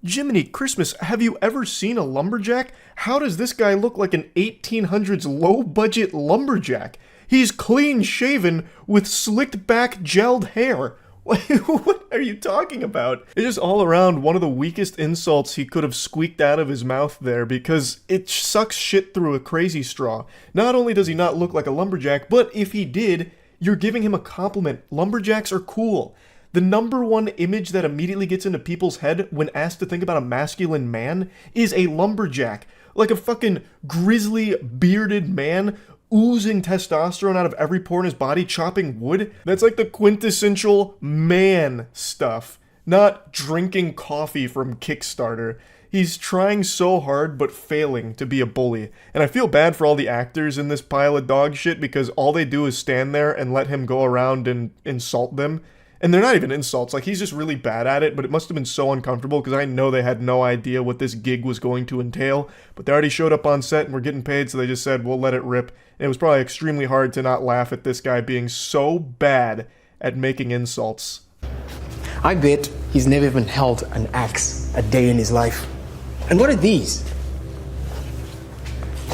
Jiminy Christmas, have you ever seen a lumberjack? How does this guy look like an 1800s low-budget lumberjack? He's clean-shaven with slicked-back gelled hair. What are you talking about? It's just all around one of the weakest insults he could have squeaked out of his mouth there, because it sucks shit through a crazy straw. Not only does he not look like a lumberjack, but if he did, you're giving him a compliment. Lumberjacks are cool. The number one image that immediately gets into people's head when asked to think about a masculine man is a lumberjack. Like a fucking grizzly, bearded man oozing testosterone out of every pore in his body, chopping wood. That's like the quintessential man stuff, not drinking coffee from Kickstarter. He's trying so hard but failing to be a bully. And I feel bad for all the actors in this pile of dog shit, because all they do is stand there and let him go around and insult them. And they're not even insults, like he's just really bad at it, but it must have been so uncomfortable because I know they had no idea what this gig was going to entail, but they already showed up on set and were getting paid, so they just said, we'll let it rip. And it was probably extremely hard to not laugh at this guy being so bad at making insults. I bet he's never even held an axe a day in his life. And what are these?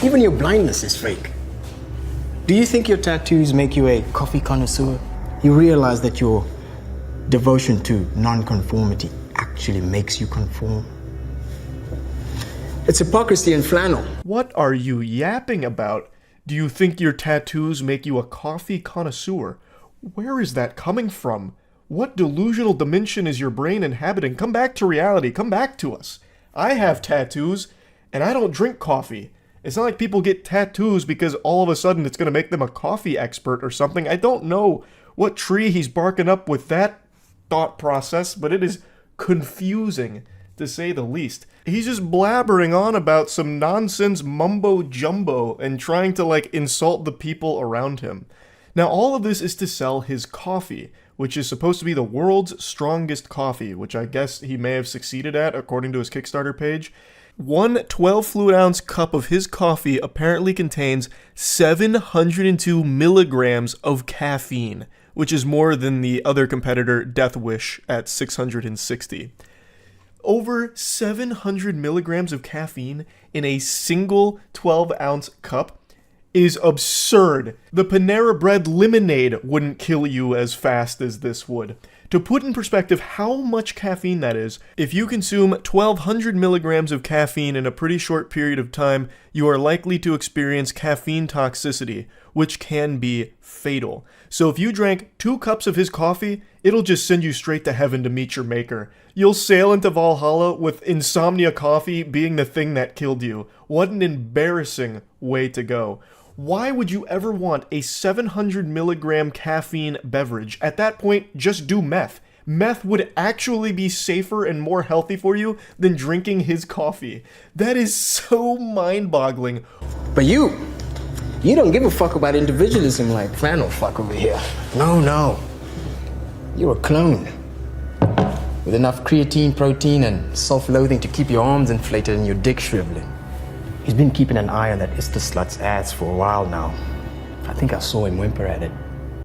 Even your blindness is fake. Do you think your tattoos make you a coffee connoisseur? You realize that your devotion to non-conformity actually makes you conform. It's hypocrisy and flannel. What are you yapping about? Do you think your tattoos make you a coffee connoisseur? Where is that coming from? What delusional dimension is your brain inhabiting? Come back to reality. Come back to us. I have tattoos, and I don't drink coffee. It's not like people get tattoos because all of a sudden it's going to make them a coffee expert or something. I don't know what tree he's barking up with that thought process, but it is confusing, to say the least. He's just blabbering on about some nonsense mumbo-jumbo and trying to, like, insult the people around him. Now, all of this is to sell his coffee, which is supposed to be the world's strongest coffee, which I guess he may have succeeded at, according to his Kickstarter page. One 12 fluid ounce cup of his coffee apparently contains 702 milligrams of caffeine, which is more than the other competitor, Death Wish, at 660. Over 700 milligrams of caffeine in a single 12 ounce cup is absurd. The Panera Bread lemonade wouldn't kill you as fast as this would. To put in perspective how much caffeine that is, if you consume 1,200 milligrams of caffeine in a pretty short period of time, you are likely to experience caffeine toxicity, which can be fatal. So if you drank 2 cups of his coffee, it'll just send you straight to heaven to meet your maker. You'll sail into Valhalla with insomnia coffee being the thing that killed you. What an embarrassing way to go. Why would you ever want a 700 milligram caffeine beverage? At that point, just do meth. Meth would actually be safer and more healthy for you than drinking his coffee. That is so mind-boggling. But you don't give a fuck about individualism like flannel fuck over here. No. You're a clone. With enough creatine, protein, and self-loathing to keep your arms inflated and your dick shriveling. He's been keeping an eye on that Ista slut's ass for a while now. I think I saw him whimper at it.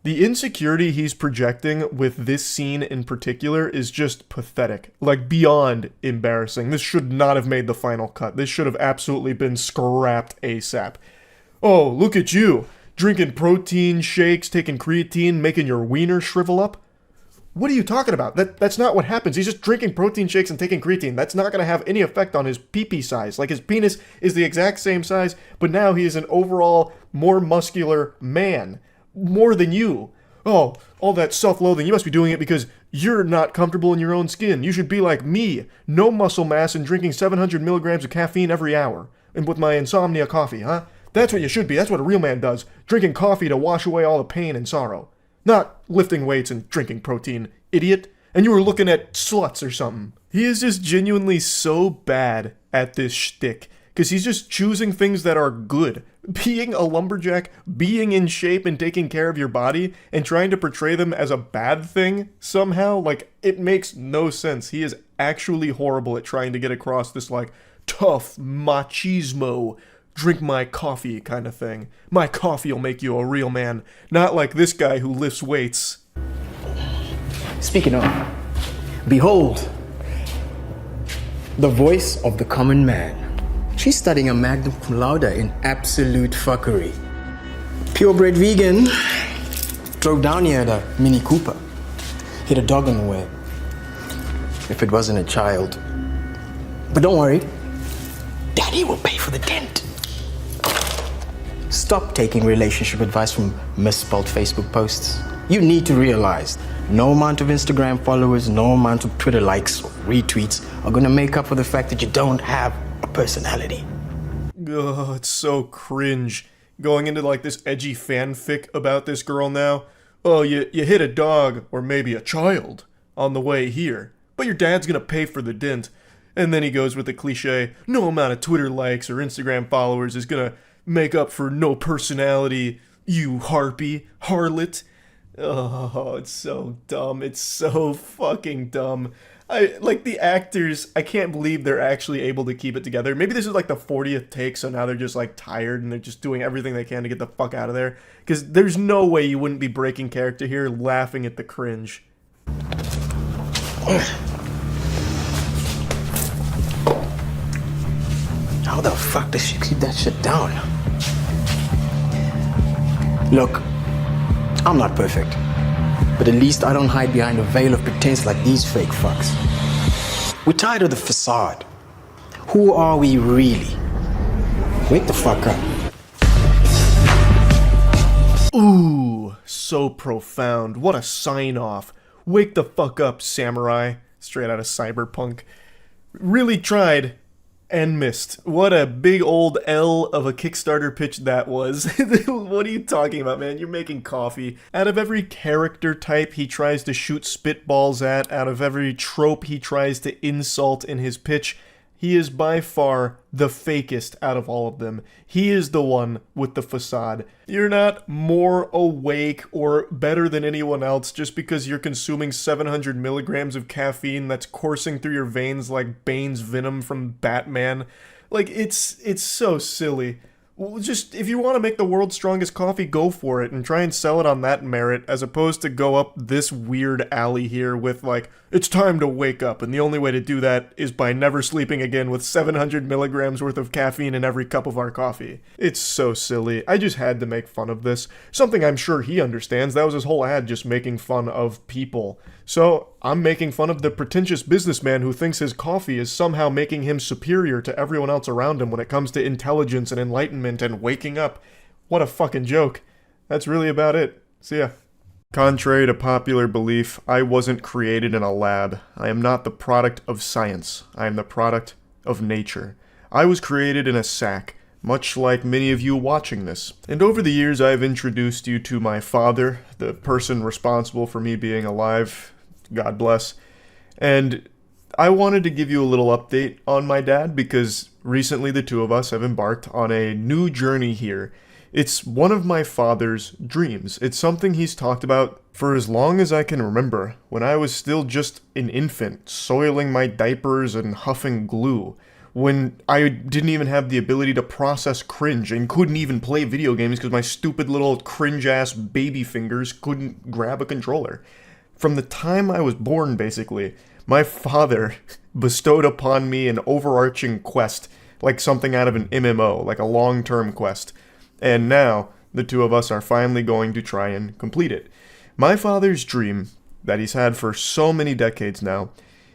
The insecurity he's projecting with this scene in particular is just pathetic. Like, beyond embarrassing. This should not have made the final cut. This should have absolutely been scrapped ASAP. Oh, look at you. Drinking protein shakes, taking creatine, making your wiener shrivel up. What are you talking about? That's not what happens. He's just drinking protein shakes and taking creatine. That's not going to have any effect on his pee-pee size. Like, his penis is the exact same size, but now he is an overall more muscular man. More than you. Oh, all that self-loathing. You must be doing it because you're not comfortable in your own skin. You should be like me. No muscle mass and drinking 700 milligrams of caffeine every hour. And with my insomnia coffee, huh? That's what you should be. That's what a real man does. Drinking coffee to wash away all the pain and sorrow. Not lifting weights and drinking protein, idiot. And you were looking at sluts or something. He is just genuinely so bad at this shtick. Because he's just choosing things that are good. Being a lumberjack, being in shape and taking care of your body, and trying to portray them as a bad thing somehow, like, it makes no sense. He is actually horrible at trying to get across this, like, tough machismo, drink my coffee kind of thing. My coffee will make you a real man. Not like this guy who lifts weights. Speaking of, behold, the voice of the common man. She's studying a magna cum laude in absolute fuckery. Purebred vegan. Drove down here in a Mini Cooper. Hit a dog on the way. If it wasn't a child. But don't worry. Daddy will pay for the dent. Stop taking relationship advice from misspelled Facebook posts. You need to realize no amount of Instagram followers, no amount of Twitter likes or retweets are going to make up for the fact that you don't have a personality. Ugh, it's so cringe. Going into like this edgy fanfic about this girl now. Oh, you hit a dog, or maybe a child, on the way here. But your dad's going to pay for the dent. And then he goes with the cliche, no amount of Twitter likes or Instagram followers is going to make up for no personality, you harpy, harlot. Oh, it's so dumb. It's so fucking dumb. Like, the actors, I can't believe they're actually able to keep it together. Maybe this is like the 40th take, so now they're just like tired and they're just doing everything they can to get the fuck out of there. Because there's no way you wouldn't be breaking character here laughing at the cringe. How the fuck does she keep that shit down? Look, I'm not perfect. But at least I don't hide behind a veil of pretense like these fake fucks. We're tired of the facade. Who are we really? Wake the fuck up. Ooh, so profound. What a sign-off. Wake the fuck up, samurai. Straight out of Cyberpunk. Really tried and missed. What a big old L of a Kickstarter pitch that was. What are you talking about, man? You're making coffee. Out of every character type he tries to shoot spitballs at, out of every trope he tries to insult in his pitch, He is by far the fakest out of all of them. He is the one with the facade. You're not more awake or better than anyone else just because you're consuming 700 milligrams of caffeine that's coursing through your veins like Bane's venom from Batman. Like, it's so silly. Just, if you want to make the world's strongest coffee, go for it and try and sell it on that merit, as opposed to go up this weird alley here with, like, it's time to wake up, and the only way to do that is by never sleeping again with 700 milligrams worth of caffeine in every cup of our coffee. It's so silly. I just had to make fun of this. Something I'm sure he understands. That was his whole ad, just making fun of people. So, I'm making fun of the pretentious businessman who thinks his coffee is somehow making him superior to everyone else around him when it comes to intelligence and enlightenment and waking up. What a fucking joke. That's really about it. See ya. Contrary to popular belief, I wasn't created in a lab. I am not the product of science. I am the product of nature. I was created in a sack, much like many of you watching this. And over the years, I've introduced you to my father, the person responsible for me being alive. God bless. And I wanted to give you a little update on my dad because recently the two of us have embarked on a new journey here. It's one of my father's dreams. It's something he's talked about for as long as I can remember, when I was still just an infant, soiling my diapers and huffing glue, when I didn't even have the ability to process cringe and couldn't even play video games because my stupid little cringe-ass baby fingers couldn't grab a controller. From the time I was born, basically, my father bestowed upon me an overarching quest, like something out of an MMO, like a long-term quest. And now, the two of us are finally going to try and complete it. My father's dream, that he's had for so many decades now,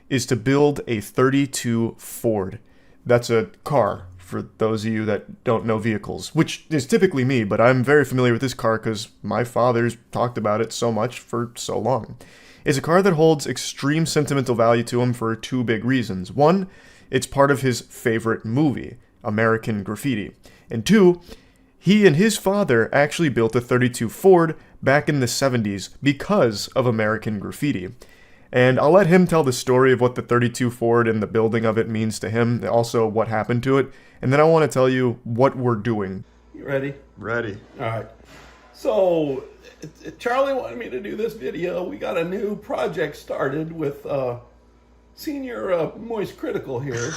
is to build a 32 Ford. That's a car, for those of you that don't know vehicles, which is typically me, but I'm very familiar with this car because my father's talked about it so much for so long. It's a car that holds extreme sentimental value to him for two big reasons. One, it's part of his favorite movie, American Graffiti. And two, he and his father actually built a 32 Ford back in the 70s because of American Graffiti. And I'll let him tell the story of what the 32 Ford and the building of it means to him, also what happened to it, and then I want to tell you what we're doing. You ready? Ready. All right. So, Charlie wanted me to do this video. We got a new project started with Senior Moist CrITiKaL here.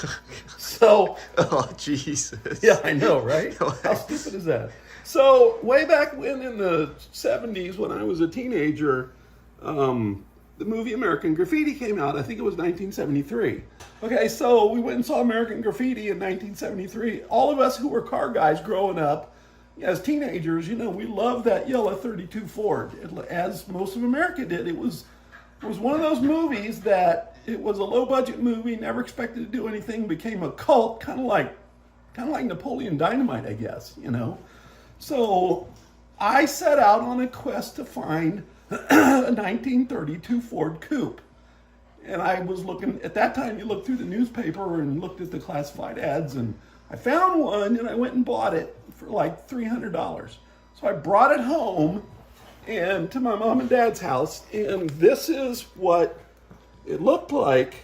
So, oh, Jesus. Yeah, I know, right? How stupid is that? So, way back when in the 70s, when I was a teenager, the movie American Graffiti came out. I think it was 1973. Okay, so we went and saw American Graffiti in 1973. All of us who were car guys growing up, as teenagers, you know, we loved that yellow 32 Ford, as most of America did. It was one of those movies that it was a low-budget movie, never expected to do anything, became a cult, kind of like Napoleon Dynamite, I guess, you know. So I set out on a quest to find a 1932 Ford Coupe. And I was looking, at that time you looked through the newspaper and looked at the classified ads, and I found one and I went and bought it for like $300. So I brought it home and to my mom and dad's house, and this is what it looked like.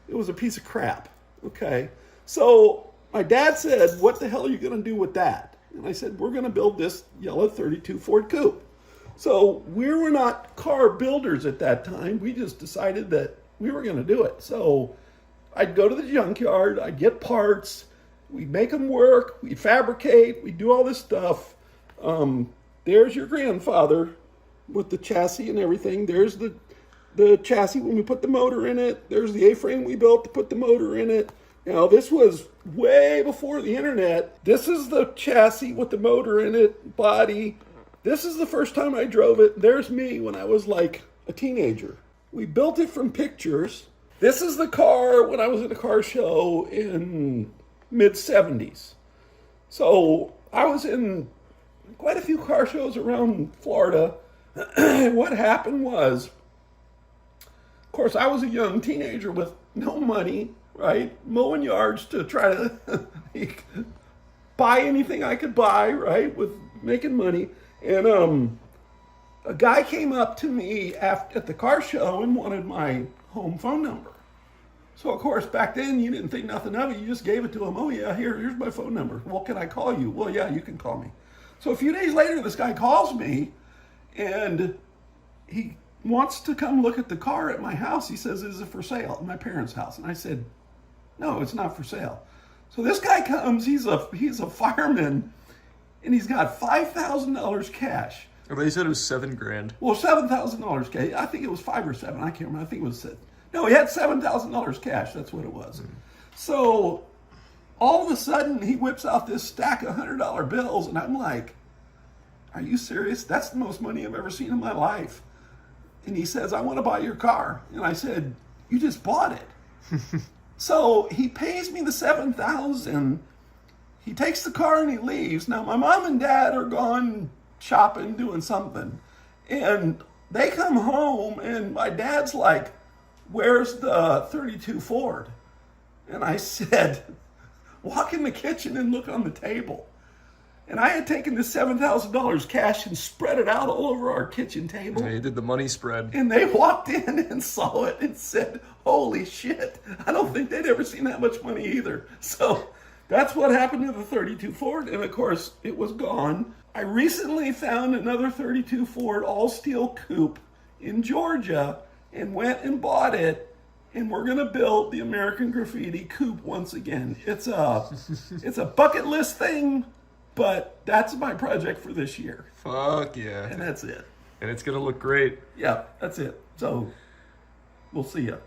It was a piece of crap, okay? So my dad said, what the hell are you gonna do with that? And I said, we're gonna build this yellow 32 Ford Coupe. So we were not car builders at that time. We just decided that we were gonna do it. So I'd go to the junkyard, I'd get parts, we'd make them work, we'd fabricate, we'd do all this stuff. There's your grandfather with the chassis and everything. There's the chassis when we put the motor in it. There's the A-frame we built to put the motor in it. Now, this was way before the internet. This is the chassis with the motor in it, body. This is the first time I drove it. There's me when I was like a teenager. We built it from pictures. This is the car when I was at a car show in mid-70s. So I was in quite a few car shows around Florida. What happened was, of course, I was a young teenager with no money, right? Mowing yards to try to buy anything I could buy, right? With making money. And a guy came up to me at the car show and wanted my home phone number. So, of course, back then, you didn't think nothing of it. You just gave it to him. Oh, yeah, here's my phone number. Well, can I call you? Well, yeah, you can call me. So a few days later, this guy calls me, and he wants to come look at the car at my house. He says, is it for sale? At my parents' house. And I said, no, it's not for sale. So this guy comes, he's a fireman, and he's got $5,000 cash. They said it was $7,000. Well, $7,000 cash. I think it was 5 or 7. I can't remember. I think it was 6. No, he had $7,000 cash. That's what it was. So all of a sudden, he whips out this stack of $100 bills, and I'm like, are you serious? That's the most money I've ever seen in my life. And he says, I want to buy your car. And I said, you just bought it. So he pays me the $7,000. He takes the car and he leaves. Now, my mom and dad are gone shopping, doing something. And they come home, and my dad's like, where's the 32 Ford? And I said, walk in the kitchen and look on the table. And I had taken this $7,000 cash and spread it out all over our kitchen table. Yeah, you did the money spread. And they walked in and saw it and said, holy shit. I don't think they'd ever seen that much money either. So that's what happened to the 32 Ford. And of course, it was gone. I recently found another 32 Ford all-steel coupe in Georgia and went and bought it. And we're going to build the American Graffiti coupe once again. It's a bucket list thing, but that's my project for this year. Fuck yeah. And that's it. And it's going to look great. Yeah, that's it. So, we'll see ya.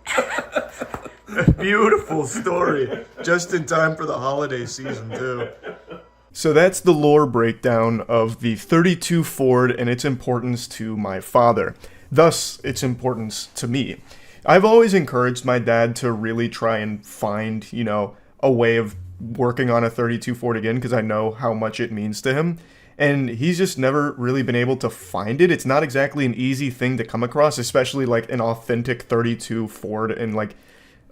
Beautiful story. Just in time for the holiday season, too. So that's the lore breakdown of the 32 Ford and its importance to my father. Thus, its importance to me. I've always encouraged my dad to really try and find, a way of working on a 32 Ford again, because I know how much it means to him. And he's just never really been able to find it. It's not exactly an easy thing to come across, especially like an authentic 32 Ford. And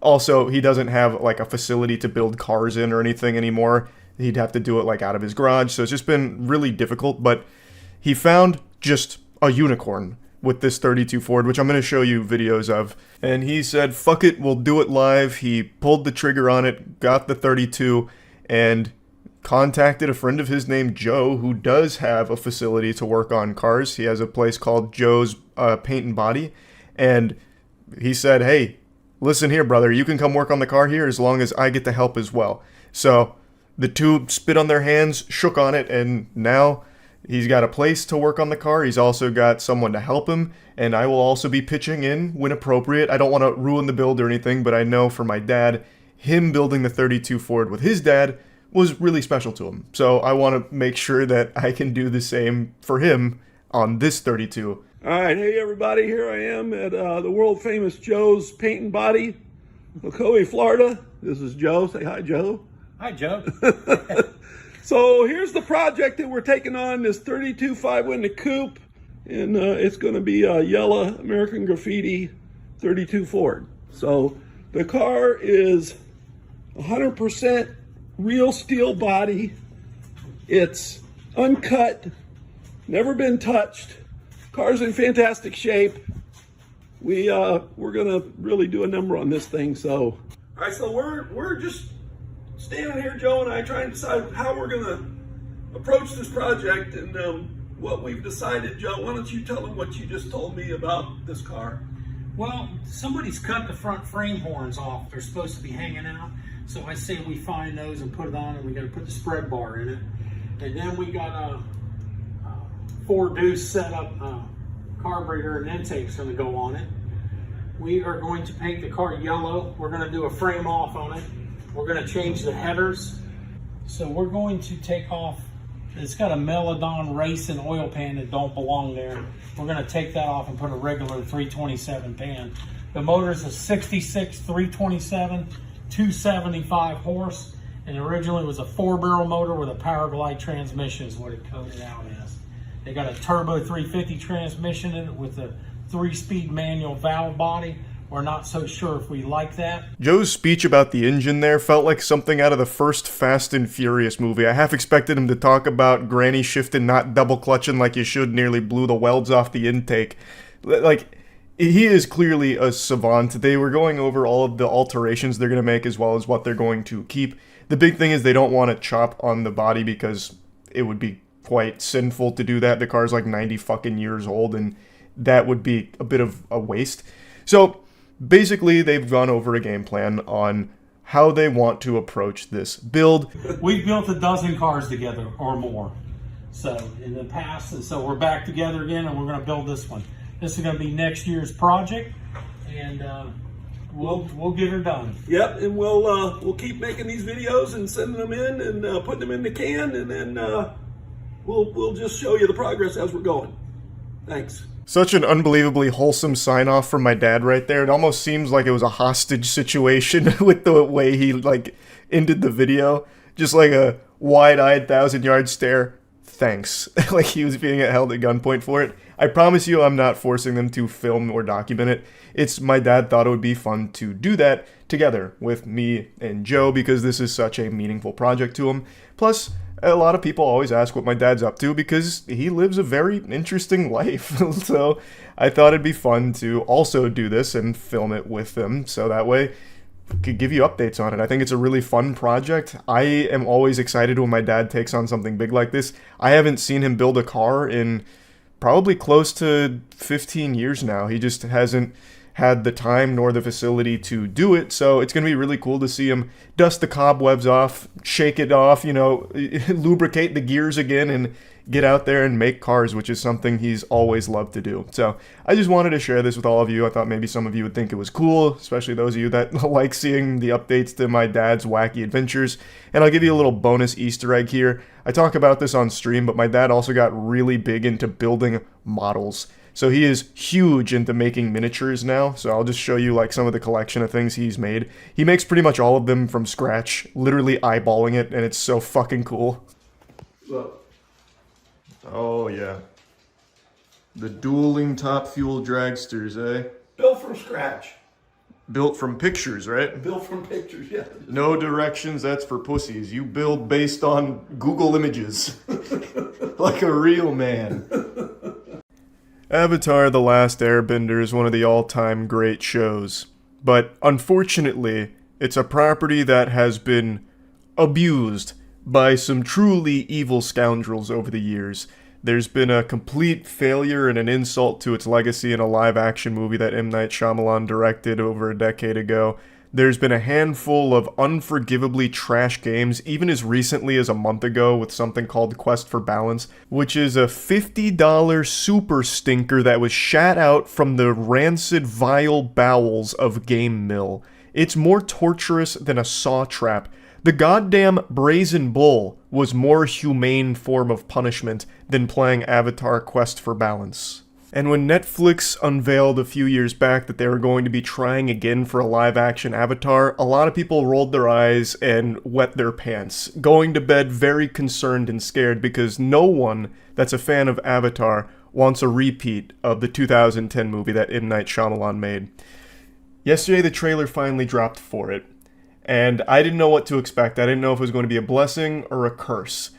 also he doesn't have like a facility to build cars in or anything anymore. He'd have to do it like out of his garage. So it's just been really difficult. But he found just a unicorn with this 32 Ford, which I'm going to show you videos of. And he said, fuck it, we'll do it live. He pulled the trigger on it, got the 32, and contacted a friend of his named Joe, who does have a facility to work on cars. He has a place called Joe's Paint and Body. And he said, hey, listen here, brother, you can come work on the car here as long as I get to help as well. So the two spit on their hands, shook on it, and now he's got a place to work on the car. He's also got someone to help him, and I will also be pitching in when appropriate. I don't want to ruin the build or anything, but I know for my dad, him building the 32 Ford with his dad was really special to him. So I want to make sure that I can do the same for him on this 32. All right, hey everybody, here I am at the world famous Joe's Paint and Body, Ocoee, Florida. This is Joe. Say hi, Joe. Hi, Joe. So here's the project that we're taking on, this 32 5-window coupe, and it's going to be a yellow American Graffiti 32 Ford. So the car is 100% real steel body. It's uncut, never been touched. Car's in fantastic shape. We're going to really do a number on this thing. So, all right, so we're just standing here, Joe and I, trying to decide how we're going to approach this project and what we've decided. Joe, why don't you tell them what you just told me about this car? Well, somebody's cut the front frame horns off. They're supposed to be hanging out. So I say we find those and put it on, and we got to put the spread bar in it. And then we got a 4-deuce setup carburetor and intake's going to go on it. We are going to paint the car yellow. We're going to do a frame off on it. We're going to change the headers. So we're going to take off, it's got a Meladon racing oil pan that don't belong there. We're going to take that off and put a regular 327 pan. The motor's a 66 327, 275 horse, and originally was a 4-barrel motor with a Powerglide transmission is what it coded out as. They got a turbo 350 transmission in it with a 3-speed manual valve body. We're not so sure if we like that. Joe's speech about the engine there felt like something out of the first Fast and Furious movie. I half expected him to talk about granny shifting, not double clutching like you should, nearly blew the welds off the intake. Like, he is clearly a savant. They were going over all of the alterations they're going to make as well as what they're going to keep. The big thing is they don't want to chop on the body because it would be quite sinful to do that. The car's like 90 fucking years old, and that would be a bit of a waste. So basically, they've gone over a game plan on how they want to approach this build. We've built a dozen cars together or more. So in the past, and so we're back together again, and we're going to build this one. This is going to be next year's project, and we'll get her done. Yep, and we'll keep making these videos and sending them in and putting them in the can, and then we'll just show you the progress as we're going. Thanks. Such an unbelievably wholesome sign-off from my dad right there. It almost seems like it was a hostage situation with the way he, like, ended the video. Just like a wide-eyed, thousand-yard stare. Thanks. Like he was being held at gunpoint for it. I promise you I'm not forcing them to film or document it. It's my dad thought it would be fun to do that together with me and Joe because this is such a meaningful project to him. Plus, a lot of people always ask what my dad's up to because he lives a very interesting life. So I thought it'd be fun to also do this and film it with him so that way I could give you updates on it. I think it's a really fun project. I am always excited when my dad takes on something big like this. I haven't seen him build a car in probably close to 15 years now. He just hasn't had the time nor the facility to do it, so it's going to be really cool to see him dust the cobwebs off, shake it off, you know, lubricate the gears again, and get out there and make cars, which is something he's always loved to do. So I just wanted to share this with all of you. I thought maybe some of you would think it was cool, especially those of you that like seeing the updates to my dad's wacky adventures. And I'll give you a little bonus Easter egg here. I talk about this on stream, but my dad also got really big into building models. So he is huge into making miniatures now, so I'll just show you like some of the collection of things he's made. He makes pretty much all of them from scratch, literally eyeballing it, and it's so fucking cool. Look. Oh yeah. The dueling top fuel dragsters, eh? Built from scratch. Built from pictures, right? Built from pictures, yeah. No directions, that's for pussies. You build based on Google Images. Like a real man. Avatar: The Last Airbender is one of the all-time great shows, but unfortunately, it's a property that has been abused by some truly evil scoundrels over the years. There's been a complete failure and an insult to its legacy in a live-action movie that M. Night Shyamalan directed over a decade ago. There's been a handful of unforgivably trash games, even as recently as a month ago with something called Quest for Balance, which is a $50 super stinker that was shat out from the rancid, vile bowels of Game Mill. It's more torturous than a saw trap. The goddamn Brazen Bull was more humane form of punishment than playing Avatar Quest for Balance. And when Netflix unveiled a few years back that they were going to be trying again for a live-action Avatar, a lot of people rolled their eyes and wet their pants, going to bed very concerned and scared because no one that's a fan of Avatar wants a repeat of the 2010 movie that M. Night Shyamalan made. Yesterday, the trailer finally dropped for it, and I didn't know what to expect. I didn't know if it was going to be a blessing or a curse.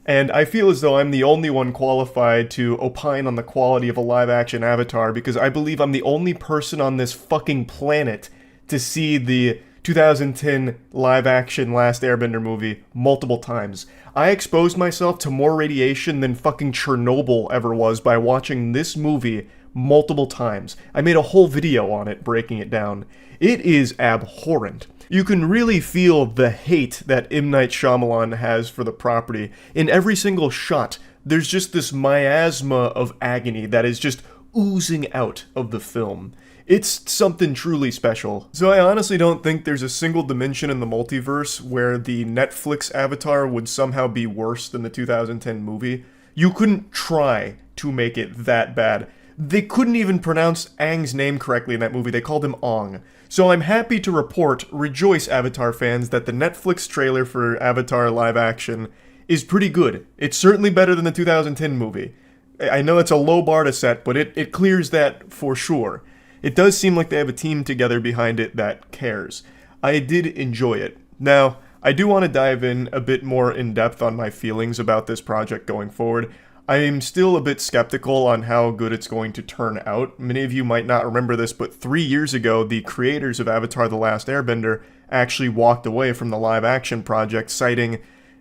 And I feel as though I'm the only one qualified to opine on the quality of a live-action Avatar because I believe I'm the only person on this fucking planet to see the 2010 live-action Last Airbender movie multiple times. I exposed myself to more radiation than fucking Chernobyl ever was by watching this movie multiple times. I made a whole video on it, breaking it down. It is abhorrent. You can really feel the hate that M. Night Shyamalan has for the property. In every single shot, there's just this miasma of agony that is just oozing out of the film. It's something truly special. So I honestly don't think there's a single dimension in the multiverse where the Netflix Avatar would somehow be worse than the 2010 movie. You couldn't try to make it that bad. They couldn't even pronounce Aang's name correctly in that movie. They called him Ong. So I'm happy to rejoice Avatar fans, that the Netflix trailer for Avatar live action is pretty good. It's certainly better than the 2010 movie. I know it's a low bar to set, but it clears that for sure. It does seem like they have a team together behind it that cares. I did enjoy it. Now, I do want to dive in a bit more in depth on my feelings about this project going forward. I'm still a bit skeptical on how good it's going to turn out. Many of you might not remember this, but 3 years ago, the creators of Avatar: The Last Airbender actually walked away from the live-action project, citing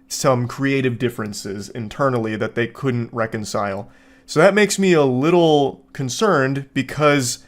some creative differences internally that they couldn't reconcile. So that makes me a little concerned because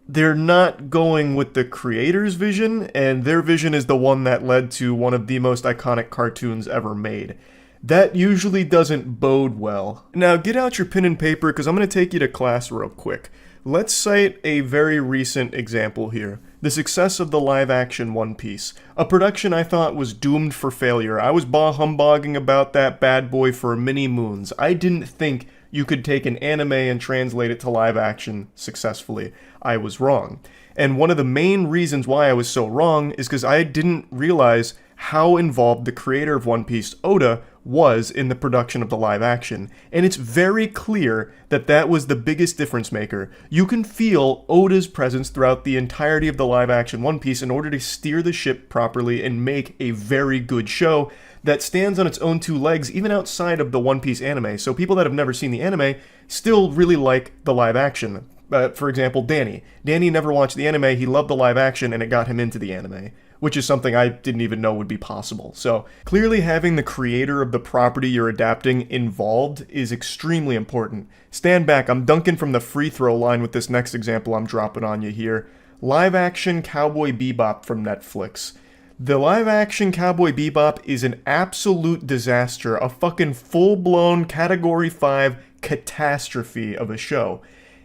they're not going with the creator's vision, and their vision is the one that led to one of the most iconic cartoons ever made. That usually doesn't bode well. Now get out your pen and paper because I'm going to take you to class real quick. Let's cite a very recent example here. The success of the live-action One Piece. A production I thought was doomed for failure. I was bah-humbogging about that bad boy for many moons. I didn't think you could take an anime and translate it to live action successfully. I was wrong. And one of the main reasons why I was so wrong is because I didn't realize how involved the creator of One Piece, Oda, was in the production of the live action. And it's very clear that that was the biggest difference maker. You can feel Oda's presence throughout the entirety of the live action One Piece in order to steer the ship properly and make a very good show that stands on its own two legs even outside of the One Piece anime. So people that have never seen the anime still really like the live action. For example, Danny. Danny never watched the anime, he loved the live action, and it got him into the anime, which is something I didn't even know would be possible. So clearly having the creator of the property you're adapting involved is extremely important. Stand back, I'm dunking from the free throw line with this next example I'm dropping on you here. Live action Cowboy Bebop from Netflix. The live-action Cowboy Bebop is an absolute disaster, a fucking full-blown Category 5 catastrophe of a show.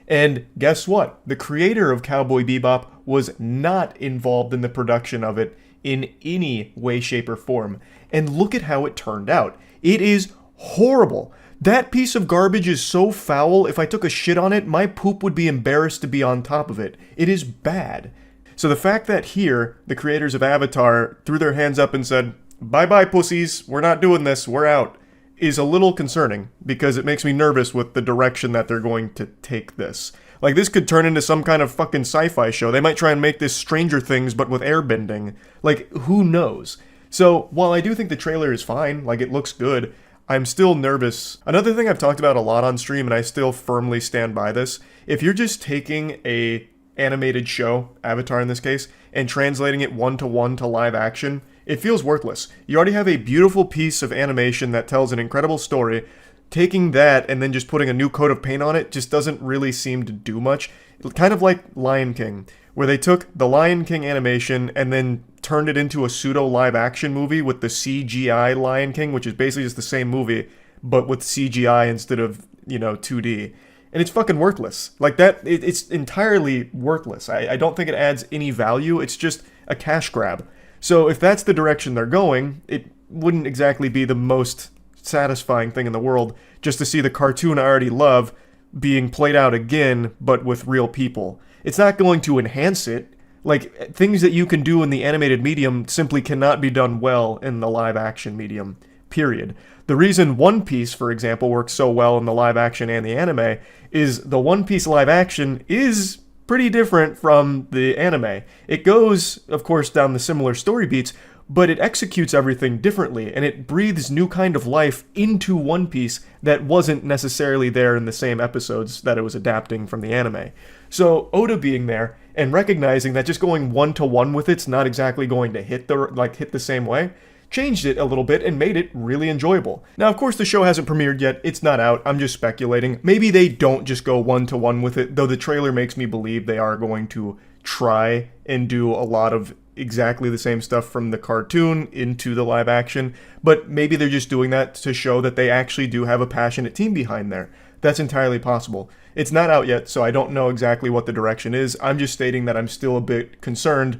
And guess what? The creator of Cowboy Bebop was not involved in the production of it in any way, shape, or form. And look at how it turned out. It is horrible. That piece of garbage is so foul, if I took a shit on it, my poop would be embarrassed to be on top of it. It is bad. So the fact that here, the creators of Avatar threw their hands up and said, bye-bye pussies, we're not doing this, we're out, is a little concerning, because it makes me nervous with the direction that they're going to take this. Like, this could turn into some kind of fucking sci-fi show. They might try and make this Stranger Things, but with airbending. Like, who knows? So, while I do think the trailer is fine, like, it looks good, I'm still nervous. Another thing I've talked about a lot on stream, and I still firmly stand by this, if you're just taking a animated show, Avatar in this case, and translating it one-to-one to live action, it feels worthless. You already have a beautiful piece of animation that tells an incredible story. Taking that and then just putting a new coat of paint on it just doesn't really seem to do much. Kind of like Lion King, where they took the Lion King animation and then turned it into a pseudo live action movie with the CGI Lion King, which is basically just the same movie, but with CGI instead of, 2D. And it's fucking worthless. Like that, it's entirely worthless. I don't think it adds any value. It's just a cash grab. So if that's the direction they're going, it wouldn't exactly be the most satisfying thing in the world just to see the cartoon I already love being played out again, but with real people. It's not going to enhance it. Like, things that you can do in the animated medium simply cannot be done well in the live action medium, period. The reason One Piece, for example, works so well in the live action and the anime is the One Piece live action is pretty different from the anime. It goes, of course, down the similar story beats, but it executes everything differently, and it breathes new kind of life into One Piece that wasn't necessarily there in the same episodes that it was adapting from the anime. So Oda being there and recognizing that just going one-to-one with it's not exactly going to hit the same way, changed it a little bit and made it really enjoyable. Now, of course, the show hasn't premiered yet. It's not out. I'm just speculating. Maybe they don't just go one-to-one with it, though the trailer makes me believe they are going to try and do a lot of exactly the same stuff from the cartoon into the live action, but maybe they're just doing that to show that they actually do have a passionate team behind there. That's entirely possible. It's not out yet, so I don't know exactly what the direction is. I'm just stating that I'm still a bit concerned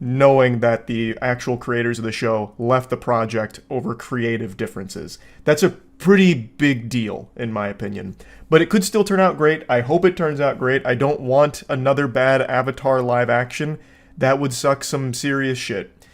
knowing that the actual creators of the show left the project over creative differences. That's a pretty big deal, in my opinion. But it could still turn out great. I hope it turns out great. I don't want another bad Avatar live action. That would suck some serious shit.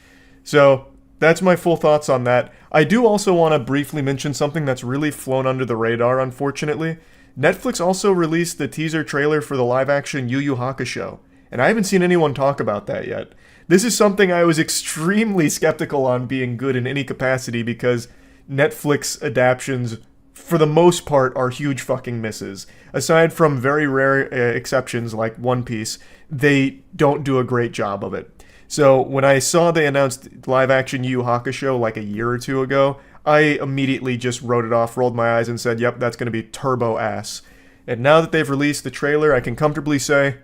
So, that's my full thoughts on that. I do also want to briefly mention something that's really flown under the radar, unfortunately. Netflix also released the teaser trailer for the live-action Yu Yu Hakusho, and I haven't seen anyone talk about that yet. This is something I was extremely skeptical on being good in any capacity because Netflix adaptions for the most part, are huge fucking misses. Aside from very rare exceptions like One Piece, they don't do a great job of it. So when I saw they announced live-action Yu Yu Hakusho like a year or two ago, I immediately just wrote it off, rolled my eyes, and said, yep, that's going to be turbo ass. And now that they've released the trailer, I can comfortably say,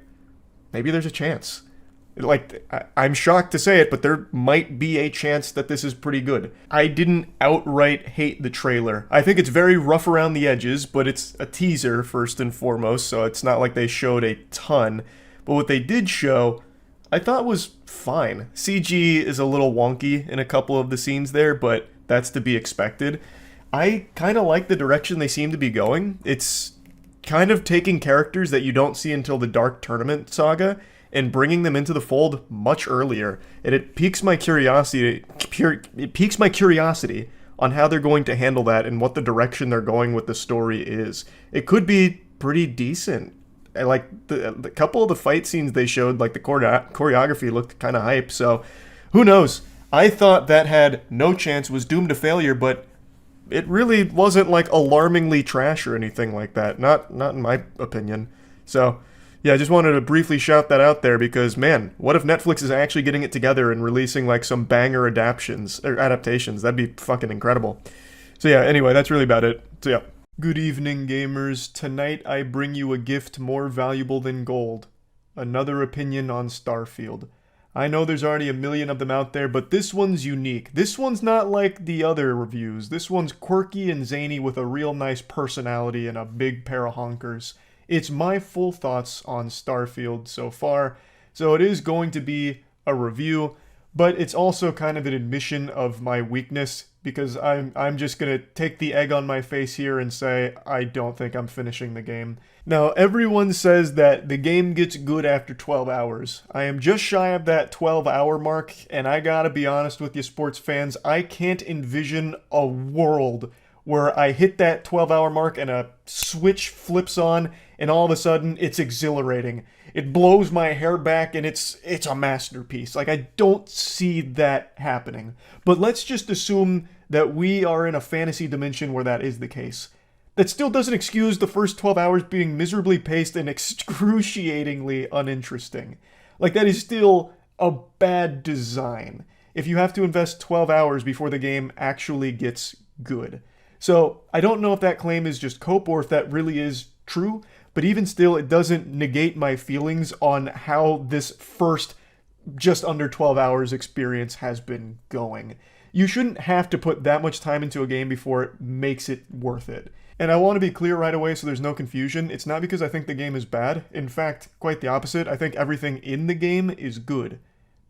maybe there's a chance. Like, I'm shocked to say it, but there might be a chance that this is pretty good. I didn't outright hate the trailer. I think it's very rough around the edges, but it's a teaser first and foremost, so it's not like they showed a ton. But what they did show, I thought was fine. CG is a little wonky in a couple of the scenes there, but that's to be expected. I kind of like the direction they seem to be going. It's kind of taking characters that you don't see until the Dark Tournament saga and bringing them into the fold much earlier. And it piques my curiosity. It piques my curiosity on how they're going to handle that and what the direction they're going with the story is. It could be pretty decent. Like the couple of the fight scenes they showed, like the choreography looked kind of hype. So who knows? I thought that had no chance, was doomed to failure, but it really wasn't like alarmingly trash or anything like that. Not in my opinion. So yeah, I just wanted to briefly shout that out there because, man, what if Netflix is actually getting it together and releasing like some banger adaptations? That'd be fucking incredible. So yeah, anyway, that's really about it. So yeah. Good evening, gamers. Tonight I bring you a gift more valuable than gold. Another opinion on Starfield. I know there's already a million of them out there, but this one's unique. This one's not like the other reviews. This one's quirky and zany with a real nice personality and a big pair of honkers. It's my full thoughts on Starfield so far, so it is going to be a review, but it's also kind of an admission of my weakness because I'm just going to take the egg on my face here and say I don't think I'm finishing the game. Now, everyone says that the game gets good after 12 hours. I am just shy of that 12-hour mark, and I gotta be honest with you sports fans, I can't envision a world where I hit that 12-hour mark and a switch flips on and all of a sudden it's exhilarating. It blows my hair back and it's a masterpiece. Like, I don't see that happening. But let's just assume that we are in a fantasy dimension where that is the case. That still doesn't excuse the first 12 hours being miserably paced and excruciatingly uninteresting. Like, that is still a bad design if you have to invest 12 hours before the game actually gets good. So, I don't know if that claim is just cope or if that really is true, but even still, it doesn't negate my feelings on how this first just under 12 hours experience has been going. You shouldn't have to put that much time into a game before it makes it worth it. And I want to be clear right away so there's no confusion. It's not because I think the game is bad. In fact, quite the opposite. I think everything in the game is good.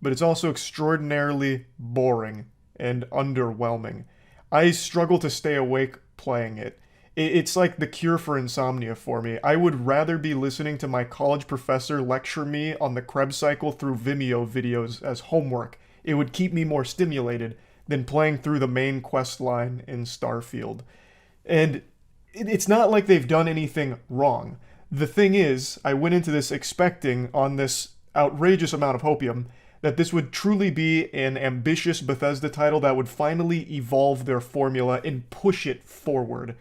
But it's also extraordinarily boring and underwhelming. I struggle to stay awake playing it. It's like the cure for insomnia for me. I would rather be listening to my college professor lecture me on the Krebs cycle through Vimeo videos as homework. It would keep me more stimulated than playing through the main quest line in Starfield. And it's not like they've done anything wrong. The thing is, I went into this expecting, on this outrageous amount of hopium, that this would truly be an ambitious Bethesda title that would finally evolve their formula and push it forward.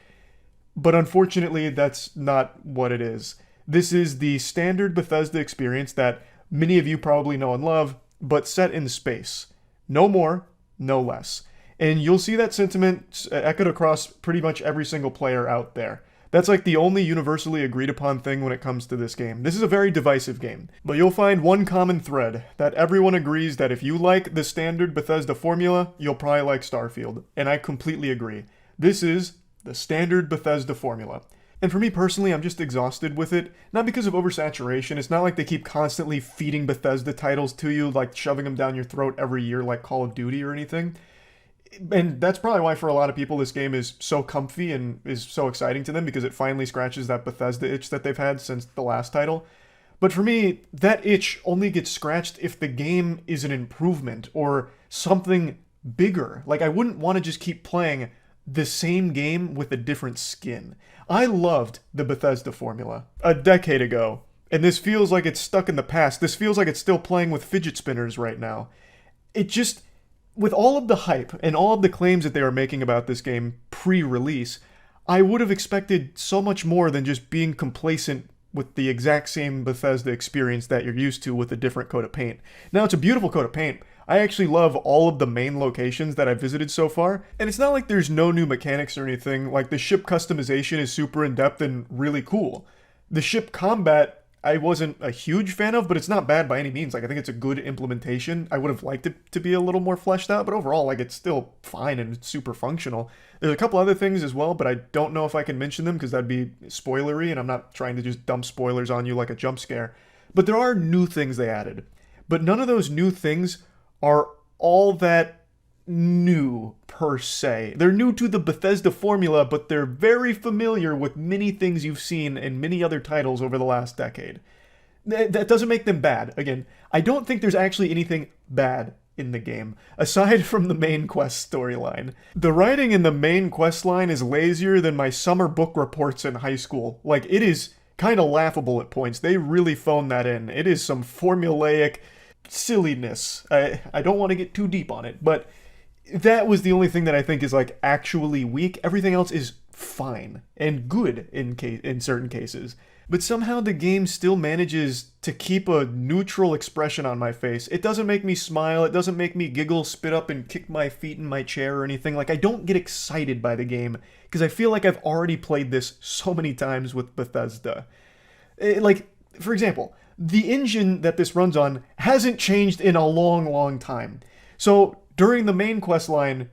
But unfortunately, that's not what it is. This is the standard Bethesda experience that many of you probably know and love, but set in space. No more, no less. And you'll see that sentiment echoed across pretty much every single player out there. That's like the only universally agreed upon thing when it comes to this game. This is a very divisive game, but you'll find one common thread, that everyone agrees that if you like the standard Bethesda formula, you'll probably like Starfield. And I completely agree. This is the standard Bethesda formula. And for me personally, I'm just exhausted with it. Not because of oversaturation. It's not like they keep constantly feeding Bethesda titles to you, like shoving them down your throat every year like Call of Duty or anything. And that's probably why for a lot of people this game is so comfy and is so exciting to them, because it finally scratches that Bethesda itch that they've had since the last title. But for me, that itch only gets scratched if the game is an improvement or something bigger. Like, I wouldn't want to just keep playing the same game with a different skin. I loved the Bethesda formula a decade ago, and this feels like it's stuck in the past. This feels like it's still playing with fidget spinners right now. It just, with all of the hype and all of the claims that they were making about this game pre-release, I would have expected so much more than just being complacent with the exact same Bethesda experience that you're used to with a different coat of paint. Now, it's a beautiful coat of paint. I actually love all of the main locations that I've visited so far, and it's not like there's no new mechanics or anything. Like, the ship customization is super in-depth and really cool. The ship combat, I wasn't a huge fan of, but it's not bad by any means. Like, I think it's a good implementation. I would have liked it to be a little more fleshed out, but overall, like, it's still fine and it's super functional. There's a couple other things as well, but I don't know if I can mention them because that'd be spoilery, and I'm not trying to just dump spoilers on you like a jump scare. But there are new things they added. But none of those new things are all that new per se. They're new to the Bethesda formula, but they're very familiar with many things you've seen in many other titles over the last decade. That doesn't make them bad. Again, I don't think there's actually anything bad in the game, aside from the main quest storyline. The writing in the main quest line is lazier than my summer book reports in high school. Like, it is kind of laughable at points. They really phone that in. It is some formulaic silliness. I don't want to get too deep on it, but that was the only thing that I think is like actually weak. Everything else is fine and good in certain cases. But somehow the game still manages to keep a neutral expression on my face. It doesn't make me smile, it doesn't make me giggle, spit up, and kick my feet in my chair or anything. Like, I don't get excited by the game because I feel like I've already played this so many times with Bethesda. Like, for example, the engine that this runs on hasn't changed in a long, long time. So during the main quest line,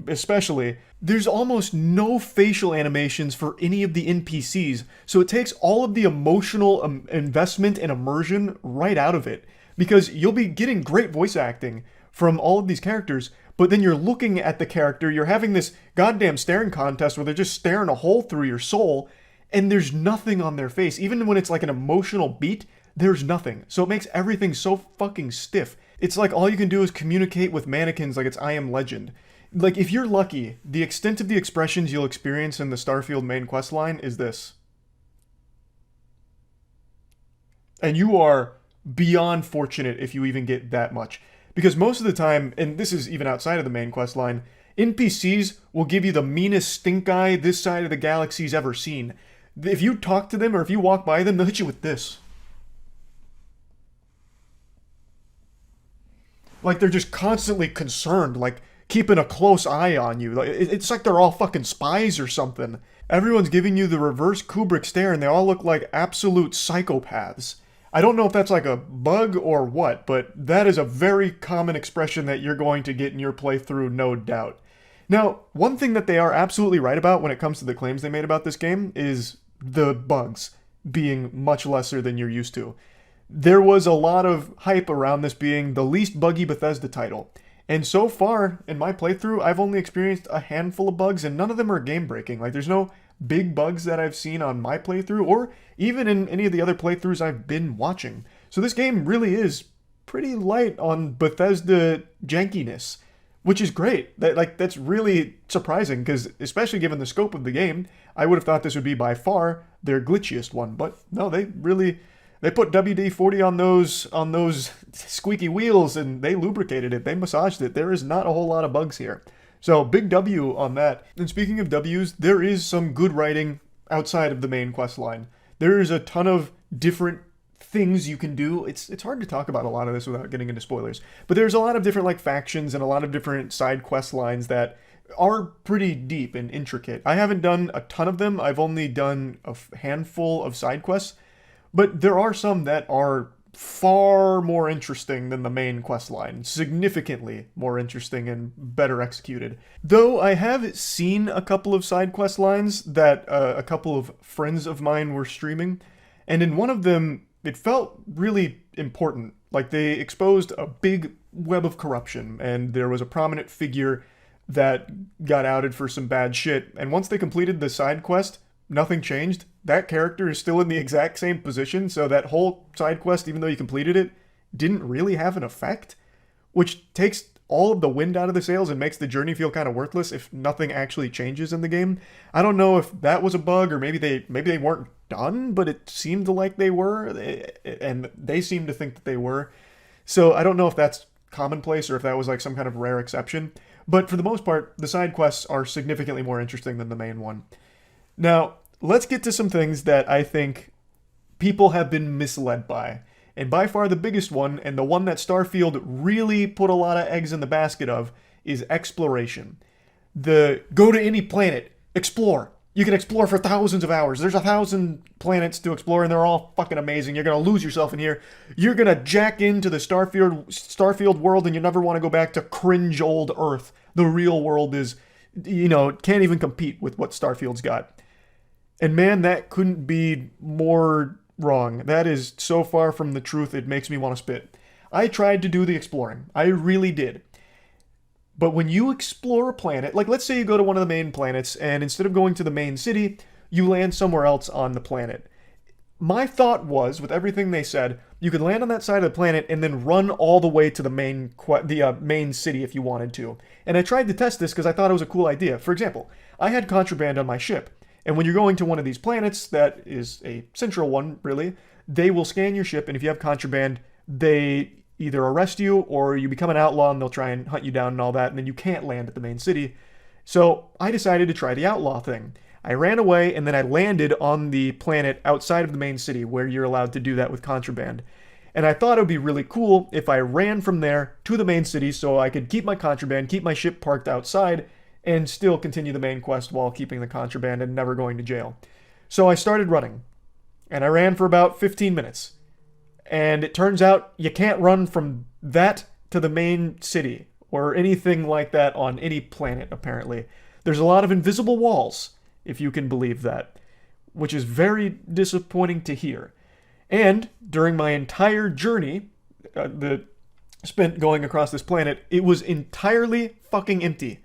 especially, there's almost no facial animations for any of the NPCs, so it takes all of the emotional investment and immersion right out of it, because you'll be getting great voice acting from all of these characters, but then you're looking at the character, you're having this goddamn staring contest where they're just staring a hole through your soul, and there's nothing on their face. Even when it's like an emotional beat, there's nothing. So it makes everything so fucking stiff. It's like all you can do is communicate with mannequins like it's I Am Legend. Like, if you're lucky, the extent of the expressions you'll experience in the Starfield main quest line is this. And you are beyond fortunate if you even get that much. Because most of the time, and this is even outside of the main quest line, NPCs will give you the meanest stink eye this side of the galaxy's ever seen. If you talk to them or if you walk by them, they'll hit you with this. Like, they're just constantly concerned, like keeping a close eye on you. Like, it's like they're all fucking spies or something. Everyone's giving you the reverse Kubrick stare and they all look like absolute psychopaths. I don't know if that's like a bug or what, but that is a very common expression that you're going to get in your playthrough, no doubt. Now, one thing that they are absolutely right about when it comes to the claims they made about this game is the bugs being much lesser than you're used to. There was a lot of hype around this being the least buggy Bethesda title. And so far, in my playthrough, I've only experienced a handful of bugs, and none of them are game-breaking. Like, there's no big bugs that I've seen on my playthrough, or even in any of the other playthroughs I've been watching. So this game really is pretty light on Bethesda jankiness, which is great. That's really surprising, because especially given the scope of the game, I would have thought this would be by far their glitchiest one. But no, they put WD-40 on those squeaky wheels and they lubricated it. They massaged it. There is not a whole lot of bugs here. So big W on that. And speaking of W's, there is some good writing outside of the main quest line. There is a ton of different things you can do. It's hard to talk about a lot of this without getting into spoilers. But there's a lot of different like factions and a lot of different side quest lines that are pretty deep and intricate. I haven't done a ton of them. I've only done a handful of side quests. But there are some that are far more interesting than the main quest line. Significantly more interesting and better executed. Though I have seen a couple of side quest lines that a couple of friends of mine were streaming. And in one of them, it felt really important. Like, they exposed a big web of corruption. And there was a prominent figure that got outed for some bad shit. And once they completed the side quest, nothing changed. That character is still in the exact same position, so that whole side quest, even though you completed it, didn't really have an effect, which takes all of the wind out of the sails and makes the journey feel kind of worthless if nothing actually changes in the game. I don't know if that was a bug, or maybe they weren't done, but it seemed like they were, and they seemed to think that they were. So I don't know if that's commonplace or if that was like some kind of rare exception. But for the most part, the side quests are significantly more interesting than the main one. Now, let's get to some things that I think people have been misled by. And by far the biggest one, and the one that Starfield really put a lot of eggs in the basket of, is exploration. The go to any planet, explore. You can explore for thousands of hours. There's 1,000 planets to explore, and they're all fucking amazing. You're going to lose yourself in here. You're going to jack into the Starfield world, and you never want to go back to cringe old Earth. The real world is, can't even compete with what Starfield's got. And man, that couldn't be more wrong. That is so far from the truth, it makes me want to spit. I tried to do the exploring. I really did. But when you explore a planet, like let's say you go to one of the main planets, and instead of going to the main city, you land somewhere else on the planet. My thought was, with everything they said, you could land on that side of the planet and then run all the way to the main city if you wanted to. And I tried to test this because I thought it was a cool idea. For example, I had contraband on my ship. And when you're going to one of these planets, that is a central one, really, they will scan your ship, and if you have contraband, they either arrest you or you become an outlaw and they'll try and hunt you down and all that, and then you can't land at the main city. So I decided to try the outlaw thing. I ran away, and then I landed on the planet outside of the main city where you're allowed to do that with contraband. And I thought it would be really cool if I ran from there to the main city so I could keep my contraband, keep my ship parked outside, and still continue the main quest while keeping the contraband and never going to jail. So I started running, and I ran for about 15 minutes. And it turns out you can't run from that to the main city, or anything like that on any planet, apparently. There's a lot of invisible walls, if you can believe that, which is very disappointing to hear. And during my entire journey, spent going across this planet, it was entirely fucking empty.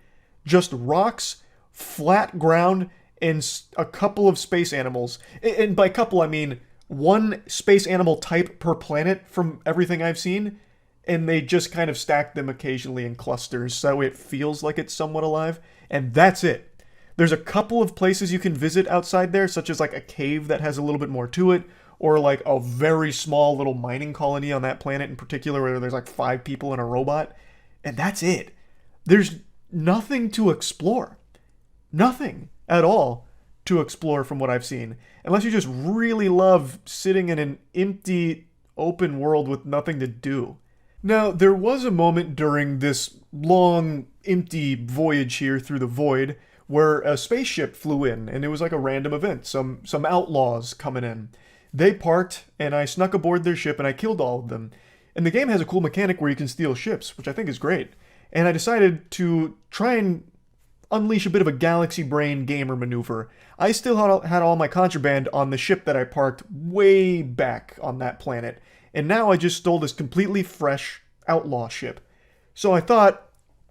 Just rocks, flat ground, and a couple of space animals. And by couple, I mean one space animal type per planet from everything I've seen. And they just kind of stack them occasionally in clusters, so it feels like it's somewhat alive. And that's it. There's a couple of places you can visit outside there, such as like a cave that has a little bit more to it, or like a very small little mining colony on that planet in particular where there's like 5 people and a robot. And that's it. There's nothing to explore. Nothing at all to explore from what I've seen. Unless you just really love sitting in an empty, open world with nothing to do. Now, there was a moment during this long, empty voyage here through the void where a spaceship flew in, and it was like a random event. Some outlaws coming in. They parked, and I snuck aboard their ship, and I killed all of them. And the game has a cool mechanic where you can steal ships, which I think is great. And I decided to try and unleash a bit of a galaxy brain gamer maneuver. I still had all my contraband on the ship that I parked way back on that planet. And now I just stole this completely fresh outlaw ship. So I thought,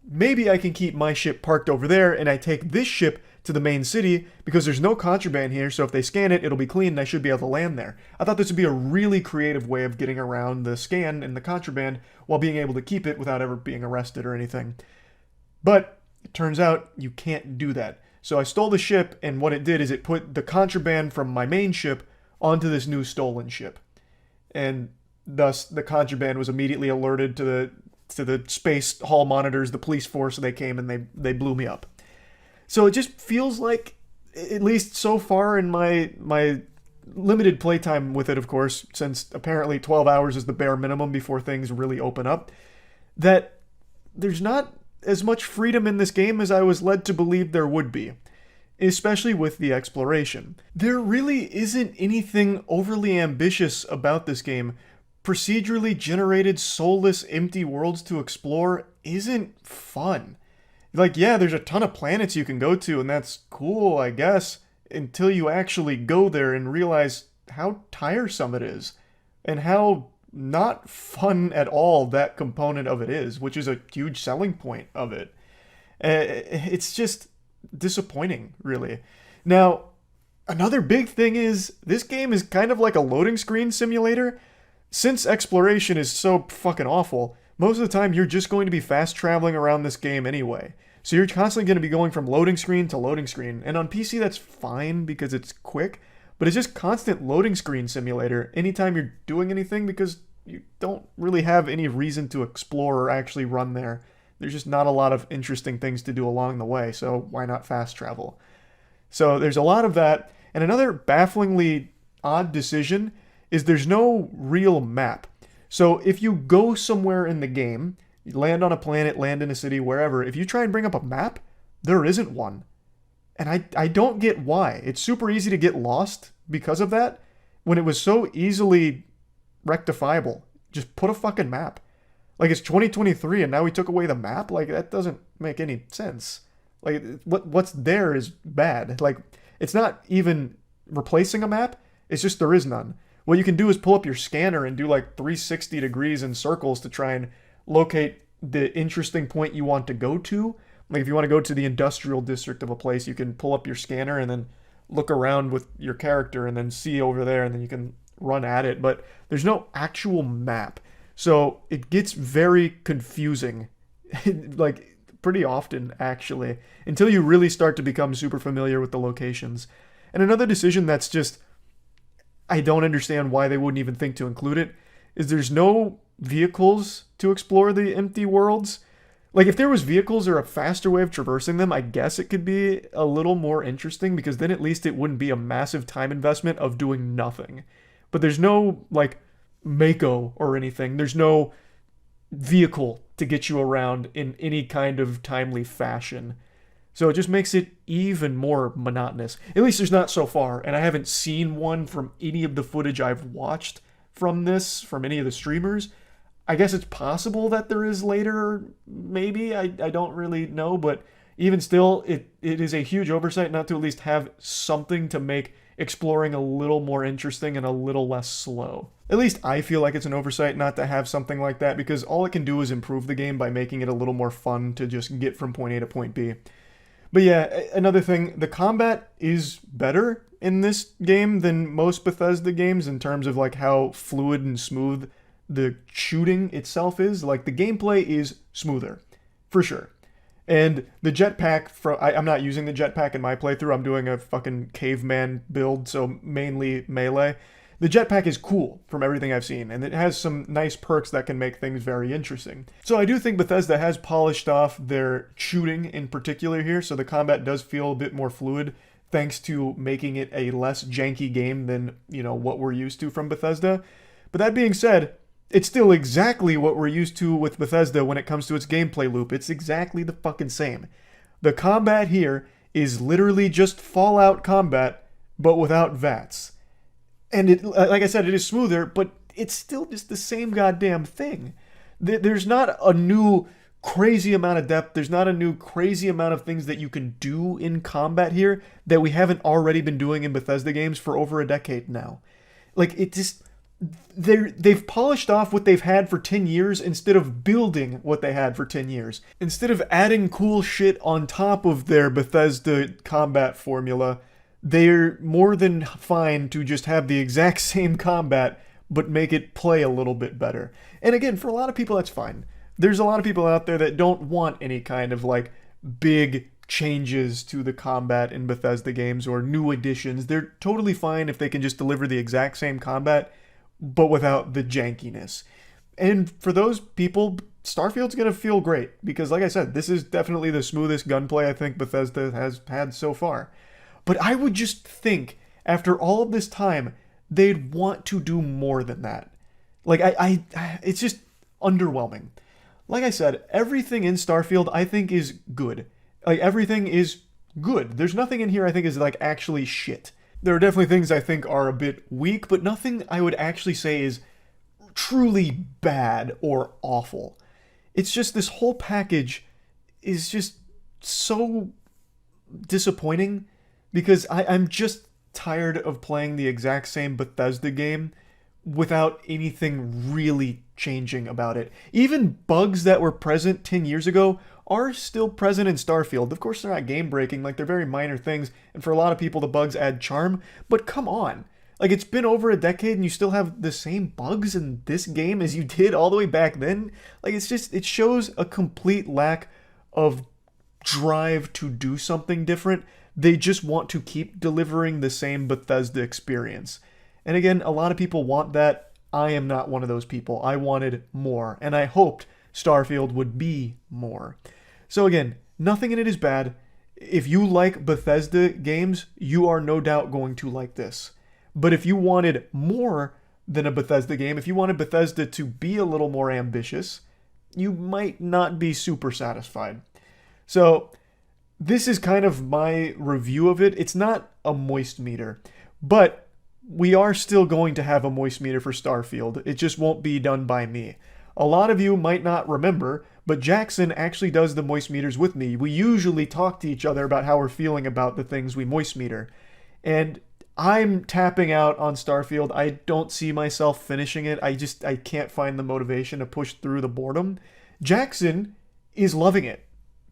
maybe I can keep my ship parked over there, and I take this ship to the main city, because there's no contraband here, so if they scan it, it'll be clean, and I should be able to land there. I thought this would be a really creative way of getting around the scan and the contraband, while being able to keep it without ever being arrested or anything. But it turns out you can't do that. So I stole the ship, and what it did is it put the contraband from my main ship onto this new stolen ship. And thus, the contraband was immediately alerted to the space hall monitors, the police force, and they came and they blew me up. So it just feels like, at least so far in my limited playtime with it, of course, since apparently 12 hours is the bare minimum before things really open up, that there's not as much freedom in this game as I was led to believe there would be, especially with the exploration. There really isn't anything overly ambitious about this game. Procedurally generated, soulless, empty worlds to explore isn't fun. Like, yeah, there's a ton of planets you can go to, and that's cool, I guess, until you actually go there and realize how tiresome it is, and how not fun at all that component of it is, which is a huge selling point of it. It's just disappointing, really. Now, another big thing is, this game is kind of like a loading screen simulator. Since exploration is so fucking awful, most of the time you're just going to be fast traveling around this game anyway. So you're constantly going to be going from loading screen to loading screen. And on PC that's fine because it's quick, but it's just constant loading screen simulator anytime you're doing anything, because you don't really have any reason to explore or actually run there. There's just not a lot of interesting things to do along the way, so why not fast travel? So there's a lot of that. And another bafflingly odd decision is there's no real map. So if you go somewhere in the game, you land on a planet, land in a city, wherever, if you try and bring up a map, there isn't one. And I don't get why. It's super easy to get lost because of that when it was so easily rectifiable. Just put a fucking map. Like, it's 2023 and now we took away the map? Like, that doesn't make any sense. Like, what's there is bad. Like, it's not even replacing a map. It's just there is none. What you can do is pull up your scanner and do like 360 degrees in circles to try and locate the interesting point you want to go to. Like, if you want to go to the industrial district of a place, you can pull up your scanner and then look around with your character and then see over there, and then you can run at it. But there's no actual map. So it gets very confusing, like pretty often, actually, until you really start to become super familiar with the locations. And another decision that's just, I don't understand why they wouldn't even think to include it, is there's no vehicles to explore the empty worlds. Like, if there was vehicles or a faster way of traversing them, I guess it could be a little more interesting, because then at least it wouldn't be a massive time investment of doing nothing. But there's no, like, Mako or anything. There's no vehicle to get you around in any kind of timely fashion. So it just makes it even more monotonous. At least there's not so far, and I haven't seen one from any of the footage I've watched from this, from any of the streamers. I guess it's possible that there is later, maybe. I don't really know, but even still, it is a huge oversight not to at least have something to make exploring a little more interesting and a little less slow. At least I feel like it's an oversight not to have something like that, because all it can do is improve the game by making it a little more fun to just get from point A to point B. But yeah, another thing, the combat is better in this game than most Bethesda games in terms of like how fluid and smooth the shooting itself is. Like, the gameplay is smoother, for sure. And the jetpack, I'm not using the jetpack in my playthrough. I'm doing a fucking caveman build, so mainly melee. The jetpack is cool from everything I've seen, and it has some nice perks that can make things very interesting. So I do think Bethesda has polished off their shooting in particular here, so the combat does feel a bit more fluid, thanks to making it a less janky game than, you know, what we're used to from Bethesda. But that being said, it's still exactly what we're used to with Bethesda when it comes to its gameplay loop. It's exactly the fucking same. The combat here is literally just Fallout combat, but without VATS. And it, like I said, it is smoother, but it's still just the same goddamn thing. There's not a new crazy amount of depth. There's not a new crazy amount of things that you can do in combat here that we haven't already been doing in Bethesda games for over a decade now. Like, it just... They've polished off what they've had for 10 years instead of building what they had for 10 years. Instead of adding cool shit on top of their Bethesda combat formula, they're more than fine to just have the exact same combat, but make it play a little bit better. And again, for a lot of people, that's fine. There's a lot of people out there that don't want any kind of, like, big changes to the combat in Bethesda games or new additions. They're totally fine if they can just deliver the exact same combat, but without the jankiness. And for those people, Starfield's going to feel great, because like I said, this is definitely the smoothest gunplay I think Bethesda has had so far. But I would just think, after all of this time, they'd want to do more than that. Like, it's just underwhelming. Like I said, everything in Starfield I think is good. Like, everything is good. There's nothing in here I think is, like, actually shit. There are definitely things I think are a bit weak, but nothing I would actually say is truly bad or awful. It's just this whole package is just so disappointing, because I'm just tired of playing the exact same Bethesda game without anything really changing about it. Even bugs that were present 10 years ago are still present in Starfield. Of course, they're not game-breaking, like, they're very minor things, and for a lot of people, the bugs add charm, but come on. Like, it's been over a decade and you still have the same bugs in this game as you did all the way back then? Like, it's just, it shows a complete lack of drive to do something different. They just want to keep delivering the same Bethesda experience. And again, a lot of people want that. I am not one of those people. I wanted more, and I hoped Starfield would be more. So again, nothing in it is bad. if you like Bethesda games, you are no doubt going to like this. But if you wanted more than a Bethesda game, if you wanted Bethesda to be a little more ambitious, you might not be super satisfied. So this is kind of my review of it. It's not a moist meter, but we are still going to have a moist meter for Starfield. It just won't be done by me. A lot of you might not remember, but Jackson actually does the moist meters with me. We usually talk to each other about how we're feeling about the things we moist meter. And I'm tapping out on Starfield. I don't see myself finishing it. I can't find the motivation to push through the boredom. Jackson is loving it.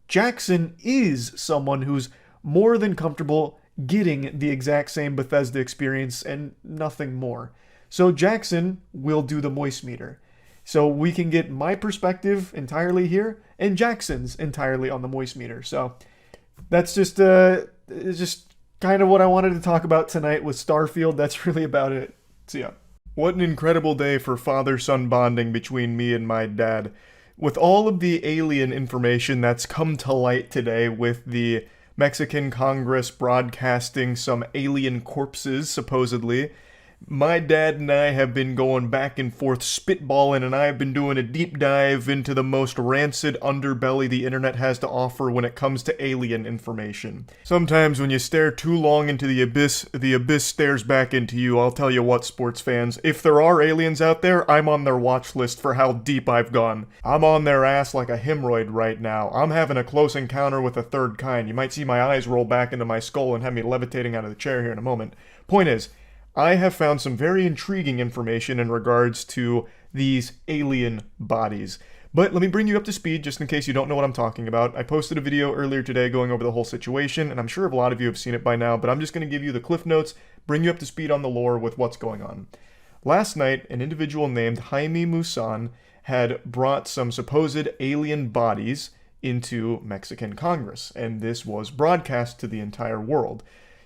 Jackson is someone who's more than comfortable getting the exact same Bethesda experience and nothing more. So Jackson will do the moist meter. So we can get my perspective entirely here and Jackson's entirely on the moist meter. So that's just kind of what I wanted to talk about tonight with Starfield. That's really about it. So yeah. What an incredible day for father-son bonding between me and my dad. With all of the alien information that's come to light today with the Mexican Congress broadcasting some alien corpses, supposedly, my dad and I have been going back and forth spitballing, and I've been doing a deep dive into the most rancid underbelly the internet has to offer when it comes to alien information. Sometimes when you stare too long into the abyss stares back into you. I'll tell you what, sports fans, if there are aliens out there, I'm on their watch list for how deep I've gone. I'm on their ass like a hemorrhoid right now. I'm having a close encounter with a third kind. You might see my eyes roll back into my skull and have me levitating out of the chair here in a moment. Point is, I have found some very intriguing information in regards to these alien bodies. But let me bring you up to speed just in case you don't know what I'm talking about. I posted a video earlier today going over the whole situation, and I'm sure a lot of you have seen it by now, but I'm just going to give you the cliff notes, bring you up to speed on the lore with what's going on. Last night, an individual named Jaime Maussan had brought some supposed alien bodies into Mexican Congress, and this was broadcast to the entire world.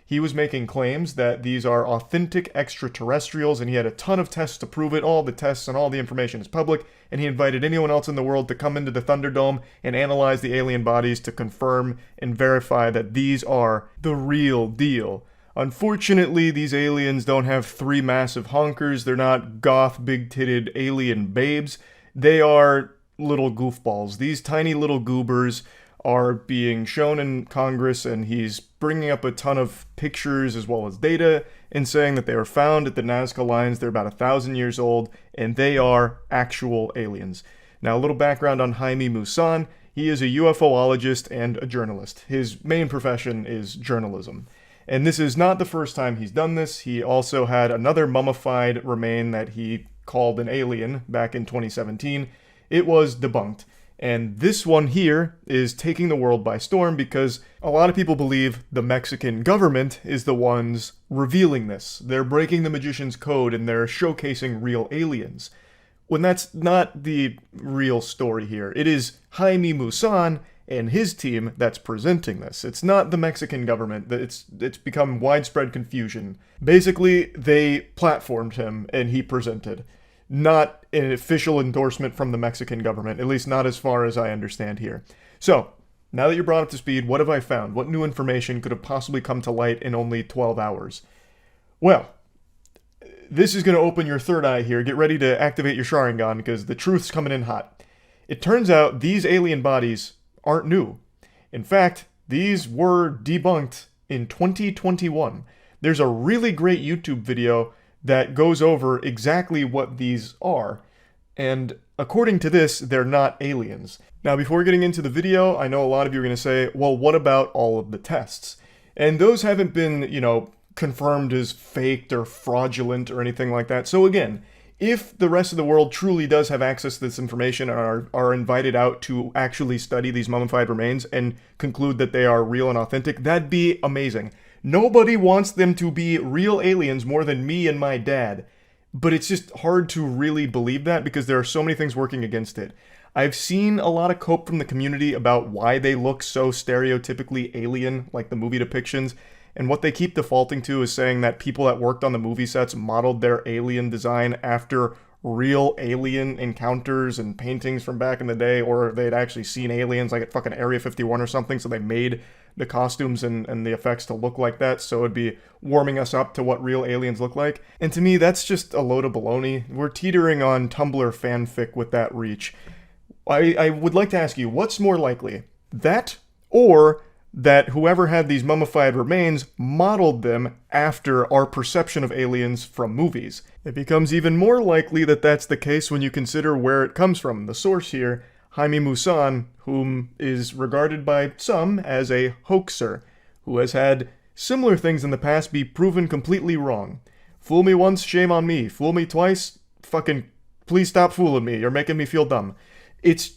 He was making claims that these are authentic extraterrestrials, and he had a ton of tests to prove it. All the tests and all the information is public, and he invited anyone else in the world to come into the Thunderdome and analyze the alien bodies to confirm and verify that these are the real deal. Unfortunately, these aliens don't have three massive honkers. They're not goth, big-titted alien babes. They are little goofballs. These tiny little goobers are being shown in Congress, and he's bringing up a ton of pictures as well as data and saying that they were found at the Nazca Lines. They're about 1,000 years old, and they are actual aliens. Now, a little background on Jaime Maussan. He is a UFOologist and a journalist. His main profession is journalism. And this is not the first time he's done this. He also had another mummified remain that he called an alien back in 2017. It was debunked. And this one here is taking the world by storm because a lot of people believe the Mexican government is the ones revealing this. They're breaking the magician's code and they're showcasing real aliens. When that's not the real story here. It is Jaime Maussan and his team that's presenting this. It's not the Mexican government. It's become widespread confusion. Basically, they platformed him and he presented. Not an official endorsement from the Mexican government, at least not as far as I understand here. So, now that you're brought up to speed, what have I found? What new information could have possibly come to light in only 12 hours? Well, this is going to open your third eye here. Get ready to activate your Sharingan because the truth's coming in hot. It turns out these alien bodies aren't new. In fact, these were debunked in 2021. There's a really great YouTube video that goes over exactly what these are. And according to this, they're not aliens. Now, before getting into the video, I know a lot of you are going to say, well, what about all of the tests? And those haven't been, confirmed as faked or fraudulent or anything like that. So again, if the rest of the world truly does have access to this information and are invited out to actually study these mummified remains and conclude that they are real and authentic, that'd be amazing. Nobody wants them to be real aliens more than me and my dad. But it's just hard to really believe that because there are so many things working against it. I've seen a lot of cope from the community about why they look so stereotypically alien, like the movie depictions. And what they keep defaulting to is saying that people that worked on the movie sets modeled their alien design after real alien encounters and paintings from back in the day, or they'd actually seen aliens like at fucking Area 51 or something, so they made the costumes and the effects to look like that, so it'd be warming us up to what real aliens look like. And to me, that's just a load of baloney. We're teetering on Tumblr fanfic with that reach. I would like to ask you, what's more likely? That, or that whoever had these mummified remains modeled them after our perception of aliens from movies? It becomes even more likely that that's the case when you consider where it comes from. The source here, Jaime Maussan, whom is regarded by some as a hoaxer, who has had similar things in the past be proven completely wrong. Fool me once, shame on me. Fool me twice, fucking please stop fooling me. You're making me feel dumb. It's,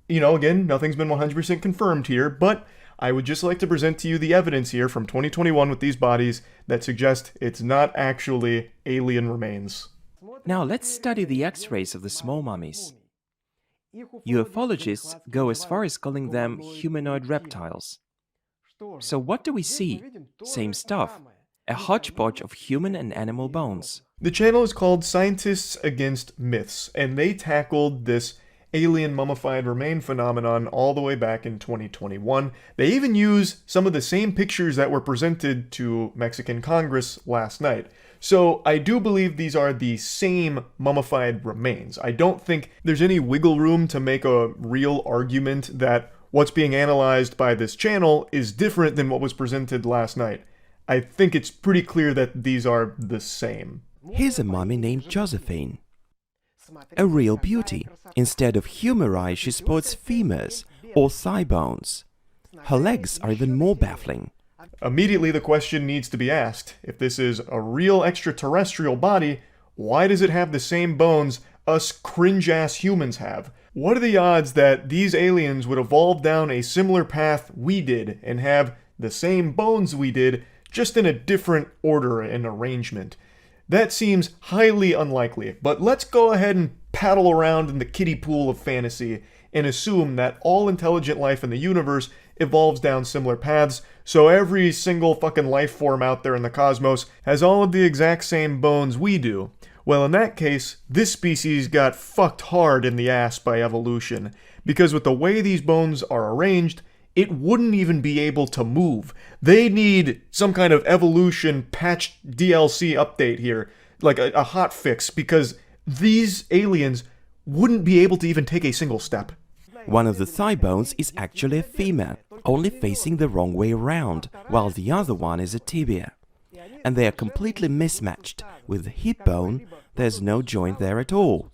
you know, again, nothing's been 100% confirmed here, but I would just like to present to you the evidence here from 2021 with these bodies that suggest it's not actually alien remains. Now let's study the X-rays of the small mummies. Ufologists go as far as calling them humanoid reptiles. So what do we see? Same stuff. A hodgepodge of human and animal bones. The channel is called Scientists Against Myths, and they tackled this alien mummified remain phenomenon all the way back in 2021. They even use some of the same pictures that were presented to Mexican Congress last night. So I do believe these are the same mummified remains. I don't think there's any wiggle room to make a real argument that what's being analyzed by this channel is different than what was presented last night. I think it's pretty clear that these are the same. Here's a mummy named Josephine. A real beauty. Instead of humeri, she sports femurs or thigh bones. Her legs are even more baffling. Immediately the question needs to be asked, if this is a real extraterrestrial body, why does it have the same bones us cringe-ass humans have? What are the odds that these aliens would evolve down a similar path we did and have the same bones we did, just in a different order and arrangement? That seems highly unlikely, but let's go ahead and paddle around in the kiddie pool of fantasy and assume that all intelligent life in the universe evolves down similar paths, so every single fucking life form out there in the cosmos has all of the exact same bones we do. Well, in that case, this species got fucked hard in the ass by evolution, because with the way these bones are arranged, it wouldn't even be able to move. They need some kind of evolution patched DLC update here, like a hot fix, because these aliens wouldn't be able to even take a single step. One of the thigh bones is actually a femur, only facing the wrong way around, while the other one is a tibia. And they are completely mismatched. With the hip bone, there's no joint there at all.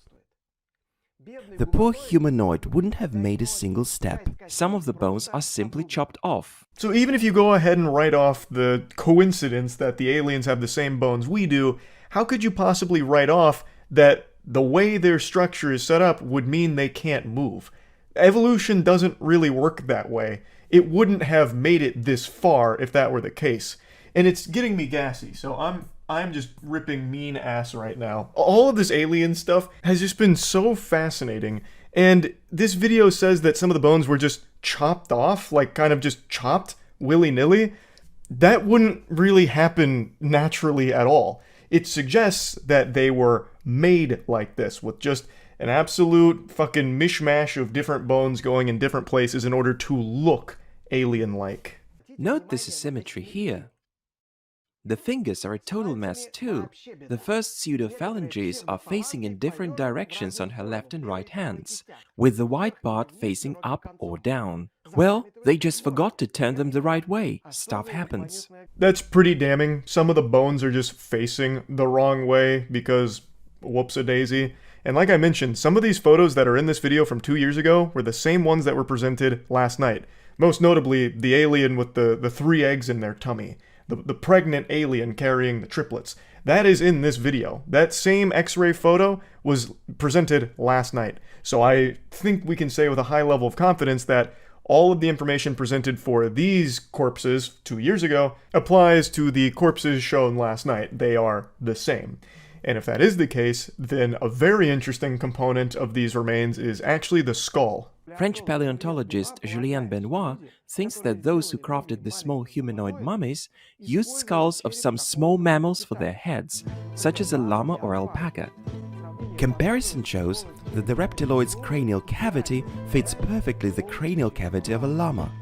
The poor humanoid wouldn't have made a single step. Some of the bones are simply chopped off. So even if you go ahead and write off the coincidence that the aliens have the same bones we do, how could you possibly write off that the way their structure is set up would mean they can't move? Evolution doesn't really work that way. It wouldn't have made it this far if that were the case. And it's getting me gassy, so I'm just ripping mean ass right now. All of this alien stuff has just been so fascinating, and this video says that some of the bones were just chopped off, like kind of just chopped willy-nilly. That wouldn't really happen naturally at all. It suggests that they were made like this, with just an absolute fucking mishmash of different bones going in different places in order to look alien-like. Note this asymmetry here. The fingers are a total mess too. The first pseudophalanges are facing in different directions on her left and right hands, with the white part facing up or down. Well, they just forgot to turn them the right way. Stuff happens. That's pretty damning. Some of the bones are just facing the wrong way because whoops-a-daisy. And like I mentioned, some of these photos that are in this video from 2 years ago were the same ones that were presented last night. Most notably, the alien with the 3 eggs in their tummy. The pregnant alien carrying the triplets. That is in this video. That same X-ray photo was presented last night. So I think we can say with a high level of confidence that all of the information presented for these corpses 2 years ago applies to the corpses shown last night. They are the same. And if that is the case, then a very interesting component of these remains is actually the skull. French paleontologist Julien Benoit thinks that those who crafted the small humanoid mummies used skulls of some small mammals for their heads, such as a llama or alpaca. Comparison shows that the reptiloid's cranial cavity fits perfectly the cranial cavity of a llama.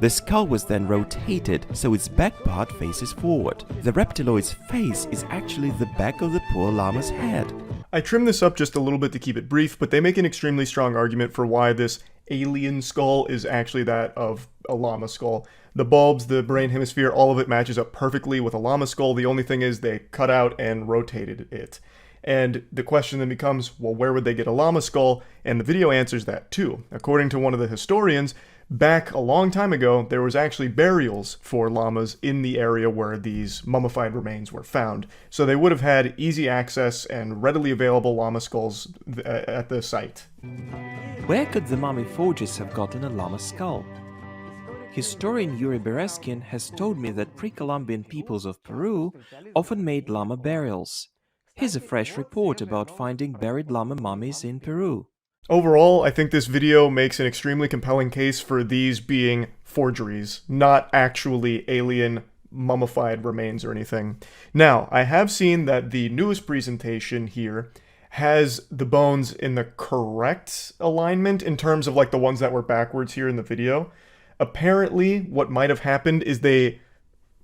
The skull was then rotated so its back part faces forward. The reptiloid's face is actually the back of the poor llama's head. I trimmed this up just a little bit to keep it brief, but they make an extremely strong argument for why this alien skull is actually that of a llama skull. The bulbs, the brain hemisphere, all of it matches up perfectly with a llama skull. The only thing is they cut out and rotated it. And the question then becomes, well, where would they get a llama skull? And the video answers that too. According to one of the historians, back a long time ago, there was actually burials for llamas in the area where these mummified remains were found. So they would have had easy access and readily available llama skulls at the site. Where could the mummy forgers have gotten a llama skull? Historian Yuri Bereskin has told me that pre-Columbian peoples of Peru often made llama burials. Here's a fresh report about finding buried llama mummies in Peru. Overall, I think this video makes an extremely compelling case for these being forgeries, not actually alien mummified remains or anything. Now, I have seen that the newest presentation here has the bones in the correct alignment in terms of like the ones that were backwards here in the video. Apparently, what might have happened is they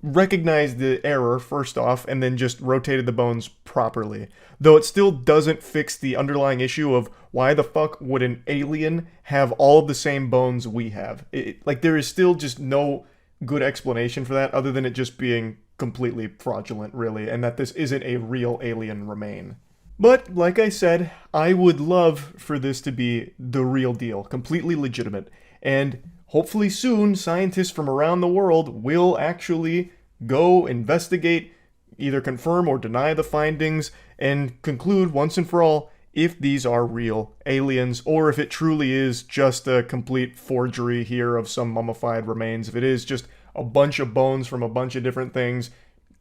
recognized the error first off and then just rotated the bones properly. Though it still doesn't fix the underlying issue of why the fuck would an alien have all of the same bones we have? Like there is still just no good explanation for that other than it just being completely fraudulent really, and that this isn't a real alien remain. But like I said, I would love for this to be the real deal, completely legitimate, and hopefully soon, scientists from around the world will actually go investigate, either confirm or deny the findings, and conclude once and for all if these are real aliens, or if it truly is just a complete forgery here of some mummified remains, if it is just a bunch of bones from a bunch of different things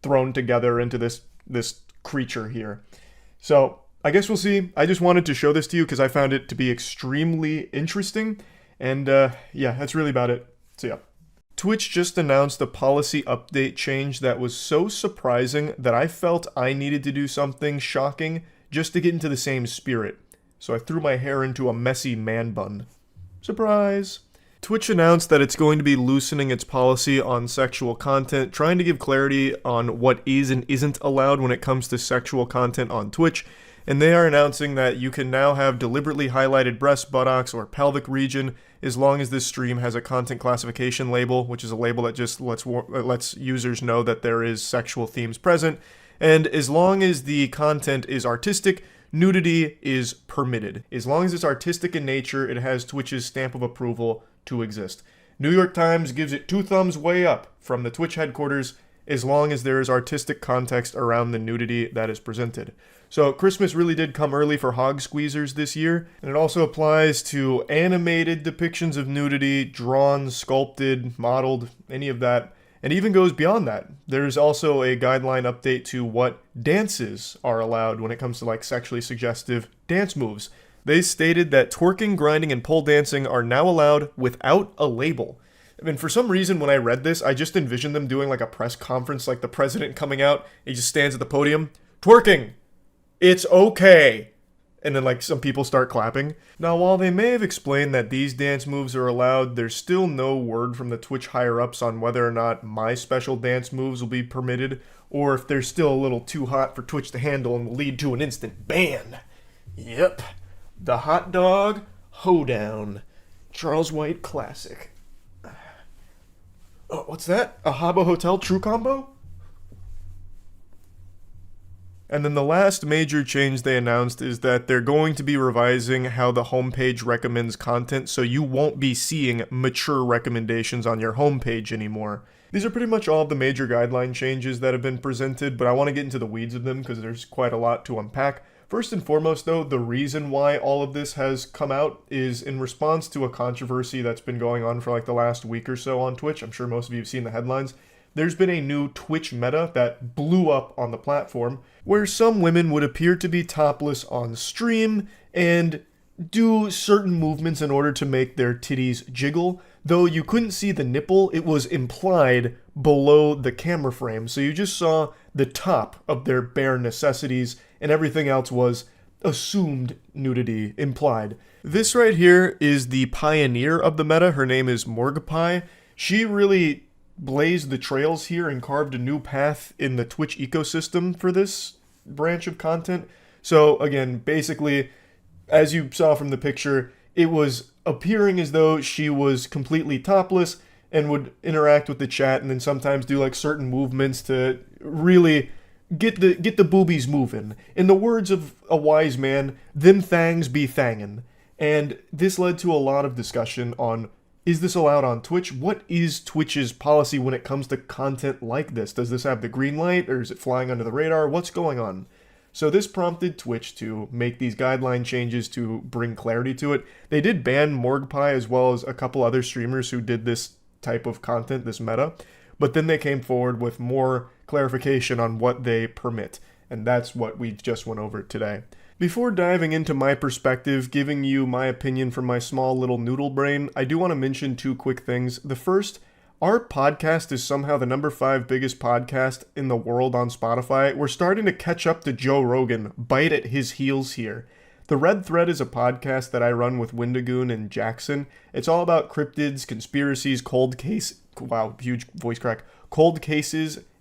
thrown together into this creature here. So, I guess we'll see. I just wanted to show this to you because I found it to be extremely interesting. And yeah, that's really about it. So yeah. Twitch just announced a policy update change that was so surprising that I felt I needed to do something shocking just to get into the same spirit. So I threw my hair into a messy man bun. Surprise! Twitch announced that it's going to be loosening its policy on sexual content, trying to give clarity on what is and isn't allowed when it comes to sexual content on Twitch. And they are announcing that you can now have deliberately highlighted breasts, buttocks, or pelvic region as long as this stream has a content classification label, which is a label that just lets users know that there is sexual themes present. And as long as the content is artistic, nudity is permitted. As long as it's artistic in nature, it has Twitch's stamp of approval to exist. New York Times gives it 2 thumbs way up from the Twitch headquarters as long as there is artistic context around the nudity that is presented. So Christmas really did come early for hog squeezers this year, and it also applies to animated depictions of nudity, drawn, sculpted, modeled, any of that, and even goes beyond that. There's also a guideline update to what dances are allowed when it comes to like sexually suggestive dance moves. They stated that twerking, grinding, and pole dancing are now allowed without a label. I mean, for some reason, when I read this, I just envisioned them doing like a press conference, like the president coming out, he just stands at the podium, twerking! It's okay. And then like some people start clapping. Now while they may have explained that these dance moves are allowed, there's still no word from the Twitch higher ups on whether or not my special dance moves will be permitted, or if they're still a little too hot for Twitch to handle and will lead to an instant ban. Yep. The hot dog hoedown. Charles White classic. Oh, what's that? A Habbo Hotel True Combo? And then the last major change they announced is that they're going to be revising how the homepage recommends content, so you won't be seeing mature recommendations on your homepage anymore. These are pretty much all of the major guideline changes that have been presented, but I want to get into the weeds of them because there's quite a lot to unpack. First and foremost, though, the reason why all of this has come out is in response to a controversy that's been going on for like the last week or so on Twitch. I'm sure most of you have seen the headlines. There's been a new Twitch meta that blew up on the platform where some women would appear to be topless on stream and do certain movements in order to make their titties jiggle. Though you couldn't see the nipple, it was implied below the camera frame. So you just saw the top of their bare necessities and everything else was assumed nudity implied. This right here is the pioneer of the meta. Her name is Morgapie. she really blazed the trails here and carved a new path in the Twitch ecosystem for this branch of content. So again, basically, as you saw from the picture, it was appearing as though she was completely topless and would interact with the chat and then sometimes do like certain movements to really get the boobies moving. In the words of a wise man, them thangs be thangin'. And this led to a lot of discussion on, is this allowed on Twitch? What is Twitch's policy when it comes to content like this? Does this have the green light, or is it flying under the radar? What's going on? So this prompted Twitch to make these guideline changes to bring clarity to it. They did ban Morgpie as well as a couple other streamers who did this type of content, this meta, but then they came forward with more clarification on what they permit, and that's what we just went over today. Before diving into my perspective, giving you my opinion from my small little noodle brain, I do want to mention two quick things. The first, our podcast is somehow the number 5 biggest podcast in the world on Spotify. We're starting to catch up to Joe Rogan, bite at his heels here. The Red Thread is a podcast that I run with Windigoon and Jackson. It's all about cryptids, conspiracies, cold cases,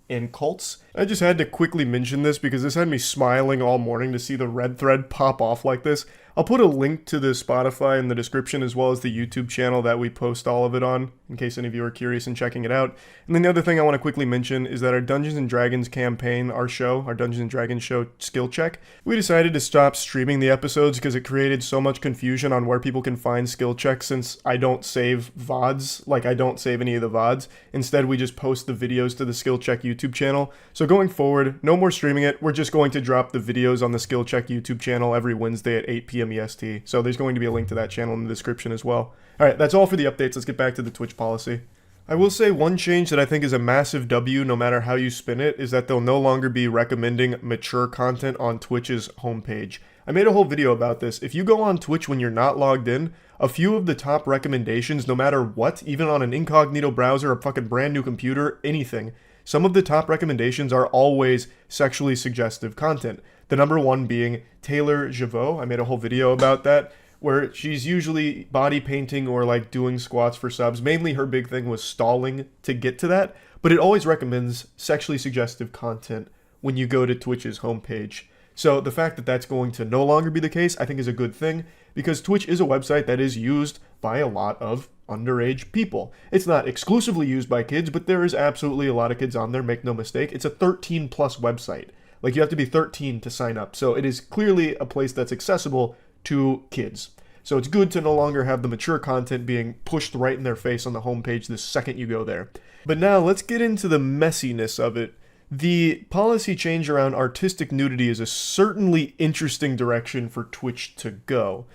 and cults. I just had to quickly mention this because this had me smiling all morning to see the Red Thread pop off like this. I'll put a link to the Spotify in the description as well as the YouTube channel that we post all of it on, in case any of you are curious in checking it out. And then the other thing I want to quickly mention is that our Dungeons & Dragons campaign, our Dungeons & Dragons show, Skill Check, we decided to stop streaming the episodes because it created so much confusion on where people can find skill checks since I don't save VODs, like I don't save any of the VODs. Instead, we just post the videos to the Skill Check YouTube channel. So going forward, no more streaming it. We're just going to drop the videos on the Skill Check YouTube channel every Wednesday at 8 p.m. EST. So there's going to be a link to that channel in the description as well. Alright, that's all for the updates. Let's get back to the Twitch policy. I will say one change that I think is a massive W no matter how you spin it is that they'll no longer be recommending mature content on Twitch's homepage. I made a whole video about this. If you go on Twitch when you're not logged in, a few of the top recommendations, no matter what, even on an incognito browser, a fucking brand new computer, anything, some of the top recommendations are always sexually suggestive content. The number one being Taylor Javot. I made a whole video about that, where she's usually body painting or like doing squats for subs. Mainly her big thing was stalling to get to that, but it always recommends sexually suggestive content when you go to Twitch's homepage. So the fact that that's going to no longer be the case, I think is a good thing, because Twitch is a website that is used by a lot of underage people. It's not exclusively used by kids, but there is absolutely a lot of kids on there, make no mistake. It's a 13 plus website. Like, you have to be 13 to sign up. So it is clearly a place that's accessible to kids. So it's good to no longer have the mature content being pushed right in their face on the homepage the second you go there. But now let's get into the messiness of it. The policy change around artistic nudity is a certainly interesting direction for Twitch to go.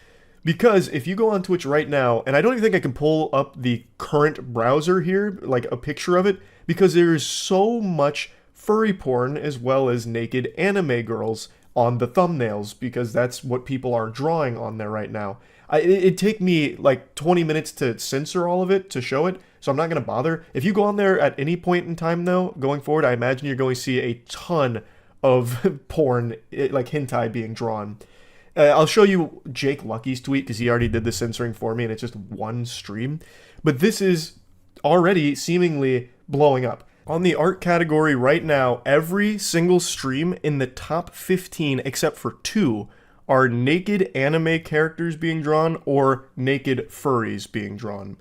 Because if you go on Twitch right now, and I don't even think I can pull up the current browser here, like a picture of it, because there is so much furry porn as well as naked anime girls on the thumbnails, because that's what people are drawing on there right now. It'd take me like 20 minutes to censor all of it, to show it, so I'm not going to bother. If you go on there at any point in time, though, going forward, I imagine you're going to see a ton of porn, like hentai, being drawn. I'll show you Jake Lucky's tweet, because he already did the censoring for me, and it's just one stream. But this is already seemingly blowing up. On the art category right now, every single stream in the top 15, except for 2, are naked anime characters being drawn or naked furries being drawn,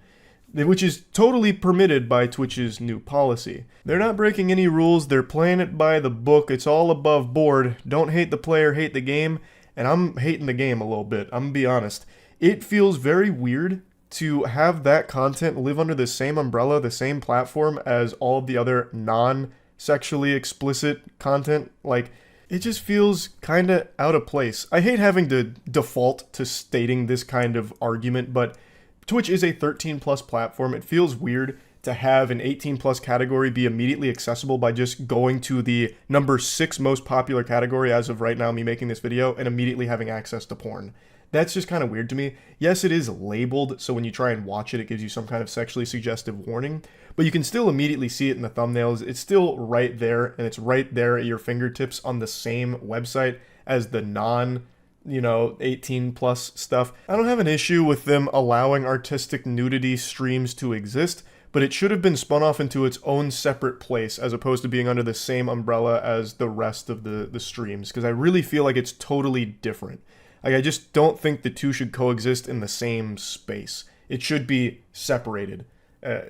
which is totally permitted by Twitch's new policy. They're not breaking any rules, they're playing it by the book, it's all above board. Don't hate the player, hate the game. And I'm hating the game a little bit, I'm gonna be honest. It feels very weird to have that content live under the same umbrella, the same platform as all of the other non-sexually explicit content. Like, it just feels kind of out of place. I hate having to default to stating this kind of argument, but Twitch is a 13 plus platform. It feels weird to have an 18 plus category be immediately accessible by just going to the number 6 most popular category as of right now, me making this video, and immediately having access to porn. That's just kind of weird to me. Yes, it is labeled, so when you try and watch it, it gives you some kind of sexually suggestive warning, but you can still immediately see it in the thumbnails. It's still right there, and it's right there at your fingertips on the same website as the 18 plus stuff. I don't have an issue with them allowing artistic nudity streams to exist, but it should have been spun off into its own separate place as opposed to being under the same umbrella as the rest of the streams, because I really feel like it's totally different. Like, I just don't think the two should coexist in the same space. It should be separated.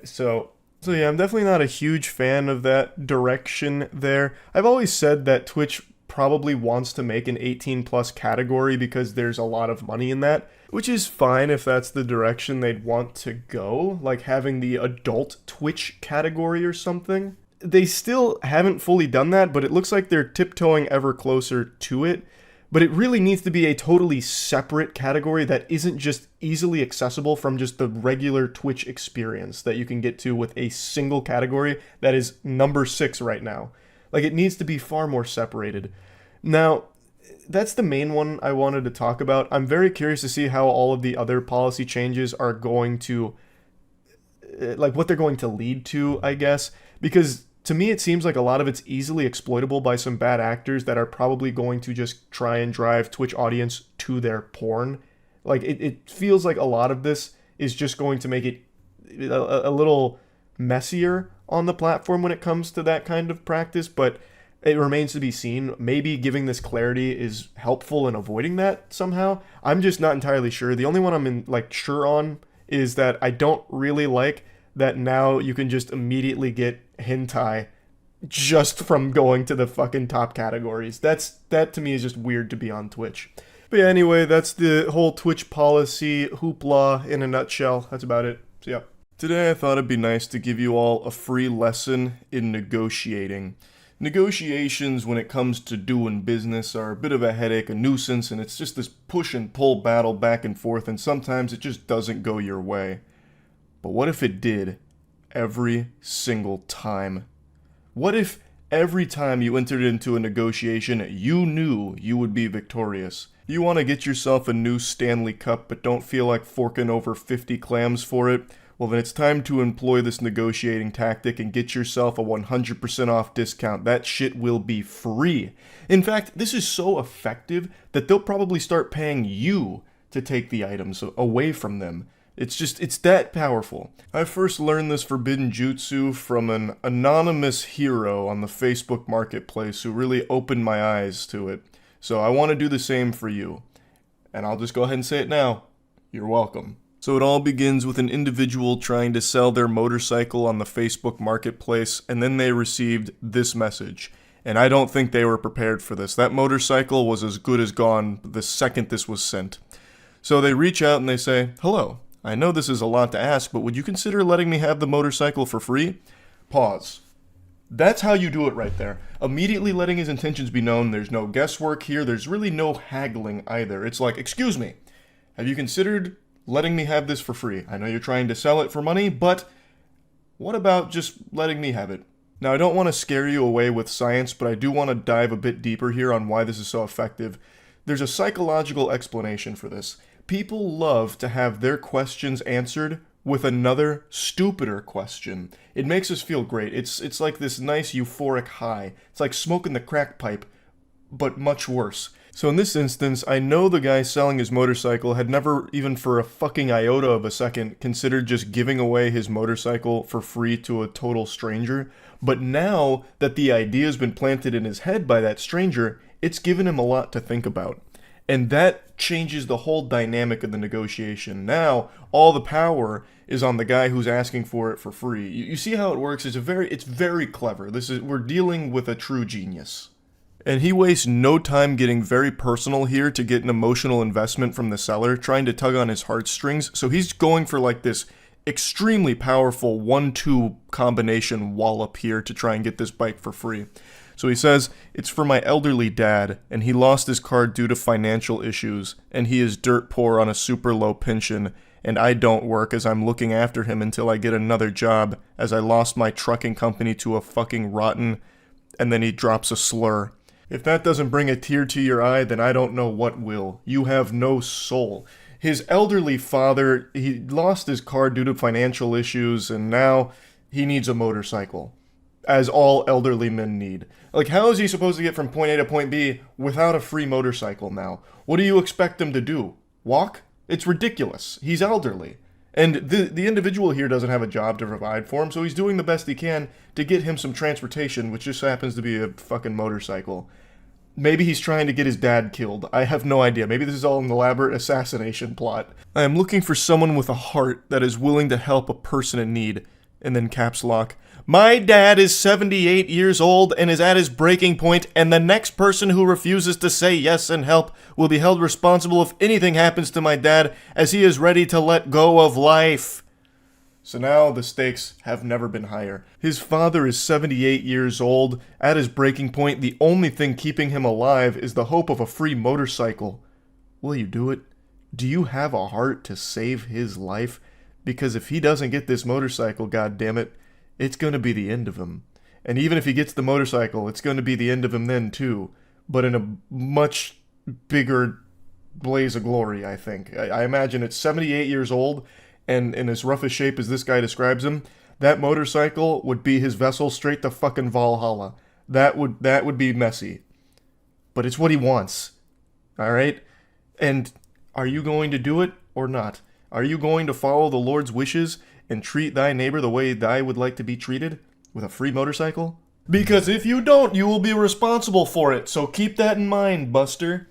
So yeah, I'm definitely not a huge fan of that direction there. I've always said that Twitch probably wants to make an 18 plus category because there's a lot of money in that, which is fine if that's the direction they'd want to go, like having the adult Twitch category or something. They still haven't fully done that, but it looks like they're tiptoeing ever closer to it. But it really needs to be a totally separate category that isn't just easily accessible from just the regular Twitch experience that you can get to with a single category that is number 6 right now. Like, it needs to be far more separated. Now, that's the main one I wanted to talk about. I'm very curious to see how all of the other policy changes are going to, like, what they're going to lead to, I guess. Because to me, it seems like a lot of it's easily exploitable by some bad actors that are probably going to just try and drive Twitch audience to their porn. Like, it feels like a lot of this is just going to make it a little messier on the platform when it comes to that kind of practice, but it remains to be seen. Maybe giving this clarity is helpful in avoiding that somehow. I'm just not entirely sure. The only one I'm sure on is that I don't really like that now you can just immediately get hentai just from going to the fucking top categories. That to me is just weird to be on Twitch. But yeah, anyway, that's the whole Twitch policy hoopla in a nutshell. That's about it. So yeah. Today I thought it'd be nice to give you all a free lesson in negotiating. Negotiations when it comes to doing business are a bit of a headache, a nuisance, and it's just this push and pull battle back and forth, and sometimes it just doesn't go your way. But what if it did every single time? What if every time you entered into a negotiation, you knew you would be victorious? You want to get yourself a new Stanley Cup but don't feel like forking over 50 clams for it? Well, then it's time to employ this negotiating tactic and get yourself a 100% off discount. That shit will be free. In fact, this is so effective that they'll probably start paying you to take the items away from them. It's that powerful. I first learned this forbidden jutsu from an anonymous hero on the Facebook marketplace who really opened my eyes to it. So I want to do the same for you. And I'll just go ahead and say it now. You're welcome. So it all begins with an individual trying to sell their motorcycle on the Facebook marketplace, and then they received this message. And I don't think they were prepared for this. That motorcycle was as good as gone the second this was sent. So they reach out and they say, "Hello, I know this is a lot to ask, but would you consider letting me have the motorcycle for free?" Pause. That's how you do it right there. Immediately letting his intentions be known. There's no guesswork here. There's really no haggling either. It's like, "Excuse me, have you considered letting me have this for free? I know you're trying to sell it for money, but what about just letting me have it?" Now, I don't want to scare you away with science, but I do want to dive a bit deeper here on why this is so effective. There's a psychological explanation for this. People love to have their questions answered with another stupider question. It makes us feel great. It's like this nice euphoric high. It's like smoking the crack pipe, but much worse. So in this instance, I know the guy selling his motorcycle had never, even for a fucking iota of a second, considered just giving away his motorcycle for free to a total stranger. But now that the idea has been planted in his head by that stranger, it's given him a lot to think about. And that changes the whole dynamic of the negotiation. Now, all the power is on the guy who's asking for it for free. You see how it works? It's very clever. We're dealing with a true genius. And he wastes no time getting very personal here to get an emotional investment from the seller, trying to tug on his heartstrings. So he's going for like this extremely powerful 1-2 combination wallop here to try and get this bike for free. So he says, "It's for my elderly dad, and he lost his car due to financial issues, and he is dirt poor on a super low pension, and I don't work as I'm looking after him until I get another job, as I lost my trucking company to a fucking rotten," and then he drops a slur. If that doesn't bring a tear to your eye, then I don't know what will. You have no soul. His elderly father, he lost his car due to financial issues, and now he needs a motorcycle. As all elderly men need. Like, how is he supposed to get from point A to point B without a free motorcycle now? What do you expect him to do? Walk? It's ridiculous. He's elderly. And the individual here doesn't have a job to provide for him, so he's doing the best he can to get him some transportation, which just happens to be a fucking motorcycle. Maybe he's trying to get his dad killed. I have no idea. Maybe this is all an elaborate assassination plot. I am looking for someone with a heart that is willing to help a person in need. And then caps lock. My dad is 78 years old and is at his breaking point, and the next person who refuses to say yes and help will be held responsible if anything happens to my dad, as he is ready to let go of life. So now the stakes have never been higher. His father is 78 years old. At his breaking point, the only thing keeping him alive is the hope of a free motorcycle. Will you do it? Do you have a heart to save his life? Because if he doesn't get this motorcycle, goddammit, it's going to be the end of him. And even if he gets the motorcycle, it's going to be the end of him then too. But in a much bigger blaze of glory, I think. I imagine it's 78 years old, and in as rough a shape as this guy describes him, that motorcycle would be his vessel straight to fucking Valhalla. That would be messy. But it's what he wants. Alright? And are you going to do it or not? Are you going to follow the Lord's wishes and treat thy neighbor the way thy would like to be treated? With a free motorcycle? Because if you don't, you will be responsible for it, so keep that in mind, Buster.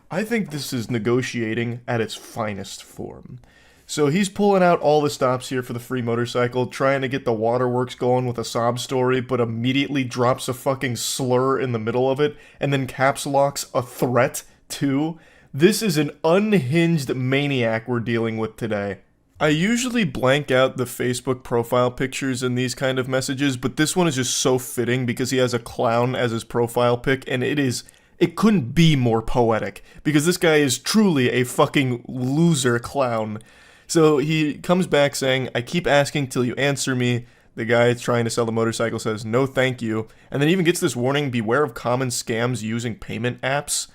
I think this is negotiating at its finest form. So he's pulling out all the stops here for the free motorcycle, trying to get the waterworks going with a sob story, but immediately drops a fucking slur in the middle of it, and then caps locks a threat, too. This is an unhinged maniac we're dealing with today. I usually blank out the Facebook profile pictures in these kind of messages, but this one is just so fitting because he has a clown as his profile pic, and it couldn't be more poetic, because this guy is truly a fucking loser clown. So he comes back saying, I keep asking till you answer me. The guy trying to sell the motorcycle says, no thank you, and then even gets this warning, beware of common scams using payment apps.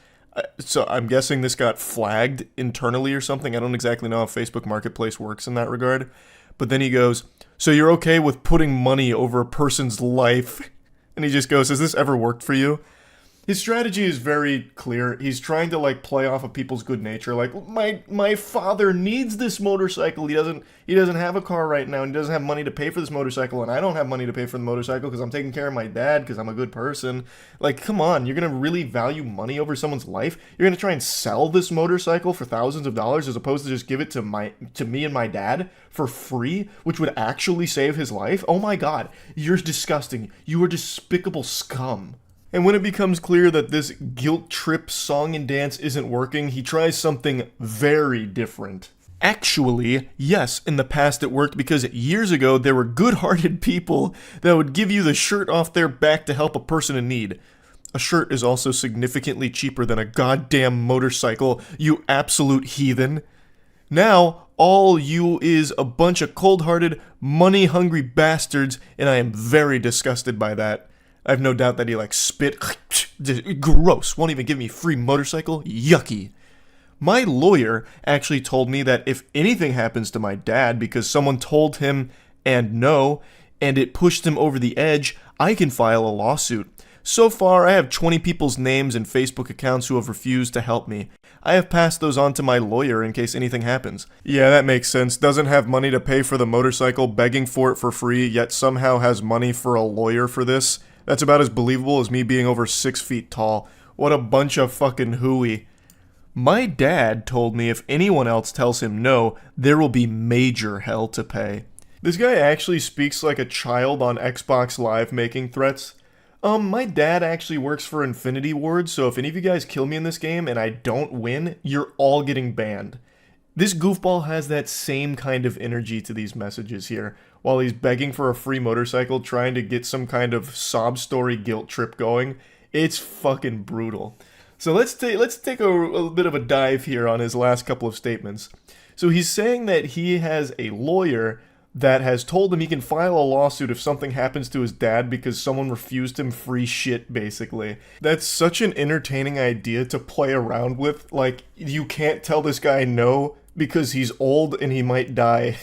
So I'm guessing this got flagged internally or something. I don't exactly know how Facebook Marketplace works in that regard. But then he goes, so you're okay with putting money over a person's life? And he just goes, has this ever worked for you? His strategy is very clear. He's trying to like play off of people's good nature. Like, my father needs this motorcycle. He doesn't have a car right now, and he doesn't have money to pay for this motorcycle, and I don't have money to pay for the motorcycle because I'm taking care of my dad because I'm a good person. Like, come on, you're gonna really value money over someone's life? You're gonna try and sell this motorcycle for thousands of dollars as opposed to just give it to me and my dad for free, which would actually save his life? Oh my god, you're disgusting. You are despicable scum. And when it becomes clear that this guilt trip song and dance isn't working, he tries something very different. Actually, yes, in the past it worked because years ago there were good-hearted people that would give you the shirt off their back to help a person in need. A shirt is also significantly cheaper than a goddamn motorcycle, you absolute heathen. Now, all you is a bunch of cold-hearted, money-hungry bastards, and I am very disgusted by that. I have no doubt that he like spit. Gross. Won't even give me a free motorcycle. Yucky. My lawyer actually told me that if anything happens to my dad because someone told him and no, and it pushed him over the edge, I can file a lawsuit. So far, I have 20 people's names and Facebook accounts who have refused to help me. I have passed those on to my lawyer in case anything happens. Yeah, that makes sense. Doesn't have money to pay for the motorcycle, begging for it for free, yet somehow has money for a lawyer for this. That's about as believable as me being over 6 feet tall. What a bunch of fucking hooey. My dad told me if anyone else tells him no, there will be major hell to pay. This guy actually speaks like a child on Xbox Live making threats. My dad actually works for Infinity Ward, so if any of you guys kill me in this game and I don't win, you're all getting banned. This goofball has that same kind of energy to these messages here, while he's begging for a free motorcycle, trying to get some kind of sob story guilt trip going. It's fucking brutal. So let's take a bit of a dive here on his last couple of statements. So he's saying that he has a lawyer that has told him he can file a lawsuit if something happens to his dad because someone refused him free shit, basically. That's such an entertaining idea to play around with. Like, you can't tell this guy no because he's old and he might die.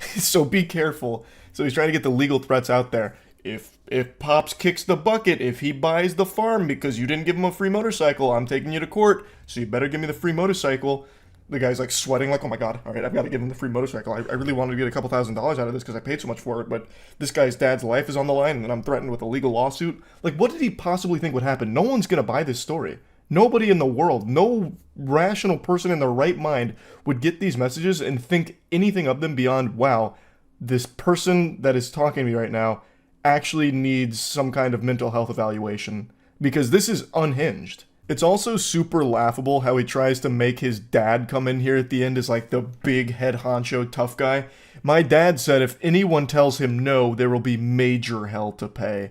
So be careful. So he's trying to get the legal threats out there. If Pops kicks the bucket, if he buys the farm because you didn't give him a free motorcycle, I'm taking you to court, so you better give me the free motorcycle. The guy's like sweating, like, oh my god, all right, I've got to get him the free motorcycle. I really wanted to get a couple $1,000s out of this because I paid so much for it, but this guy's dad's life is on the line and I'm threatened with a legal lawsuit. Like, what did he possibly think would happen? No one's going to buy this story. Nobody in the world, no rational person in their right mind would get these messages and think anything of them beyond, wow, this person that is talking to me right now actually needs some kind of mental health evaluation. Because this is unhinged. It's also super laughable how he tries to make his dad come in here at the end as like the big head honcho tough guy. My dad said if anyone tells him no, there will be major hell to pay.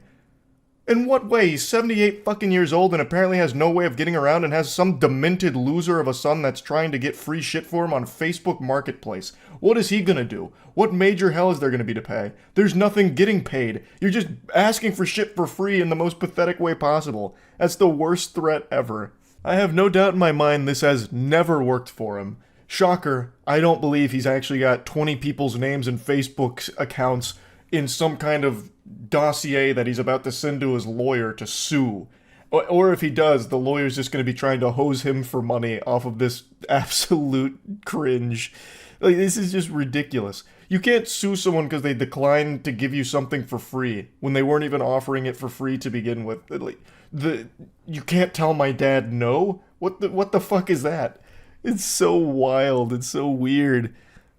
In what way? He's 78 fucking years old and apparently has no way of getting around and has some demented loser of a son that's trying to get free shit for him on Facebook Marketplace. What is he gonna do? What major hell is there gonna be to pay? There's nothing getting paid. You're just asking for shit for free in the most pathetic way possible. That's the worst threat ever. I have no doubt in my mind this has never worked for him. Shocker, I don't believe he's actually got 20 people's names and Facebook accounts in some kind of dossier that he's about to send to his lawyer to sue. Or if he does, the lawyer's just going to be trying to hose him for money off of this absolute cringe. Like, this is just ridiculous. You can't sue someone because they declined to give you something for free when they weren't even offering it for free to begin with. Like, you can't tell my dad no? What the fuck is that? It's so wild. It's so weird.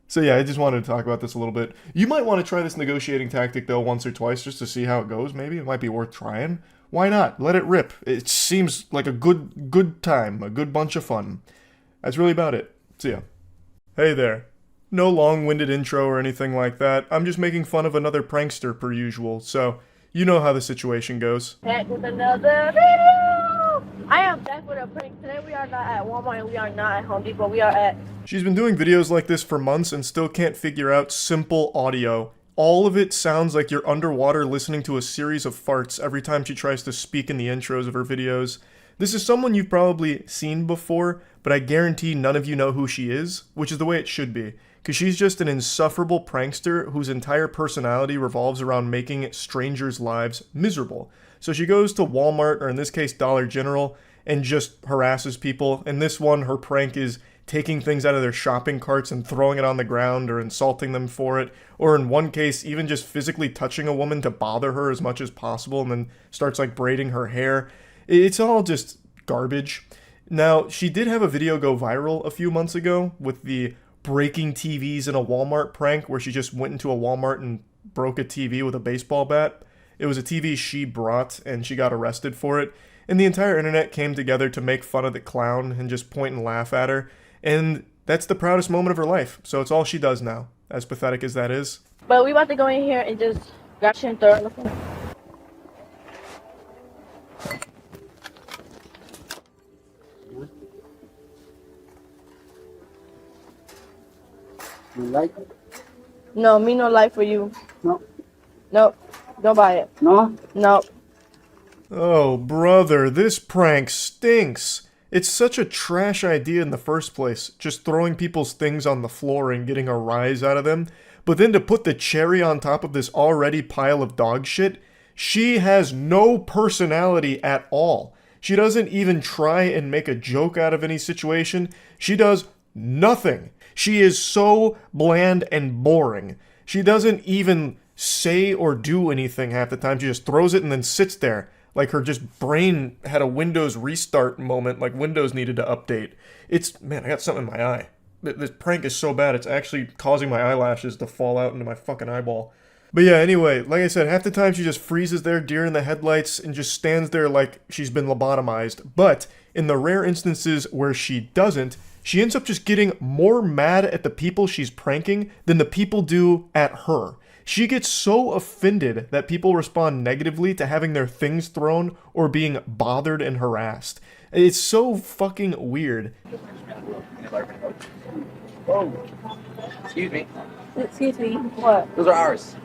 So yeah, I just wanted to talk about this a little bit. You might want to try this negotiating tactic though once or twice just to see how it goes. Maybe it might be worth trying. Why not? Let it rip. It seems like a good time, a good bunch of fun. That's really about it. See ya. Hey there. No long-winded intro or anything like that. I'm just making fun of another prankster per usual, so you know how the situation goes. Back with another video! I am back with a prank. Today we are not at Walmart and we are not at Home Depot. We are at... She's been doing videos like this for months and still can't figure out simple audio. All of it sounds like you're underwater listening to a series of farts every time she tries to speak in the intros of her videos. This is someone you've probably seen before, but I guarantee none of you know who she is, which is the way it should be. Because she's just an insufferable prankster whose entire personality revolves around making strangers' lives miserable. So she goes to Walmart, or in this case Dollar General, and just harasses people. In this one, her prank is taking things out of their shopping carts and throwing it on the ground or insulting them for it. Or in one case, even just physically touching a woman to bother her as much as possible and then starts like braiding her hair. It's all just garbage. Now, she did have a video go viral a few months ago with the breaking TVs in a Walmart prank where she just went into a Walmart and broke a TV with a baseball bat. It was a TV she brought and she got arrested for it. And the entire internet came together to make fun of the clown and just point and laugh at her. And that's the proudest moment of her life. So it's all she does now, as pathetic as that is. But we about to go in here and just grab shit and throw it on the floor. You like it? No, me no like for you. No. Nope. Don't buy it. No? Nope. Oh, brother, this prank stinks. It's such a trash idea in the first place, just throwing people's things on the floor and getting a rise out of them. But then to put the cherry on top of this already pile of dog shit, she has no personality at all. She doesn't even try and make a joke out of any situation. She does nothing. She is so bland and boring. She doesn't even say or do anything half the time. She just throws it and then sits there. Like her just brain had a Windows restart moment, like Windows needed to update. Man, I got something in my eye. This prank is so bad, it's actually causing my eyelashes to fall out into my fucking eyeball. But yeah, anyway, like I said, half the time she just freezes there, deer in the headlights, and just stands there like she's been lobotomized. But in the rare instances where she doesn't, she ends up just getting more mad at the people she's pranking than the people do at her. She gets so offended that people respond negatively to having their things thrown or being bothered and harassed. It's so fucking weird. Oh, excuse me. Excuse me. What? Those are ours.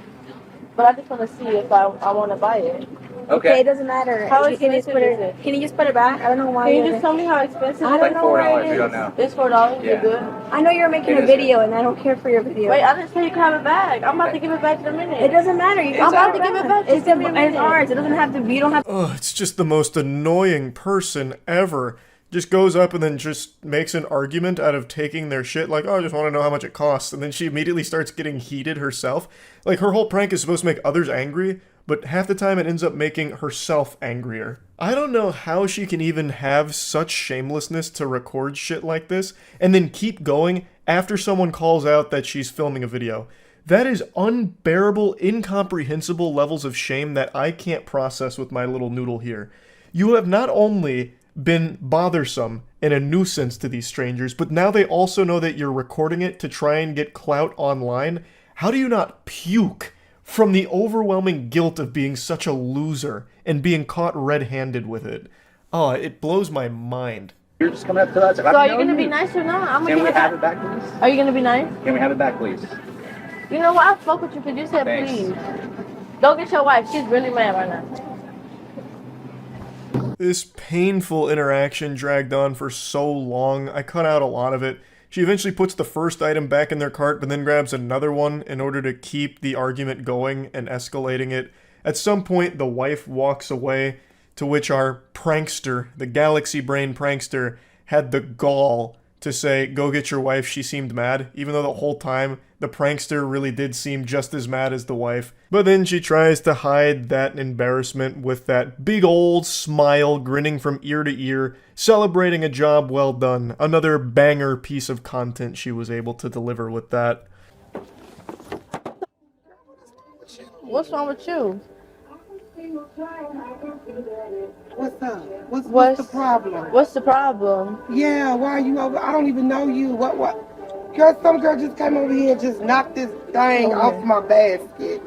But I just want to see if I want to buy it. Okay. It doesn't matter. How You can just expensive put is it. it? Can you just put it back? I don't know why. Can you just tell me how expensive? I don't know why it is. It's $4. Is it good? I know you're making a video, and I don't care for your video. Wait, I didn't say you can have it back. I'm about to give it back in a minute. It doesn't matter. I'm about to give it back. It's ours. It doesn't have to be. You don't have. Ugh, it's just the most annoying person ever. just goes up and then just makes an argument out of taking their shit, like, oh, I just want to know how much it costs, and then she immediately starts getting heated herself. Like, her whole prank is supposed to make others angry, but half the time it ends up making herself angrier. I don't know how she can even have such shamelessness to record shit like this, and then keep going after someone calls out that she's filming a video. That is unbearable, incomprehensible levels of shame that I can't process with my little noodle here. You have not only been bothersome and a nuisance to these strangers, but now they also know that you're recording it to try and get clout online. How do you not puke from the overwhelming guilt of being such a loser and being caught red-handed with it? Oh, it blows my mind. You're just coming up to us. So are you gonna be nice or not? I'm gonna Can we give it have back. it back, please? Are you gonna be nice? Can we have it back, please? You know what? I fuck with you because you said Thanks. please. Go get your wife. She's really mad right now. This painful interaction dragged on for so long. I cut out a lot of it. She eventually puts the first item back in their cart, but then grabs another one in order to keep the argument going and escalating it. At some point, the wife walks away, to which our prankster, the galaxy brain prankster, had the gall to say, go get your wife, she seemed mad, even though the whole time the prankster really did seem just as mad as the wife. But then she tries to hide that embarrassment with that big old smile grinning from ear to ear, celebrating a job well done. Another banger piece of content she was able to deliver with that. What's wrong with you? What's up? What's the problem? What's the problem? Yeah, why are you over? I don't even know you. What? Girl, some girl just came over here and just knocked this thing off my basket.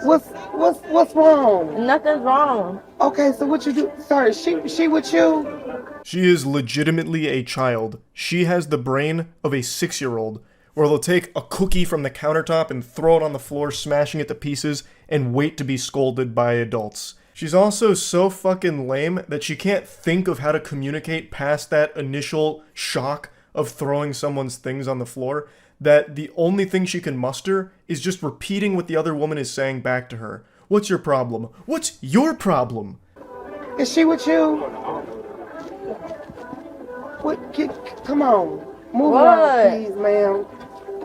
What's wrong? Nothing's wrong. Okay, so what you do? Sorry, she with you? She is legitimately a child. She has the brain of a 6-year-old, where they'll take a cookie from the countertop and throw it on the floor, smashing it to pieces, and wait to be scolded by adults. She's also so fucking lame that she can't think of how to communicate past that initial shock of throwing someone's things on the floor, that the only thing she can muster is just repeating what the other woman is saying back to her. What's your problem? What's your problem? Is she with you? What? Come on. Move around, please, ma'am.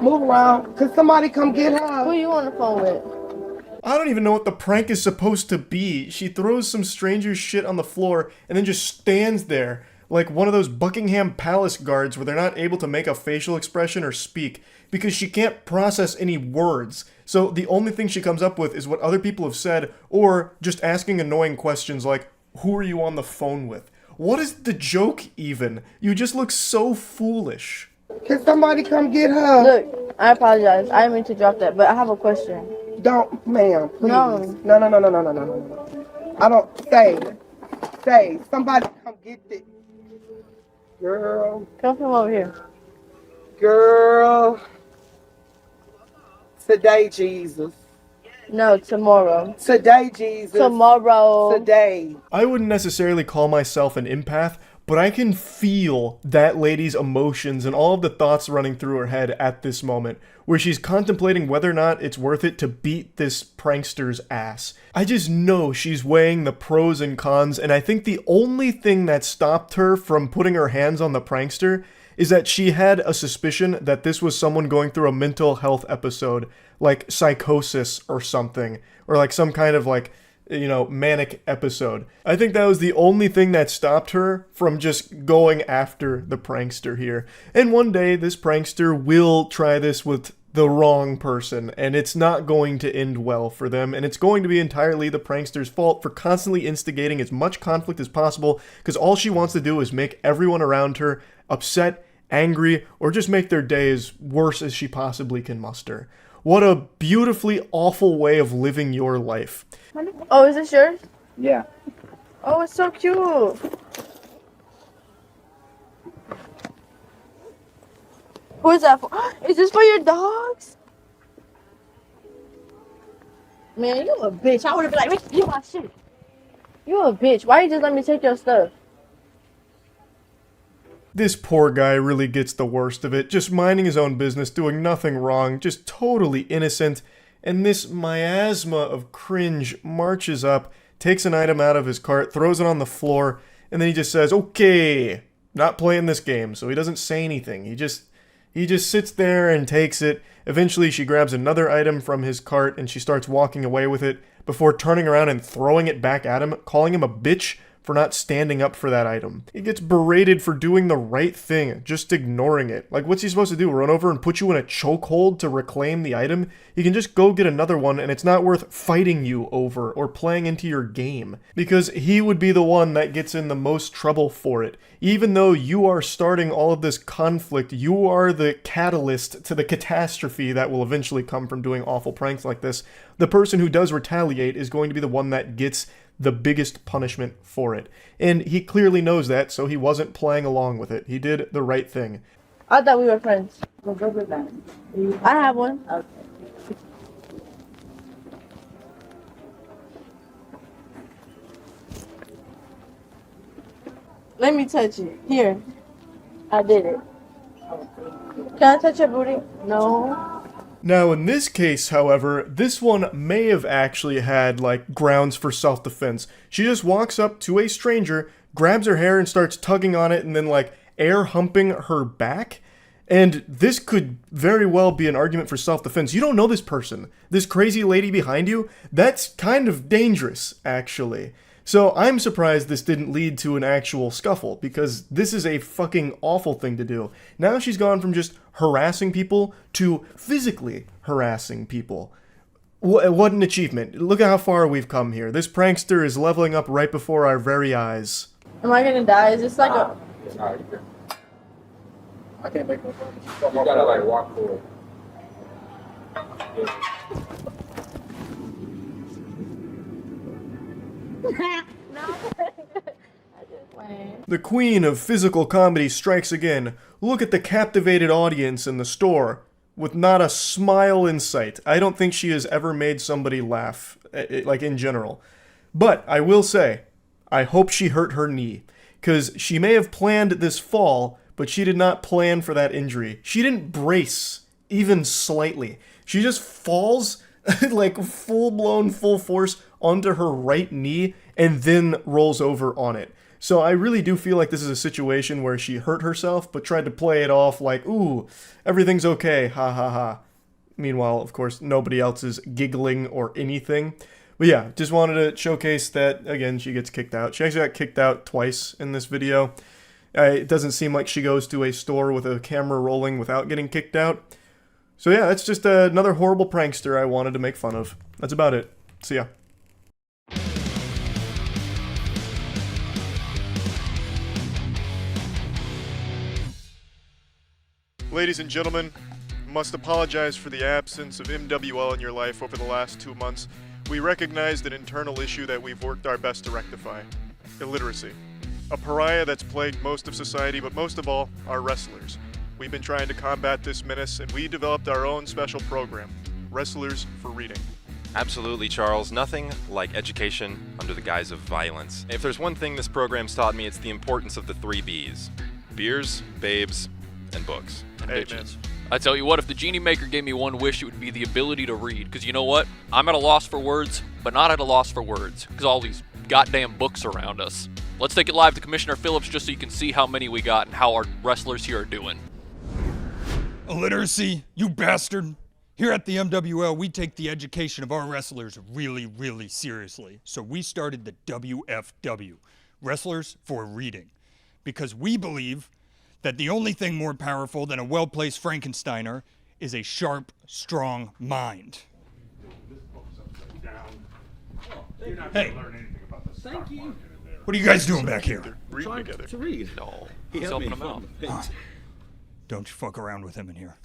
Move around. Could somebody come get her? Who you on the phone with? I don't even know what the prank is supposed to be. She throws some stranger's shit on the floor and then just stands there like one of those Buckingham Palace guards where they're not able to make a facial expression or speak because she can't process any words. So the only thing she comes up with is what other people have said, or just asking annoying questions like, who are you on the phone with? What is the joke even? You just look so foolish. Can somebody come get her? Look, I apologize. I didn't mean to drop that, but I have a question. Don't, ma'am, please. No. No. I don't, say, somebody come get it. Girl. Come over here. Girl. Today, Jesus. No, tomorrow. Today, Jesus. Tomorrow. Today. I wouldn't necessarily call myself an empath, but I can feel that lady's emotions and all of the thoughts running through her head at this moment, where she's contemplating whether or not it's worth it to beat this prankster's ass. I just know she's weighing the pros and cons, and I think the only thing that stopped her from putting her hands on the prankster is that she had a suspicion that this was someone going through a mental health episode, like psychosis or something, or like some kind of like, manic episode. I think that was the only thing that stopped her from just going after the prankster here. And one day, this prankster will try this with the wrong person, and it's not going to end well for them, and it's going to be entirely the prankster's fault for constantly instigating as much conflict as possible, because all she wants to do is make everyone around her upset, angry, or just make their day as worse as she possibly can muster. What a beautifully awful way of living your life. Oh, is this yours? Yeah. Oh, it's so cute. Who is that for? Is this for your dogs? Man, you a bitch. I would have been like, you my shit. You a bitch. Why you just let me take your stuff? This poor guy really gets the worst of it, just minding his own business, doing nothing wrong, just totally innocent, and this miasma of cringe marches up, takes an item out of his cart, throws it on the floor, and then he just says, okay, not playing this game, so he doesn't say anything. He just sits there and takes it. Eventually, she grabs another item from his cart and she starts walking away with it before turning around and throwing it back at him, calling him a bitch for not standing up for that item. He gets berated for doing the right thing, just ignoring it. Like, what's he supposed to do? Run over and put you in a chokehold to reclaim the item? He can just go get another one and it's not worth fighting you over or playing into your game. Because he would be the one that gets in the most trouble for it. Even though you are starting all of this conflict, you are the catalyst to the catastrophe that will eventually come from doing awful pranks like this. The person who does retaliate is going to be the one that gets the biggest punishment for it. And he clearly knows that, so he wasn't playing along with it. He did the right thing. I thought we were friends. I have one. Okay. Let me touch it. Here. I did it. Can I touch your booty? No. Now, in this case, however, this one may have actually had, like, grounds for self-defense. She just walks up to a stranger, grabs her hair and starts tugging on it and then, like, air humping her back. And this could very well be an argument for self-defense. You don't know this person. This crazy lady behind you, that's kind of dangerous, actually. So I'm surprised this didn't lead to an actual scuffle, because this is a fucking awful thing to do. Now she's gone from just harassing people to physically harassing people. What an achievement. Look at how far we've come here. This prankster is leveling up right before our very eyes. Am I gonna die? Is this like a... I can't make no money. You gotta like walk forward. The queen of physical comedy strikes again. Look at the captivated audience in the store, with not a smile in sight. I don't think she has ever made somebody laugh, like in general. But I will say, I hope she hurt her knee, because she may have planned this fall, but she did not plan for that injury. She didn't brace, even slightly. She just falls, like full-blown, full force, onto her right knee, and then rolls over on it. So I really do feel like this is a situation where she hurt herself, but tried to play it off like, ooh, everything's okay, ha ha ha. Meanwhile, of course, nobody else is giggling or anything. But yeah, just wanted to showcase that, again, she gets kicked out. She actually got kicked out twice in this video. It doesn't seem like she goes to a store with a camera rolling without getting kicked out. So yeah, that's just another horrible prankster I wanted to make fun of. That's about it. See ya. Ladies and gentlemen, must apologize for the absence of MWL in your life over the last 2 months. We recognize an internal issue that we've worked our best to rectify. Illiteracy. A pariah that's plagued most of society, but most of all, our wrestlers. We've been trying to combat this menace, and we developed our own special program, Wrestlers for Reading. Absolutely, Charles. Nothing like education under the guise of violence. If there's one thing this program's taught me, it's the importance of the 3 Bs. Beers, babes, and books. And bitches. I tell you what, if the Genie Maker gave me one wish, it would be the ability to read. Because you know what? I'm at a loss for words, but not at a loss for words. Because all these goddamn books around us. Let's take it live to Commissioner Phillips just so you can see how many we got and how our wrestlers here are doing. Illiteracy, you bastard. Here at the MWL, we take the education of our wrestlers really, really seriously. So we started the WFW, Wrestlers for Reading. Because we believe that the only thing more powerful than a well-placed Frankensteiner is a sharp, strong mind. Hey, Thank you. what are you guys doing back here? Trying to read. No, He he's helped helping me him out. Thanks. Don't you fuck around with him in here.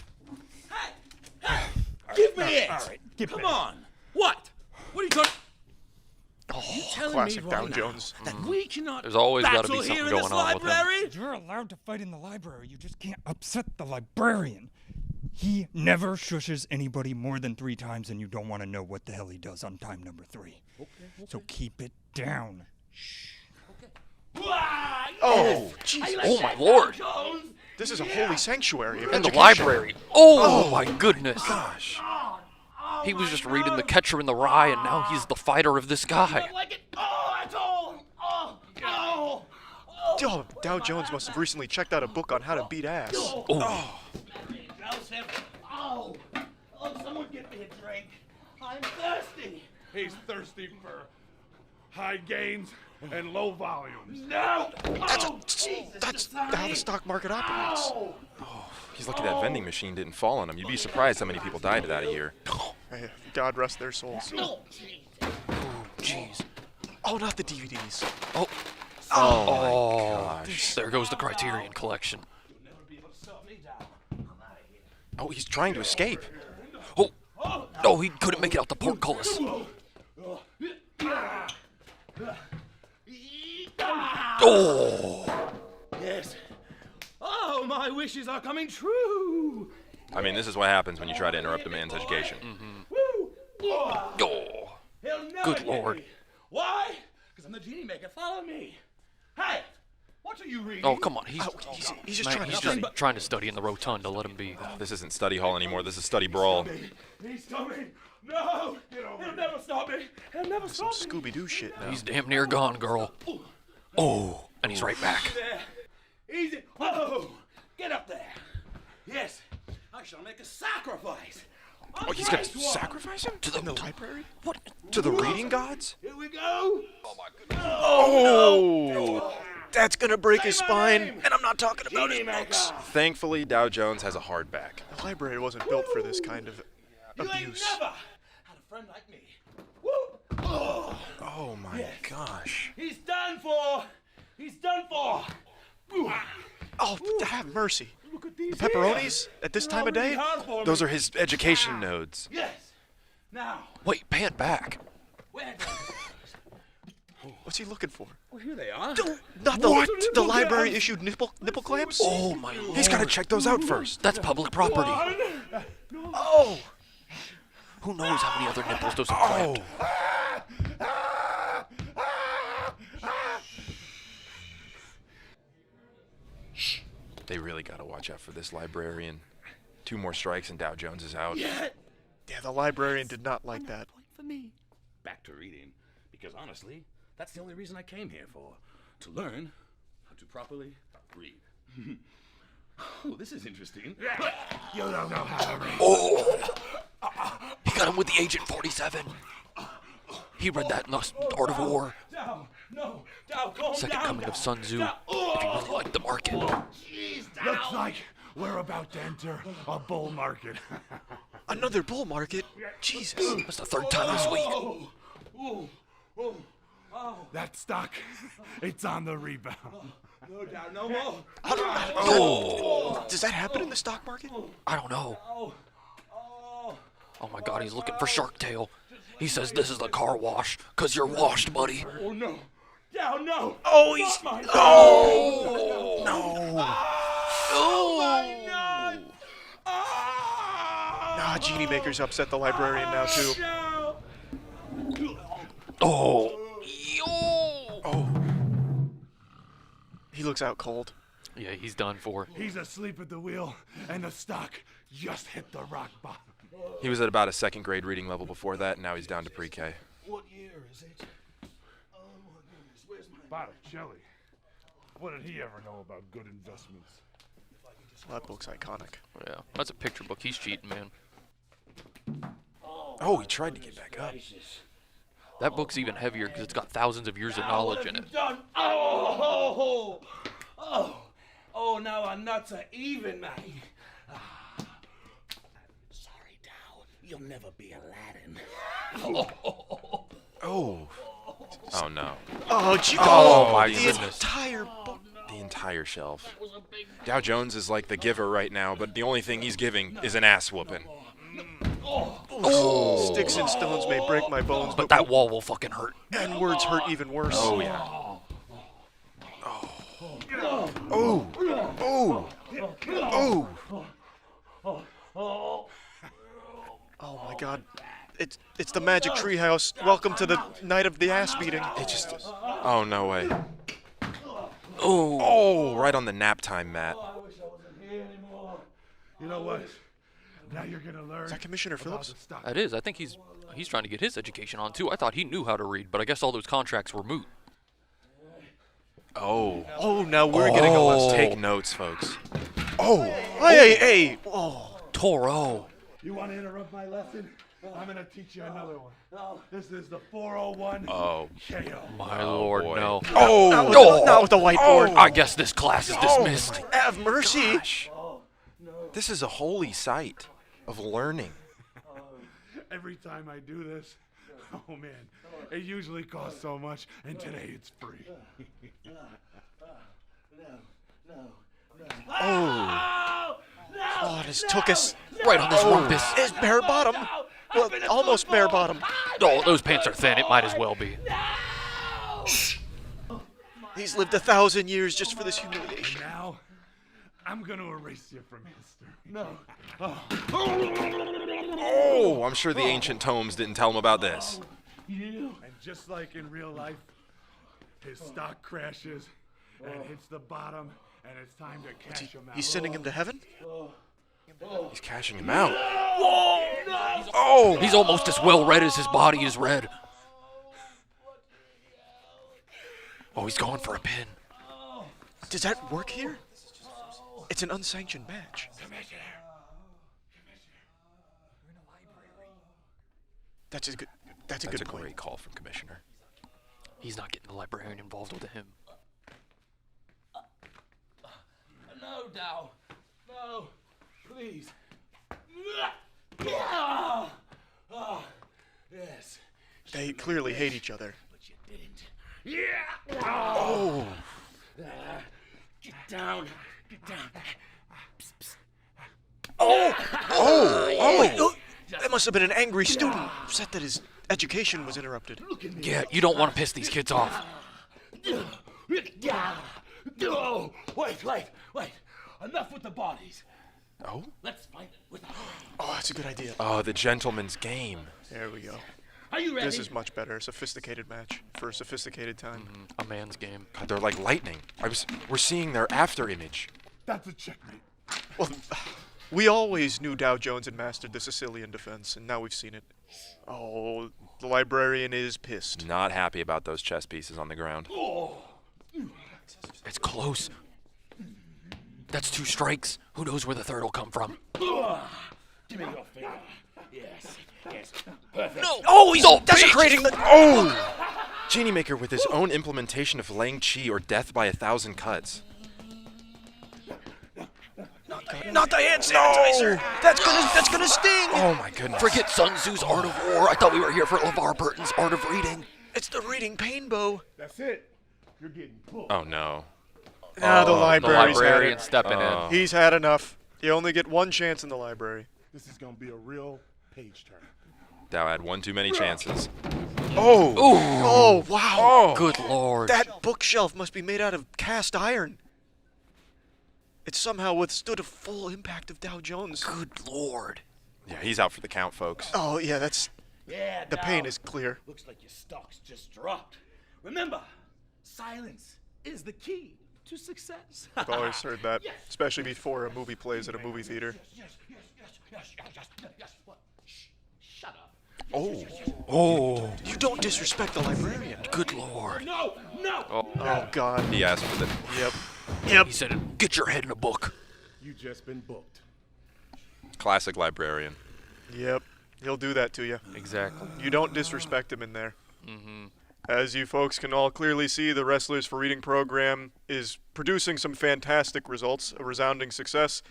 Give me it! All right, give Come me it. on! What? What are you talking? Oh, you telling classic me Dow right Jones. now that we cannot There's always gotta battle be here something in this going on with him. library? You're allowed to fight in the library. You just can't upset the librarian. He never shushes anybody more than 3 times, and you don't want to know what the hell he does on time number 3. Okay. So keep it down. Oh, jeez. Oh my lord. This is a holy sanctuary of In the education. library. Oh my goodness. Gosh. He was just reading The Catcher in the Rye, and now he's the fighter of this guy. Like it. Oh, that's all. Oh, oh, Oh, Dow Jones must have recently checked out a book on how to beat ass. Oh, someone get me a drink. I'm thirsty. He's thirsty for high gains and low volumes. No! That's how the stock market operates. Oh, he's lucky that vending machine didn't fall on him. You'd be surprised how many people died of that a year. Hey, God rest their souls. Oh, jeez. Oh, not the DVDs. Oh. Oh, my gosh. There goes the Criterion collection. Oh, he's trying to escape. Oh, no, he couldn't make it out the portcullis. Oh! Yes. Oh, my wishes are coming true. I mean, this is what happens when you try to interrupt a man's education. Oh, he'll never Good get Lord. me. Why? Because I'm the genie maker. Follow me. Hey, what are you reading? Oh, come on. He's just man, trying to he's study. just trying to study in the rotunda. Let him be. This isn't study hall anymore. This is study brawl. He's coming. No, he'll never stop me. He'll never Some stop me. Scooby-Doo shit now. He's damn near gone, girl. Oh, and he's right back. There. Easy. Oh, get up there. Yes, I shall make a sacrifice. Oh, he's gonna sacrifice him? To the library? What? To the reading gods? Here we go. Oh my goodness. Oh! That's gonna break his spine, and I'm not talking about his books. Thankfully, Dow Jones has a hard back. The library wasn't built for this kind of abuse. Never had a friend like me. Woo! Oh my gosh. He's done for. He's done for. Oh, have mercy. Look at these Pepperonis at this time of day? Those are his education nodes. Yes. Now. Wait, pan back. Where? What's he looking for? Well, here they are. Not the library issued nipple clamps? Oh my Lord. He's gotta check those out first. That's public property. Oh! Who knows how many other nipples those are clamped? They really gotta watch out for this librarian. 2 more strikes and Dow Jones is out. Yeah, the librarian did not like that. For me. Back to reading, because honestly, that's the only reason I came here for. To learn how to properly read. Oh, this is interesting. You don't know how to read. Oh! He got him with the Agent 47. He read that in the Art of War. Down, no, down, calm Second down, coming of Sun Tzu. down. If you really like the market. Looks like we're about to enter a bull market. Another bull market? Jesus. That's the 3rd time this week. That stock, it's on the rebound. No doubt, no more. Oh! Does that happen in the stock market? I don't know. Oh my God, he's looking for Shark Tale. He says this is the car wash, 'cause you're washed, buddy. Oh no. Down, no. Oh, he's... Oh! No! Oh my God! Nah, Genie Maker's upset the librarian now, too. Oh! Oh. He looks out cold. Yeah, he's done for. He's asleep at the wheel, and the stock just hit the rock bottom. He was at about a 2nd grade reading level before that, and now he's down to pre-K. What year is it? Oh my goodness, where's my... Botticelli. What did he ever know about good investments? Well, that book's iconic. Yeah, that's a picture book. He's cheating, man. Oh, he tried to get back up. That book's even heavier because it's got thousands of years of knowledge in it. Done. Oh, now our nuts are even, man. Sorry, Dow. You'll never be Aladdin. Oh. Oh no. Oh, gee. Oh my the goodness. Entire book. The entire shelf. Dow Jones is like the giver right now, but the only thing he's giving is an ass whooping. Oh. Sticks and stones may break my bones, But that wall will fucking hurt. And words hurt even worse. Oh yeah. Oh. Oh. Oh. Oh my God. It's the magic treehouse. Welcome to the night of the ass beating. It just... Oh, no way. Oh. Oh, right on the nap time mat. I wish I wasn't here anymore. You know what? Now you're gonna learn. Is that Commissioner Phillips? That is. I think he's trying to get his education on too. I thought he knew how to read, but I guess all those contracts were moot. Oh, now we're getting a lesson. Take notes, folks. Oh, hey. Oh, Toro. You want to interrupt my lesson? I'm going to teach you another one. This is the 401. Oh, my lord, boy. no. Not with the whiteboard. I guess this class is dismissed. Have mercy. This is a holy site of learning. Every time I do this, oh man, it usually costs so much, and today it's free. Oh, this took us right on this rumpus. It's bare bottom. Well, almost bare bottom. Oh, those pants are thin. It might as well be. Shh. He's lived 1,000 years just for this humiliation. Now, I'm gonna erase you from history. No. Oh, I'm sure the ancient tomes didn't tell him about this. And just like in real life, his stock crashes and hits the bottom, and it's time to cash him out. He's sending him to heaven? He's cashing him out. Oh! He's almost as well read as his body is read. Oh, he's going for a pin. Does that work here? It's an unsanctioned match. That's a good point. Great call from Commissioner. He's not getting the librarian involved with him. No, Dow. No. Please. Yes. They clearly hate each other. But you didn't. Oh! Get down. Get down. Oh! That must have been an angry student, upset that his education was interrupted. Yeah, you don't want to piss these kids off. No! Wait. Enough with the bodies. Oh? Let's fight it with our... Oh, that's a good idea. Oh, the gentleman's game. There we go. Are you ready? This is much better. Sophisticated match for a sophisticated time. A man's game. God, they're like lightning. We're seeing their after image. That's a checkmate. Well, we always knew Dow Jones had mastered the Sicilian defense, and now we've seen it. Oh, the librarian is pissed. Not happy about those chess pieces on the ground. It's close. That's 2 strikes. Who knows where the third will come from? Give me your finger. Yes. Perfect. No! Oh, he's all desecrating the... Oh! Genie Maker with his own implementation of Lang Chi or death by 1,000 cuts. Not the hand sanitizer! No. That's gonna sting! Oh my goodness. Forget Sun Tzu's Art of War. I thought we were here for LeVar Burton's Art of Reading. It's the reading pain bow. That's it. You're getting pulled. Oh no. Now the librarian stepping in. He's had enough. You only get one chance in the library. This is gonna be a real page turn. Dow had one too many chances. Oh! Ooh. Oh, wow! Oh. Good lord. That bookshelf must be made out of cast iron. It somehow withstood a full impact of Dow Jones. Good lord. Yeah, he's out for the count, folks. Oh, yeah, that's... Yeah, the Dow. pain is clear. Looks like your stocks just dropped. Remember, silence is the key to success. I've always heard that, especially before a movie plays at a movie theater. Yes. What? Shh. Shut up. Oh. Oh. You don't disrespect the librarian. Good lord. No. Oh, God. He asked for the... Yep. He said, get your head in a book. You just been booked. Classic librarian. Yep. He'll do that to you. Exactly. You don't disrespect him in there. As you folks can all clearly see, the Wrestlers for Reading program is producing some fantastic results, a resounding success.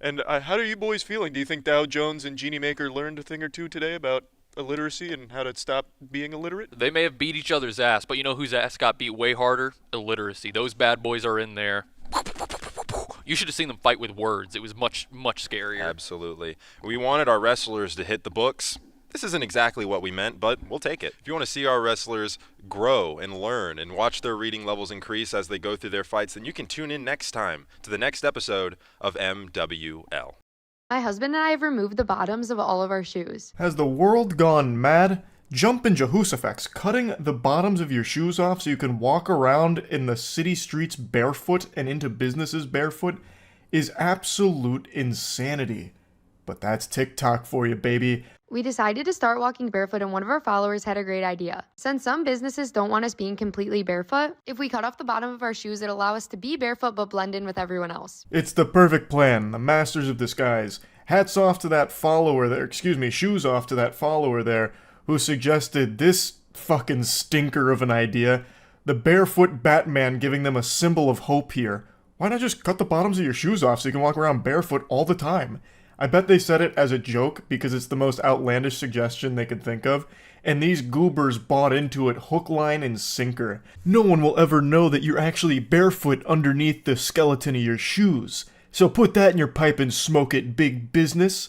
And how are you boys feeling? Do you think Dow Jones and Genie Maker learned a thing or two today about illiteracy and how to stop being illiterate? They may have beat each other's ass, but you know whose ass got beat way harder? Illiteracy. Those bad boys are in there. You should have seen them fight with words. It was much, much scarier. Absolutely. We wanted our wrestlers to hit the books. This isn't exactly what we meant, but we'll take it. If you want to see our wrestlers grow and learn and watch their reading levels increase as they go through their fights, then you can tune in next time to the next episode of MWL. My husband and I have removed the bottoms of all of our shoes. Has the world gone mad? Jump in Jehoosaphat. Cutting the bottoms of your shoes off so you can walk around in the city streets barefoot and into businesses barefoot is absolute insanity. But that's TikTok for you, baby. We decided to start walking barefoot, and one of our followers had a great idea. Since some businesses don't want us being completely barefoot, if we cut off the bottom of our shoes, it'll allow us to be barefoot but blend in with everyone else. It's the perfect plan. The masters of disguise. Hats off to that follower there, shoes off to that follower there, who suggested this fucking stinker of an idea. The barefoot Batman giving them a symbol of hope here. Why not just cut the bottoms of your shoes off so you can walk around barefoot all the time? I bet they said it as a joke because it's the most outlandish suggestion they could think of, and these goobers bought into it hook, line, and sinker. No one will ever know that you're actually barefoot underneath the skeleton of your shoes. So put that in your pipe and smoke it, big business.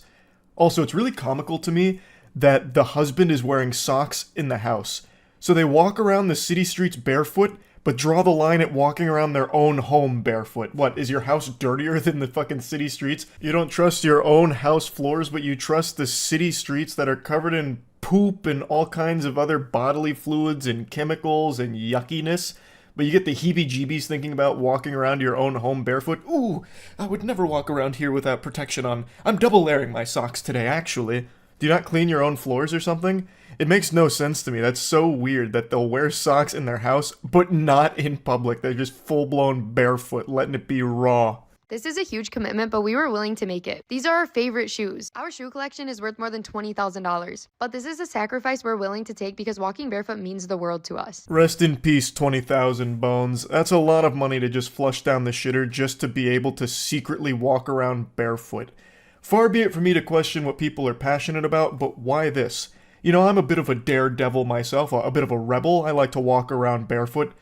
Also, it's really comical to me that the husband is wearing socks in the house. So they walk around the city streets barefoot, but draw the line at walking around their own home barefoot. What, is your house dirtier than the fucking city streets? You don't trust your own house floors, but you trust the city streets that are covered in poop and all kinds of other bodily fluids and chemicals and yuckiness. But you get the heebie-jeebies thinking about walking around your own home barefoot. Ooh, I would never walk around here without protection on. I'm double layering my socks today, actually. Do you not clean your own floors or something? It makes no sense to me. That's so weird that they'll wear socks in their house, but not in public. They're just full-blown barefoot, letting it be raw. This is a huge commitment, but we were willing to make it. These are our favorite shoes. Our shoe collection is worth more than $20,000. But this is a sacrifice we're willing to take because walking barefoot means the world to us. Rest in peace, 20,000 bones. That's a lot of money to just flush down the shitter just to be able to secretly walk around barefoot. Far be it for me to question what people are passionate about, but why this? You know, I'm a bit of a daredevil myself, a bit of a rebel. I like to walk around barefoot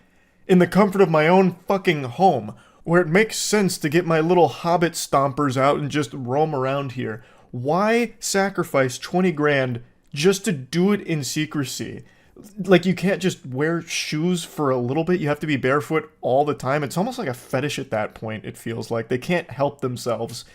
in the comfort of my own fucking home, where it makes sense to get my little hobbit stompers out and just roam around here. Why sacrifice 20 grand just to do it in secrecy? Like, you can't just wear shoes for a little bit. You have to be barefoot all the time. It's almost like a fetish at that point, it feels like. They can't help themselves.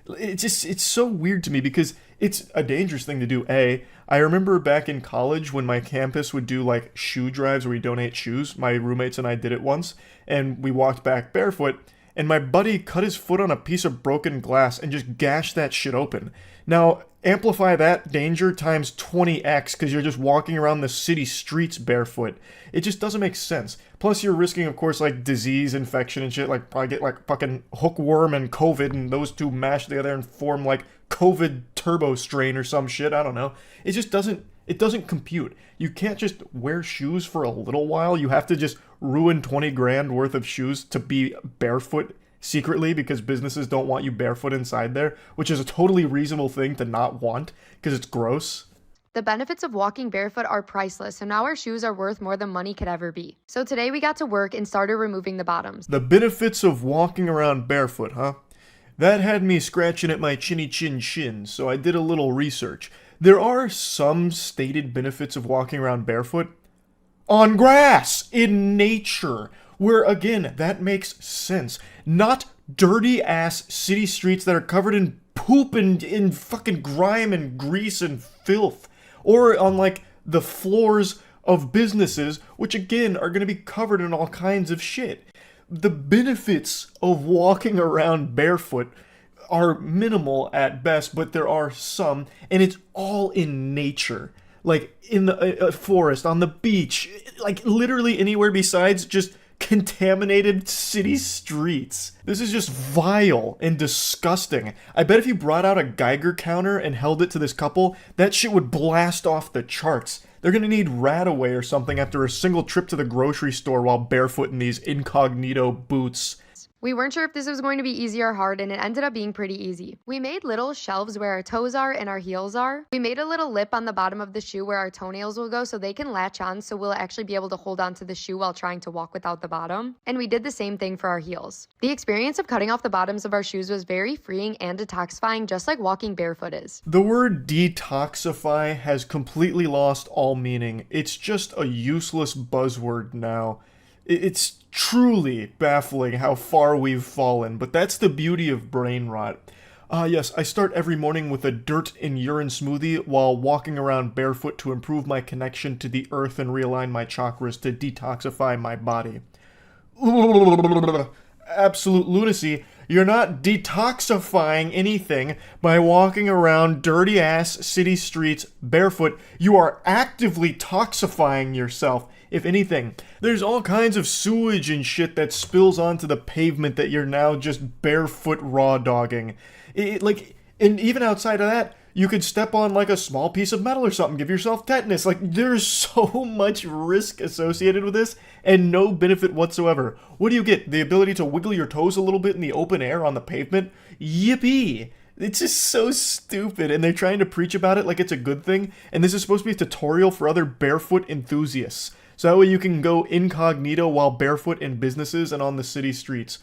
It's so weird to me because it's a dangerous thing to do. I remember back in college when my campus would do like shoe drives where we donate shoes. My roommates and I did it once, and we walked back barefoot, and my buddy cut his foot on a piece of broken glass and just gashed that shit open. Now, amplify that danger times 20x because you're just walking around the city streets barefoot. It just doesn't make sense. Plus, you're risking, of course, like disease, infection, and shit. Like, probably get like fucking hookworm and COVID, and those two mash together and form like COVID turbo strain or some shit. I don't know. It just doesn't. It doesn't compute. You can't just wear shoes for a little while. You have to just ruin 20 grand worth of shoes to be barefoot secretly because businesses don't want you barefoot inside there, which is a totally reasonable thing to not want because it's gross. The benefits of walking barefoot are priceless, so now our shoes are worth more than money could ever be. So today we got to work and started removing the bottoms. The benefits of walking around barefoot, huh? That had me scratching at my chinny chin chin, so I did a little research. There are some stated benefits of walking around barefoot. On grass, in nature, where again, that makes sense. Not dirty ass city streets that are covered in poop and in fucking grime and grease and filth. Or on like the floors of businesses, which again are going to be covered in all kinds of shit. The benefits of walking around barefoot are minimal at best, but there are some, and it's all in nature. Like in the forest, on the beach, like literally anywhere besides just contaminated city streets. This is just vile and disgusting. I bet if you brought out a Geiger counter and held it to this couple, that shit would blast off the charts. They're gonna need Radaway or something after a single trip to the grocery store while barefoot in these incognito boots. We weren't sure if this was going to be easy or hard, and it ended up being pretty easy. We made little shelves where our toes are and our heels are. We made a little lip on the bottom of the shoe where our toenails will go so they can latch on, so we'll actually be able to hold on to the shoe while trying to walk without the bottom. And we did the same thing for our heels. The experience of cutting off the bottoms of our shoes was very freeing and detoxifying, just like walking barefoot is. The word detoxify has completely lost all meaning. It's just a useless buzzword now. It's truly baffling how far we've fallen, but that's the beauty of brain rot. Yes, I start every morning with a dirt and urine smoothie while walking around barefoot to improve my connection to the earth and realign my chakras to detoxify my body. Absolute lunacy. You're not detoxifying anything by walking around dirty-ass city streets barefoot. You are actively toxifying yourself. If anything, there's all kinds of sewage and shit that spills onto the pavement that you're now just barefoot raw dogging. And even outside of that, you could step on like a small piece of metal or something, give yourself tetanus. Like, there's so much risk associated with this and no benefit whatsoever. What do you get? The ability to wiggle your toes a little bit in the open air on the pavement? Yippee! It's just so stupid, and they're trying to preach about it like it's a good thing, and this is supposed to be a tutorial for other barefoot enthusiasts. So that way you can go incognito while barefoot in businesses and on the city streets.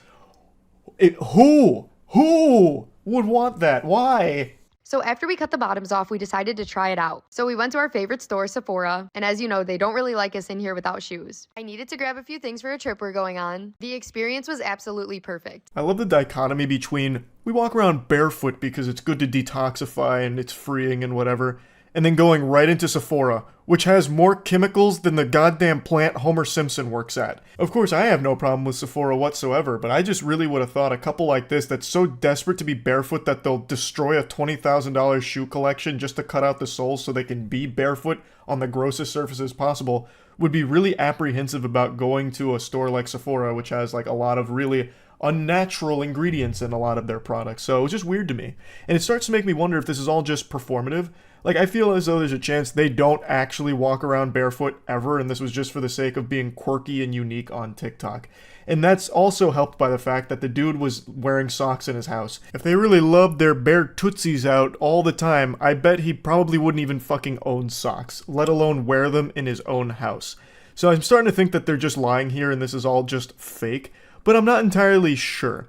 Who would want that? Why? So after we cut the bottoms off, we decided to try it out. So we went to our favorite store, Sephora, and as you know, they don't really like us in here without shoes. I needed to grab a few things for a trip we're going on. The experience was absolutely perfect. I love the dichotomy between we walk around barefoot because it's good to detoxify and it's freeing and whatever, and then going right into Sephora, which has more chemicals than the goddamn plant Homer Simpson works at. Of course, I have no problem with Sephora whatsoever, but I just really would have thought a couple like this that's so desperate to be barefoot that they'll destroy a $20,000 shoe collection just to cut out the soles so they can be barefoot on the grossest surfaces possible would be really apprehensive about going to a store like Sephora, which has like a lot of really unnatural ingredients in a lot of their products. So it was just weird to me. And it starts to make me wonder if this is all just performative. Like, I feel as though there's a chance they don't actually walk around barefoot ever, and this was just for the sake of being quirky and unique on TikTok. And that's also helped by the fact that the dude was wearing socks in his house. If they really loved their bare tootsies out all the time, I bet he probably wouldn't even fucking own socks, let alone wear them in his own house. So I'm starting to think that they're just lying here and this is all just fake, but I'm not entirely sure.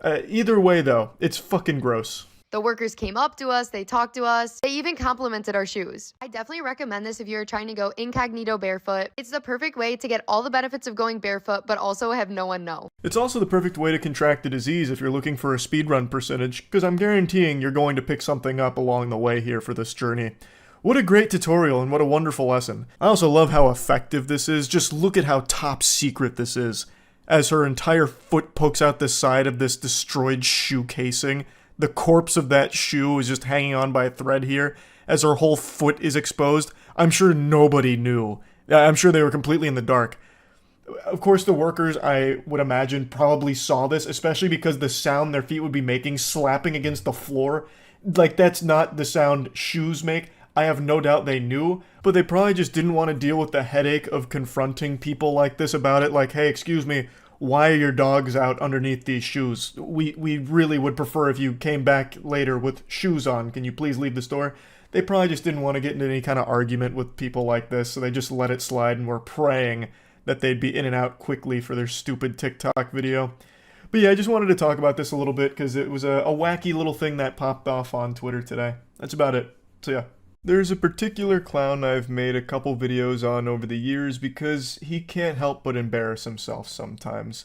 Either way, though, it's fucking gross. The workers came up to us, they talked to us, they even complimented our shoes. I definitely recommend this if you're trying to go incognito barefoot. It's the perfect way to get all the benefits of going barefoot, but also have no one know. It's also the perfect way to contract the disease if you're looking for a speedrun percentage, because I'm guaranteeing you're going to pick something up along the way here for this journey. What a great tutorial and what a wonderful lesson. I also love how effective this is. Just look at how top secret this is. As her entire foot pokes out the side of this destroyed shoe casing. The corpse of that shoe is just hanging on by a thread here as her whole foot is exposed. I'm sure nobody knew. I'm sure they were completely in the dark. Of course, the workers, I would imagine, probably saw this, especially because the sound their feet would be making, slapping against the floor. Like, that's not the sound shoes make. I have no doubt they knew, but they probably just didn't want to deal with the headache of confronting people like this about it. Like, hey, excuse me, why are your dogs out underneath these shoes? We really would prefer if you came back later with shoes on. Can you please leave the store? They probably just didn't want to get into any kind of argument with people like this, so they just let it slide and were praying that they'd be in and out quickly for their stupid TikTok video. But yeah, I just wanted to talk about this a little bit because it was a wacky little thing that popped off on Twitter today. That's about it. So yeah. There's a particular clown I've made a couple videos on over the years because he can't help but embarrass himself sometimes.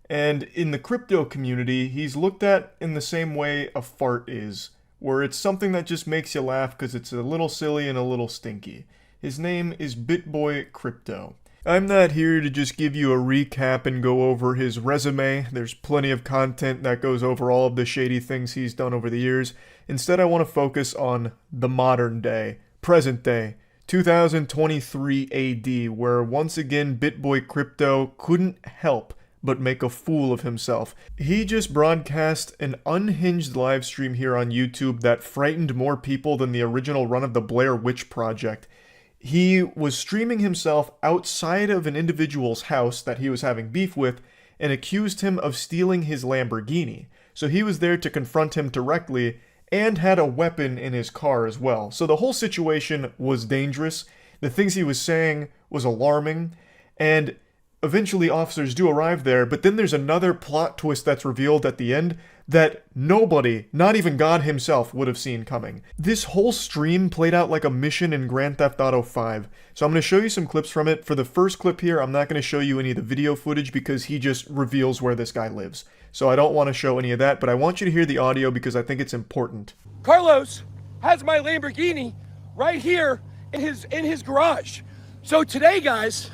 And in the crypto community, he's looked at in the same way a fart is, where it's something that just makes you laugh because it's a little silly and a little stinky. His name is BitBoy_Crypto. I'm not here to just give you a recap and go over his resume. There's plenty of content that goes over all of the shady things he's done over the years. Instead, I want to focus on the modern day, present day, 2023 AD, where once again BitBoy_Crypto couldn't help but make a fool of himself. He just broadcast an unhinged live stream here on YouTube that frightened more people than the original run of the Blair Witch Project. He was streaming himself outside of an individual's house that he was having beef with and accused him of stealing his Lamborghini. So he was there to confront him directly and had a weapon in his car as well. So the whole situation was dangerous. The things he was saying was alarming, and eventually officers do arrive there, but then there's another plot twist that's revealed at the end that nobody, not even God himself, would have seen coming. This whole stream played out like a mission in Grand Theft Auto 5. So I'm going to show you some clips from it. For the first clip here, I'm not going to show you any of the video footage because he just reveals where this guy lives. So I don't want to show any of that, but I want you to hear the audio because I think it's important. Carlos has my Lamborghini right here in his garage. So today, guys,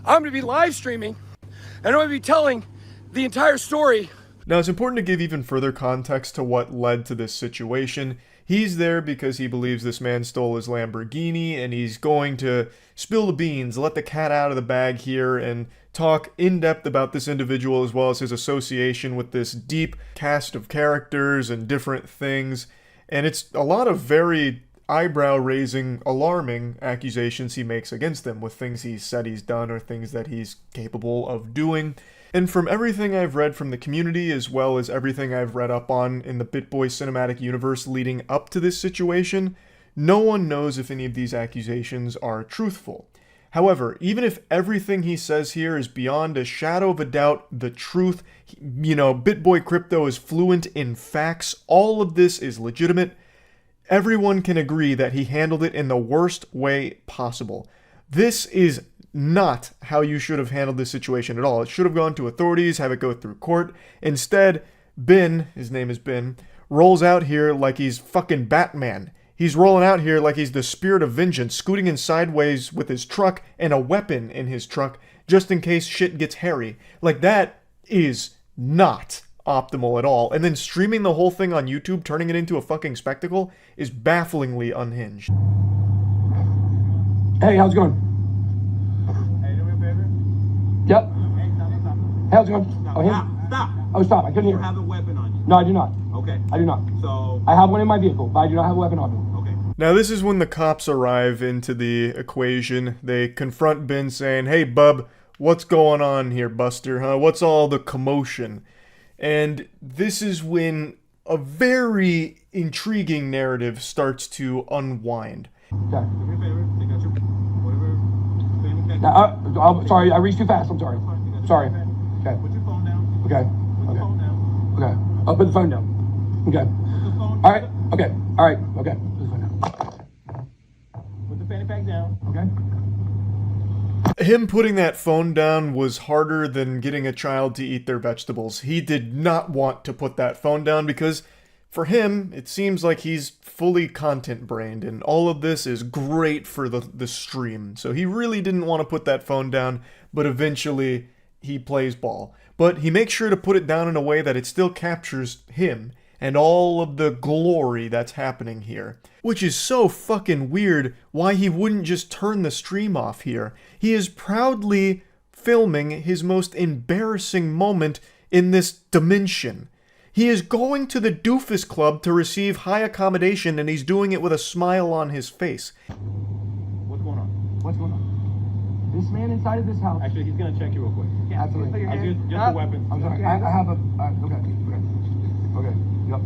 I'm going to be live streaming and I'm going to be telling the entire story. Now, it's important to give even further context to what led to this situation. He's there because he believes this man stole his Lamborghini, and he's going to spill the beans, let the cat out of the bag here, and talk in depth about this individual as well as his association with this deep cast of characters and different things. And it's a lot of very eyebrow-raising, alarming accusations he makes against them with things he's said he's done or things that he's capable of doing. And from everything I've read from the community, as well as everything I've read up on in the BitBoy cinematic universe leading up to this situation, no one knows if any of these accusations are truthful. However, even if everything he says here is beyond a shadow of a doubt the truth, BitBoy Crypto is fluent in facts, all of this is legitimate, everyone can agree that he handled it in the worst way possible. This is not how you should have handled this situation at all. It should have gone to authorities, have it go through court. Instead, Ben, his name is Ben, rolls out here like he's fucking Batman. He's rolling out here like he's the spirit of vengeance, scooting in sideways with his truck and a weapon in his truck, just in case shit gets hairy. Like, that is not optimal at all. And then streaming the whole thing on YouTube, turning it into a fucking spectacle, is bafflingly unhinged. Hey, how's it going? Yep. How's it going? Oh, him? Stop. Oh, stop. I couldn't hear. You have a weapon on you. No, I do not. Okay. I do not. So. I have one in my vehicle, but I do not have a weapon on me. Okay. Now, this is when the cops arrive into the equation. They confront Ben saying, "Hey, bub, what's going on here, Buster, huh? What's all the commotion?" And this is when a very intriguing narrative starts to unwind. Okay. Do me a favor. Take out your whatever. I'm sorry, I reached too fast. I'm sorry. Sorry. Okay. Put your phone down. Okay. Put your phone down. Okay. I'll put the phone down. Okay. Put the phone. All right. Okay. All right. Okay. Put the phone down. Put the fanny pack down. Okay. Him putting that phone down was harder than getting a child to eat their vegetables. He did not want to put that phone down because for him, it seems like he's fully content-brained, and all of this is great for the stream. So he really didn't want to put that phone down, but eventually he plays ball. But he makes sure to put it down in a way that it still captures him and all of the glory that's happening here. Which is so fucking weird why he wouldn't just turn the stream off here. He is proudly filming his most embarrassing moment in this dimension. He is going to the Doofus Club to receive high accommodation, and he's doing it with a smile on his face. What's going on? What's going on? This man inside of this house. Actually, he's gonna check you real quick. Yeah, absolutely. Just the weapons. I'm sorry. I have a. Okay. Yep.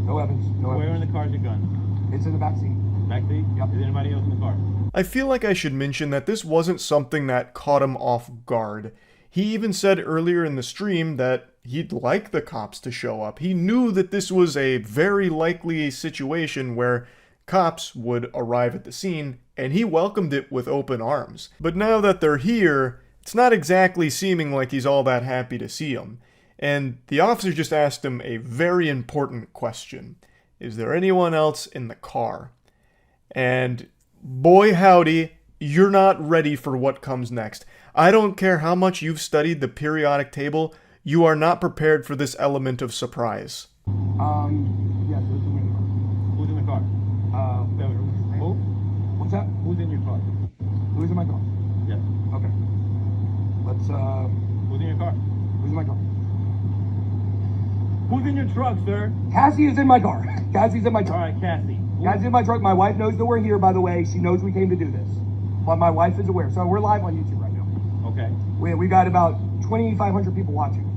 No weapons. No weapons. Where in the car is your gun? It's in the back seat. Back seat? Yep. Is anybody else in the car? I feel like I should mention that this wasn't something that caught him off guard. He even said earlier in the stream that he'd like the cops to show up. He knew that this was a very likely situation where cops would arrive at the scene, and he welcomed it with open arms. But now that they're here, it's not exactly seeming like he's all that happy to see them. And the officer just asked him a very important question. Is there anyone else in the car? And boy howdy, you're not ready for what comes next. I don't care how much you've studied the periodic table, you are not prepared for this element of surprise. Yes, Who's in the car? Who? What's that? Who's in your car? Who's in my car? Yes. Okay. Let's, Who's in your car? Who's in my car? Who's in your truck, sir? Cassie is in my car. Cassie's in my truck. All right, Cassie. Cassie's in my truck. My wife knows that we're here, by the way. She knows we came to do this. But my wife is aware. So we're live on YouTube right now. Okay. We got about 2,500 people watching.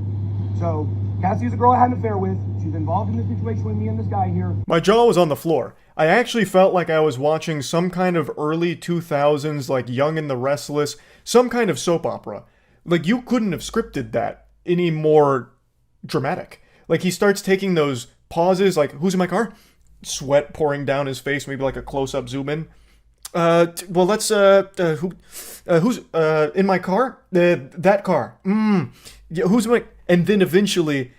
So Cassie is a girl I had an affair with. She's involved in this situation with me and this guy here. My jaw was on the floor. I actually felt like I was watching some kind of early 2000s, like Young and the Restless, some kind of soap opera. Like, you couldn't have scripted that any more dramatic. Like, he starts taking those pauses, like, who's in my car? Sweat pouring down his face, maybe like a close-up zoom in. Well, let's, who's, in my car? That car. Yeah, who's in my... And then eventually,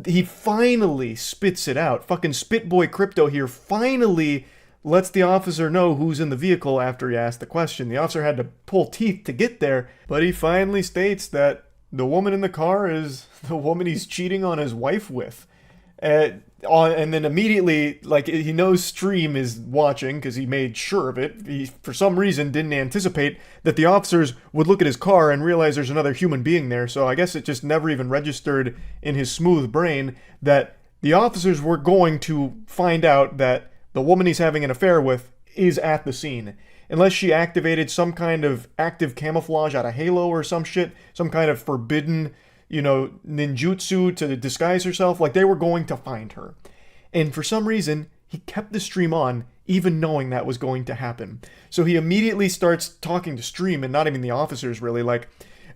he finally spits it out. Fucking Spitboy Crypto here finally lets the officer know who's in the vehicle after he asked the question. The officer had to pull teeth to get there, but he finally states that the woman in the car is the woman he's cheating on his wife with. And then immediately, like, he knows Stream is watching because he made sure of it. He, for some reason, didn't anticipate that the officers would look at his car and realize there's another human being there. So I guess it just never even registered in his smooth brain that the officers were going to find out that the woman he's having an affair with is at the scene. Unless she activated some kind of active camouflage out of Halo or some shit, some kind of forbidden, ninjutsu to disguise herself, like they were going to find her. And for some reason, he kept the stream on, even knowing that was going to happen. So he immediately starts talking to Stream, and not even the officers really, like,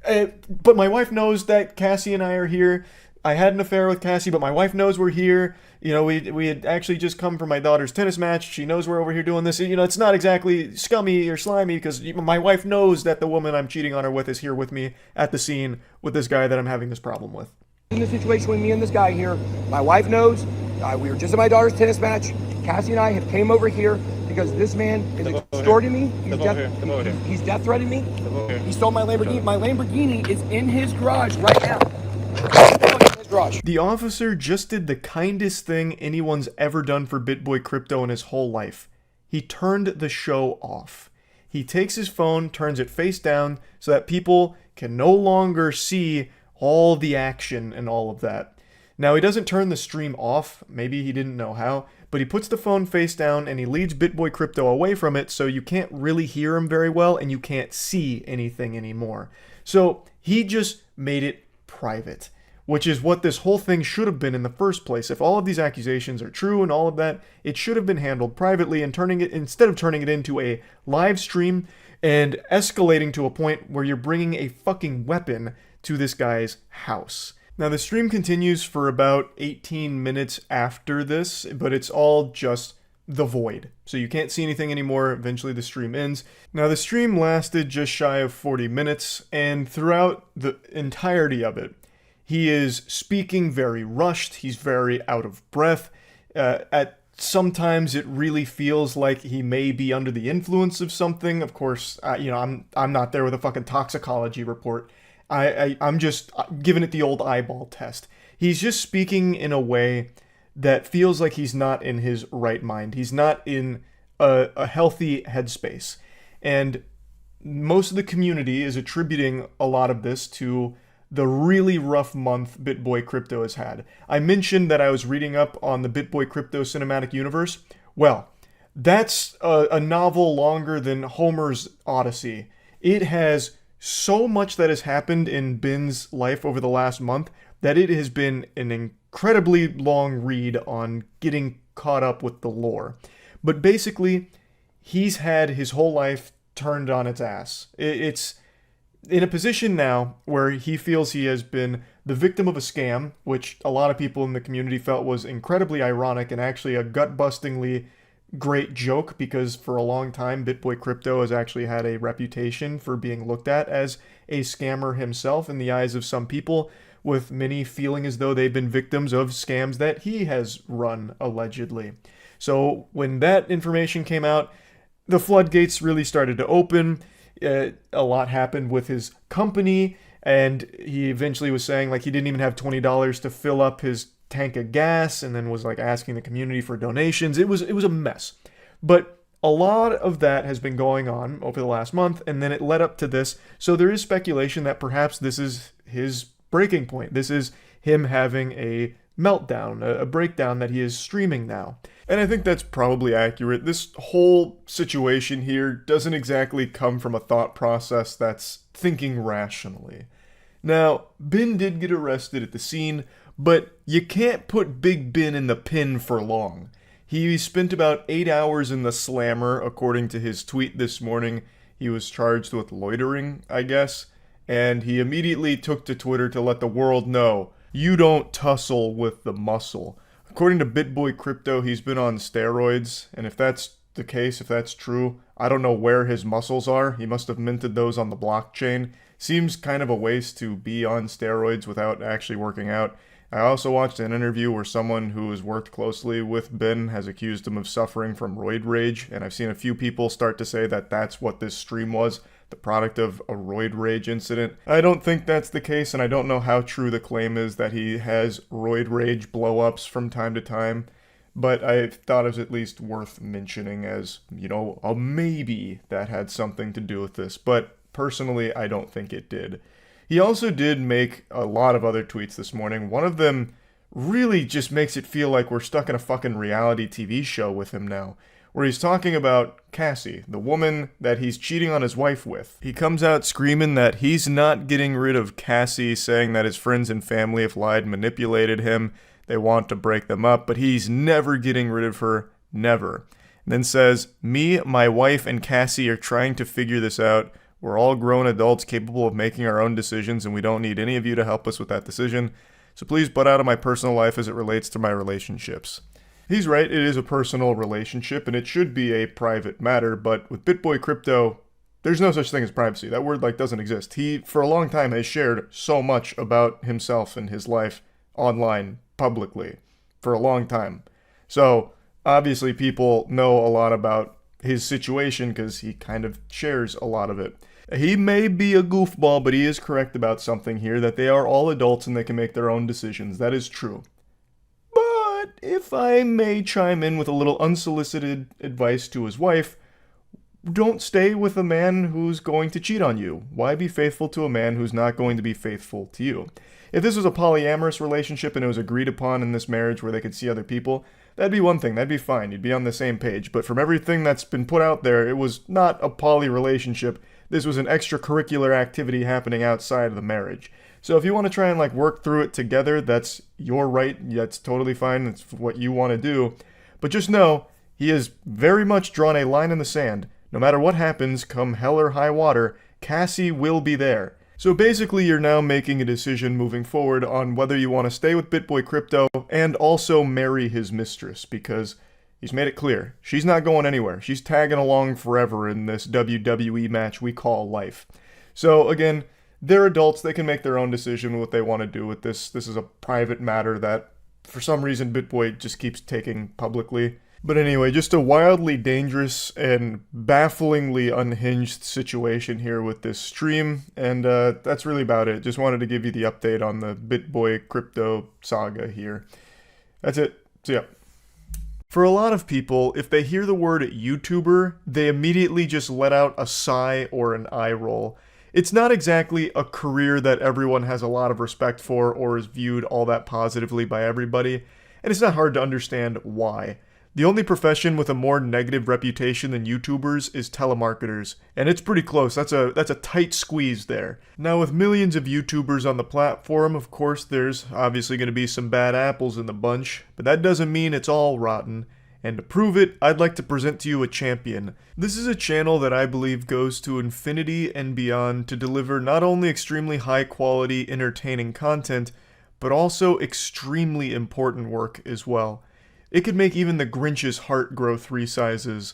but my wife knows that Cassie and I are here. I had an affair with Cassie, but my wife knows we're here. We had actually just come from my daughter's tennis match. She knows we're over here doing this. It's not exactly scummy or slimy because my wife knows that the woman I'm cheating on her with is here with me at the scene with this guy that I'm having this problem with. In the situation with me and this guy here, my wife knows. We were just at my daughter's tennis match. Cassie and I have came over here because this man is extorting me. He's death threatening me. He stole my Lamborghini. My Lamborghini is in his garage right now. The officer just did the kindest thing anyone's ever done for BitBoy Crypto in his whole life. He turned the show off. He takes his phone, turns it face down, so that people can no longer see all the action and all of that. Now, he doesn't turn the stream off, maybe he didn't know how, but he puts the phone face down and he leads BitBoy Crypto away from it so you can't really hear him very well and you can't see anything anymore. So he just made it private, which is what this whole thing should have been in the first place. If all of these accusations are true and all of that, it should have been handled privately and instead of turning it into a live stream and escalating to a point where you're bringing a fucking weapon to this guy's house. Now, the stream continues for about 18 minutes after this, but it's all just the void. So you can't see anything anymore. Eventually the stream ends. Now, the stream lasted just shy of 40 minutes, and throughout the entirety of it, he is speaking very rushed. He's very out of breath. Sometimes it really feels like he may be under the influence of something. Of course, I'm not there with a fucking toxicology report. I'm just giving it the old eyeball test. He's just speaking in a way that feels like he's not in his right mind. He's not in a healthy headspace. And most of the community is attributing a lot of this to the really rough month BitBoy Crypto has had. I mentioned that I was reading up on the BitBoy Crypto cinematic universe. Well, that's a novel longer than Homer's Odyssey. It has so much that has happened in Ben's life over the last month that it has been an incredibly long read on getting caught up with the lore. But basically, he's had his whole life turned on its ass. It's in a position now where he feels he has been the victim of a scam, which a lot of people in the community felt was incredibly ironic and actually a gut-bustingly great joke, because for a long time BitBoy Crypto has actually had a reputation for being looked at as a scammer himself in the eyes of some people, with many feeling as though they've been victims of scams that he has run, allegedly. So when that information came out, the floodgates really started to open. A lot happened with his company, and he eventually was saying like he didn't even have $20 to fill up his tank of gas, and then was like asking the community for donations. It was a mess. But a lot of that has been going on over the last month, and then it led up to this. So there is speculation that perhaps this is his breaking point. This is him having a meltdown, a breakdown that he is streaming now. And I think that's probably accurate. This whole situation here doesn't exactly come from a thought process that's thinking rationally. Now, Ben did get arrested at the scene, but you can't put Big Ben in the pen for long. He spent about 8 hours in the slammer, according to his tweet this morning. He was charged with loitering, I guess, and he immediately took to Twitter to let the world know, you don't tussle with the muscle. According to BitBoy Crypto, he's been on steroids, and if that's the case, if that's true, I don't know where his muscles are. He must have minted those on the blockchain. Seems kind of a waste to be on steroids without actually working out. I also watched an interview where someone who has worked closely with Ben has accused him of suffering from roid rage, and I've seen a few people start to say that that's what this stream was, the product of a roid rage incident. I don't think that's the case, and I don't know how true the claim is that he has roid rage blow-ups from time to time, but I thought it was at least worth mentioning as, you know, a maybe that had something to do with this, but personally, I don't think it did. He also did make a lot of other tweets this morning. One of them really just makes it feel like we're stuck in a fucking reality TV show with him now, where he's talking about Cassie, the woman that he's cheating on his wife with. He comes out screaming that he's not getting rid of Cassie, saying that his friends and family have lied, manipulated him, they want to break them up, but he's never getting rid of her, never. And then says, me, my wife, and Cassie are trying to figure this out. We're all grown adults capable of making our own decisions, and we don't need any of you to help us with that decision. So please butt out of my personal life as it relates to my relationships. He's right, it is a personal relationship, and it should be a private matter, but with BitBoy Crypto, there's no such thing as privacy. That word, doesn't exist. He, for a long time, has shared so much about himself and his life online, publicly, for a long time. So, obviously, people know a lot about his situation because he kind of shares a lot of it. He may be a goofball, but he is correct about something here, that they are all adults and they can make their own decisions. That is true. But if I may chime in with a little unsolicited advice to his wife, don't stay with a man who's going to cheat on you. Why be faithful to a man who's not going to be faithful to you? If this was a polyamorous relationship and it was agreed upon in this marriage where they could see other people, that'd be one thing, that'd be fine, you'd be on the same page. But from everything that's been put out there, it was not a poly relationship. This was an extracurricular activity happening outside of the marriage. So if you want to try and work through it together, that's your right, that's totally fine, that's what you want to do. But just know, he has very much drawn a line in the sand. No matter what happens, come hell or high water, Cassie will be there. So basically, you're now making a decision moving forward on whether you want to stay with BitBoy Crypto and also marry his mistress, because he's made it clear, she's not going anywhere. She's tagging along forever in this WWE match we call life. So again, they're adults, they can make their own decision what they want to do with this. This is a private matter that, for some reason, BitBoy just keeps taking publicly. But anyway, just a wildly dangerous and bafflingly unhinged situation here with this stream, and that's really about it. Just wanted to give you the update on the BitBoy Crypto saga here. That's it. See ya. For a lot of people, if they hear the word YouTuber, they immediately just let out a sigh or an eye roll. It's not exactly a career that everyone has a lot of respect for or is viewed all that positively by everybody, and it's not hard to understand why. The only profession with a more negative reputation than YouTubers is telemarketers, and it's pretty close. That's a tight squeeze there. Now, with millions of YouTubers on the platform, of course, there's obviously going to be some bad apples in the bunch, but that doesn't mean it's all rotten. And to prove it, I'd like to present to you a champion. This is a channel that I believe goes to infinity and beyond to deliver not only extremely high quality, entertaining content, but also extremely important work as well. It could make even the Grinch's heart grow 3 sizes,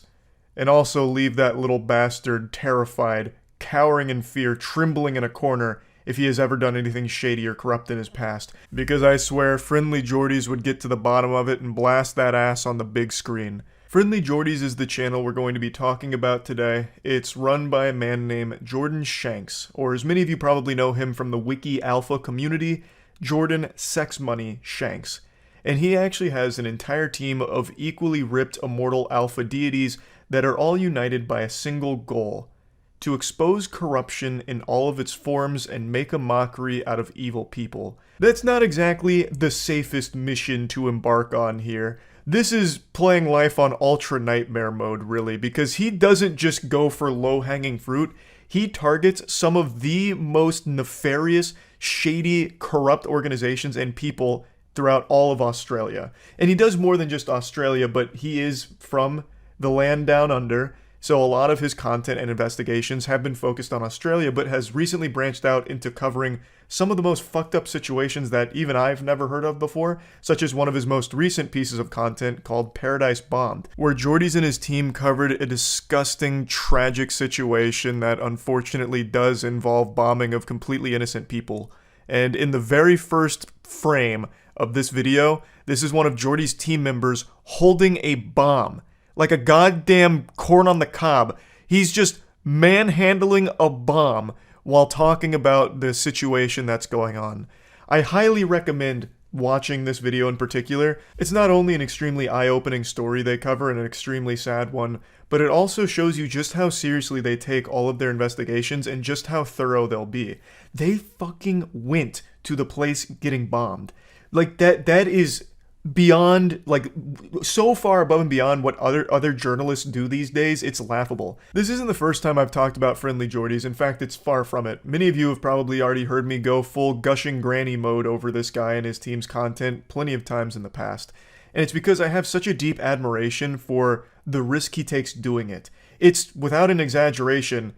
and also leave that little bastard terrified, cowering in fear, trembling in a corner if he has ever done anything shady or corrupt in his past. Because I swear, Friendly Jordies would get to the bottom of it and blast that ass on the big screen. Friendly Jordies is the channel we're going to be talking about today. It's run by a man named Jordan Shanks, or as many of you probably know him from the Wiki Alpha community, Jordan Sex Money Shanks. And he actually has an entire team of equally ripped immortal alpha deities that are all united by a single goal: to expose corruption in all of its forms and make a mockery out of evil people. That's not exactly the safest mission to embark on here. This is playing life on ultra nightmare mode, really, because he doesn't just go for low-hanging fruit. He targets some of the most nefarious, shady, corrupt organizations and people throughout all of Australia. And he does more than just Australia, but he is from the land down under, so a lot of his content and investigations have been focused on Australia, but has recently branched out into covering some of the most fucked up situations that even I've never heard of before, such as one of his most recent pieces of content called Paradise Bombed, where Jordies and his team covered a disgusting, tragic situation that unfortunately does involve bombing of completely innocent people. And in the very first frame of this video, this is one of Jordy's team members holding a bomb. Like a goddamn corn on the cob. He's just manhandling a bomb while talking about the situation that's going on. I highly recommend watching this video in particular. It's not only an extremely eye-opening story they cover and an extremely sad one, but it also shows you just how seriously they take all of their investigations and just how thorough they'll be. They fucking went to the place getting bombed. Like, that is beyond, like, so far above and beyond what other journalists do these days, it's laughable. This isn't the first time I've talked about Friendly Jordies. In fact, it's far from it. Many of you have probably already heard me go full gushing granny mode over this guy and his team's content plenty of times in the past. And it's because I have such a deep admiration for the risk he takes doing it. It's, without an exaggeration,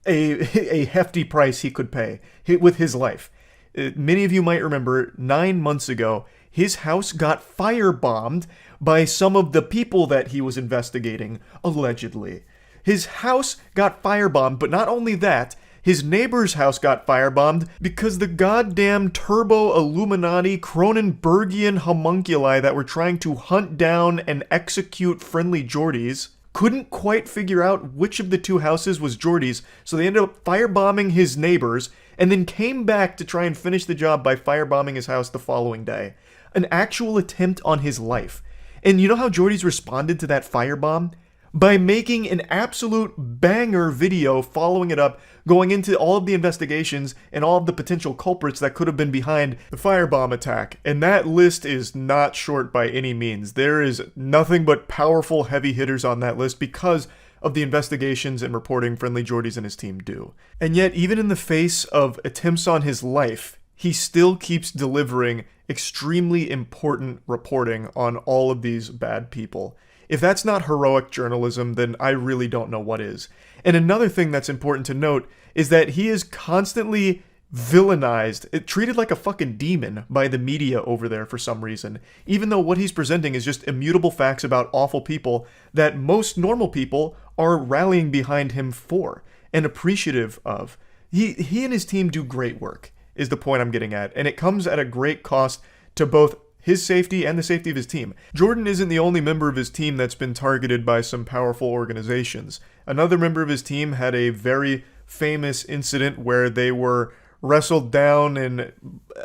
a hefty price he could pay with his life. Many of you might remember 9 months ago, his house got firebombed by some of the people that he was investigating, allegedly. His house got firebombed, but not only that, his neighbor's house got firebombed because the goddamn turbo-Illuminati Cronenbergian homunculi that were trying to hunt down and execute Friendly Jordies couldn't quite figure out which of the two houses was Jordy's, so they ended up firebombing his neighbors, and then came back to try and finish the job by firebombing his house the following day. An actual attempt on his life. And you know how Jordy's responded to that firebomb? By making an absolute banger video following it up, going into all of the investigations and all of the potential culprits that could have been behind the firebomb attack. And that list is not short by any means. There is nothing but powerful heavy hitters on that list because of the investigations and reporting Friendly Jordies and his team do. And yet, even in the face of attempts on his life, he still keeps delivering extremely important reporting on all of these bad people. If that's not heroic journalism, then I really don't know what is. And another thing that's important to note is that he is constantly villainized, treated like a fucking demon by the media over there for some reason, even though what he's presenting is just immutable facts about awful people that most normal people are rallying behind him for and appreciative of. He and his team do great work, is the point I'm getting at, and it comes at a great cost to both his safety and the safety of his team. Jordan isn't the only member of his team that's been targeted by some powerful organizations. Another member of his team had a very famous incident where they were wrestled down and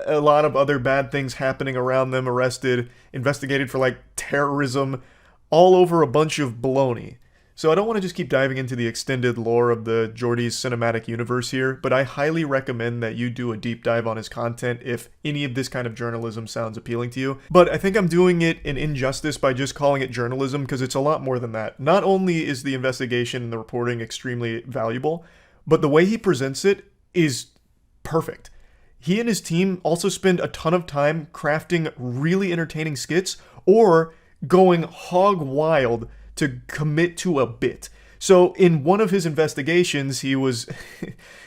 a lot of other bad things happening around them, arrested, investigated for like terrorism, all over a bunch of baloney. So I don't want to just keep diving into the extended lore of the Jordy's cinematic universe here, but I highly recommend that you do a deep dive on his content if any of this kind of journalism sounds appealing to you. But I think I'm doing it an injustice by just calling it journalism because it's a lot more than that. Not only is the investigation and the reporting extremely valuable, but the way he presents it is perfect. He and his team also spend a ton of time crafting really entertaining skits or going hog wild to commit to a bit. So in one of his investigations, he was,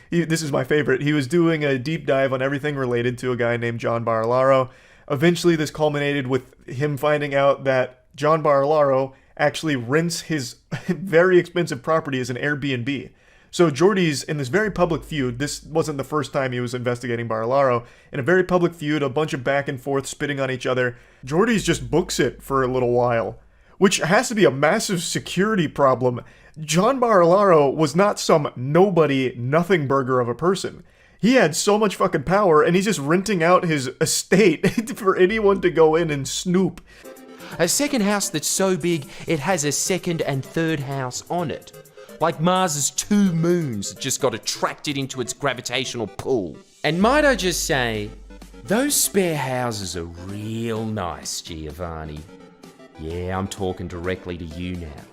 this is my favorite, he was doing a deep dive on everything related to a guy named John Barilaro. Eventually this culminated with him finding out that John Barilaro actually rents his very expensive property as an Airbnb. So Jordy's in this very public feud. This wasn't the first time he was investigating Barilaro. In a very public feud, a bunch of back and forth spitting on each other, Jordy's just books it for a little while, which has to be a massive security problem. John Barilaro was not some nobody, nothing burger of a person. He had so much fucking power, and he's just renting out his estate for anyone to go in and snoop. A second house that's so big, it has a second and third house on it. Like Mars's 2 moons that just got attracted into its gravitational pull. And might I just say, those spare houses are real nice, Giovanni. Yeah, I'm talking directly to you now.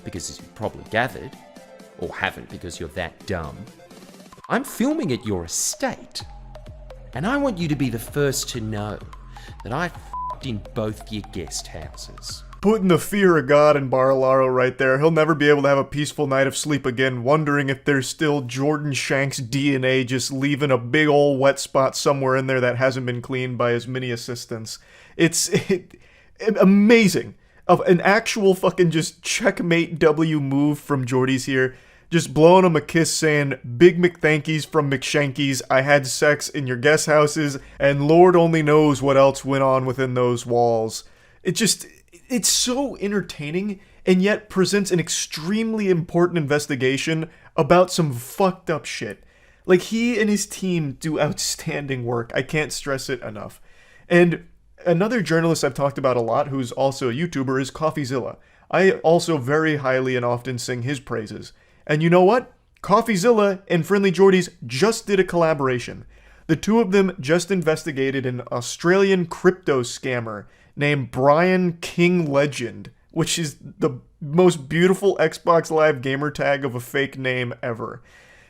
Because as you've probably gathered, or haven't because you're that dumb, I'm filming at your estate. And I want you to be the first to know that I f***ed in both your guest houses. Putting the fear of God in Barilaro right there. He'll never be able to have a peaceful night of sleep again, wondering if there's still Jordan Shanks' DNA just leaving a big old wet spot somewhere in there that hasn't been cleaned by as many assistants. It's amazing. Of an actual fucking just checkmate W move from Jordy's here. Just blowing him a kiss saying, "Big McThankies from McShankies, I had sex in your guest houses, and Lord only knows what else went on within those walls." It's so entertaining, and yet presents an extremely important investigation about some fucked up shit. Like, he and his team do outstanding work. I can't stress it enough. And another journalist I've talked about a lot, who's also a YouTuber, is CoffeeZilla. I also very highly and often sing his praises. And you know what? CoffeeZilla and Friendly Jordies just did a collaboration. The two of them just investigated an Australian crypto scammer named Brian King Legend, which is the most beautiful Xbox Live gamer tag of a fake name ever.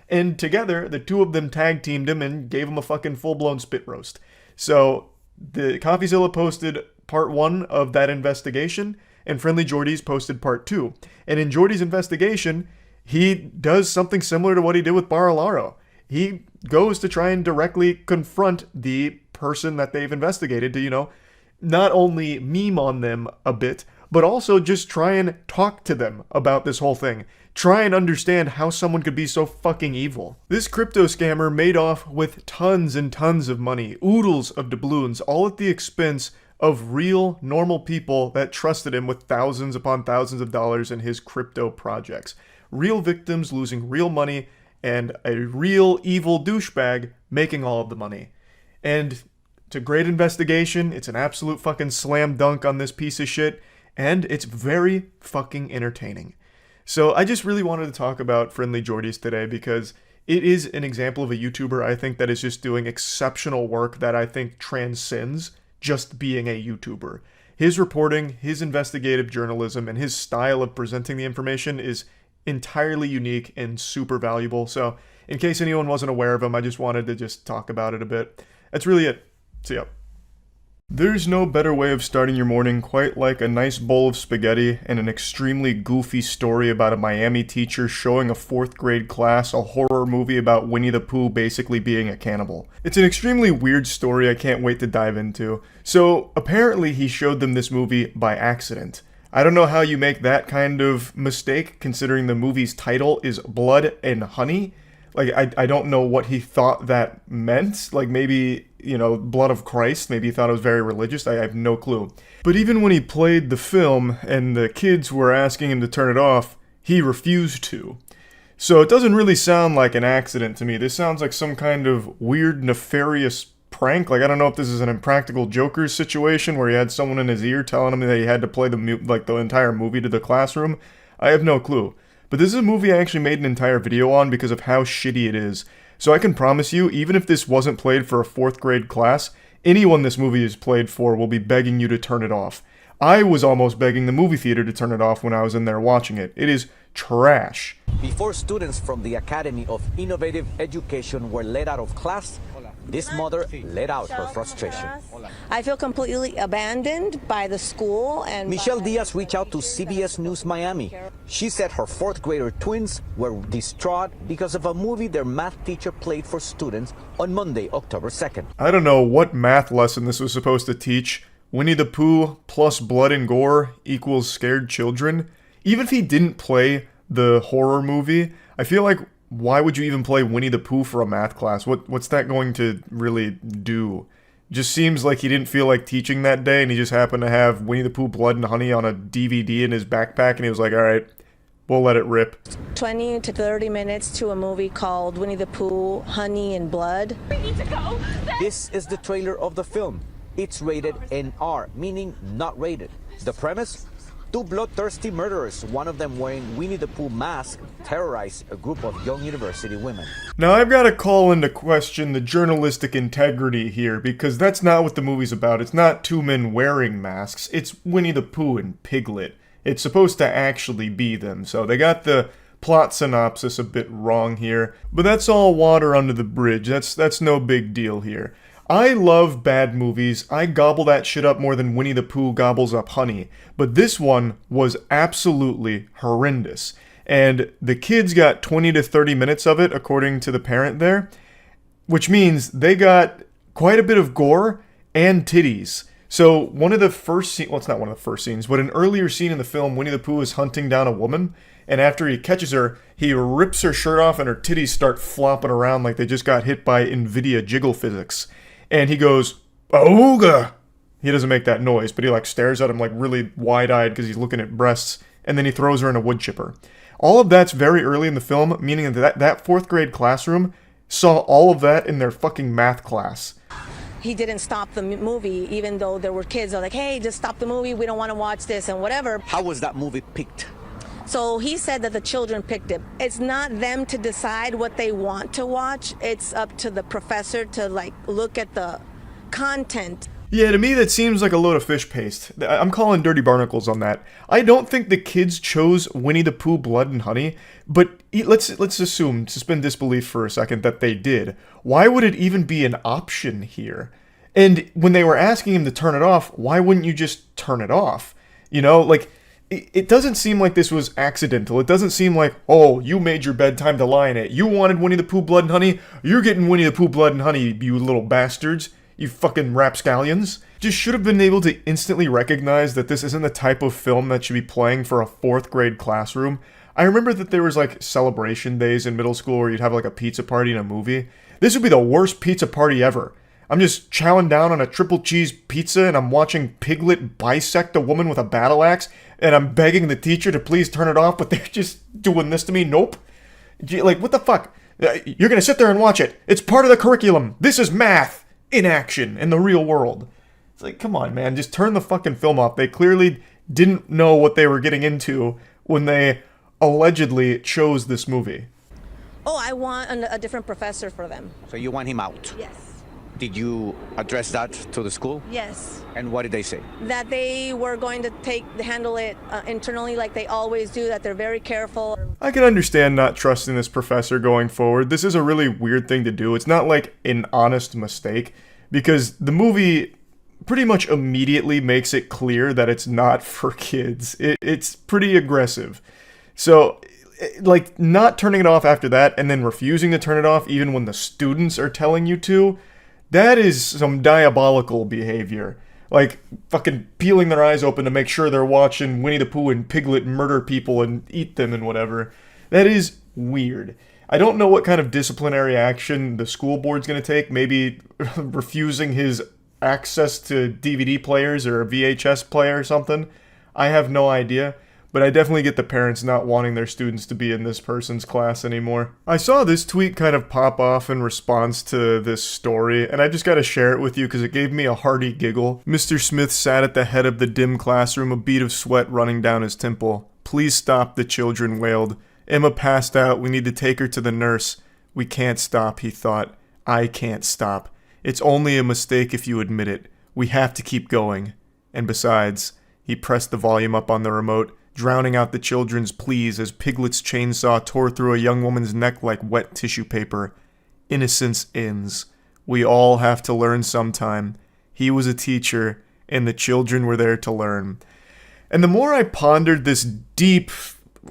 And together, the two of them tag teamed him and gave him a fucking full-blown spit roast. So, the CoffeeZilla posted part 1 of that investigation, and Friendly Jordies posted part 2. And in Jordies' investigation, he does something similar to what he did with Baralaro. He goes to try and directly confront the person that they've investigated to, not only meme on them a bit, but also just try and talk to them about this whole thing. Try and understand how someone could be so fucking evil. This crypto scammer made off with tons and tons of money, oodles of doubloons, all at the expense of real, normal people that trusted him with thousands upon thousands of dollars in his crypto projects. Real victims losing real money, and a real evil douchebag making all of the money. And it's a great investigation, it's an absolute fucking slam dunk on this piece of shit, and it's very fucking entertaining. So I just really wanted to talk about Friendly Jordies today because it is an example of a YouTuber I think that is just doing exceptional work that I think transcends just being a YouTuber. His reporting, his investigative journalism, and his style of presenting the information is entirely unique and super valuable. So in case anyone wasn't aware of him, I just wanted to just talk about it a bit. That's really it. See ya. There's no better way of starting your morning quite like a nice bowl of spaghetti and an extremely goofy story about a Miami teacher showing a 4th grade class a horror movie about Winnie the Pooh basically being a cannibal. It's an extremely weird story I can't wait to dive into. So apparently he showed them this movie by accident. I don't know how you make that kind of mistake considering the movie's title is Blood and Honey. Like, I don't know what he thought that meant. Like, maybe, blood of Christ. Maybe he thought it was very religious. I have no clue. But even when he played the film and the kids were asking him to turn it off, he refused to. So it doesn't really sound like an accident to me. This sounds like some kind of weird, nefarious prank. Like, I don't know if this is an Impractical Jokers situation where he had someone in his ear telling him that he had to play the entire movie to the classroom. I have no clue. But this is a movie I actually made an entire video on because of how shitty it is. So I can promise you, even if this wasn't played for a 4th grade class, anyone this movie is played for will be begging you to turn it off. I was almost begging the movie theater to turn it off when I was in there watching it. It is trash. Before students from the Academy of Innovative Education were let out of class, this mother let out her frustration. I feel completely abandoned by the school and Michelle Diaz reached out to CBS News Miami. She said her 4th grader twins were distraught because of a movie their math teacher played for students on Monday, October 2nd. I don't know what math lesson this was supposed to teach. Winnie the Pooh plus blood and gore equals scared children. Even if he didn't play the horror movie, I feel like why would you even play Winnie the Pooh for a math class? What's that going to really do? Just seems like he didn't feel like teaching that day and he just happened to have Winnie the Pooh Blood and Honey on a DVD in his backpack and he was like, alright, we'll let it rip. 20 to 30 minutes to a movie called Winnie the Pooh, Honey and Blood. We need to go. This is the trailer of the film. It's rated NR, meaning not rated. The premise? 2 bloodthirsty murderers, one of them wearing Winnie the Pooh mask, terrorize a group of young university women. Now I've got to call into question the journalistic integrity here, because that's not what the movie's about. It's not 2 men wearing masks, it's Winnie the Pooh and Piglet. It's supposed to actually be them, so they got the plot synopsis a bit wrong here. But that's all water under the bridge, that's no big deal here. I love bad movies. I gobble that shit up more than Winnie the Pooh gobbles up honey. But this one was absolutely horrendous. And the kids got 20 to 30 minutes of it, according to the parent there. Which means they got quite a bit of gore and titties. So one of the first scenes, well, it's not one of the first scenes, but an earlier scene in the film, Winnie the Pooh is hunting down a woman. And after he catches her, he rips her shirt off and her titties start flopping around like they just got hit by NVIDIA jiggle physics. And he goes, "Ooga!" He doesn't make that noise, but he like stares at him like really wide-eyed because he's looking at breasts. and then he throws her in a wood chipper. All of that's very early in the film, meaning that fourth grade classroom saw all of that in their fucking math class. He didn't stop the movie, even though there were kids that were like, hey, just stop the movie, we don't want to watch this and whatever. How was that movie picked? So he said that the children picked it. It's not them to decide what they want to watch. It's up to the professor to like look at the content. Yeah, to me that seems like a load of fish paste. I'm calling dirty barnacles on that. I don't think the kids chose Winnie the Pooh Blood and Honey, but let's assume, suspend disbelief for a second, that they did. Why would it even be an option here? And when they were asking him to turn it off, why wouldn't you just turn it off? You know, like, it doesn't seem like this was accidental. It doesn't seem like, oh, you made your bedtime to lie in it. You wanted Winnie the Pooh Blood and Honey? You're getting Winnie the Pooh Blood and Honey, you little bastards. You fucking rapscallions. Just should have been able to instantly recognize that this isn't the type of film that should be playing for a 4th grade classroom. I remember that there was like celebration days in middle school where you'd have like a pizza party and a movie. This would be the worst pizza party ever. I'm just chowing down on a triple cheese pizza and I'm watching Piglet bisect a woman with a battle axe and I'm begging the teacher to please turn it off, but they're just doing this to me. Nope. Like, what the fuck? You're gonna sit there and watch it. It's part of the curriculum. This is math in action in the real world. It's like, come on, man, just turn the fucking film off. They clearly didn't know what they were getting into when they allegedly chose this movie. Oh, I want a different professor for them. So you want him out? Yes. Did you address that to the school? Yes. And what did they say? That they were going to handle it internally like they always do, that they're very careful. I can understand not trusting this professor going forward. This is a really weird thing to do. It's not like an honest mistake, because the movie pretty much immediately makes it clear that it's not for kids. It's pretty aggressive. So, like, not turning it off after that and then refusing to turn it off even when the students are telling you to, that is some diabolical behavior. Like, fucking peeling their eyes open to make sure they're watching Winnie the Pooh and Piglet murder people and eat them and whatever. That is weird. I don't know what kind of disciplinary action the school board's gonna take. Maybe refusing his access to DVD players or a VHS player or something. I have no idea. But I definitely get the parents not wanting their students to be in this person's class anymore. I saw this tweet kind of pop off in response to this story, and I just gotta share it with you because it gave me a hearty giggle. Mr. Smith sat at the head of the dim classroom, a bead of sweat running down his temple. Please stop, the children wailed. Emma passed out. We need to take her to the nurse. We can't stop, he thought. I can't stop. It's only a mistake if you admit it. We have to keep going. And besides, he pressed the volume up on the remote, drowning out the children's pleas as Piglet's chainsaw tore through a young woman's neck like wet tissue paper. Innocence ends. We all have to learn sometime. He was a teacher, and the children were there to learn. And the more I pondered this deep,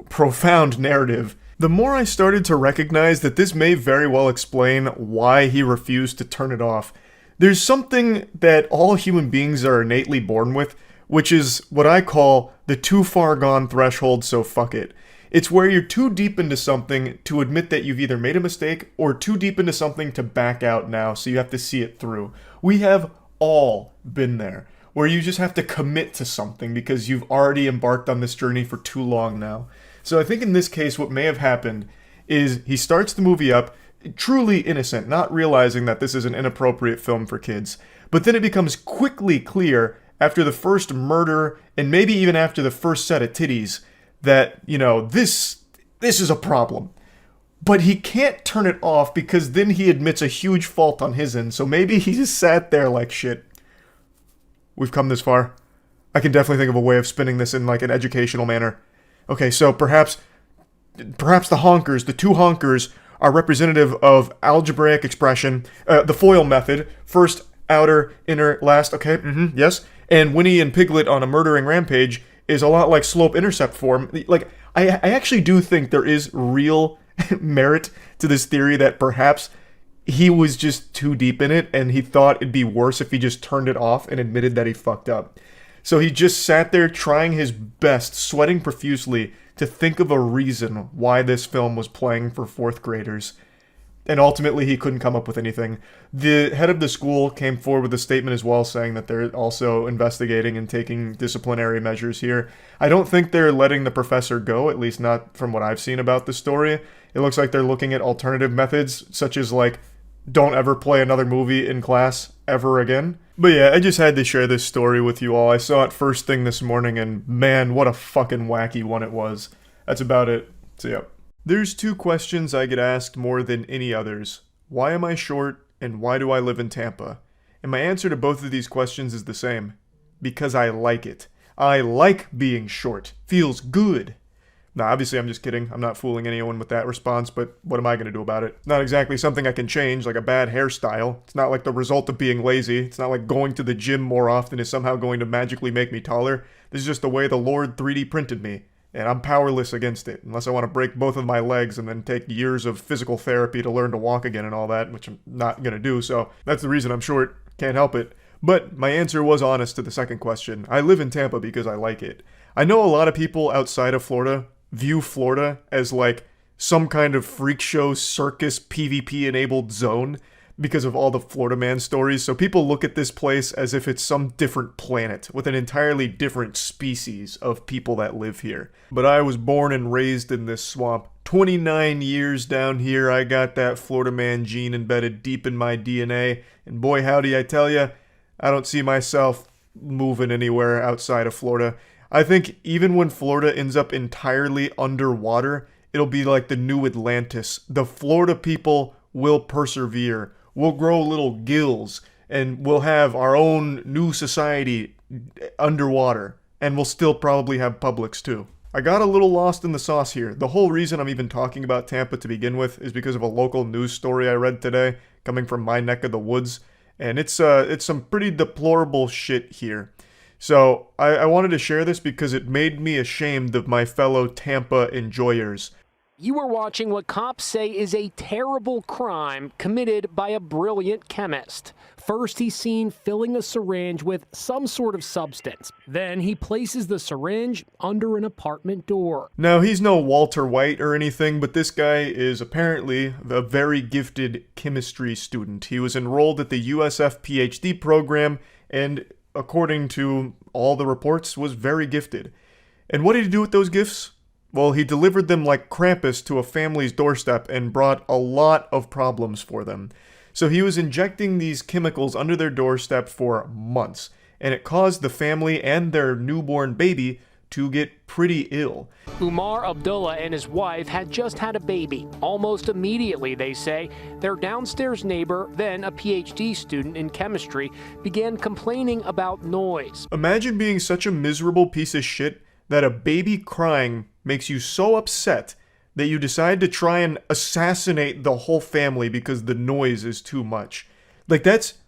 profound narrative, the more I started to recognize that this may very well explain why he refused to turn it off. There's something that all human beings are innately born with, which is what I call the too far gone threshold, so fuck it. It's where you're too deep into something to admit that you've either made a mistake or too deep into something to back out now, so you have to see it through. We have all been there, where you just have to commit to something because you've already embarked on this journey for too long now. So I think in this case what may have happened is he starts the movie up truly innocent, not realizing that this is an inappropriate film for kids, but then it becomes quickly clear after the first murder, and maybe even after the first set of titties, that, you know, this is a problem. But he can't turn it off because then he admits a huge fault on his end, so maybe he just sat there like, shit, we've come this far. I can definitely think of a way of spinning this in, like, an educational manner. Okay, so perhaps the honkers, the two honkers, are representative of algebraic expression, the FOIL method, first, outer, inner, last, okay, yes. And Winnie and Piglet on a murdering rampage is a lot like slope-intercept form. Like, I actually do think there is real merit to this theory that perhaps he was just too deep in it and he thought it'd be worse if he just turned it off and admitted that he fucked up. So he just sat there trying his best, sweating profusely, to think of a reason why this film was playing for 4th graders. And ultimately, he couldn't come up with anything. The head of the school came forward with a statement as well, saying that they're also investigating and taking disciplinary measures here. I don't think they're letting the professor go, at least not from what I've seen about the story. It looks like they're looking at alternative methods, such as, like, don't ever play another movie in class ever again. But yeah, I just had to share this story with you all. I saw it first thing this morning, and man, what a fucking wacky one it was. That's about it. So yeah. There's two questions I get asked more than any others. Why am I short, and why do I live in Tampa? And my answer to both of these questions is the same. Because I like it. I like being short. Feels good. Now, obviously, I'm just kidding. I'm not fooling anyone with that response, but what am I going to do about it? Not exactly something I can change, like a bad hairstyle. It's not like the result of being lazy. It's not like going to the gym more often is somehow going to magically make me taller. This is just the way the Lord 3D printed me. And I'm powerless against it, unless I want to break both of my legs and then take years of physical therapy to learn to walk again and all that, which I'm not going to do, so that's the reason I'm short. Can't help it. But my answer was honest to the second question. I live in Tampa because I like it. I know a lot of people outside of Florida view Florida as like some kind of freak show circus PvP-enabled zone because of all the Florida Man stories, so people look at this place as if it's some different planet with an entirely different species of people that live here. But I was born and raised in this swamp. 29 years down here, I got that Florida Man gene embedded deep in my DNA, and boy howdy I tell ya, I don't see myself moving anywhere outside of Florida. I think even when Florida ends up entirely underwater, it'll be like the new Atlantis. The Florida people will persevere. We'll grow little gills, and we'll have our own new society underwater, and we'll still probably have Publix too. I got a little lost in the sauce here. The whole reason I'm even talking about Tampa to begin with is because of a local news story I read today, coming from my neck of the woods, and it's some pretty deplorable shit here. So I wanted to share this because it made me ashamed of my fellow Tampa enjoyers. You are watching what cops say is a terrible crime committed by a brilliant chemist. First, he's seen filling a syringe with some sort of substance. Then he places the syringe under an apartment door. Now, he's no Walter White or anything, but this guy is apparently a very gifted chemistry student. He was enrolled at the USF PhD program and, according to all the reports, was very gifted. And what did he do with those gifts? Well, he delivered them like Krampus to a family's doorstep and brought a lot of problems for them. So he was injecting these chemicals under their doorstep for months, and it caused the family and their newborn baby to get pretty ill. Umar Abdullah and his wife had just had a baby. Almost immediately, they say, their downstairs neighbor, then a PhD student in chemistry, began complaining about noise. Imagine being such a miserable piece of shit that a baby crying makes you so upset that you decide to try and assassinate the whole family because the noise is too much. Like, that's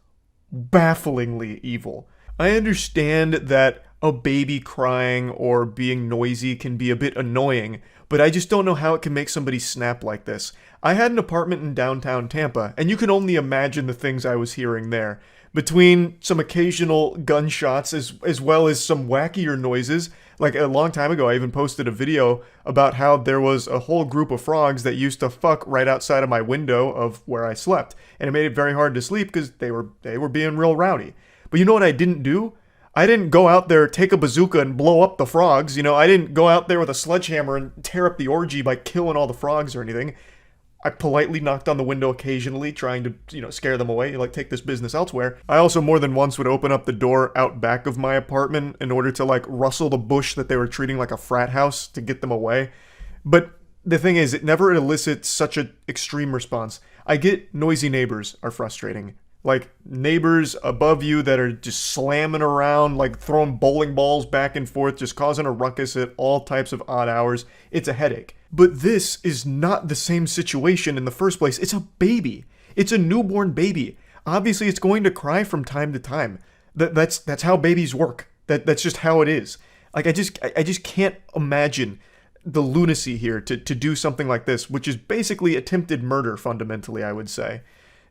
bafflingly evil. I understand that a baby crying or being noisy can be a bit annoying, but I just don't know how it can make somebody snap like this. I had an apartment in downtown Tampa, and you can only imagine the things I was hearing there. Between some occasional gunshots as well as some wackier noises. Like a long time ago, I even posted a video about how there was a whole group of frogs that used to fuck right outside of my window of where I slept. And it made it very hard to sleep because they were being real rowdy. But you know what I didn't do? I didn't go out there, take a bazooka and blow up the frogs. You know, I didn't go out there with a sledgehammer and tear up the orgy by killing all the frogs or anything. I politely knocked on the window occasionally, trying to, scare them away, like take this business elsewhere. I also more than once would open up the door out back of my apartment in order to, rustle the bush that they were treating like a frat house to get them away. But the thing is, it never elicits such an extreme response. I get noisy neighbors are frustrating. Like, neighbors above you that are just slamming around, throwing bowling balls back and forth, just causing a ruckus at all types of odd hours. It's a headache. But this is not the same situation in the first place. It's a baby. It's a newborn baby. Obviously, it's going to cry from time to time. That's how babies work. That's just how it is. I just can't imagine the lunacy here to do something like this, which is basically attempted murder, fundamentally, I would say.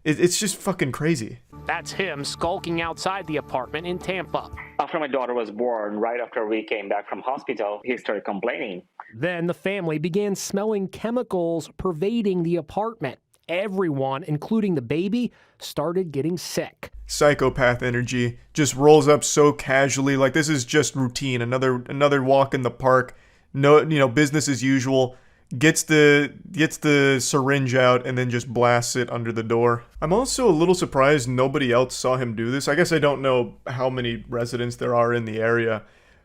It's just fucking crazy. That's him skulking outside the apartment in Tampa. After my daughter was born, right after we came back from hospital, he started complaining. Then the family began smelling chemicals pervading the apartment. everyone, including the baby, started getting sick. Psychopath energy just rolls up so casually, like this is just routine. Another walk in the park. No, business as usual. Gets the syringe out and then just blasts it under the door. I'm also a little surprised nobody else saw him do this. I guess I don't know how many residents there are in the area,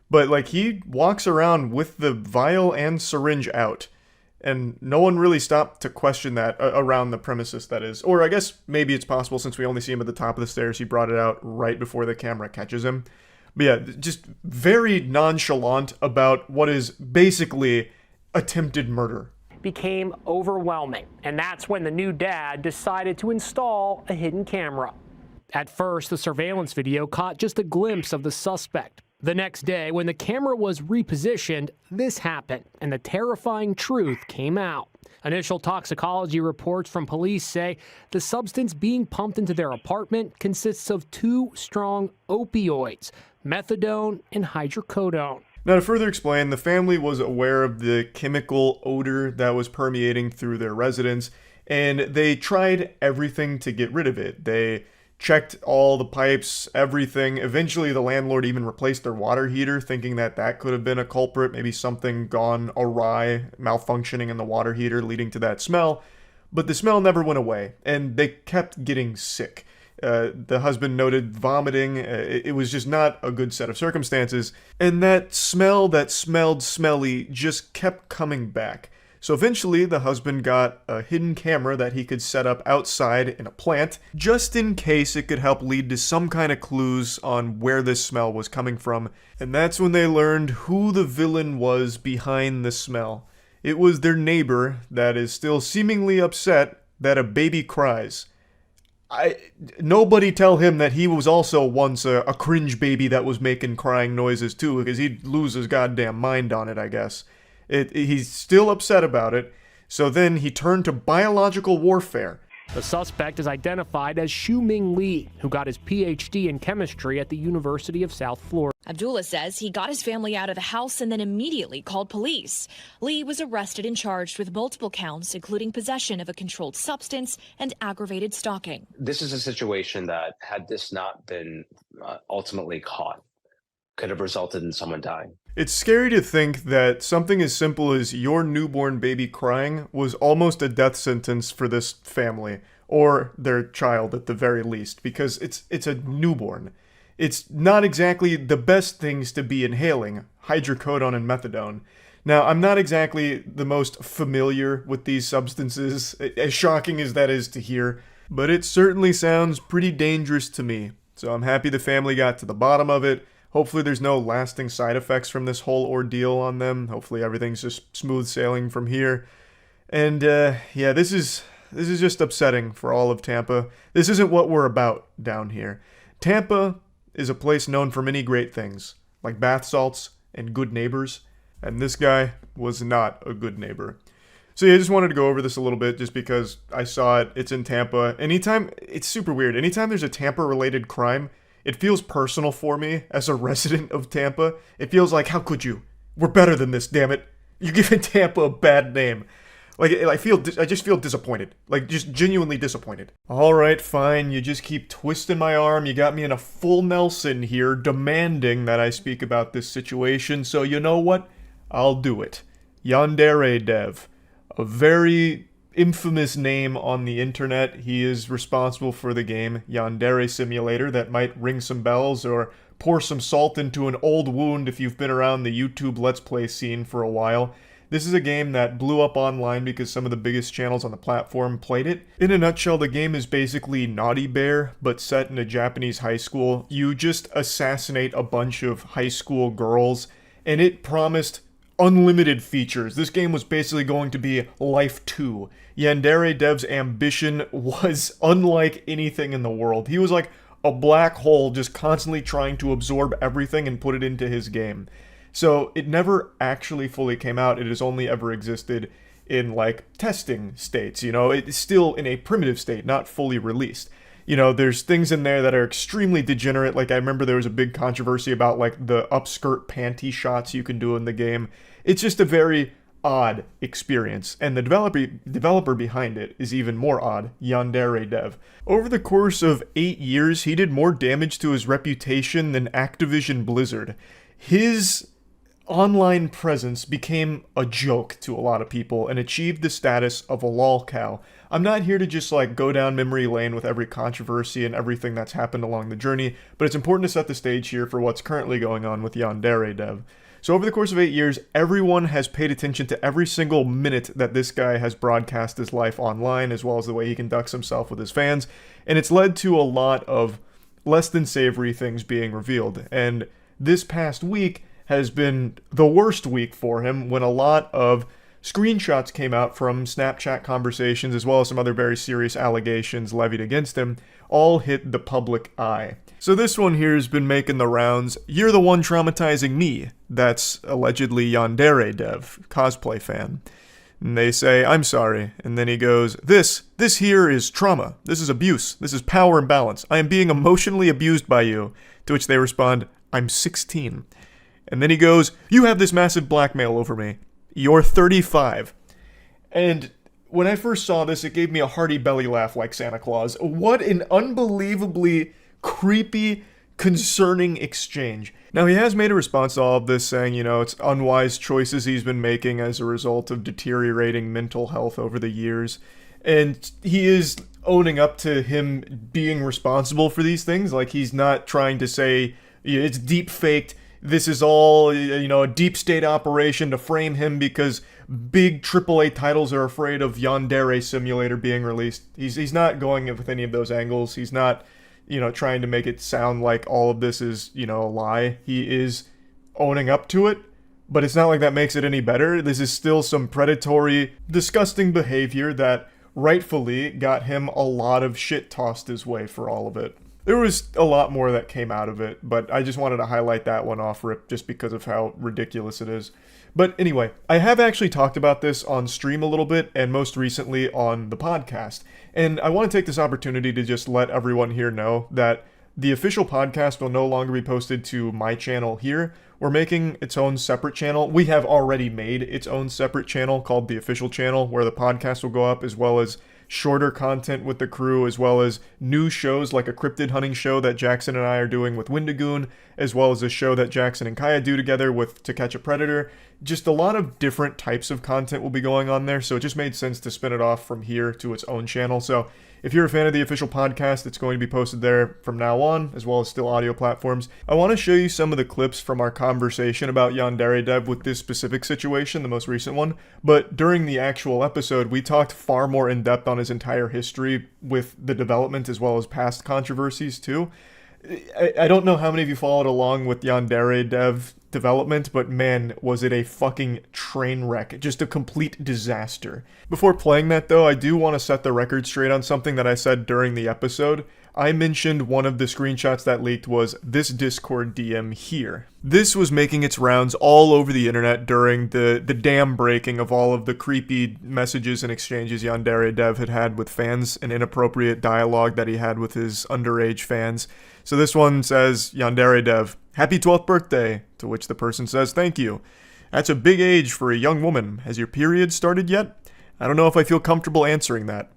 but like he walks around with the vial and syringe out, and no one really stopped to question that around the premises, that is. Or I guess maybe it's possible, since we only see him at the top of the stairs, he brought it out right before the camera catches him. But yeah, just very nonchalant about what is basically attempted murder. Became overwhelming, and that's when the new dad decided to install a hidden camera. At first, the surveillance video caught just a glimpse of the suspect. The next day, when the camera was repositioned, this happened, and the terrifying truth came out. Initial toxicology reports from police say the substance being pumped into their apartment consists of 2 strong opioids, methadone and hydrocodone. Now, to further explain, the family was aware of the chemical odor that was permeating through their residence, and they tried everything to get rid of it. They checked all the pipes, everything. Eventually, the landlord even replaced their water heater, thinking that could have been a culprit, maybe something gone awry, malfunctioning in the water heater, leading to that smell. But the smell never went away, and they kept getting sick. The husband noted vomiting. It was just not a good set of circumstances. And that smell that smelled smelly just kept coming back. So eventually, the husband got a hidden camera that he could set up outside in a plant, just in case it could help lead to some kind of clues on where this smell was coming from. And that's when they learned who the villain was behind the smell. It was their neighbor that is still seemingly upset that a baby cries. Nobody tell him that he was also once a cringe baby that was making crying noises too, because he'd lose his goddamn mind on it, I guess. He's still upset about it, so then he turned to biological warfare. The suspect is identified as Shu-Ming Lee, who got his PhD in chemistry at the University of South Florida. Abdullah says he got his family out of the house and then immediately called police. Lee was arrested and charged with multiple counts, including possession of a controlled substance and aggravated stalking. This is a situation that, had this not been ultimately caught, could have resulted in someone dying. It's scary to think that something as simple as your newborn baby crying was almost a death sentence for this family, or their child at the very least, because it's a newborn. It's not exactly the best things to be inhaling, hydrocodone and methadone. Now, I'm not exactly the most familiar with these substances, as shocking as that is to hear, but it certainly sounds pretty dangerous to me. So I'm happy the family got to the bottom of it. Hopefully there's no lasting side effects from this whole ordeal on them. Hopefully everything's just smooth sailing from here. And yeah, this is just upsetting for all of Tampa. This isn't what we're about down here. Tampa is a place known for many great things, like bath salts and good neighbors, and this guy was not a good neighbor. So yeah, I just wanted to go over this a little bit just because I saw it. It's in Tampa. It's super weird. Anytime there's a Tampa-related crime, it feels personal for me as a resident of Tampa. It feels like, how could you? We're better than this, damn it. You're giving Tampa a bad name. Like, I just feel disappointed. Like, just genuinely disappointed. Alright, fine. You just keep twisting my arm. You got me in a full Nelson here, demanding that I speak about this situation. So you know what? I'll do it. Yandere Dev. A very infamous name on the internet. He is responsible for the game Yandere Simulator that might ring some bells or pour some salt into an old wound if you've been around the YouTube Let's Play scene for a while. This is a game that blew up online because some of the biggest channels on the platform played it. In a nutshell, the game is basically Naughty Bear, but set in a Japanese high school. You just assassinate a bunch of high school girls, and it promised unlimited features. This game was basically going to be Life 2. Yandere Dev's ambition was unlike anything in the world. He was like a black hole just constantly trying to absorb everything and put it into his game. So it never actually fully came out. It has only ever existed in like testing states, you know. It's still in a primitive state, not fully released. You know, there's things in there that are extremely degenerate. Like I remember there was a big controversy about like the upskirt panty shots you can do in the game. It's just a very odd experience, and the developer behind it is even more odd, Yandere Dev. Over the course of 8 years, he did more damage to his reputation than Activision Blizzard. His online presence became a joke to a lot of people and achieved the status of a lolcow. I'm not here to just like go down memory lane with every controversy and everything that's happened along the journey, but it's important to set the stage here for what's currently going on with Yandere Dev. So over the course of 8 years, everyone has paid attention to every single minute that this guy has broadcast his life online, as well as the way he conducts himself with his fans, and it's led to a lot of less than savory things being revealed. And this past week has been the worst week for him, when a lot of screenshots came out from Snapchat conversations, as well as some other very serious allegations levied against him, all hit the public eye. So this one here has been making the rounds. You're the one traumatizing me. That's allegedly Yandere Dev, cosplay fan. And they say, I'm sorry. And then he goes, this here is trauma. This is abuse. This is power imbalance. I am being emotionally abused by you. To which they respond, I'm 16. And then he goes, you have this massive blackmail over me. You're 35. And when I first saw this, it gave me a hearty belly laugh like Santa Claus. What an unbelievably creepy, concerning exchange. Now, he has made a response to all of this, saying, you know, it's unwise choices he's been making as a result of deteriorating mental health over the years. And he is owning up to him being responsible for these things. Like, he's not trying to say, it's deep faked, this is all, you know, a deep state operation to frame him because big AAA titles are afraid of Yandere Simulator being released. He's not going with any of those angles. He's not, you know, trying to make it sound like all of this is, you know, a lie. He is owning up to it, but it's not like that makes it any better. This is still some predatory, disgusting behavior that rightfully got him a lot of shit tossed his way for all of it. There was a lot more that came out of it, but I just wanted to highlight that one off rip just because of how ridiculous it is. But anyway, I have actually talked about this on stream a little bit, and most recently on the podcast. And I want to take this opportunity to just let everyone here know that the official podcast will no longer be posted to my channel here. We're making its own separate channel. We have already made its own separate channel called the official channel, where the podcast will go up, as well as shorter content with the crew, as well as new shows like a cryptid hunting show that Jackson and I are doing with Windigoon, as well as a show that Jackson and Kaya do together with To Catch a Predator. Just a lot of different types of content will be going on there, so it just made sense to spin it off from here to its own channel. So if you're a fan of the official podcast, it's going to be posted there from now on, as well as still audio platforms. I want to show you some of the clips from our conversation about Yandere Dev with this specific situation, the most recent one, but during the actual episode, we talked far more in depth on his entire history with the development as well as past controversies too. I don't know how many of you followed along with Yandere Dev development, but man, was it a fucking train wreck. Just a complete disaster. Before playing that though, I do want to set the record straight on something that I said during the episode. I mentioned one of the screenshots that leaked was this Discord DM here. This was making its rounds all over the internet during the dam breaking of all of the creepy messages and exchanges Yandere Dev had with fans and inappropriate dialogue that he had with his underage fans. So this one says, Yandere Dev, happy 12th birthday, to which the person says, thank you. That's a big age for a young woman. Has your period started yet? I don't know if I feel comfortable answering that.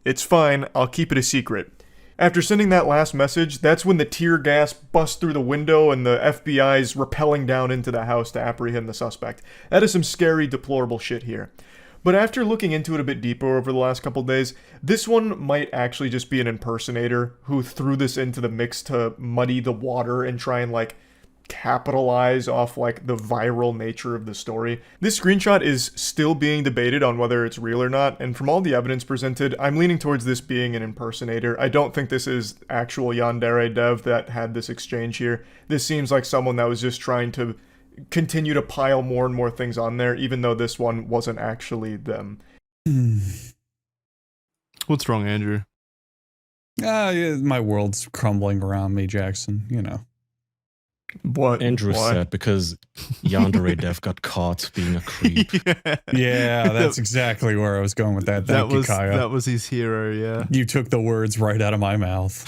It's fine, I'll keep it a secret. After sending that last message, that's when the tear gas busts through the window and the FBI's rappelling down into the house to apprehend the suspect. That is some scary, deplorable shit here. But after looking into it a bit deeper over the last couple days, this one might actually just be an impersonator who threw this into the mix to muddy the water and try and, like, capitalize off, like, the viral nature of the story. This screenshot is still being debated on whether it's real or not, and from all the evidence presented, I'm leaning towards this being an impersonator. I don't think this is actual Yandere Dev that had this exchange here. This seems like someone that was just trying to continue to pile more and more things on there, even though this one wasn't actually them. What's wrong, Andrew? Yeah, my world's crumbling around me, Jackson, you know. What? Andrew said because Yandere Dev got caught being a creep. Yeah, that's exactly where I was going with that. Thank you, Kaya. That was his hero, yeah. You took the words right out of my mouth.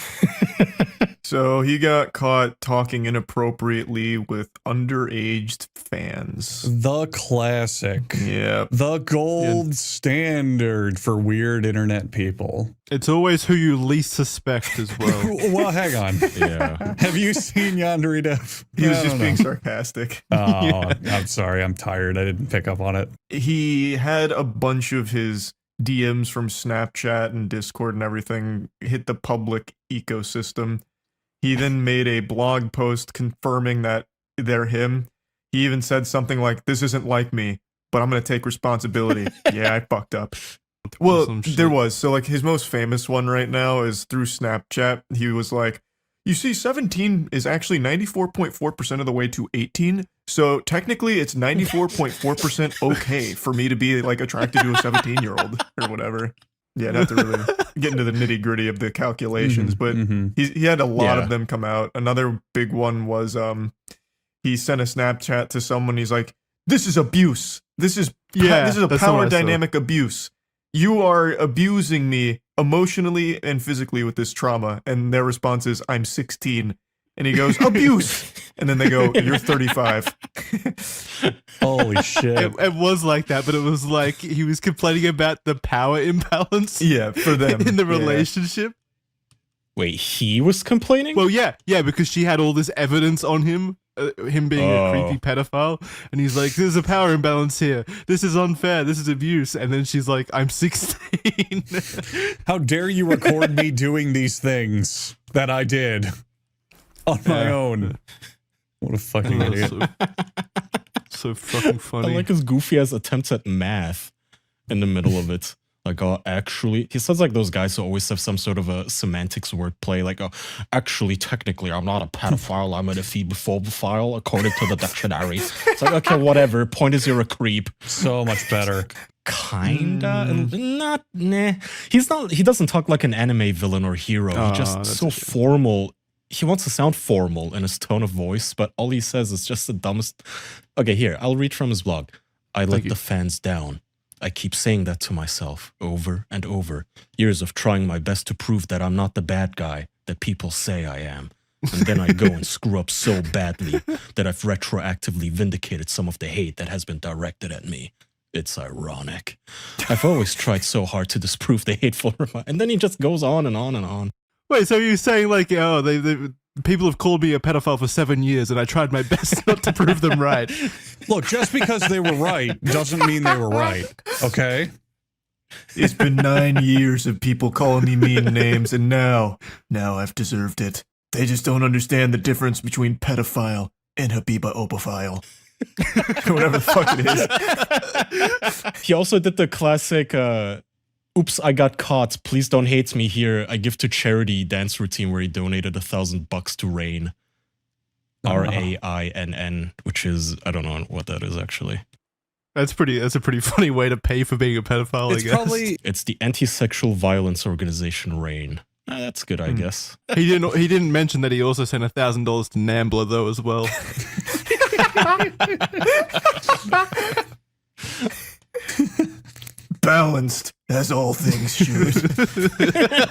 So he got caught talking inappropriately with underage fans. The classic. Yeah. The gold standard for weird internet people. It's always who you least suspect as well. Well, hang on. Yeah. Have you seen Yandere Dev? He was just being sarcastic. Oh, I'm sorry. I'm tired. I didn't pick up on it. He had a bunch of his DMs from Snapchat and Discord and everything hit the public ecosystem. He then made a blog post confirming that they're him. He even said something like, "This isn't like me, but I'm going to take responsibility." Yeah, I fucked up. Well, there was. So, like, his most famous one right now is through Snapchat. He was like, you see, 17 is actually 94.4% of the way to 18. So, technically, it's 94.4% okay for me to be, like, attracted to a 17-year-old or whatever. Yeah, I'd have to really get into the nitty-gritty of the calculations. But he had a lot of them come out. Another big one was he sent a Snapchat to someone. He's like, this is abuse. This is a power dynamic abuse. You are abusing me emotionally and physically with this trauma. And their response is, I'm 16. And he goes, abuse. And then they go, you're 35. Holy shit. It was like that, but it was like he was complaining about the power imbalance. Yeah, for them. In the relationship. Wait, he was complaining? Well, yeah, because she had all this evidence on him. Him being a creepy pedophile, and he's like, there's a power imbalance here, this is unfair, this is abuse, and then she's like, I'm 16. How dare you record me doing these things that I did on my own. What a fucking idiot. So fucking funny. I like his goofy ass attempts at math in the middle of it. Like, actually, he sounds like those guys who always have some sort of a semantics wordplay. Like, actually, technically, I'm not a pedophile. I'm an ephebophile, according to the dictionary. It's like, okay, whatever. Point is, you're a creep. So much better. Kinda. Not, nah. He's not, he doesn't talk like an anime villain or hero. He's just so formal. He wants to sound formal in his tone of voice, but all he says is just the dumbest. Okay, here, I'll read from his blog. I let the fans down. I keep saying that to myself over and over. Years of trying my best to prove that I'm not the bad guy that people say I am. And then I go and screw up so badly that I've retroactively vindicated some of the hate that has been directed at me. It's ironic. I've always tried so hard to disprove the hateful remark. And then he just goes on and on and on. Wait, so you're saying like, oh, people have called me a pedophile for 7 years and I tried my best not to prove them right. Look, just because they were right doesn't mean they were right, okay? It's been 9 years of people calling me mean names, and now I've deserved it. They just don't understand the difference between pedophile and habiba-opophile. Whatever the fuck it is. He also did the classic, oops, I got caught. Please don't hate me here. I give to charity dance routine where he donated $1,000 to Rain. RAINN, which is, I don't know what that is actually. That's a pretty funny way to pay for being a pedophile, I guess. It's the anti-sexual violence organization Rain. That's good, I guess. He didn't mention that he also sent $1,000 to Nambla though as well. Balanced, as all things should.